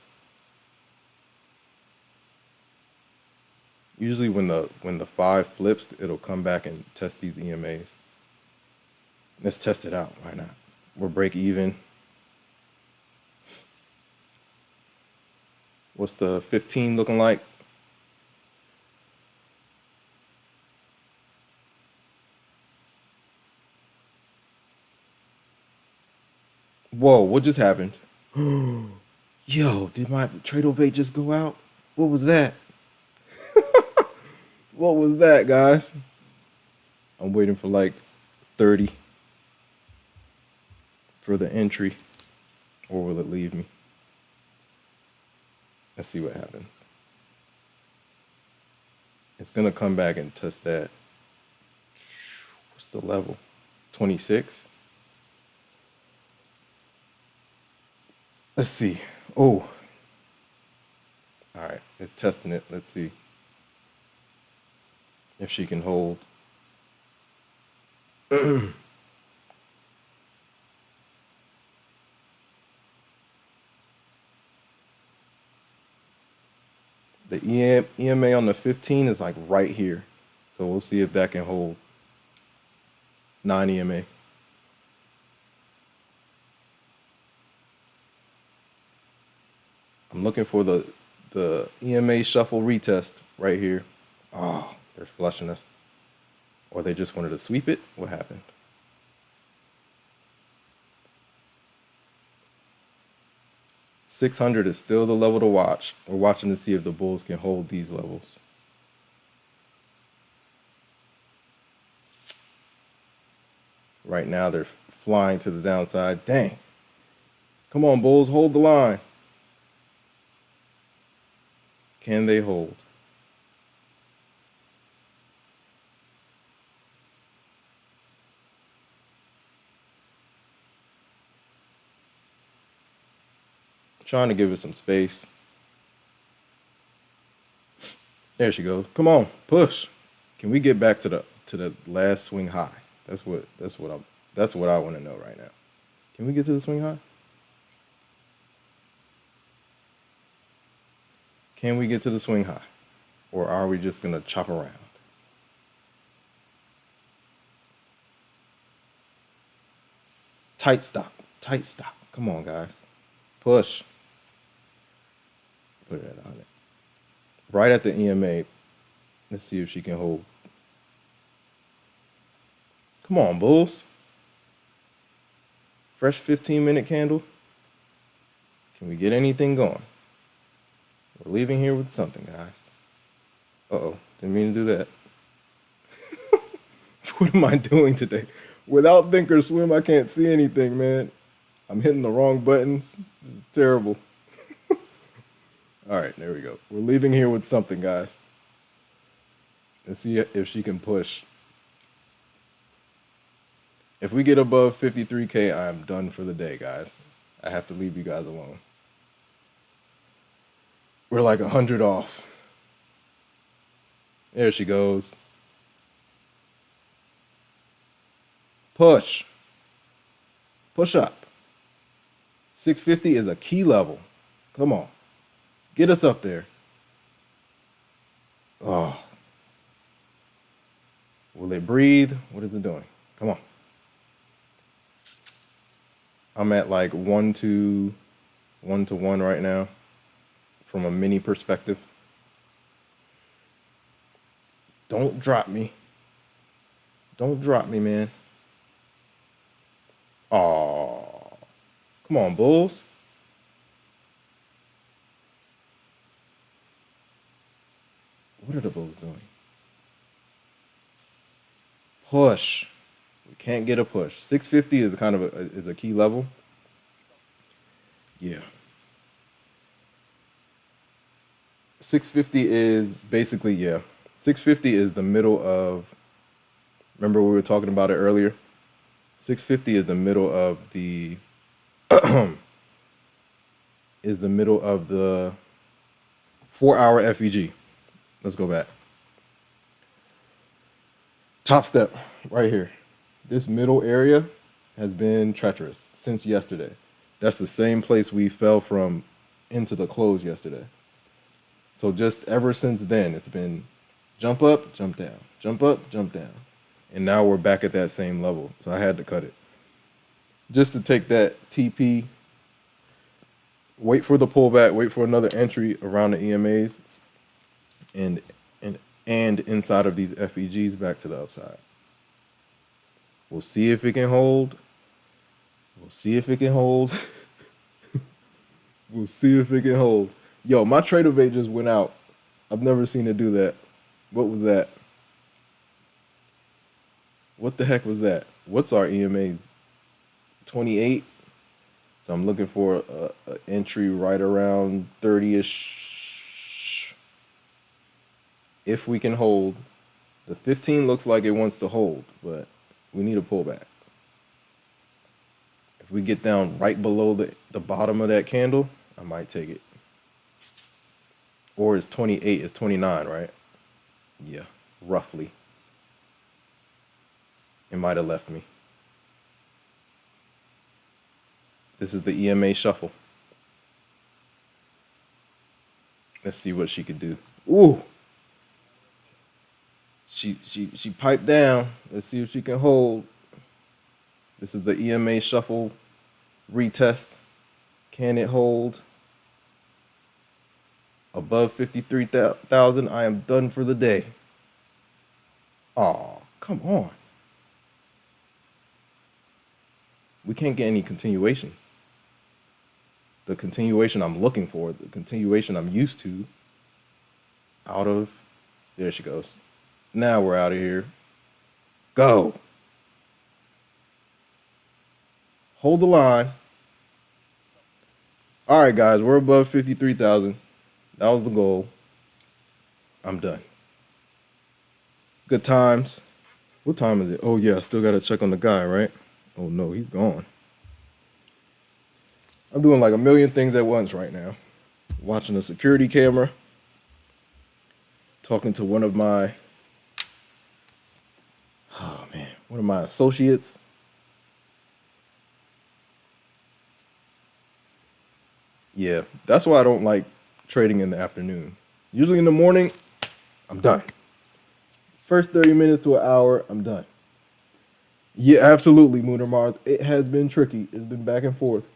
[SPEAKER 1] Usually when the 5 flips, it'll come back and test these EMAs. Let's test it out. Why not? We're break even. What's the 15 looking like? Whoa, what just happened? Yo, did my trade ovate just go out? What was that? What was that, guys? I'm waiting for like 30 for the entry, or will it leave me? Let's see what happens. It's gonna come back and test that. What's the level? 26. Let's see. Oh. All right, it's testing it. Let's see if she can hold. The EMA on the 15 is like right here. So we'll see if that can hold 9 EMA. I'm looking for the EMA shuffle retest right here. Oh, they're flushing us. Or they just wanted to sweep it? What happened? $600 is still the level to watch. We're watching to see if the bulls can hold these levels. Right now they're flying to the downside. Dang. Come on, bulls, hold the line. Can they hold? Trying to give it some space. There she goes. Come on, push. Can we get back to the last swing high? That's what I want to know right now. Can we get to the swing high? Can we get to the swing high? Or are we just gonna chop around? Tight stop. Tight stop. Come on, guys. Push. Put it on it. Right at the EMA. Let's see if she can hold. Come on, bulls. Fresh 15-minute candle. Can we get anything going? We're leaving here with something, guys. Uh-oh. Didn't mean to do that. What am I doing today? Without Thinkorswim, I can't see anything, man. I'm hitting the wrong buttons. This is terrible. All right, there we go. We're leaving here with something, guys. Let's see if she can push. If we get above 53K, I'm done for the day, guys. I have to leave you guys alone. We're like 100 off. There she goes. Push. Push up. 650 is a key level. Come on. Get us up there. Oh. Will it breathe? What is it doing? Come on. I'm at like 1 to 1 right now from a mini perspective. Don't drop me. Don't drop me, man. Oh, come on, bulls. What are the bulls doing? Push. We can't get a push. 650 is kind of a key level. Yeah. 650 is basically, yeah. 650 is the middle of, remember we were talking about it earlier? 650 is the middle of the is the middle of the 4-hour FEG. Let's go back. Topstep right here. This middle area has been treacherous since yesterday. That's the same place we fell from into the close yesterday. So just ever since then, it's been jump up, jump down, jump up, jump down. And now we're back at that same level. So I had to cut it. Just to take that TP, wait for the pullback, wait for another entry around the EMAs, and inside of these FEGs back to the upside. We'll see if it can hold. We'll see if it can hold. We'll see if it can hold. Yo, my trader bait just went out. I've never seen it do that. What was that? What the heck was that? What's our EMAs? 28. So I'm looking for an entry right around 30-ish. If we can hold. The 15 looks like it wants to hold, but we need a pullback. If we get down right below the bottom of that candle, I might take it. Or it's 28, it's 29, right? Yeah, roughly. It might have left me. This is the EMA shuffle. Let's see what she could do. Ooh, She piped down. Let's see if she can hold. This is the EMA shuffle retest. Can it hold above 53,000? I am done for the day. Oh, come on. We can't get any continuation. The continuation I'm looking for, the continuation I'm used to, out of, there she goes. Now we're out of here. Go. Hold the line. All right, guys, we're above 53,000. That was the goal. I'm done. Good times. What time is it? Oh, yeah, I still got to check on the guy, right? Oh, no, he's gone. I'm doing like a million things at once right now. Watching a security camera. Talking to one of my associates. Yeah, that's why I don't like trading in the afternoon. Usually in the morning, I'm done. First 30 minutes to an hour, I'm done. Yeah, absolutely, Moon or Mars. It has been tricky. It's been back and forth.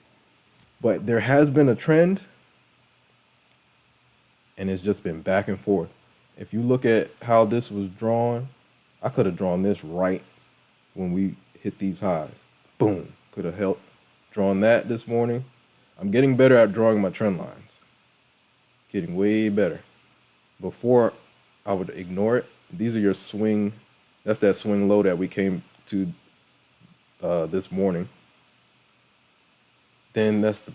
[SPEAKER 1] But there has been a trend, and it's just been back and forth. If you look at how this was drawn, I could have drawn this right when we hit these highs. Boom. Could have helped drawn that this morning. I'm getting better at drawing my trend lines. Getting way better. Before, I would ignore it. These are your swing. That's that swing low that we came to this morning. Then that's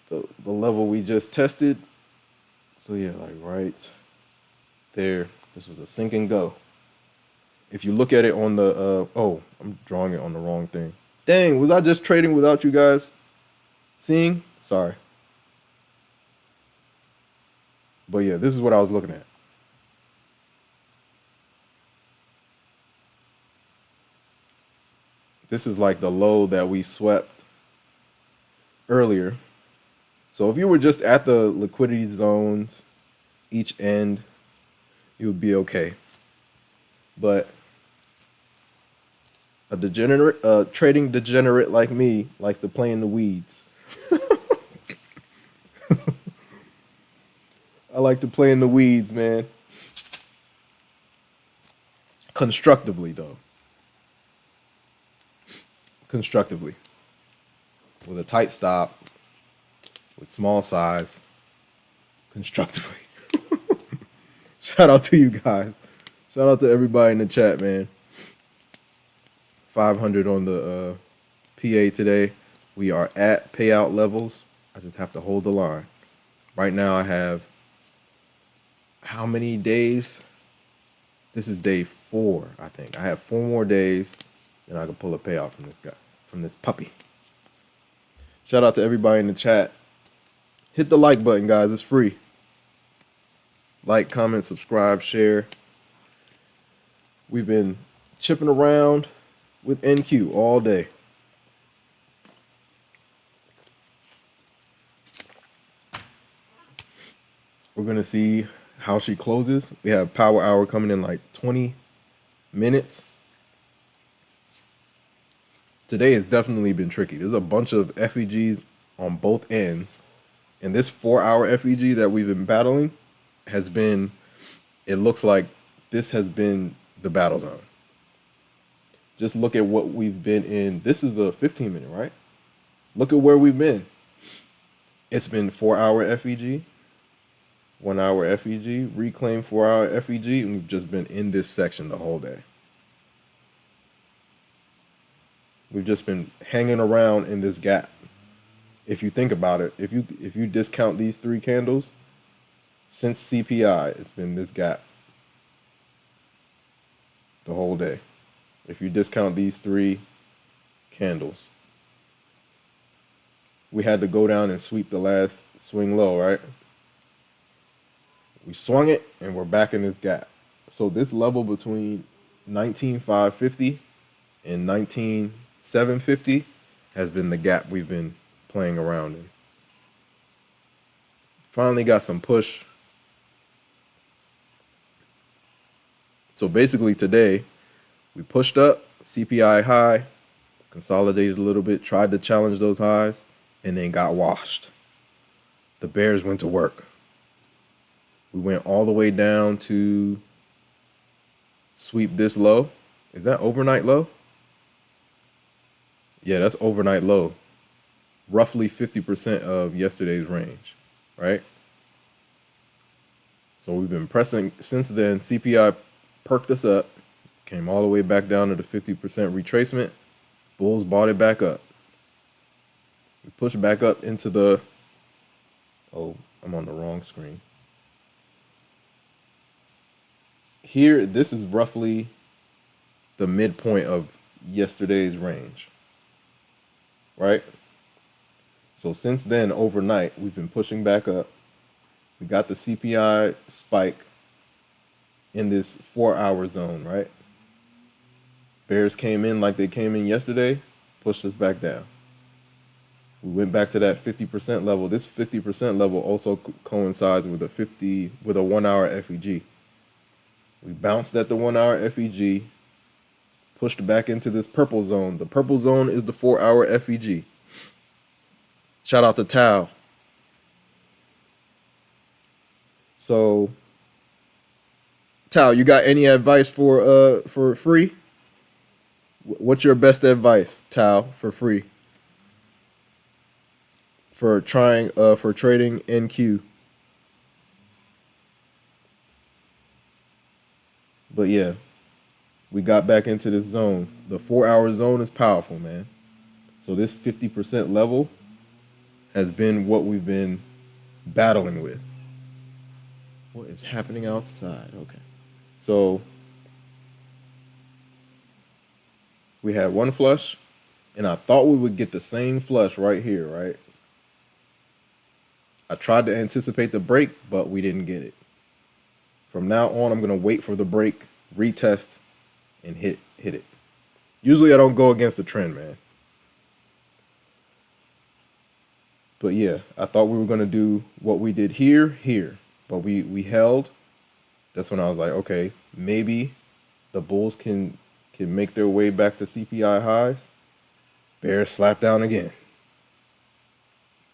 [SPEAKER 1] the level we just tested. So yeah, like right there. This was a sink and go. If you look at it on the, I'm drawing it on the wrong thing. Dang, was I just trading without you guys seeing? Sorry. But yeah, this is what I was looking at. This is like the low that we swept earlier. So if you were just at the liquidity zones, each end, you would be okay. But a trading degenerate like me likes to play in the weeds. I like to play in the weeds, man. Constructively, though. Constructively. With a tight stop, with small size, constructively. Shout out to you guys. Shout out to everybody in the chat, man. 500 on the PA today. We are at payout levels. I just have to hold the line. Right now I have how many days? This is day 4, I think. I have 4 more days, and I can pull a payout from this guy, from this puppy. Shout out to everybody in the chat. Hit the like button, guys. It's free. Like, comment, subscribe, share. We've been chipping around with NQ all day. We're going to see how she closes. We have power hour coming in like 20 minutes. Today has definitely been tricky. There's a bunch of FEGs on both ends. And this 4-hour FEG that we've been battling has been, it looks like this has been the battle zone. Just look at what we've been in. This is a 15-minute, right? Look at where we've been. It's been 4-hour FEG, 1-hour FEG, reclaim 4-hour FEG, and we've just been in this section the whole day. We've just been hanging around in this gap. If you think about it, if you discount these 3 candles, since CPI, it's been this gap the whole day. If you discount these 3 candles, we had to go down and sweep the last swing low, right? We swung it, and we're back in this gap. So this level between 19,550 and 19,750 has been the gap we've been playing around in. Finally got some push So basically today we pushed up, CPI high, consolidated a little bit, tried to challenge those highs, and then got washed. The bears went to work. We went all the way down to sweep this low. Is that overnight low? Yeah, that's overnight low. Roughly 50% of yesterday's range, right? So we've been pressing since then. CPI perked us up, came all the way back down to the 50% retracement. Bulls bought it back up. We pushed back up into the, oh, I'm on the wrong screen. Here, this is roughly the midpoint of yesterday's range, right? So since then, overnight, we've been pushing back up. We got the CPI spike in this 4-hour zone, right? Bears came in like they came in yesterday, pushed us back down. We went back to that 50% level. This 50% level also coincides with a 1-hour FEG. We bounced at the 1-hour FEG, pushed back into this purple zone. The purple zone is the 4-hour FEG. Shout out to Tao. So, Tao, you got any advice for free? What's your best advice, Tao, for free? For trading NQ. But yeah, we got back into this zone. The 4-hour zone is powerful, man. So this 50% level has been what we've been battling with. What is happening outside? Okay. So we had one flush, and I thought we would get the same flush right here, right? I tried to anticipate the break, but we didn't get it. From now on, I'm going to wait for the break, retest, and hit it. Usually I don't go against the trend, man. But yeah, I thought we were going to do what we did here. But we held. That's when I was like, okay, maybe the bulls can make their way back to CPI highs. Bears slap down again.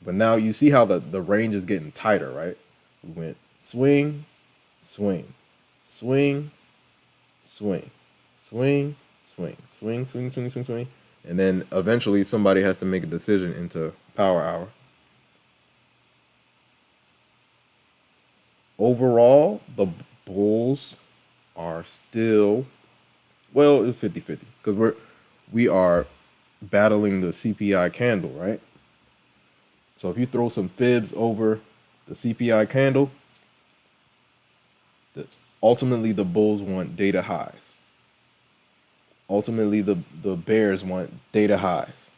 [SPEAKER 1] But now you see how the range is getting tighter, right? We went swing, swing, swing, swing, swing, swing, swing, swing, swing, swing, swing. And then eventually somebody has to make a decision into power hour. Overall, the bulls are still, well, it's 50-50 because we are battling the CPI candle, right? So if you throw some fibs over the CPI candle, ultimately the bulls want data highs. Ultimately, the bears want data highs.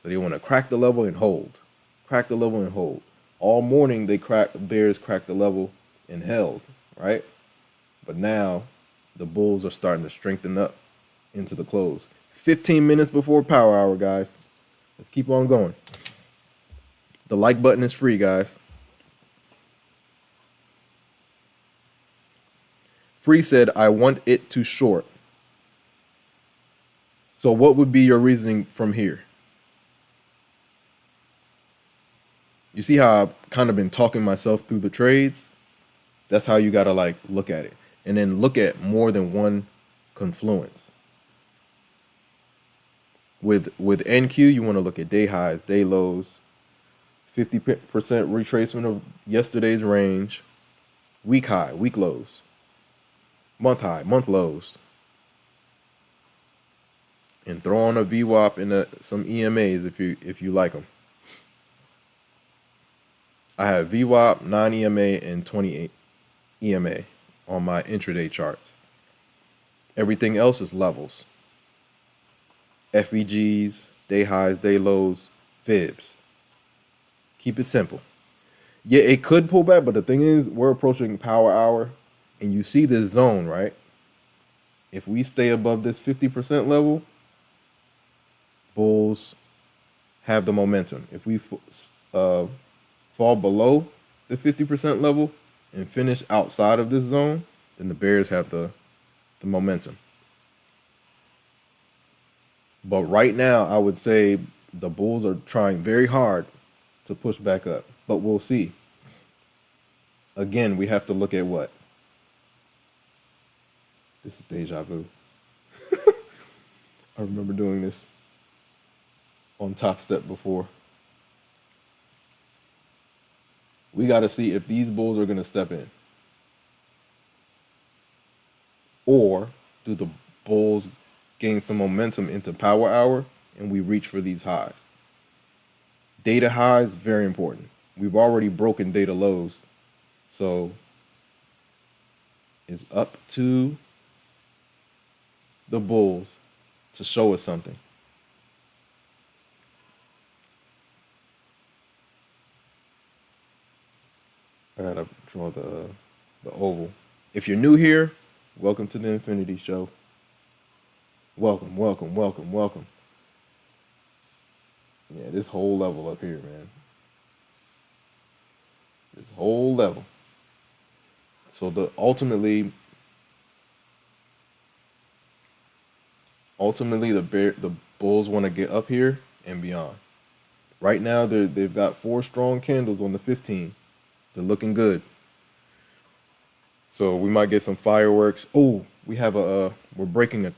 [SPEAKER 1] So they want to crack the level and hold. Crack the level and hold. All morning, bears cracked the level and held, right? But now, the bulls are starting to strengthen up into the close. 15 minutes before power hour, guys. Let's keep on going. The like button is free, guys. Free said, I want it to short. So what would be your reasoning from here? You see how I've kind of been talking myself through the trades? That's how you got to like look at it. And then look at more than one confluence. With NQ, you want to look at day highs, day lows, 50% retracement of yesterday's range, week high, week lows, month high, month lows. And throw on a VWAP and some EMAs if you like them. I have VWAP, 9 EMA, and 28 EMA on my intraday charts. Everything else is levels. FEGs, day highs, day lows, fibs. Keep it simple. Yeah, it could pull back, but the thing is, we're approaching power hour, and you see this zone, right? If we stay above this 50% level, bulls have the momentum. If we fall below the 50% level and finish outside of this zone, then the bears have the the momentum. But right now, I would say the bulls are trying very hard to push back up. But we'll see. Again, we have to look at what? This is deja vu. I remember doing this on Topstep before. We got to see if these bulls are going to step in. Or do the bulls gain some momentum into power hour and we reach for these highs? Data highs, very important. We've already broken data lows. So it's up to the bulls to show us something. I gotta draw the oval. If you're new here, welcome to the Infinity Show. Welcome, welcome, welcome, welcome. Yeah, this whole level up here, man. This whole level. So ultimately the bulls want to get up here and beyond. Right now they've got 4 strong candles on the 15. They're looking good. So we might get some fireworks. Oh, we have looking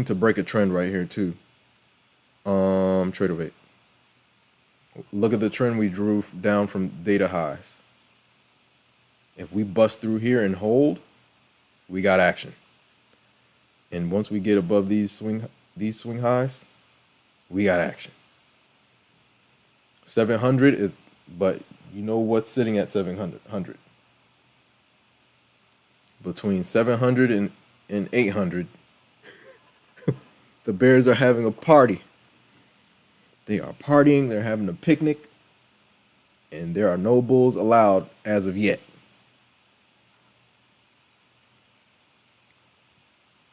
[SPEAKER 1] to break a trend right here too. Trade of 8. Look at the trend we drew down from data highs. If we bust through here and hold, we got action. And once we get above these swing highs, we got action. 700 is, but you know what's sitting at 700? Between 700 and 800, the bears are having a party. They are partying, they're having a picnic, and there are no bulls allowed as of yet.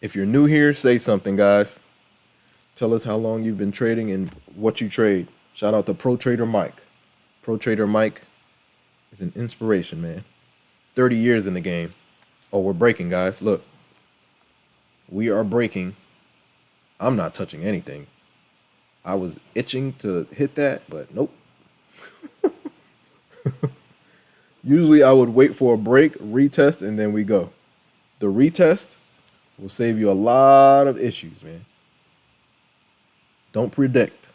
[SPEAKER 1] If you're new here, say something, guys. Tell us how long you've been trading and what you trade. Shout out to Pro Trader Mike. Pro Trader Mike is an inspiration, man. 30 years in the game. Oh, we're breaking, guys. Look. We are breaking. I'm not touching anything. I was itching to hit that, but nope. Usually I would wait for a break, retest, and then we go. The retest will save you a lot of issues, man. Don't predict.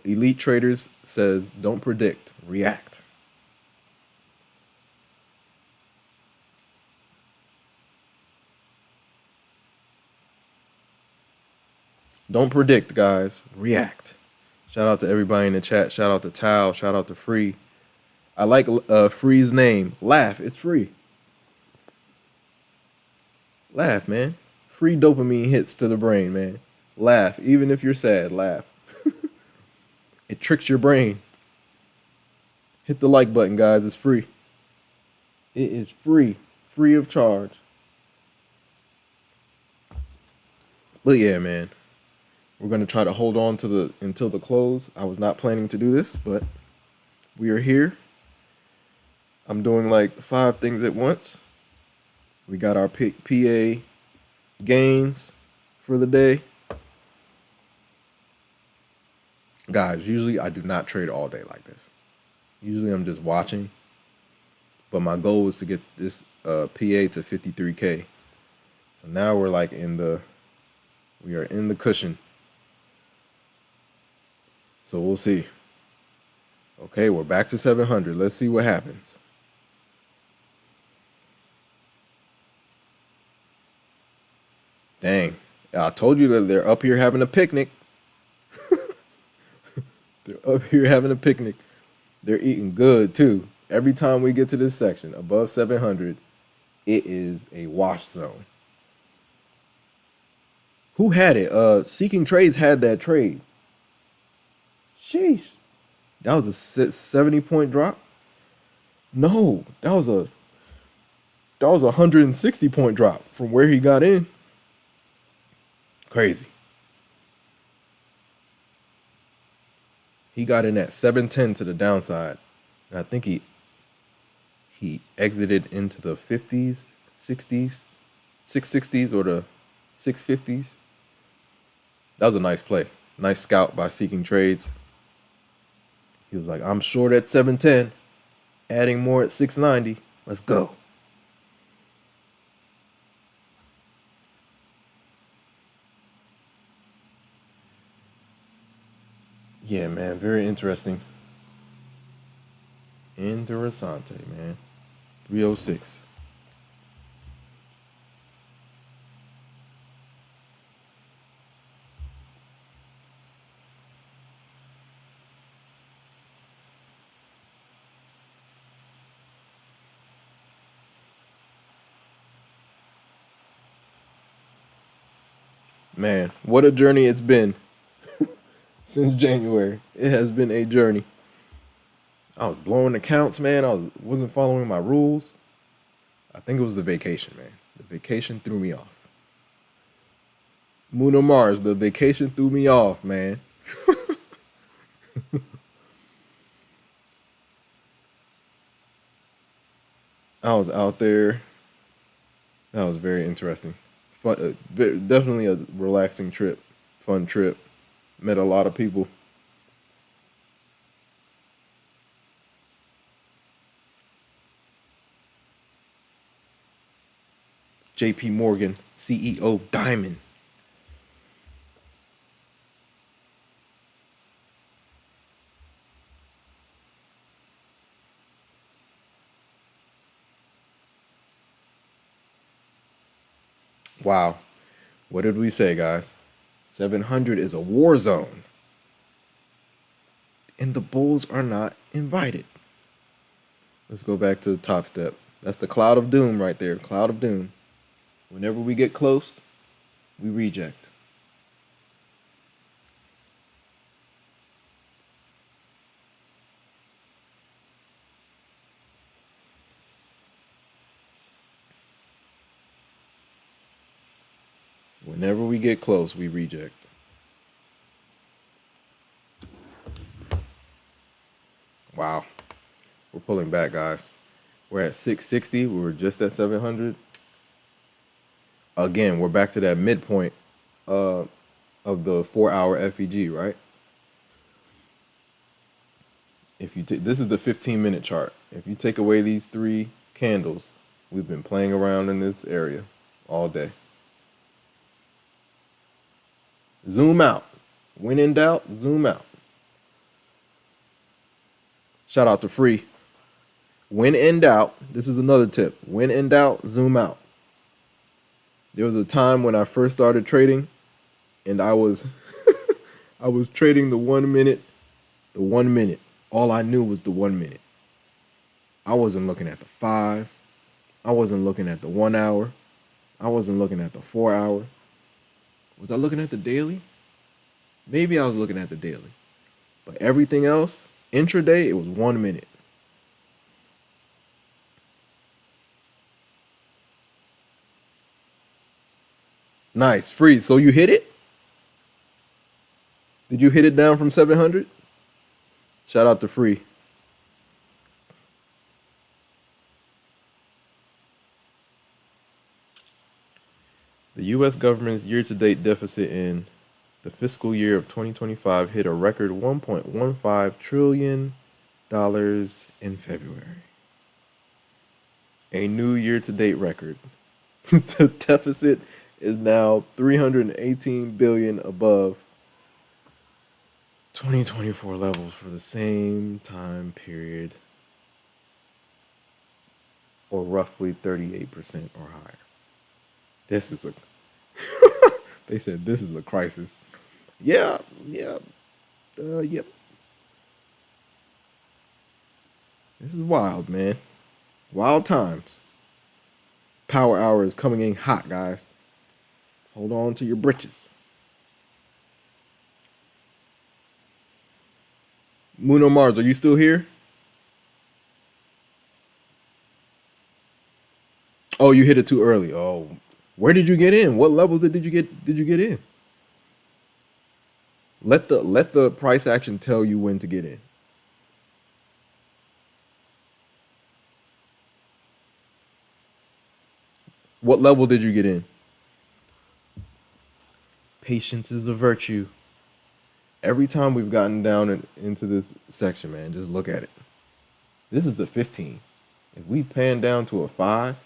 [SPEAKER 1] Elite Traders says don't predict, react. Don't predict, guys. React. Shout out to everybody in the chat. Shout out to Tao. Shout out to Free. I like Free's name. Laugh. It's free. Laugh, man. Free dopamine hits to the brain, man. Laugh. Even if you're sad, laugh. It tricks your brain. Hit the like button, guys. It's free. It is free. Free of charge. But yeah, man. We're going to try to hold on to until the close. I was not planning to do this, but we are here. I'm doing like 5 things at once. We got our PA gains for the day. Guys, usually I do not trade all day like this. Usually I'm just watching. But my goal is to get this PA to 53K. So now we're like we are in the cushion. So we'll see. Okay, we're back to 700. Let's see what happens. Dang. I told you that they're up here having a picnic. They're up here having a picnic. They're eating good, too. Every time we get to this section, above 700, it is a wash zone. Who had it? Seeking Trades had that trade. Sheesh. That was a 70-point drop? No, that was a 160-point drop from where he got in. Crazy. He got in at 710 to the downside. And I think he exited into the 50s, 60s. 660s or the 650s. That was a nice play. Nice scout by Seeking Trades. He was like, I'm short at 710, adding more at 690. Let's go. Yeah, man, very interesting. Interessante, man. 306. Man, what a journey it's been since January. It has been a journey. I was blowing accounts, man. Wasn't following my rules. I think it was the vacation, man. The vacation threw me off. Moon or Mars, the vacation threw me off, man. I was out there. That was very interesting. Fun, definitely a relaxing trip, fun trip. Met a lot of people. JP Morgan, CEO Diamond. Wow. What did we say, guys? 700 is a war zone. And the Bulls are not invited. Let's go back to the Topstep. That's the cloud of doom right there. Cloud of doom. Whenever we get close, we reject. Whenever we get close, we reject. Wow. We're pulling back, guys. We're at 660. We were just at 700. Again, we're back to that midpoint of the 4-hour FEG, right? If you this is the 15-minute chart. If you take away these three candles, we've been playing around in this area all day. Zoom out. When in doubt, zoom out. Shout out to Free. When in doubt, this is another tip. When in doubt, zoom out. There was a time when I first started trading, and I was I was trading the 1 minute, the 1 minute. All I knew was the 1 minute. I wasn't looking at the 5. I wasn't looking at the 1 hour. I wasn't looking at the 4 hour. Was I looking at the daily? Maybe I was looking at the daily. But everything else, intraday, it was 1 minute. Nice, Free. So you hit it? Did you hit it down from 700? Shout out to Free. The U.S. government's year-to-date deficit in the fiscal year of 2025 hit a record $1.15 trillion in February. A new year-to-date record. The deficit is now $318 billion above 2024 levels for the same time period, or roughly 38% or higher. This is a they said this is a crisis. Yep. This is wild, man. Wild times. Power hour is coming in hot, guys. Hold on to your britches. Moon or Mars, are you still here? Oh, you hit it too early. Oh, where did you get in? What levels did you get in? Let the price action tell you when to get in. What level did you get in? Patience is a virtue. Every time we've gotten down into this section, man, just look at it. This is the 15. If we pan down to a 5,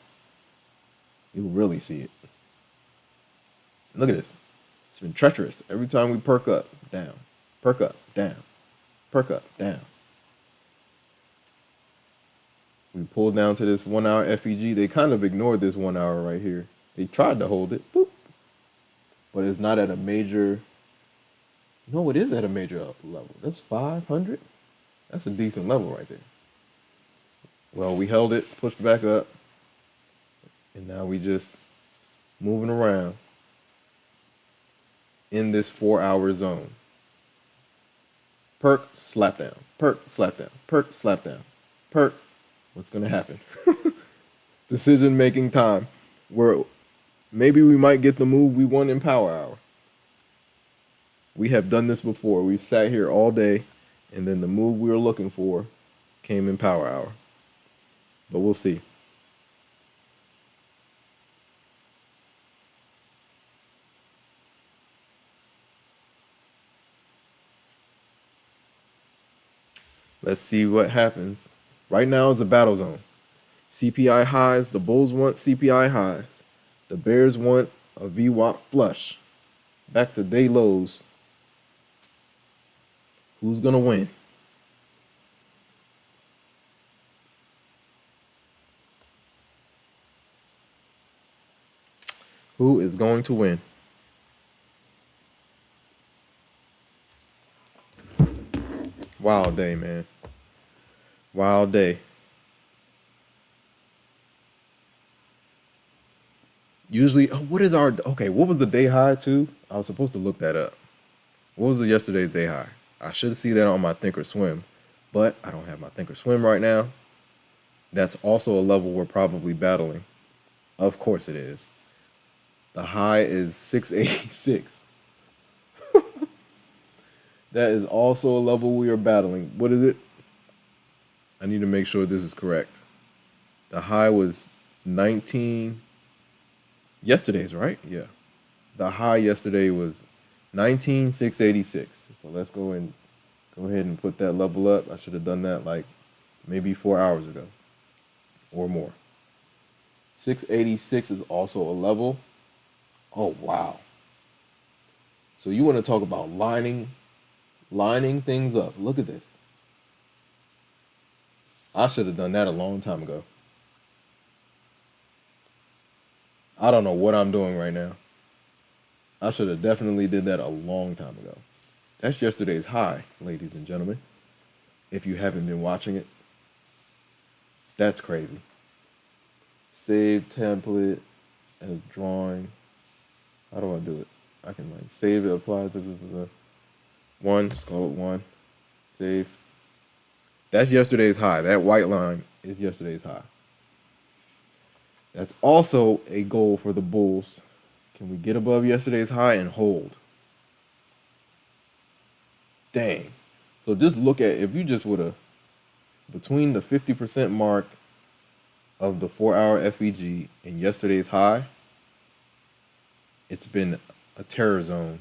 [SPEAKER 1] you'll really see it. Look at this. It's been treacherous. Every time we perk up, down. Perk up, down. Perk up, down. We pulled down to this 1 hour FEG. They kind of ignored this 1 hour right here. They tried to hold it, boop. But it's not at a major. No, it is at a major level. That's 500. That's a decent level right there. Well, we held it, pushed back up, and now we just moving around in this 4 hour zone. Perk, slap down. Perk, slap down. Perk, slap down. Perk. What's going to happen? Decision making time where maybe we might get the move we want in Power Hour. We have done this before. We've sat here all day, and then the move we were looking for came in Power Hour. But we'll see. Let's see what happens. Right now is a battle zone. CPI highs. The Bulls want CPI highs. The Bears want a VWAP flush. Back to day lows. Who's going to win? Who is going to win? Wild day, man. Wild day. Usually, what is our, okay, what was the day high too? I was supposed to look that up. What was yesterday's day high? I should see that on my Thinkorswim, but I don't have my Thinkorswim right now. That's also a level we're probably battling. Of course it is. The high is 686. That is also a level we are battling. What is it? I need to make sure this is correct. The high was 19. Yesterday's, right? Yeah. The high yesterday was 19,686. So let's go ahead and put that level up. I should have done that like maybe 4 hours ago or more. 686 is also a level. Oh, wow. So you want to talk about lining things up. Look at this. I should have done that a long time ago. I don't know what I'm doing right now. I should have definitely did that a long time ago. That's yesterday's high, ladies and gentlemen. If you haven't been watching it, that's crazy. Save template as drawing. How do I do it? I can like save it, apply to the one, let's call it 1. Save. That's yesterday's high. That white line is yesterday's high. That's also a goal for the Bulls. Can we get above yesterday's high and hold? Dang. So just look at, if you just would have, between the 50% mark of the 4 hour FEG and yesterday's high, it's been a terror zone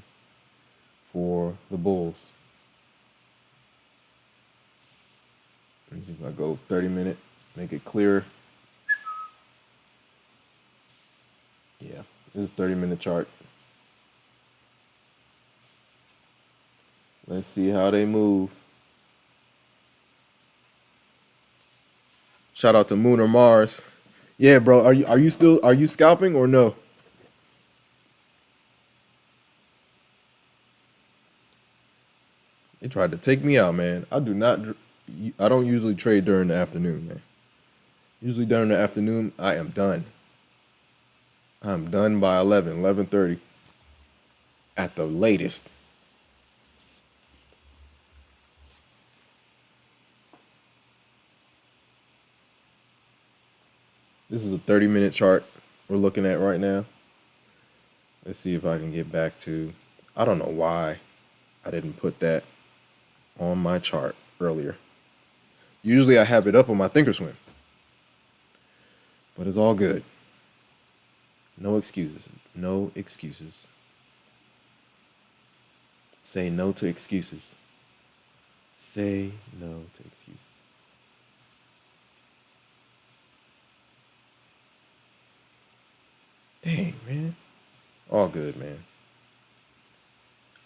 [SPEAKER 1] for the Bulls. Let me see if I go 30-minute, make it clearer. Yeah, this is 30-minute chart. Let's see how they move. Shout out to Moon or Mars. Yeah, bro, are you scalping or no? They tried to take me out, man. I don't usually trade during the afternoon, man. Usually during the afternoon, I am done. I'm done by 11:30 at the latest. This is a 30-minute chart we're looking at right now. Let's see if I can get back to, I don't know why I didn't put that on my chart earlier. Usually I have it up on my Thinkorswim, but it's all good. No excuses. No excuses. Say no to excuses. Say no to excuses. Dang, man. All good, man.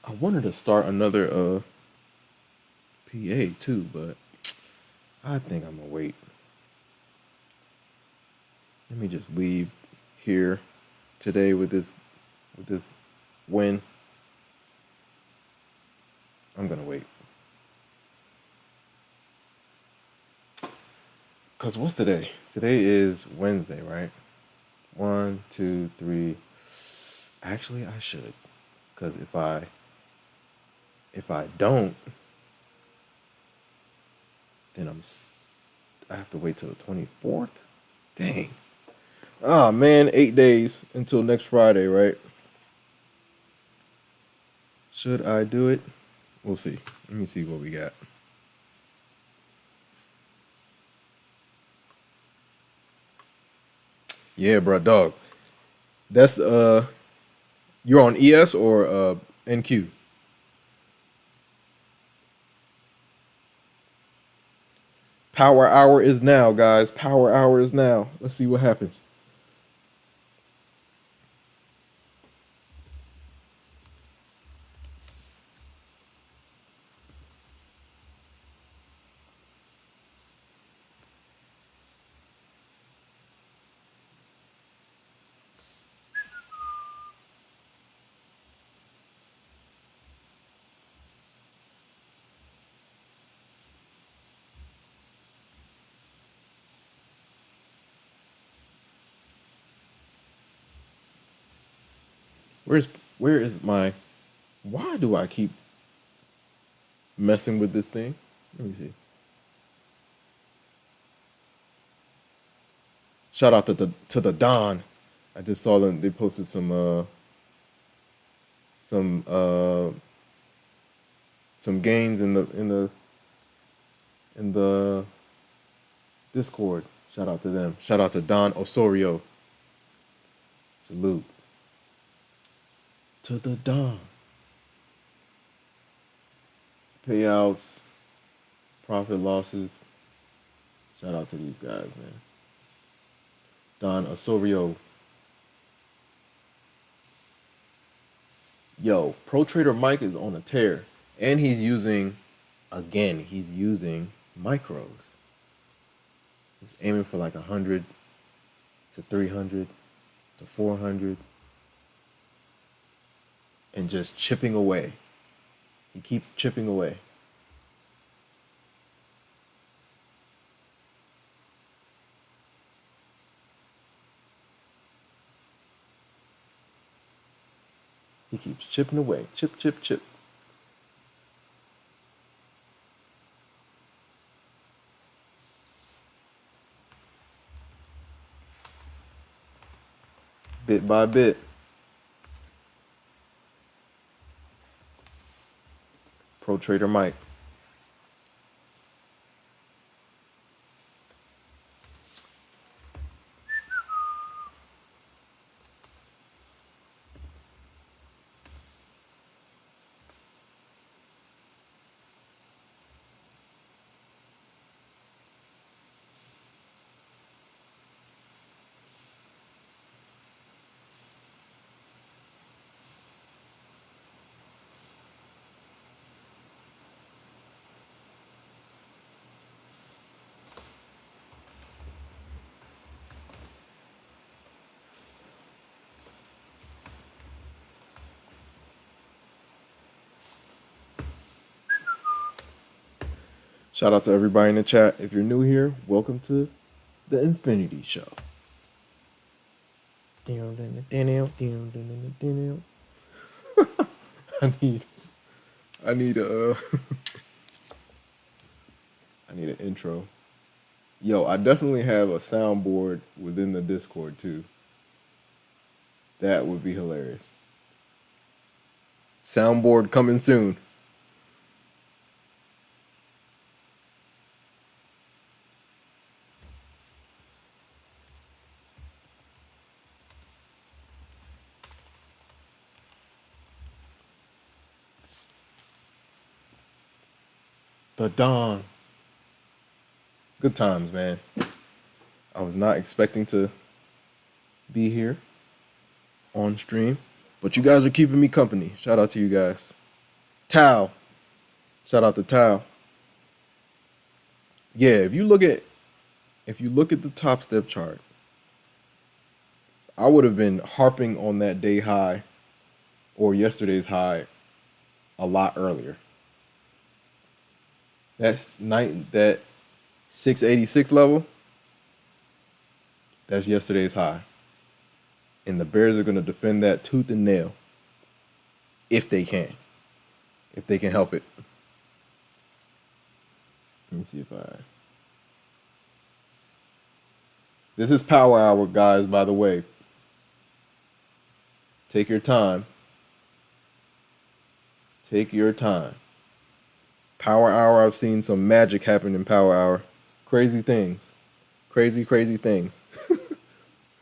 [SPEAKER 1] I wanted to start another PA too, but I think I'm gonna wait. Let me just leave here today with this win. I'm gonna wait. Cause what's today? Today is Wednesday, right? 1, 2, 3. Actually, I should. Cause if I don't, then I have to wait till the 24th. Dang. Oh man, 8 days until next Friday, right? Should I do it? We'll see. Let me see what we got. Yeah, bro, dog. That's you're on ES or NQ? Power hour is now, guys. Power hour is now. Let's see what happens. Where is my why do I keep messing with this thing? Let me see. Shout out to the Don. I just saw them. They posted some some gains in the Discord. Shout out to them. Shout out to Don Osorio. Salute to the Don. Payouts, profit losses. Shout out to these guys, man. Don Osorio. Yo, Pro Trader Mike is on a tear. And he's using micros. He's aiming for like 100 to 300 to 400 and just chipping away. He keeps chipping away. He keeps chipping away. Chip, chip, chip. Bit by bit. Pro Trader Mike. Shout out to everybody in the chat. If you're new here, welcome to the Infinity Show. I need a I need an intro. Yo, I definitely have a soundboard within the Discord too. That would be hilarious. Soundboard coming soon. The dawn. Good times, man. I was not expecting to be here on stream, but you guys are keeping me company. Shout out to you guys. Tao. Shout out to Tao. Yeah, if you look at the top step chart, I would have been harping on that day high or yesterday's high a lot earlier. That 686 level, that's yesterday's high. And the Bears are going to defend that tooth and nail if they can. If they can help it. Let me see if I... This is Power Hour, guys, by the way. Take your time. Take your time. Power Hour, I've seen some magic happen in Power Hour. Crazy things. Crazy, crazy things.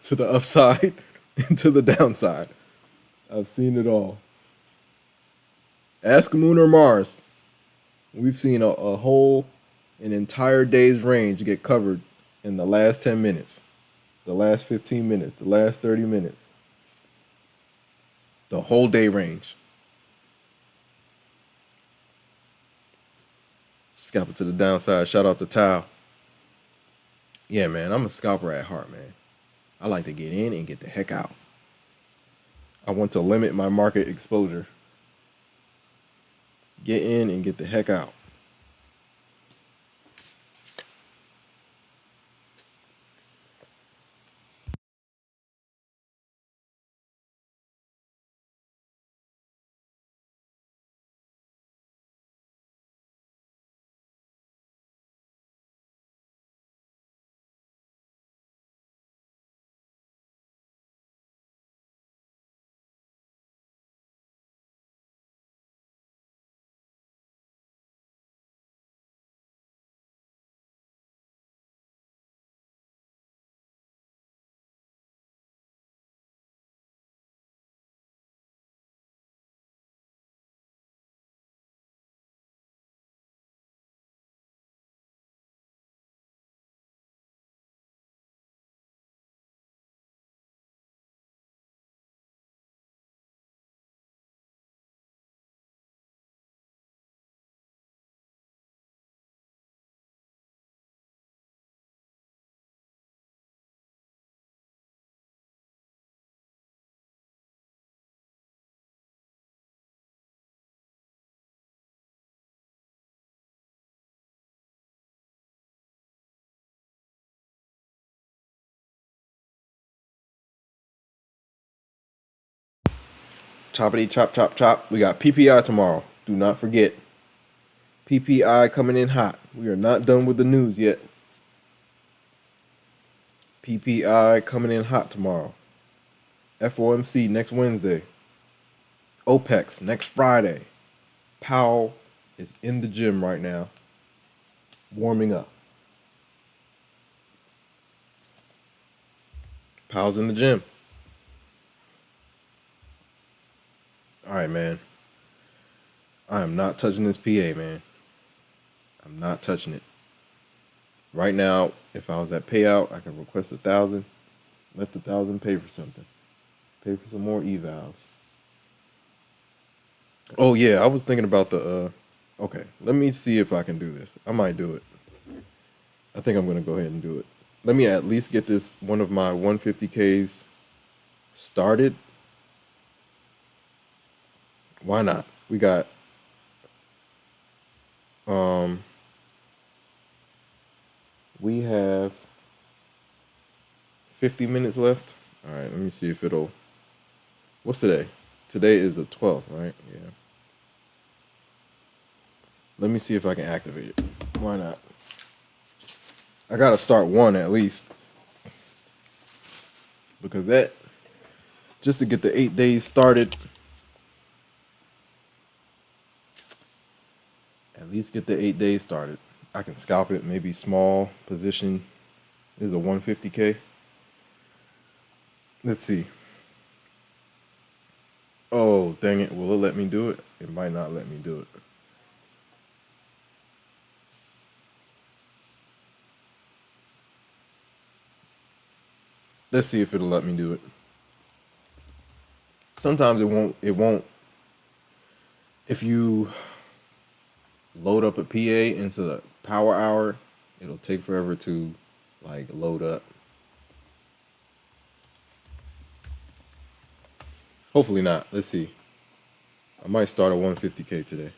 [SPEAKER 1] To the upside and to the downside. I've seen it all. Ask Moon or Mars. We've seen an entire day's range get covered in the last 10 minutes, the last 15 minutes, the last 30 minutes. The whole day range. Scalper to the downside. Shout out to Tao. Yeah, man, I'm a scalper at heart, man. I like to get in and get the heck out. I want to limit my market exposure. Get in and get the heck out. Choppity chop chop chop. We got PPI tomorrow. Do not forget. PPI coming in hot. We are not done with the news yet. PPI coming in hot tomorrow. FOMC next Wednesday. OPEX next Friday. Powell is in the gym right now, warming up. Powell's in the gym. All right, man. I am not touching this PA, man. I'm not touching it. Right now, if I was at payout, I could request 1,000. Let the 1,000 pay for something. Pay for some more evals. Oh yeah, I was thinking about the. Okay, let me see if I can do this. I might do it. I think I'm gonna go ahead and do it. Let me at least get this one of my 150Ks started. Why not? We got we have 50 minutes left. All right, let me see if it'll. What's today? Today is the 12th, right? Yeah. Let me see if I can activate it. Why not? I gotta start one at least. Because that, just to get the 8 days started, at least get the 8 days started. I can scalp it, maybe small position. This is a 150K. Let's see. Oh, dang it. Will it let me do it? It might not let me do it. Let's see if it'll let me do it. Sometimes it won't. If you load up a PA into the power hour, it'll take forever to like load up. Hopefully not. Let's see. I might start at 150K today.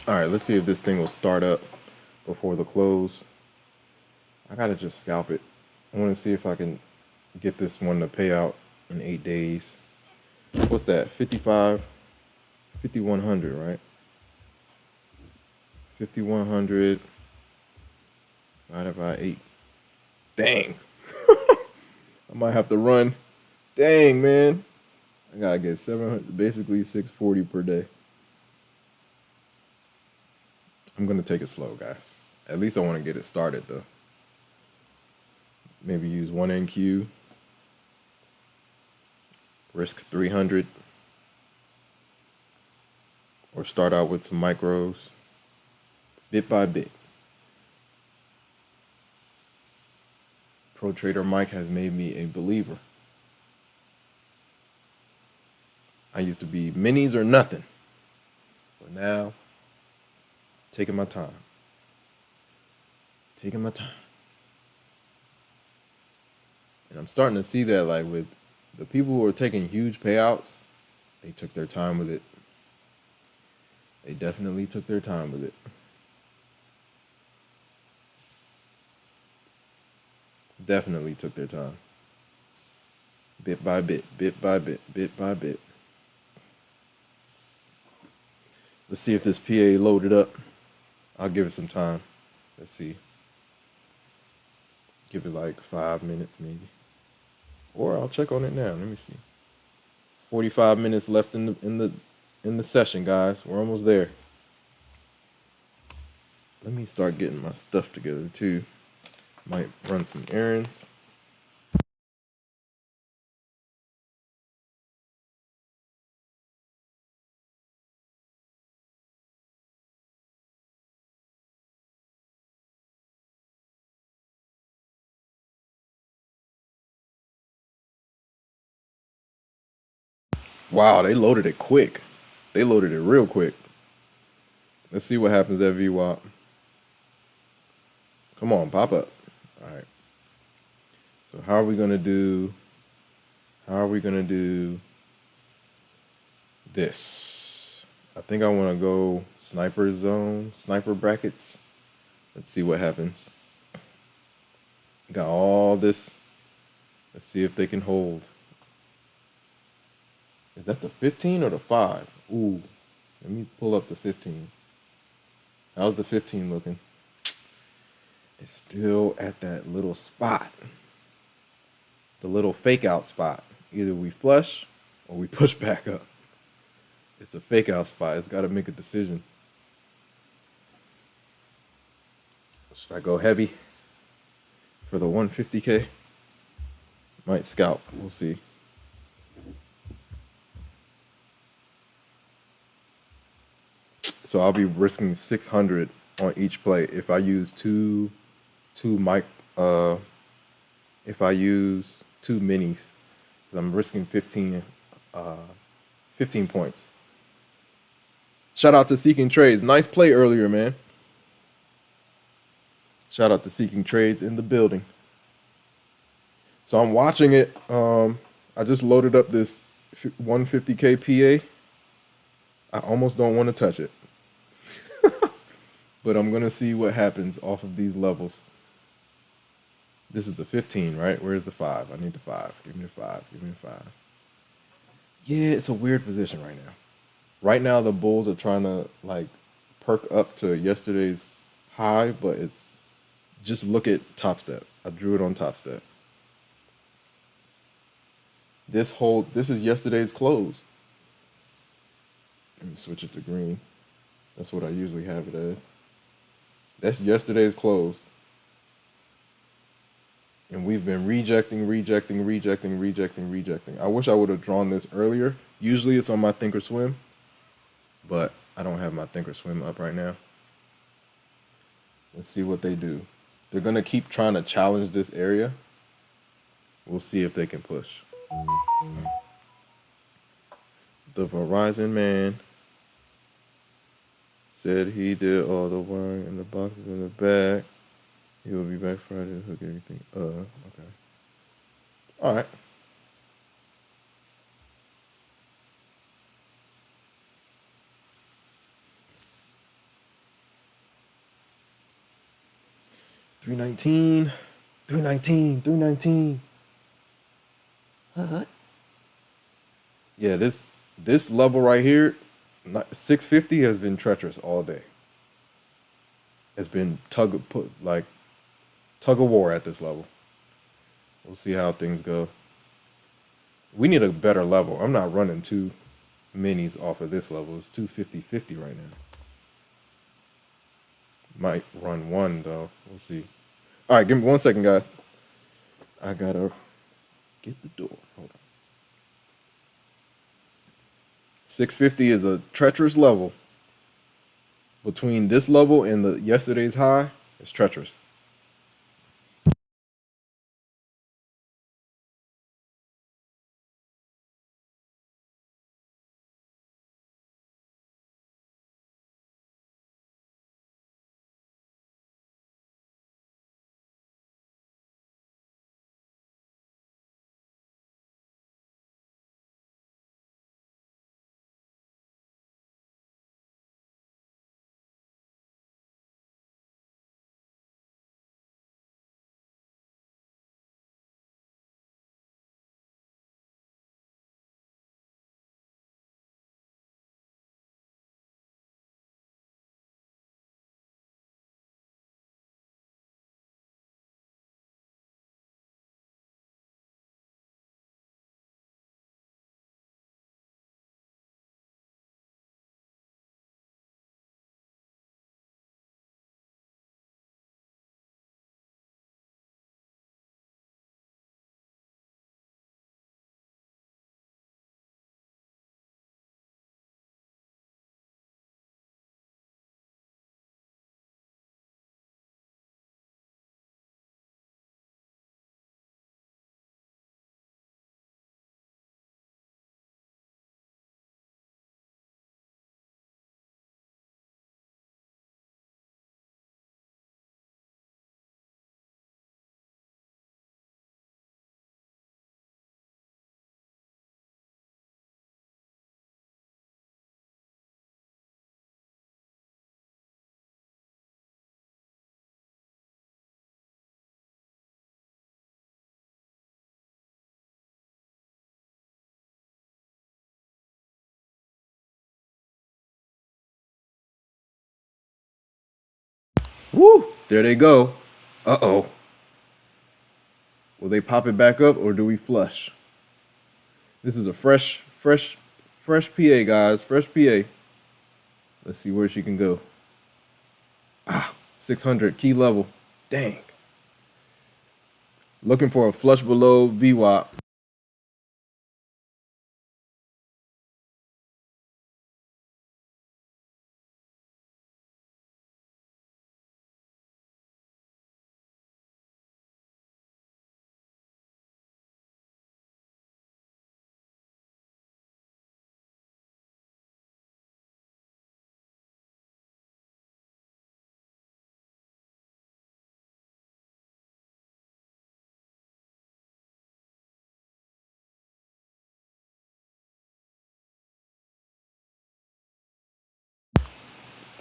[SPEAKER 1] All right, let's see if this thing will start up before the close. I gotta just scalp it. I want to see if I can get this one to pay out in 8 days. What's that? 55, 5100, right? 5100 divided by 8. Dang. I might have to run. Dang, man. I gotta get 700, basically 640 per day. I'm gonna take it slow, guys. At least I want to get it started though. Maybe use 1NQ. Risk 300. Or start out with some micros. Bit by bit. Pro Trader Mike has made me a believer. I used to be minis or nothing. But now, taking my time. Taking my time. And I'm starting to see that like with the people who are taking huge payouts, they took their time with it. They definitely took their time with it. Definitely took their time. Bit by bit, bit by bit, bit by bit. Let's see if this PA loaded up. I'll give it some time. Let's see. Give it like 5 minutes maybe. Or I'll check on it now. Let me see. 45 minutes left in the session, guys. We're almost there. Let me start getting my stuff together too. Might run some errands. Wow, they loaded it quick. They loaded it real quick. Let's see what happens at VWAP. Come on, pop up. All right. So how are we gonna do? How are we gonna do this? I think I want to go sniper zone, sniper brackets. Let's see what happens. Got all this. Let's see if they can hold. Is that the 15 or the 5? Ooh, let me pull up the 15. How's the 15 looking? It's still at that little spot. The little fake out spot. Either we flush or we push back up. It's a fake out spot. It's got to make a decision. Should I go heavy for the 150K? Might scalp. We'll see. So I'll be risking 600 on each play if I use two mic. If I use two minis, I'm risking 15 points. Shout out to Seeking Trades. Nice play earlier, man. Shout out to Seeking Trades in the building. So I'm watching it. I just loaded up this 150K PA. I almost don't want to touch it. But I'm going to see what happens off of these levels. This is the 15, right? Where's the 5? I need the 5. Give me the 5. Give me the 5. Yeah, it's a weird position right now. Right now, the bulls are trying to like perk up to yesterday's high, but it's just look at Topstep. I drew it on Topstep. This is yesterday's close. Let me switch it to green. That's what I usually have it as. That's yesterday's close. And we've been rejecting. I wish I would have drawn this earlier. Usually it's on my Thinkorswim, but I don't have my Thinkorswim up right now. Let's see what they do. They're going to keep trying to challenge this area. We'll see if they can push. The Verizon man said he did all the wiring in the boxes in the back. He will be back Friday to hook everything. Okay. All right. $319. Yeah, this level right here, 650 has been treacherous all day. It's been tug of war at this level. We'll see how things go. We need a better level. I'm not running two minis off of this level. It's 250-50 right now. Might run one though. We'll see. All right, give me 1 second, guys. I gotta get the door. Hold on. 650 is a treacherous level. Between this level and the yesterday's high, it's treacherous. Woo! There they go. Uh-oh. Will they pop it back up or do we flush? This is a fresh PA, guys. Fresh PA. Let's see where she can go. 600 key level. Dang. Looking for a flush below VWAP.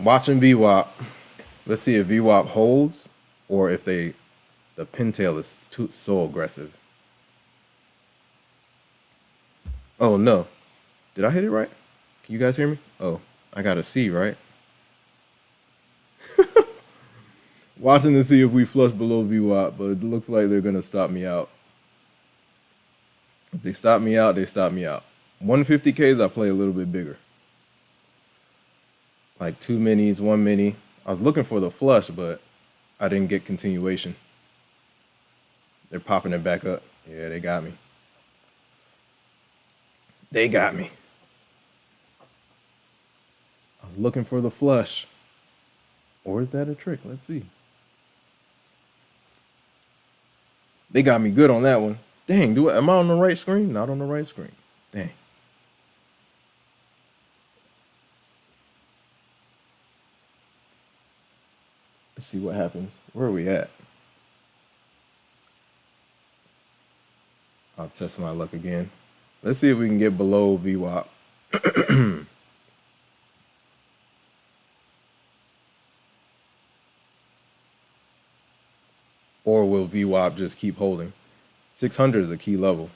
[SPEAKER 1] Watching VWAP. Let's see if VWAP holds or if the pintail is so aggressive. Oh no. Did I hit it right? Can you guys hear me? Oh, I got a C, right? Watching to see if we flush below VWAP, but it looks like they're gonna stop me out. If they stop me out, they stop me out. 150Ks, I play a little bit bigger. Like 2 minis, 1 mini. I was looking for the flush, but I didn't get continuation. They're popping it back up. Yeah, they got me. They got me. I was looking for the flush. Or is that a trick? Let's see. They got me good on that one. Dang, am I on the right screen? Not on the right screen. Dang. Let's see what happens. Where are we at? I'll test my luck again. Let's see if we can get below VWAP. Or will VWAP just keep holding? 600 is a key level.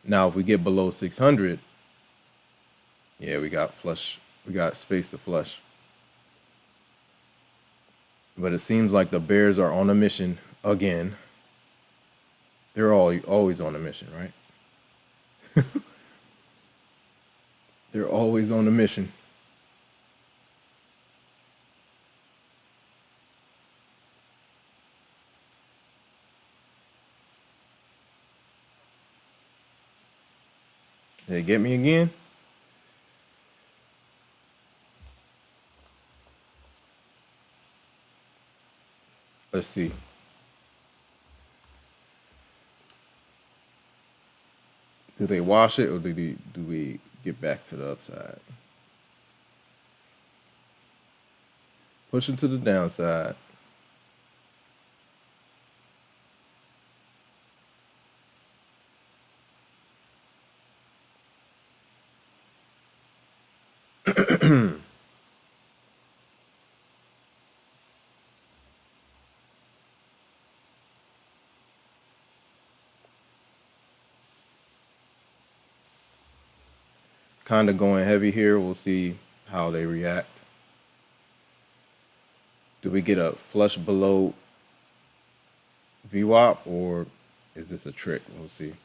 [SPEAKER 1] Now, if we get below 600, yeah, we got flush. We got space to flush. But it seems like the Bears are on a mission again. They're always on a mission, right? They're always on a mission. Did they get me again? Let's see. Do they wash it or do we get back to the upside? Pushing to the downside. Kind of going heavy here. We'll see how they react. Do we get a flush below VWAP or is this a trick? We'll see.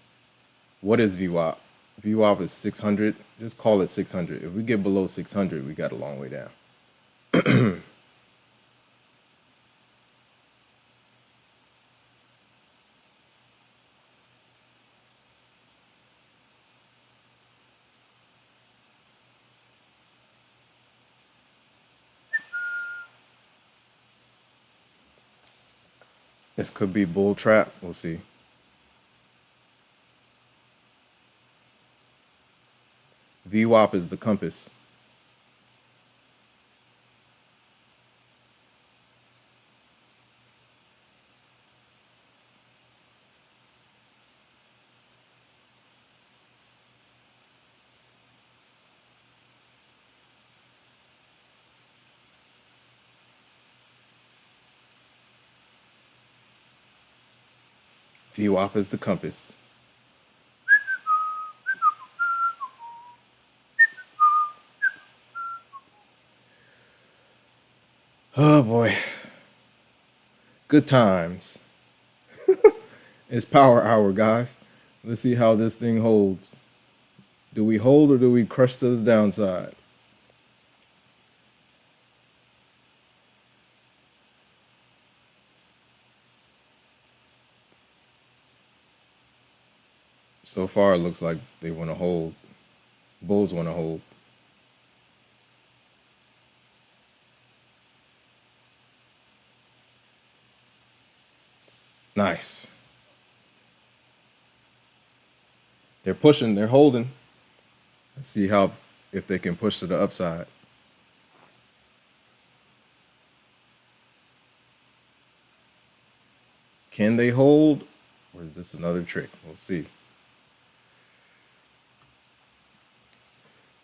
[SPEAKER 1] What is VWAP? VWAP is 600. Just call it 600. If we get below 600, we got a long way down. This could be bull trap. We'll see. VWAP is the compass. VWAP is the compass. Oh boy. Good times. It's power hour, guys. Let's see how this thing holds. Do we hold or do we crush to the downside? So far, it looks like they want to hold. Bulls want to hold. Nice. They're pushing, they're holding. Let's see how if they can push to the upside. Can they hold? Or is this another trick? We'll see.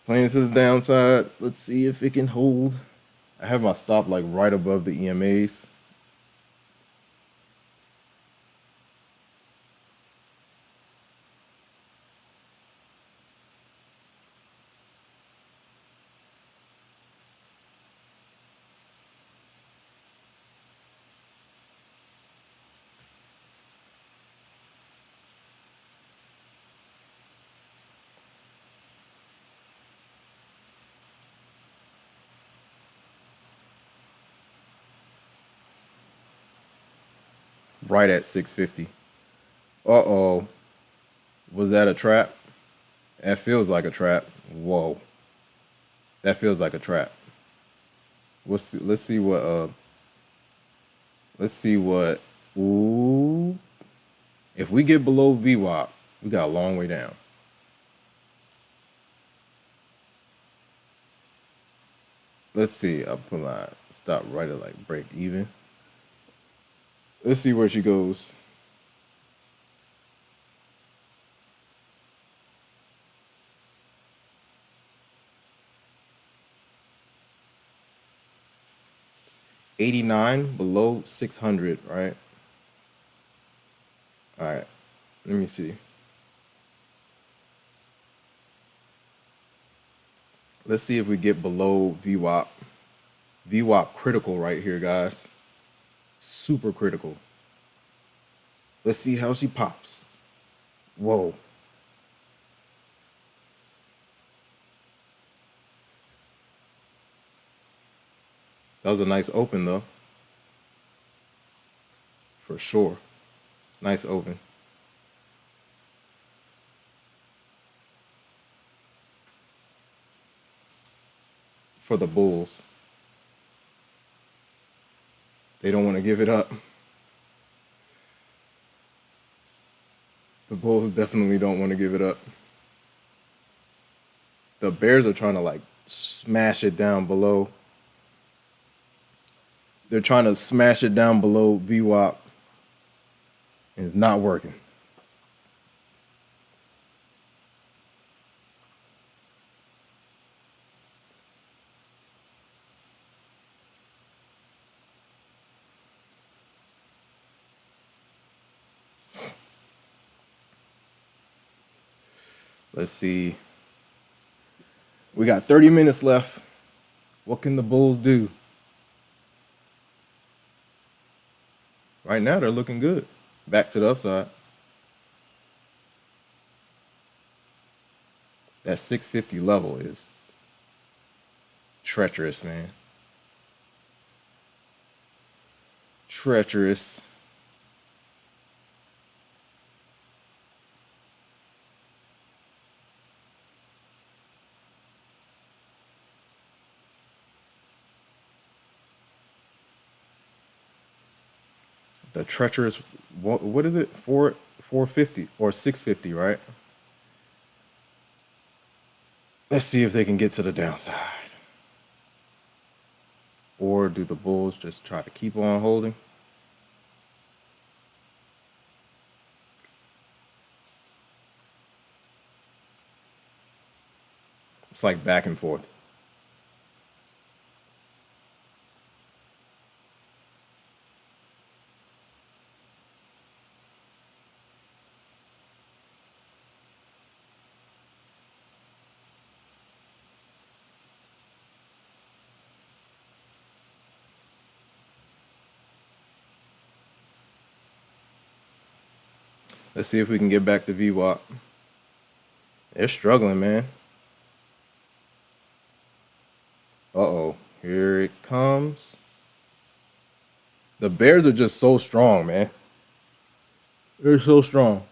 [SPEAKER 1] Playing to the downside. Let's see if it can hold. I have my stop like right above the EMAs. Right at 650. Uh-oh. Was that a trap? That feels like a trap. Whoa. That feels like a trap. Let's see what ooh. If we get below VWAP, we got a long way down. Let's see. I'll put my stop right at like break even. Let's see where she goes. $89 below 600, right? All right. Let me see. Let's see if we get below VWAP. VWAP critical right here, guys. Super critical. Let's see how she pops. Whoa. That was a nice open, though. For sure. Nice open. For the Bulls. They don't want to give it up. The Bulls definitely don't want to give it up. The Bears are trying to like smash it down below. They're trying to smash it down below VWAP. And it's not working. Let's see. We got 30 minutes left. What can the Bulls do? Right now, they're looking good. Back to the upside. That 650 level is treacherous, man. Treacherous. The treacherous, what is it? 450 or 650, right? Let's see if they can get to the downside. Or do the Bulls just try to keep on holding? It's like back and forth. Let's see if we can get back to VWAP. They're struggling, man. Uh-oh. Here it comes. The bears are just so strong, man. They're so strong.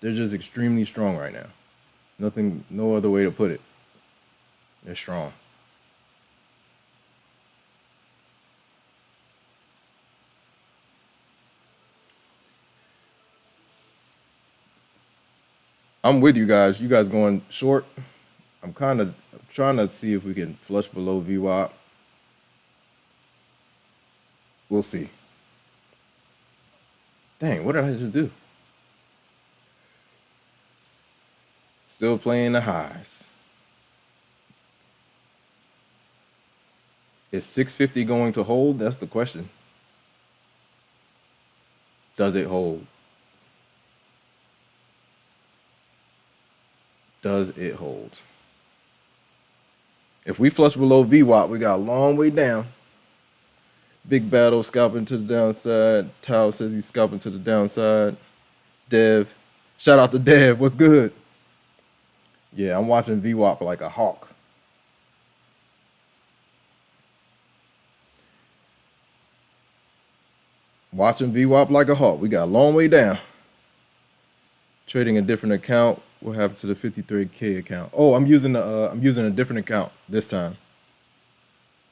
[SPEAKER 1] They're just extremely strong right now. There's nothing, no other way to put it. They're strong. I'm with you guys. You guys going short? I'm kind of trying to see if we can flush below VWAP. We'll see. Dang, what did I just do? Still playing the highs. Is 650 going to hold? That's the question. Does it hold? Does it hold? If we flush below VWAP, we got a long way down. Big battle scalping to the downside. Tao says he's scalping to the downside. Dev. Shout out to Dev. What's good? Yeah, I'm watching VWAP like a hawk. Watching VWAP like a hawk. We got a long way down. Trading a different account. What happened to the 53K account? Oh, I'm using a different account this time.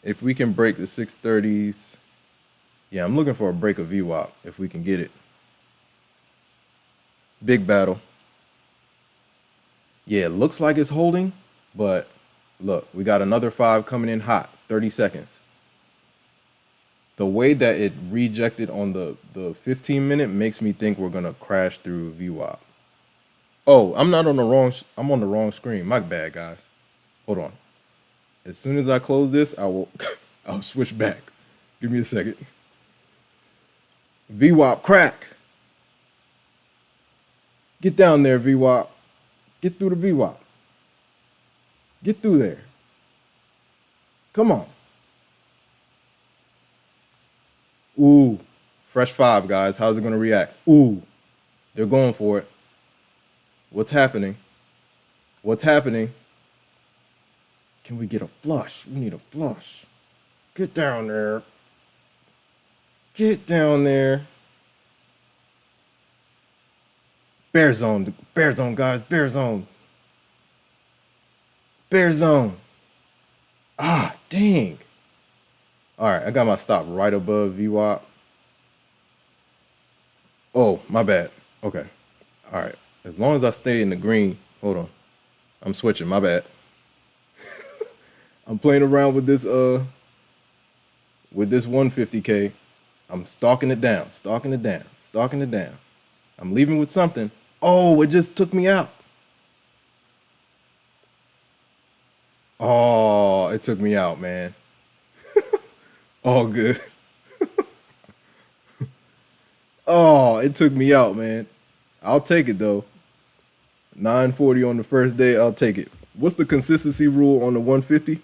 [SPEAKER 1] If we can break the 630s, yeah, I'm looking for a break of VWAP if we can get it. Big battle. Yeah, it looks like it's holding, but look, we got another 5 coming in hot, 30 seconds. The way that it rejected on the 15-minute makes me think we're gonna crash through VWAP. Oh, I'm on the wrong screen. My bad, guys. Hold on. As soon as I close this, I'll switch back. Give me a second. VWAP crack. Get down there, VWAP. Get through the VWAP. Get through there. Come on. Ooh. Fresh 5, guys. How's it going to react? Ooh. They're going for it. What's happening? What's happening? Can we get a flush? We need a flush. Get down there. Get down there. Bear zone, guys. Bear zone. Bear zone. Ah, dang. All right, I got my stop right above VWAP. Oh, my bad. Okay. All right. As long as I stay in the green. Hold on. I'm switching. My bad. I'm playing around with this 150K. I'm stalking it down. I'm leaving with something. Oh, it just took me out. Oh, it took me out, man. All good. Oh, it took me out, man. I'll take it, though. 940 on the first day, I'll take it. What's the consistency rule on the 150?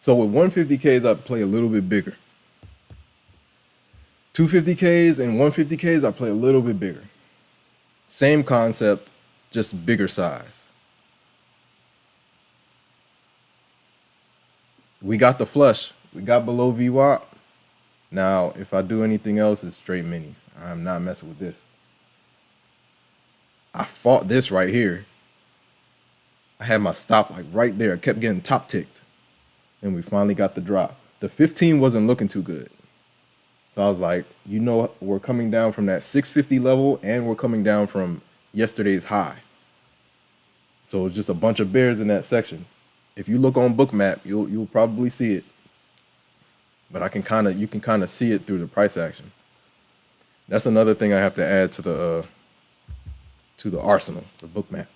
[SPEAKER 1] So with 150Ks, I play a little bit bigger. 250Ks and 150Ks, I play a little bit bigger. Same concept, just bigger size. We got the flush. We got below VWAP. Now, if I do anything else, it's straight minis. I'm not messing with this. I fought this right here. I had my stop like right there. I kept getting top ticked. And we finally got the drop. The 15 wasn't looking too good. So I was like, you know, we're coming down from that 650 level and we're coming down from yesterday's high. So it's just a bunch of bears in that section. If you look on Bookmap, you'll probably see it. But you can kind of see it through the price action. That's another thing I have to add to the arsenal, the Bookmap.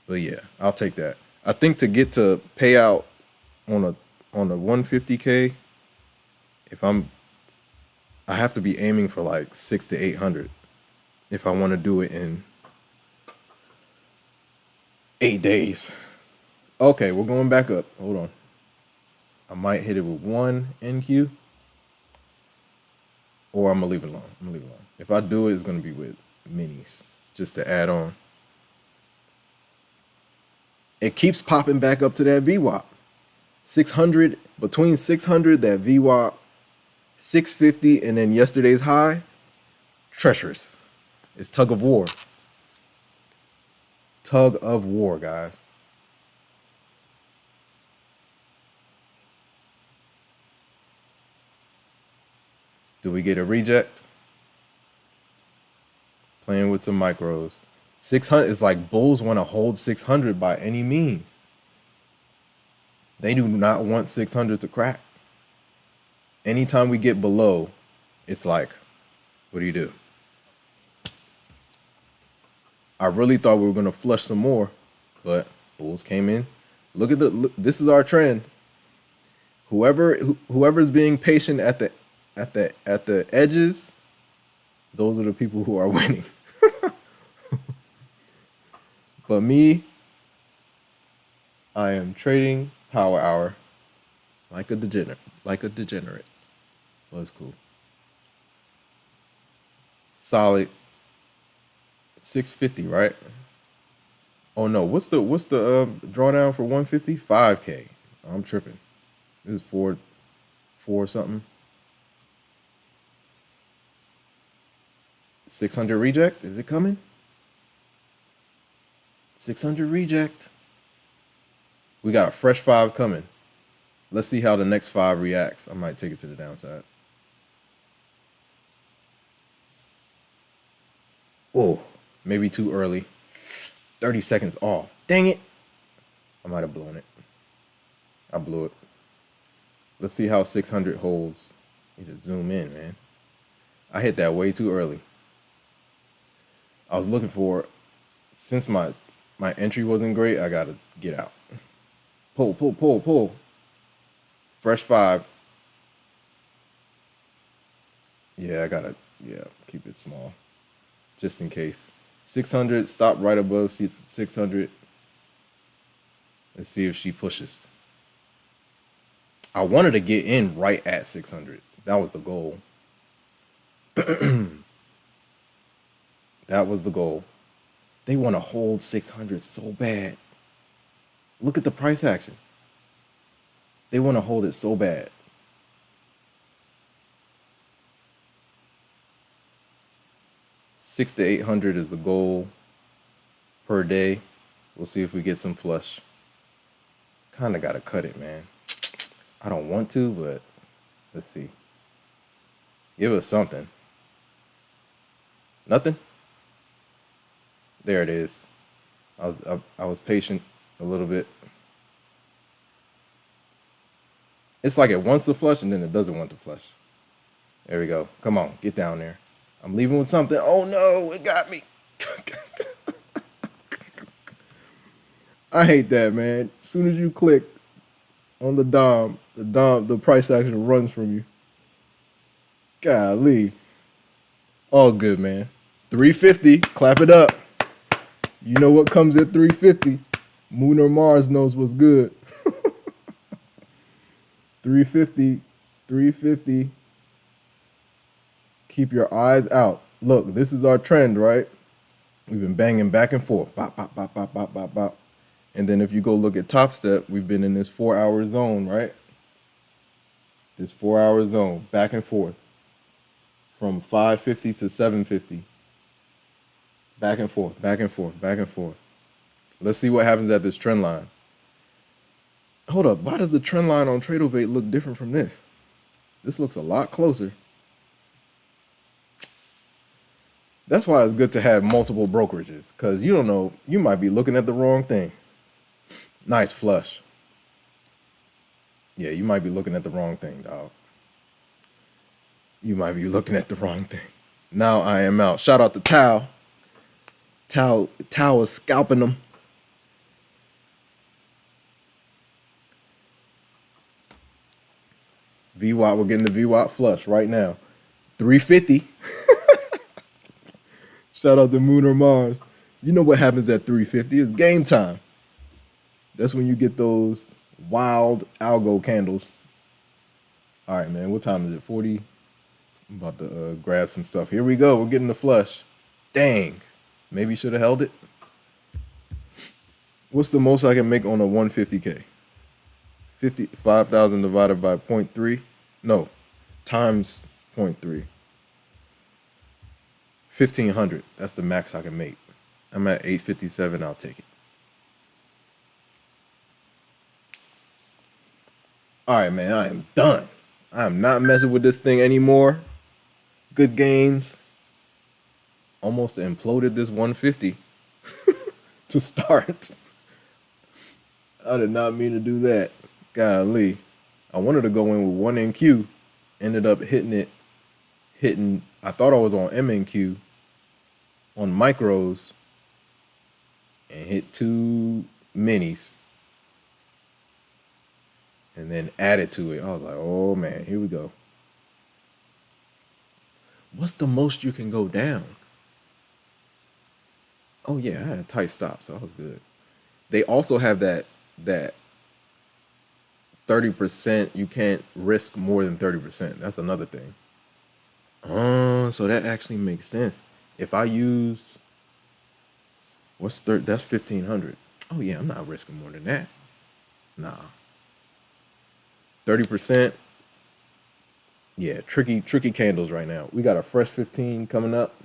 [SPEAKER 1] But yeah, I'll take that. I think to get to payout on a 150K, I have to be aiming for like 600 to 800 if I want to do it in 8 days. Okay, we're going back up. Hold on. I might hit it with one NQ, or I'm gonna leave it alone. I'm gonna leave it alone. If I do it, it's gonna be with minis, just to add on. It keeps popping back up to that VWAP. 600, between 600, that VWAP, 650, and then yesterday's high, treacherous. It's tug of war. Tug of war, guys. Do we get a reject? Playing with some micros. 600 is like bulls want to hold 600 by any means. They do not want 600 to crack. Anytime we get below, it's like, what do you do? I really thought we were going to flush some more, but bulls came in. Look at this is our trend. Whoever's being patient at the edges, those are the people who are winning. But me, I am trading power hour like a degenerate. Well, it's cool. Solid 650, right? Oh no, what's the drawdown for 150? 5K. I'm tripping. This is four something. 600 reject. Is it coming? 600 reject. We got a fresh 5 coming. Let's see how the next 5 reacts. I might take it to the downside. Oh, maybe too early. 30 seconds off. Dang it. I might have blown it. I blew it. Let's see how 600 holds. Need to zoom in, man. I hit that way too early. I was looking for, since my entry wasn't great, I gotta get out. Pull. Fresh 5. Yeah, I gotta, keep it small. Just in case. 600, stop right above 600. Let's see if she pushes. I wanted to get in right at 600. That was the goal. That was the goal. They want to hold 600 so bad. Look at the price action. They want to hold it so bad. $600 to $800 is the goal per day. We'll see if we get some flush. Kind of got to cut it, man. I don't want to, but let's see. Give us something. Nothing? There it is. I was patient a little bit. It's like it wants to flush and then it doesn't want to flush. There we go. Come on, get down there. I'm leaving with something. Oh no, it got me. I hate that, man. As soon as you click on the dom, the price action runs from you. Golly. All good, man. 350. Clap it up. You know what comes at 350. Moon or Mars knows what's good. 350. Keep your eyes out. Look, this is our trend, right? We've been banging back and forth. Bop, bop, bop, bop, bop, bop, bop. And then if you go look at Topstep, we've been in this 4-hour zone, right? This 4-hour zone, back and forth. From 550 to 750. Back and forth, back and forth, back and forth. Let's see what happens at this trend line. Hold up, why does the trend line on Tradovate look different from this? This looks a lot closer. That's why it's good to have multiple brokerages, because you don't know, you might be looking at the wrong thing. Nice flush. Yeah, you might be looking at the wrong thing, dog. You might be looking at the wrong thing. Now I am out. Shout out to Tao. Tao is scalping them. VWAP, we're getting the VWAP flush right now. 350. Shout out to Moon or Mars. You know what happens at 350? It's game time. That's when you get those wild algo candles All right, man. What time is it? 40. I'm about to grab some stuff. Here we go. We're getting the flush. Dang. Maybe should have held it. What's the most I can make on a 150K? 55,000 divided by point 0.3. No, times point 0.3. 1,500. That's the max I can make. I'm at 857. I'll take it. All right, man. I am done. I am not messing with this thing anymore. Good gains. Almost imploded this 150 to start. I did not mean to do that. Golly. I wanted to go in with one NQ. Ended up hitting. I thought I was on MNQ on micros and hit two minis and then added to it. I was like, oh man, here we go. What's the most you can go down? Oh yeah, I had a tight stop, so I was good. They also have that 30%. You can't risk more than 30%. That's another thing. So that actually makes sense. If I use that's 1,500. Oh yeah, I'm not risking more than that. Nah. 30%. Yeah, tricky candles right now. We got a fresh 15 coming up.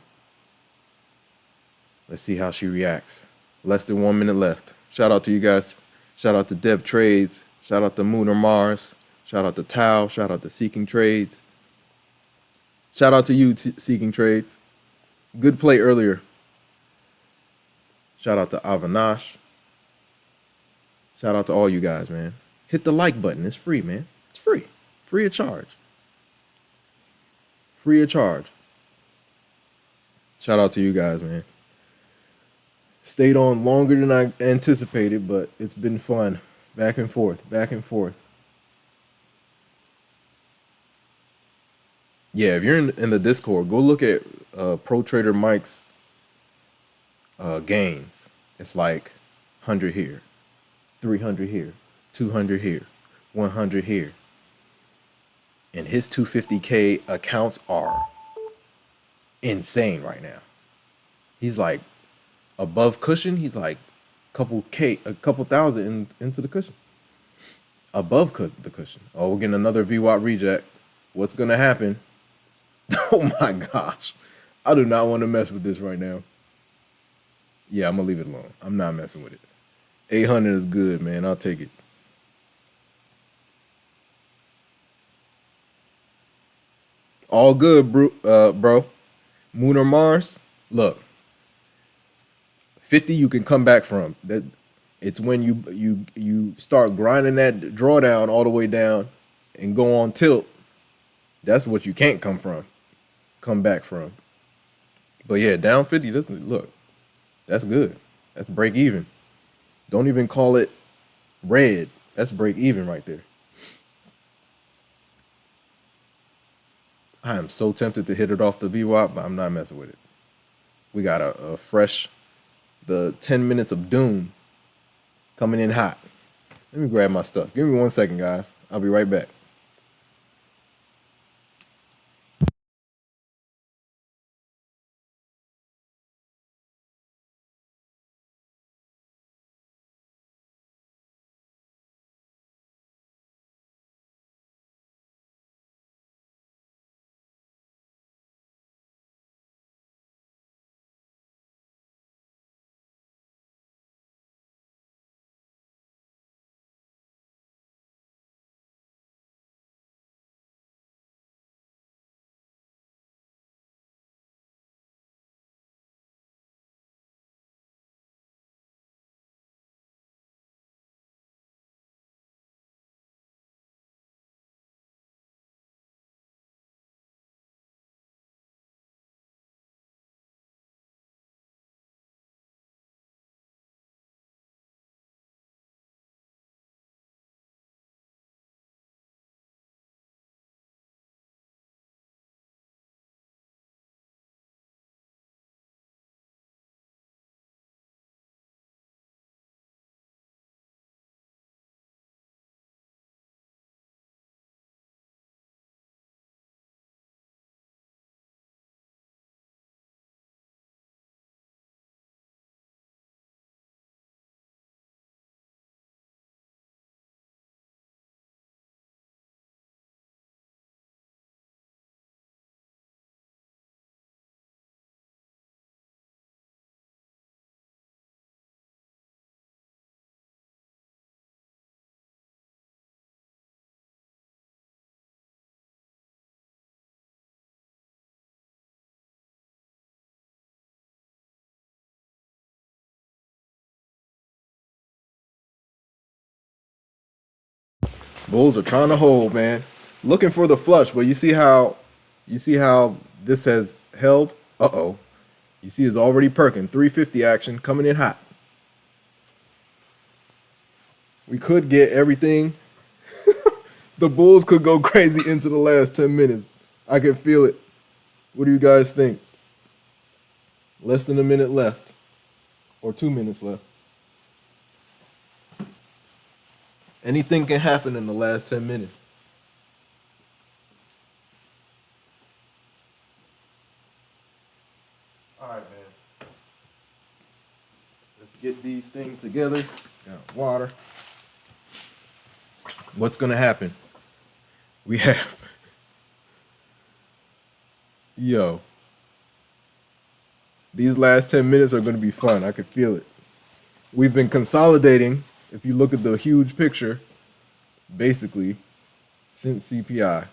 [SPEAKER 1] Let's see how she reacts. Less than 1 minute left. Shout out to you guys. Shout out to Dev Trades. Shout out to Moon or Mars. Shout out to Tao. Shout out to Seeking Trades. Shout out to you, Seeking Trades. Good play earlier. Shout out to Avanash. Shout out to all you guys, man. Hit the like button. It's free, man. It's free. Free of charge. Free of charge. Shout out to you guys, man. Stayed on longer than I anticipated, but it's been fun. Back and forth, back and forth. Yeah, if you're in the Discord, go look at Pro Trader Mike's gains. It's like 100 here, 300 here, 200 here, 100 here. And his 250K accounts are insane right now. He's like above cushion. He's like a couple thousand into the cushion. Above the cushion. Oh, we're getting another VWAP reject. What's gonna happen? Oh my gosh. I do not want to mess with this right now. Yeah, I'm gonna leave it alone. I'm not messing with it. 800 is good, man. I'll take it. All good, bro. Moon or Mars. Look, 50 you can come back from. That it's when you start grinding that drawdown all the way down and go on tilt. That's what you can't come back from. But yeah, down 50 doesn't look. That's good. That's break even. Don't even call it red. That's break even right there. I am so tempted to hit it off the VWAP, but I'm not messing with it. We got a fresh, the 10 minutes of doom coming in hot. Let me grab my stuff. Give me 1 second, guys. I'll be right back. Bulls are trying to hold, man. Looking for the flush, but you see how this has held? Uh-oh. You see it's already perking. 350 action coming in hot. We could get everything. The Bulls could go crazy into the last 10 minutes. I can feel it. What do you guys think? Less than a minute left. Or 2 minutes left. Anything can happen in the last 10 minutes. All right, man. Let's get these things together. Got water. What's going to happen? We have... Yo. These last 10 minutes are going to be fun. I can feel it. We've been consolidating, if you look at the huge picture, basically, since CPI.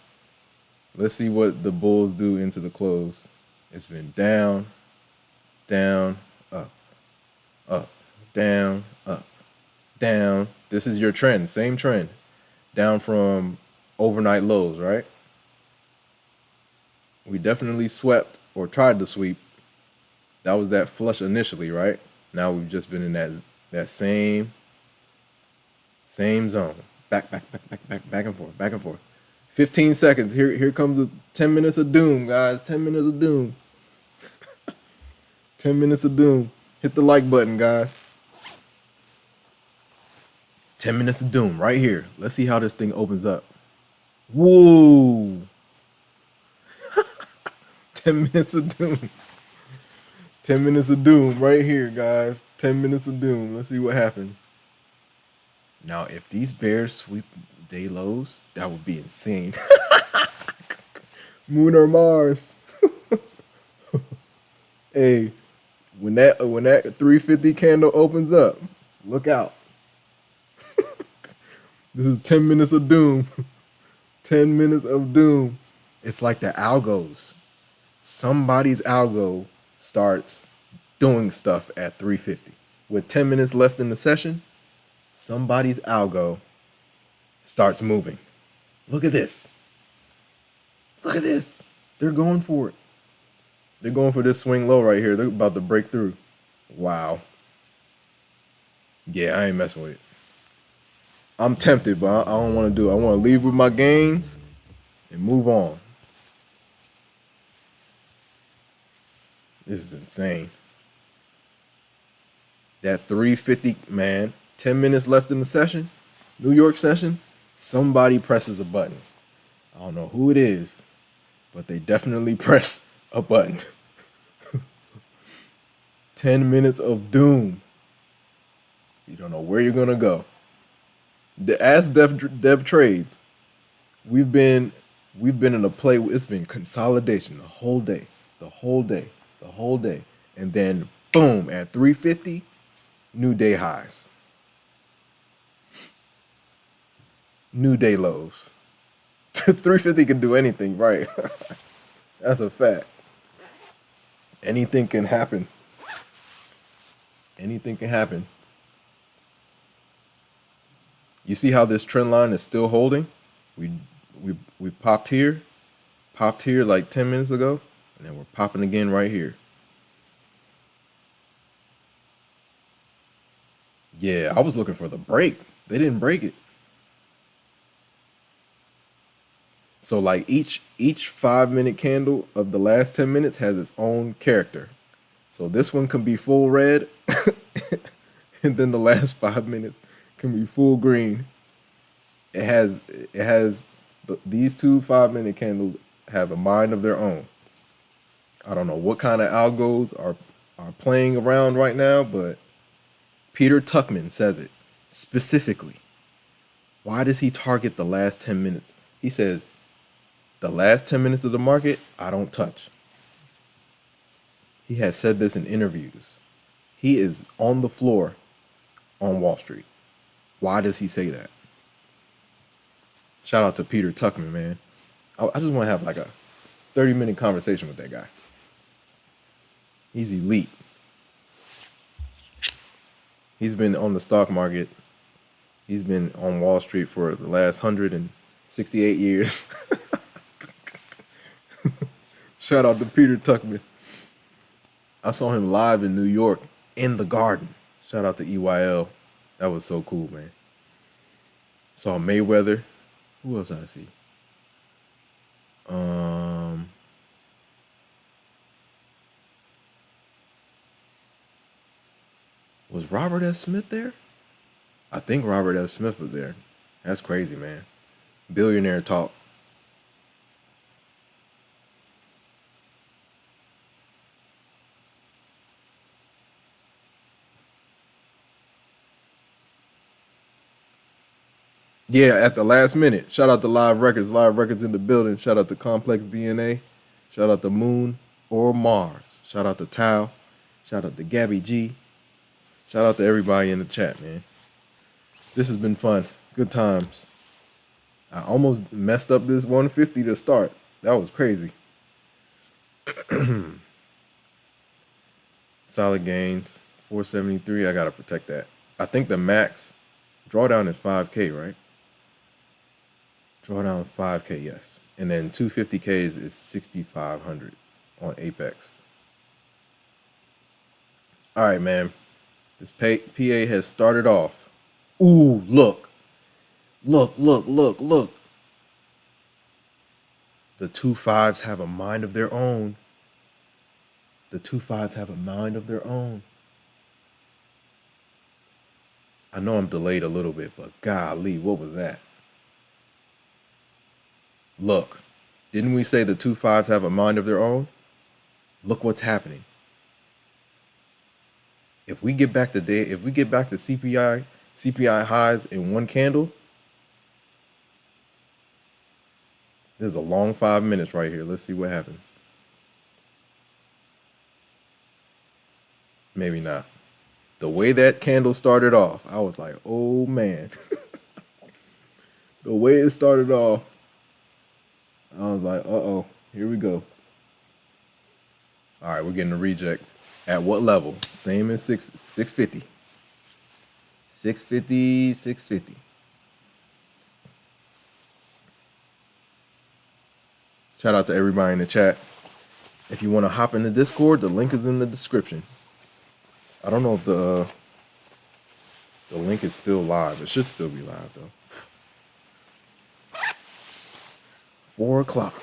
[SPEAKER 1] Let's see what the Bulls do into the close. It's been down, down, up, down, up, down. This is your trend, same trend. Down from overnight lows, right? We definitely swept or tried to sweep. That was that flush initially, right? Now we've just been in that same zone. Back and forth, back and forth. 15 seconds. Here comes the 10 minutes of doom, guys. 10 minutes of doom. 10 minutes of doom. Hit the like button, guys. 10 minutes of doom right here. Let's see how this thing opens up. Whoa. 10 minutes of doom. 10 minutes of doom right here, guys. 10 minutes of doom. Let's see what happens. Now, if these bears sweep day lows, that would be insane. Moon or Mars. Hey, when that 350 candle opens up, look out. This is 10 minutes of doom. 10 minutes of doom. It's like the algos. Somebody's algo starts doing stuff at 350. With 10 minutes left in the session, somebody's algo starts moving. Look at this. Look at this. They're going for it. They're going for this swing low right here. They're about to break through. Wow. Yeah, I ain't messing with it. I'm tempted, but I don't want to do it. I want to leave with my gains and move on. This is insane. That 350, man, 10 minutes left in the session, New York session, somebody presses a button. I don't know who it is, but they definitely press a button. 10 minutes of doom. You don't know where you're going to go. Ask Dev Trades. We've been in a play. It's been consolidation the whole day. And then, boom, at 350, new day highs. New day lows. 350 can do anything, right? That's a fact. Anything can happen. Anything can happen. You see how this trend line is still holding? We popped here like 10 minutes ago, and then we're popping again right here. Yeah, I was looking for the break. They didn't break it. So like each 5-minute candle of the last 10 minutes has its own character. So this one can be full red, and then the last 5 minutes can be full green. It has these two 5-minute candles have a mind of their own. I don't know what kind of algos are playing around right now, but Peter Tuchman says it specifically. Why does he target the last 10 minutes? He says, the last 10 minutes of the market, I don't touch. He has said this in interviews. He is on the floor on Wall Street. Why does he say that? Shout out to Peter Tuchman, man. I just want to have like a 30-minute conversation with that guy. He's elite. He's been on the stock market. He's been on Wall Street for the last 168 years. Shout out to Peter Tuckman. I saw him live in New York in the Garden. Shout out to EYL. That was so cool, man. Saw Mayweather. Who else did I see? Was Robert S. Smith there? I think Robert S. Smith was there. That's crazy, man. Billionaire talk. Yeah, at the last minute. Shout out to Live Records. Live Records in the building. Shout out to Complex DNA. Shout out to Moon or Mars. Shout out to Tao. Shout out to Gabby G. Shout out to everybody in the chat, man. This has been fun. Good times. I almost messed up this 150 to start. That was crazy. Solid gains. 473. I got to protect that. I think the max drawdown is 5K, right? Drawdown 5K, yes. And then 250K is 6,500 on Apex. All right, man. This PA has started off. Ooh, look. Look. The 2-5s have a mind of their own. The 2-5s have a mind of their own. I know I'm delayed a little bit, but golly, what was that? Look, didn't we say the 2-5s have a mind of their own? Look what's happening. If we get back to CPI highs in one candle, there's a long 5 minutes right here. Let's see what happens. Maybe not. The way that candle started off, I was like, oh man. The way it started off, I was like, uh-oh, here we go. All right, we're getting a reject. At what level? Same as 650. 650. Shout out to everybody in the chat. If you want to hop in the Discord, the link is in the description. I don't know if the link is still live. It should still be live, though. 4 o'clock.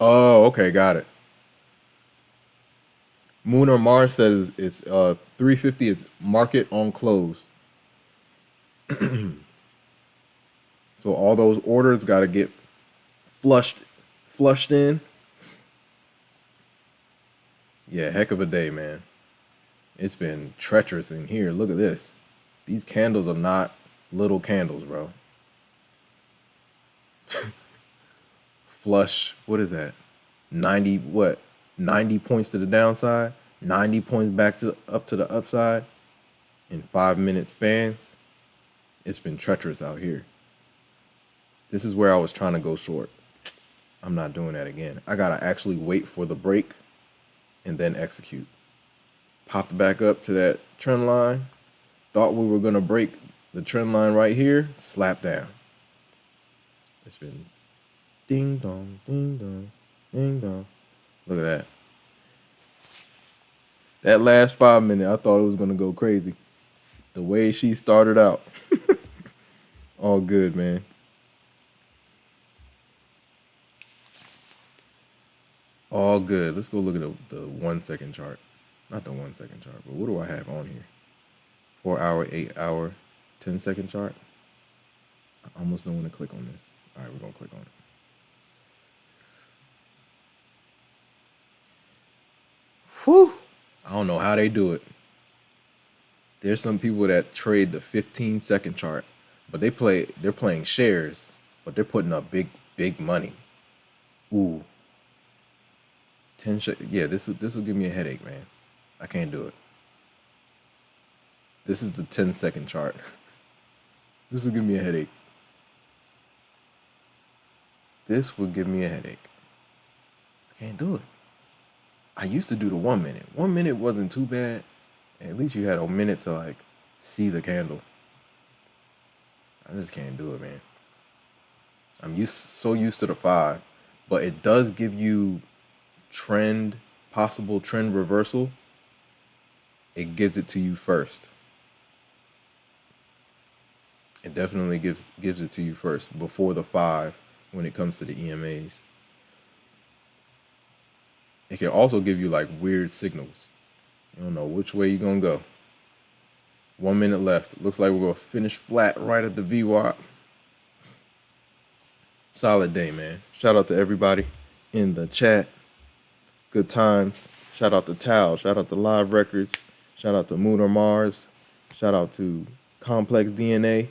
[SPEAKER 1] Oh, okay, got it. Moon or Mars says it's 350. It's market on close. So all those orders got to get flushed in. Yeah, heck of a day, man. It's been treacherous in here. Look at this. These candles are not little candles, bro. Flush. What is that? 90 what? 90 points to the downside, 90 points back up to the upside in 5-minute spans. It's been treacherous out here. This is where I was trying to go short. I'm not doing that again. I got to actually wait for the break and then execute. Popped back up to that trend line. Thought we were going to break the trend line right here. Slap down. It's been ding dong, ding dong, ding dong. Look at that. That last 5 minutes, I thought it was going to go crazy. The way she started out. All good, man. All good. Let's go look at the 1 second chart. Not the 1 second chart, but what do I have on here? 4 hour, 8 hour, 10 second chart. I almost don't want to click on this. All right, we're going to click on it. Whew. I don't know how they do it. There's some people that trade the 15-second chart, but they're playing shares, but they're putting up big big money. Ooh. 10 yeah, this will give me a headache, man. I can't do it. This is the 10-second chart. This will give me a headache. This will give me a headache. I can't do it. I used to do the 1 minute. 1 minute wasn't too bad. At least you had a minute to like see the candle. I just can't do it, man. I'm so used to the 5, but it does give you possible trend reversal. It gives it to you first. It definitely gives it to you first before the 5 when it comes to the EMAs. It can also give you like weird signals. You don't know which way you're gonna go. 1 minute left. Looks like we're gonna finish flat right at the VWAP. Solid day, man. Shout out to everybody in the chat. Good times. Shout out to Tal. Shout out to Live Records. Shout out to Moon or Mars. Shout out to Complex DNA.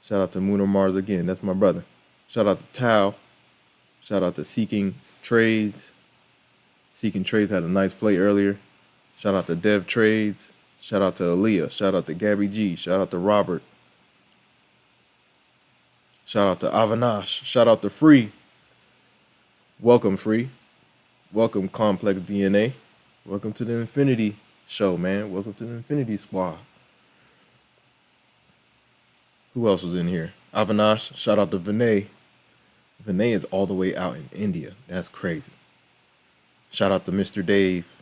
[SPEAKER 1] Shout out to Moon or Mars again. That's my brother. Shout out to Tal. Shout out to Seeking Trades. Seeking Trades had a nice play earlier. Shout out to Dev Trades. Shout out to Aaliyah. Shout out to Gabby G. Shout out to Robert. Shout out to Avinash. Shout out to Free. Welcome, Free. Welcome, Complex DNA. Welcome to the Infinity Show, man. Welcome to the Infinity Squad. Who else was in here? Avinash. Shout out to Vinay. Vinay is all the way out in India. That's crazy. Shout out to Mr. Dave.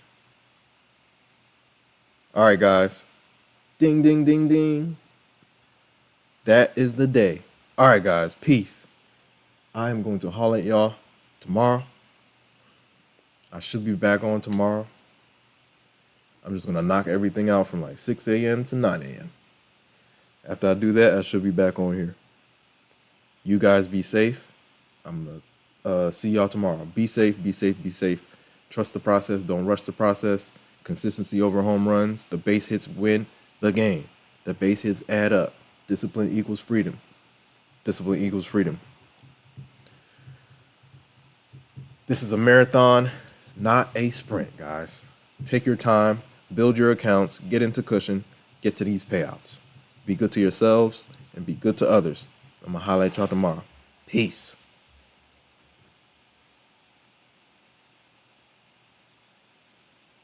[SPEAKER 1] All right, guys. Ding, ding, ding, ding. That is the day. All right, guys. Peace. I am going to holler at y'all tomorrow. I should be back on tomorrow. I'm just going to knock everything out from like 6 a.m. to 9 a.m. After I do that, I should be back on here. You guys be safe. I'm going to see y'all tomorrow. Be safe, be safe, be safe. Trust the process. Don't rush the process. Consistency over home runs. The base hits win the game. The base hits add up. Discipline equals freedom. Discipline equals freedom. This is a marathon, not a sprint, guys. Take your time. Build your accounts. Get into cushion. Get to these payouts. Be good to yourselves and be good to others. I'm going to highlight y'all tomorrow. Peace.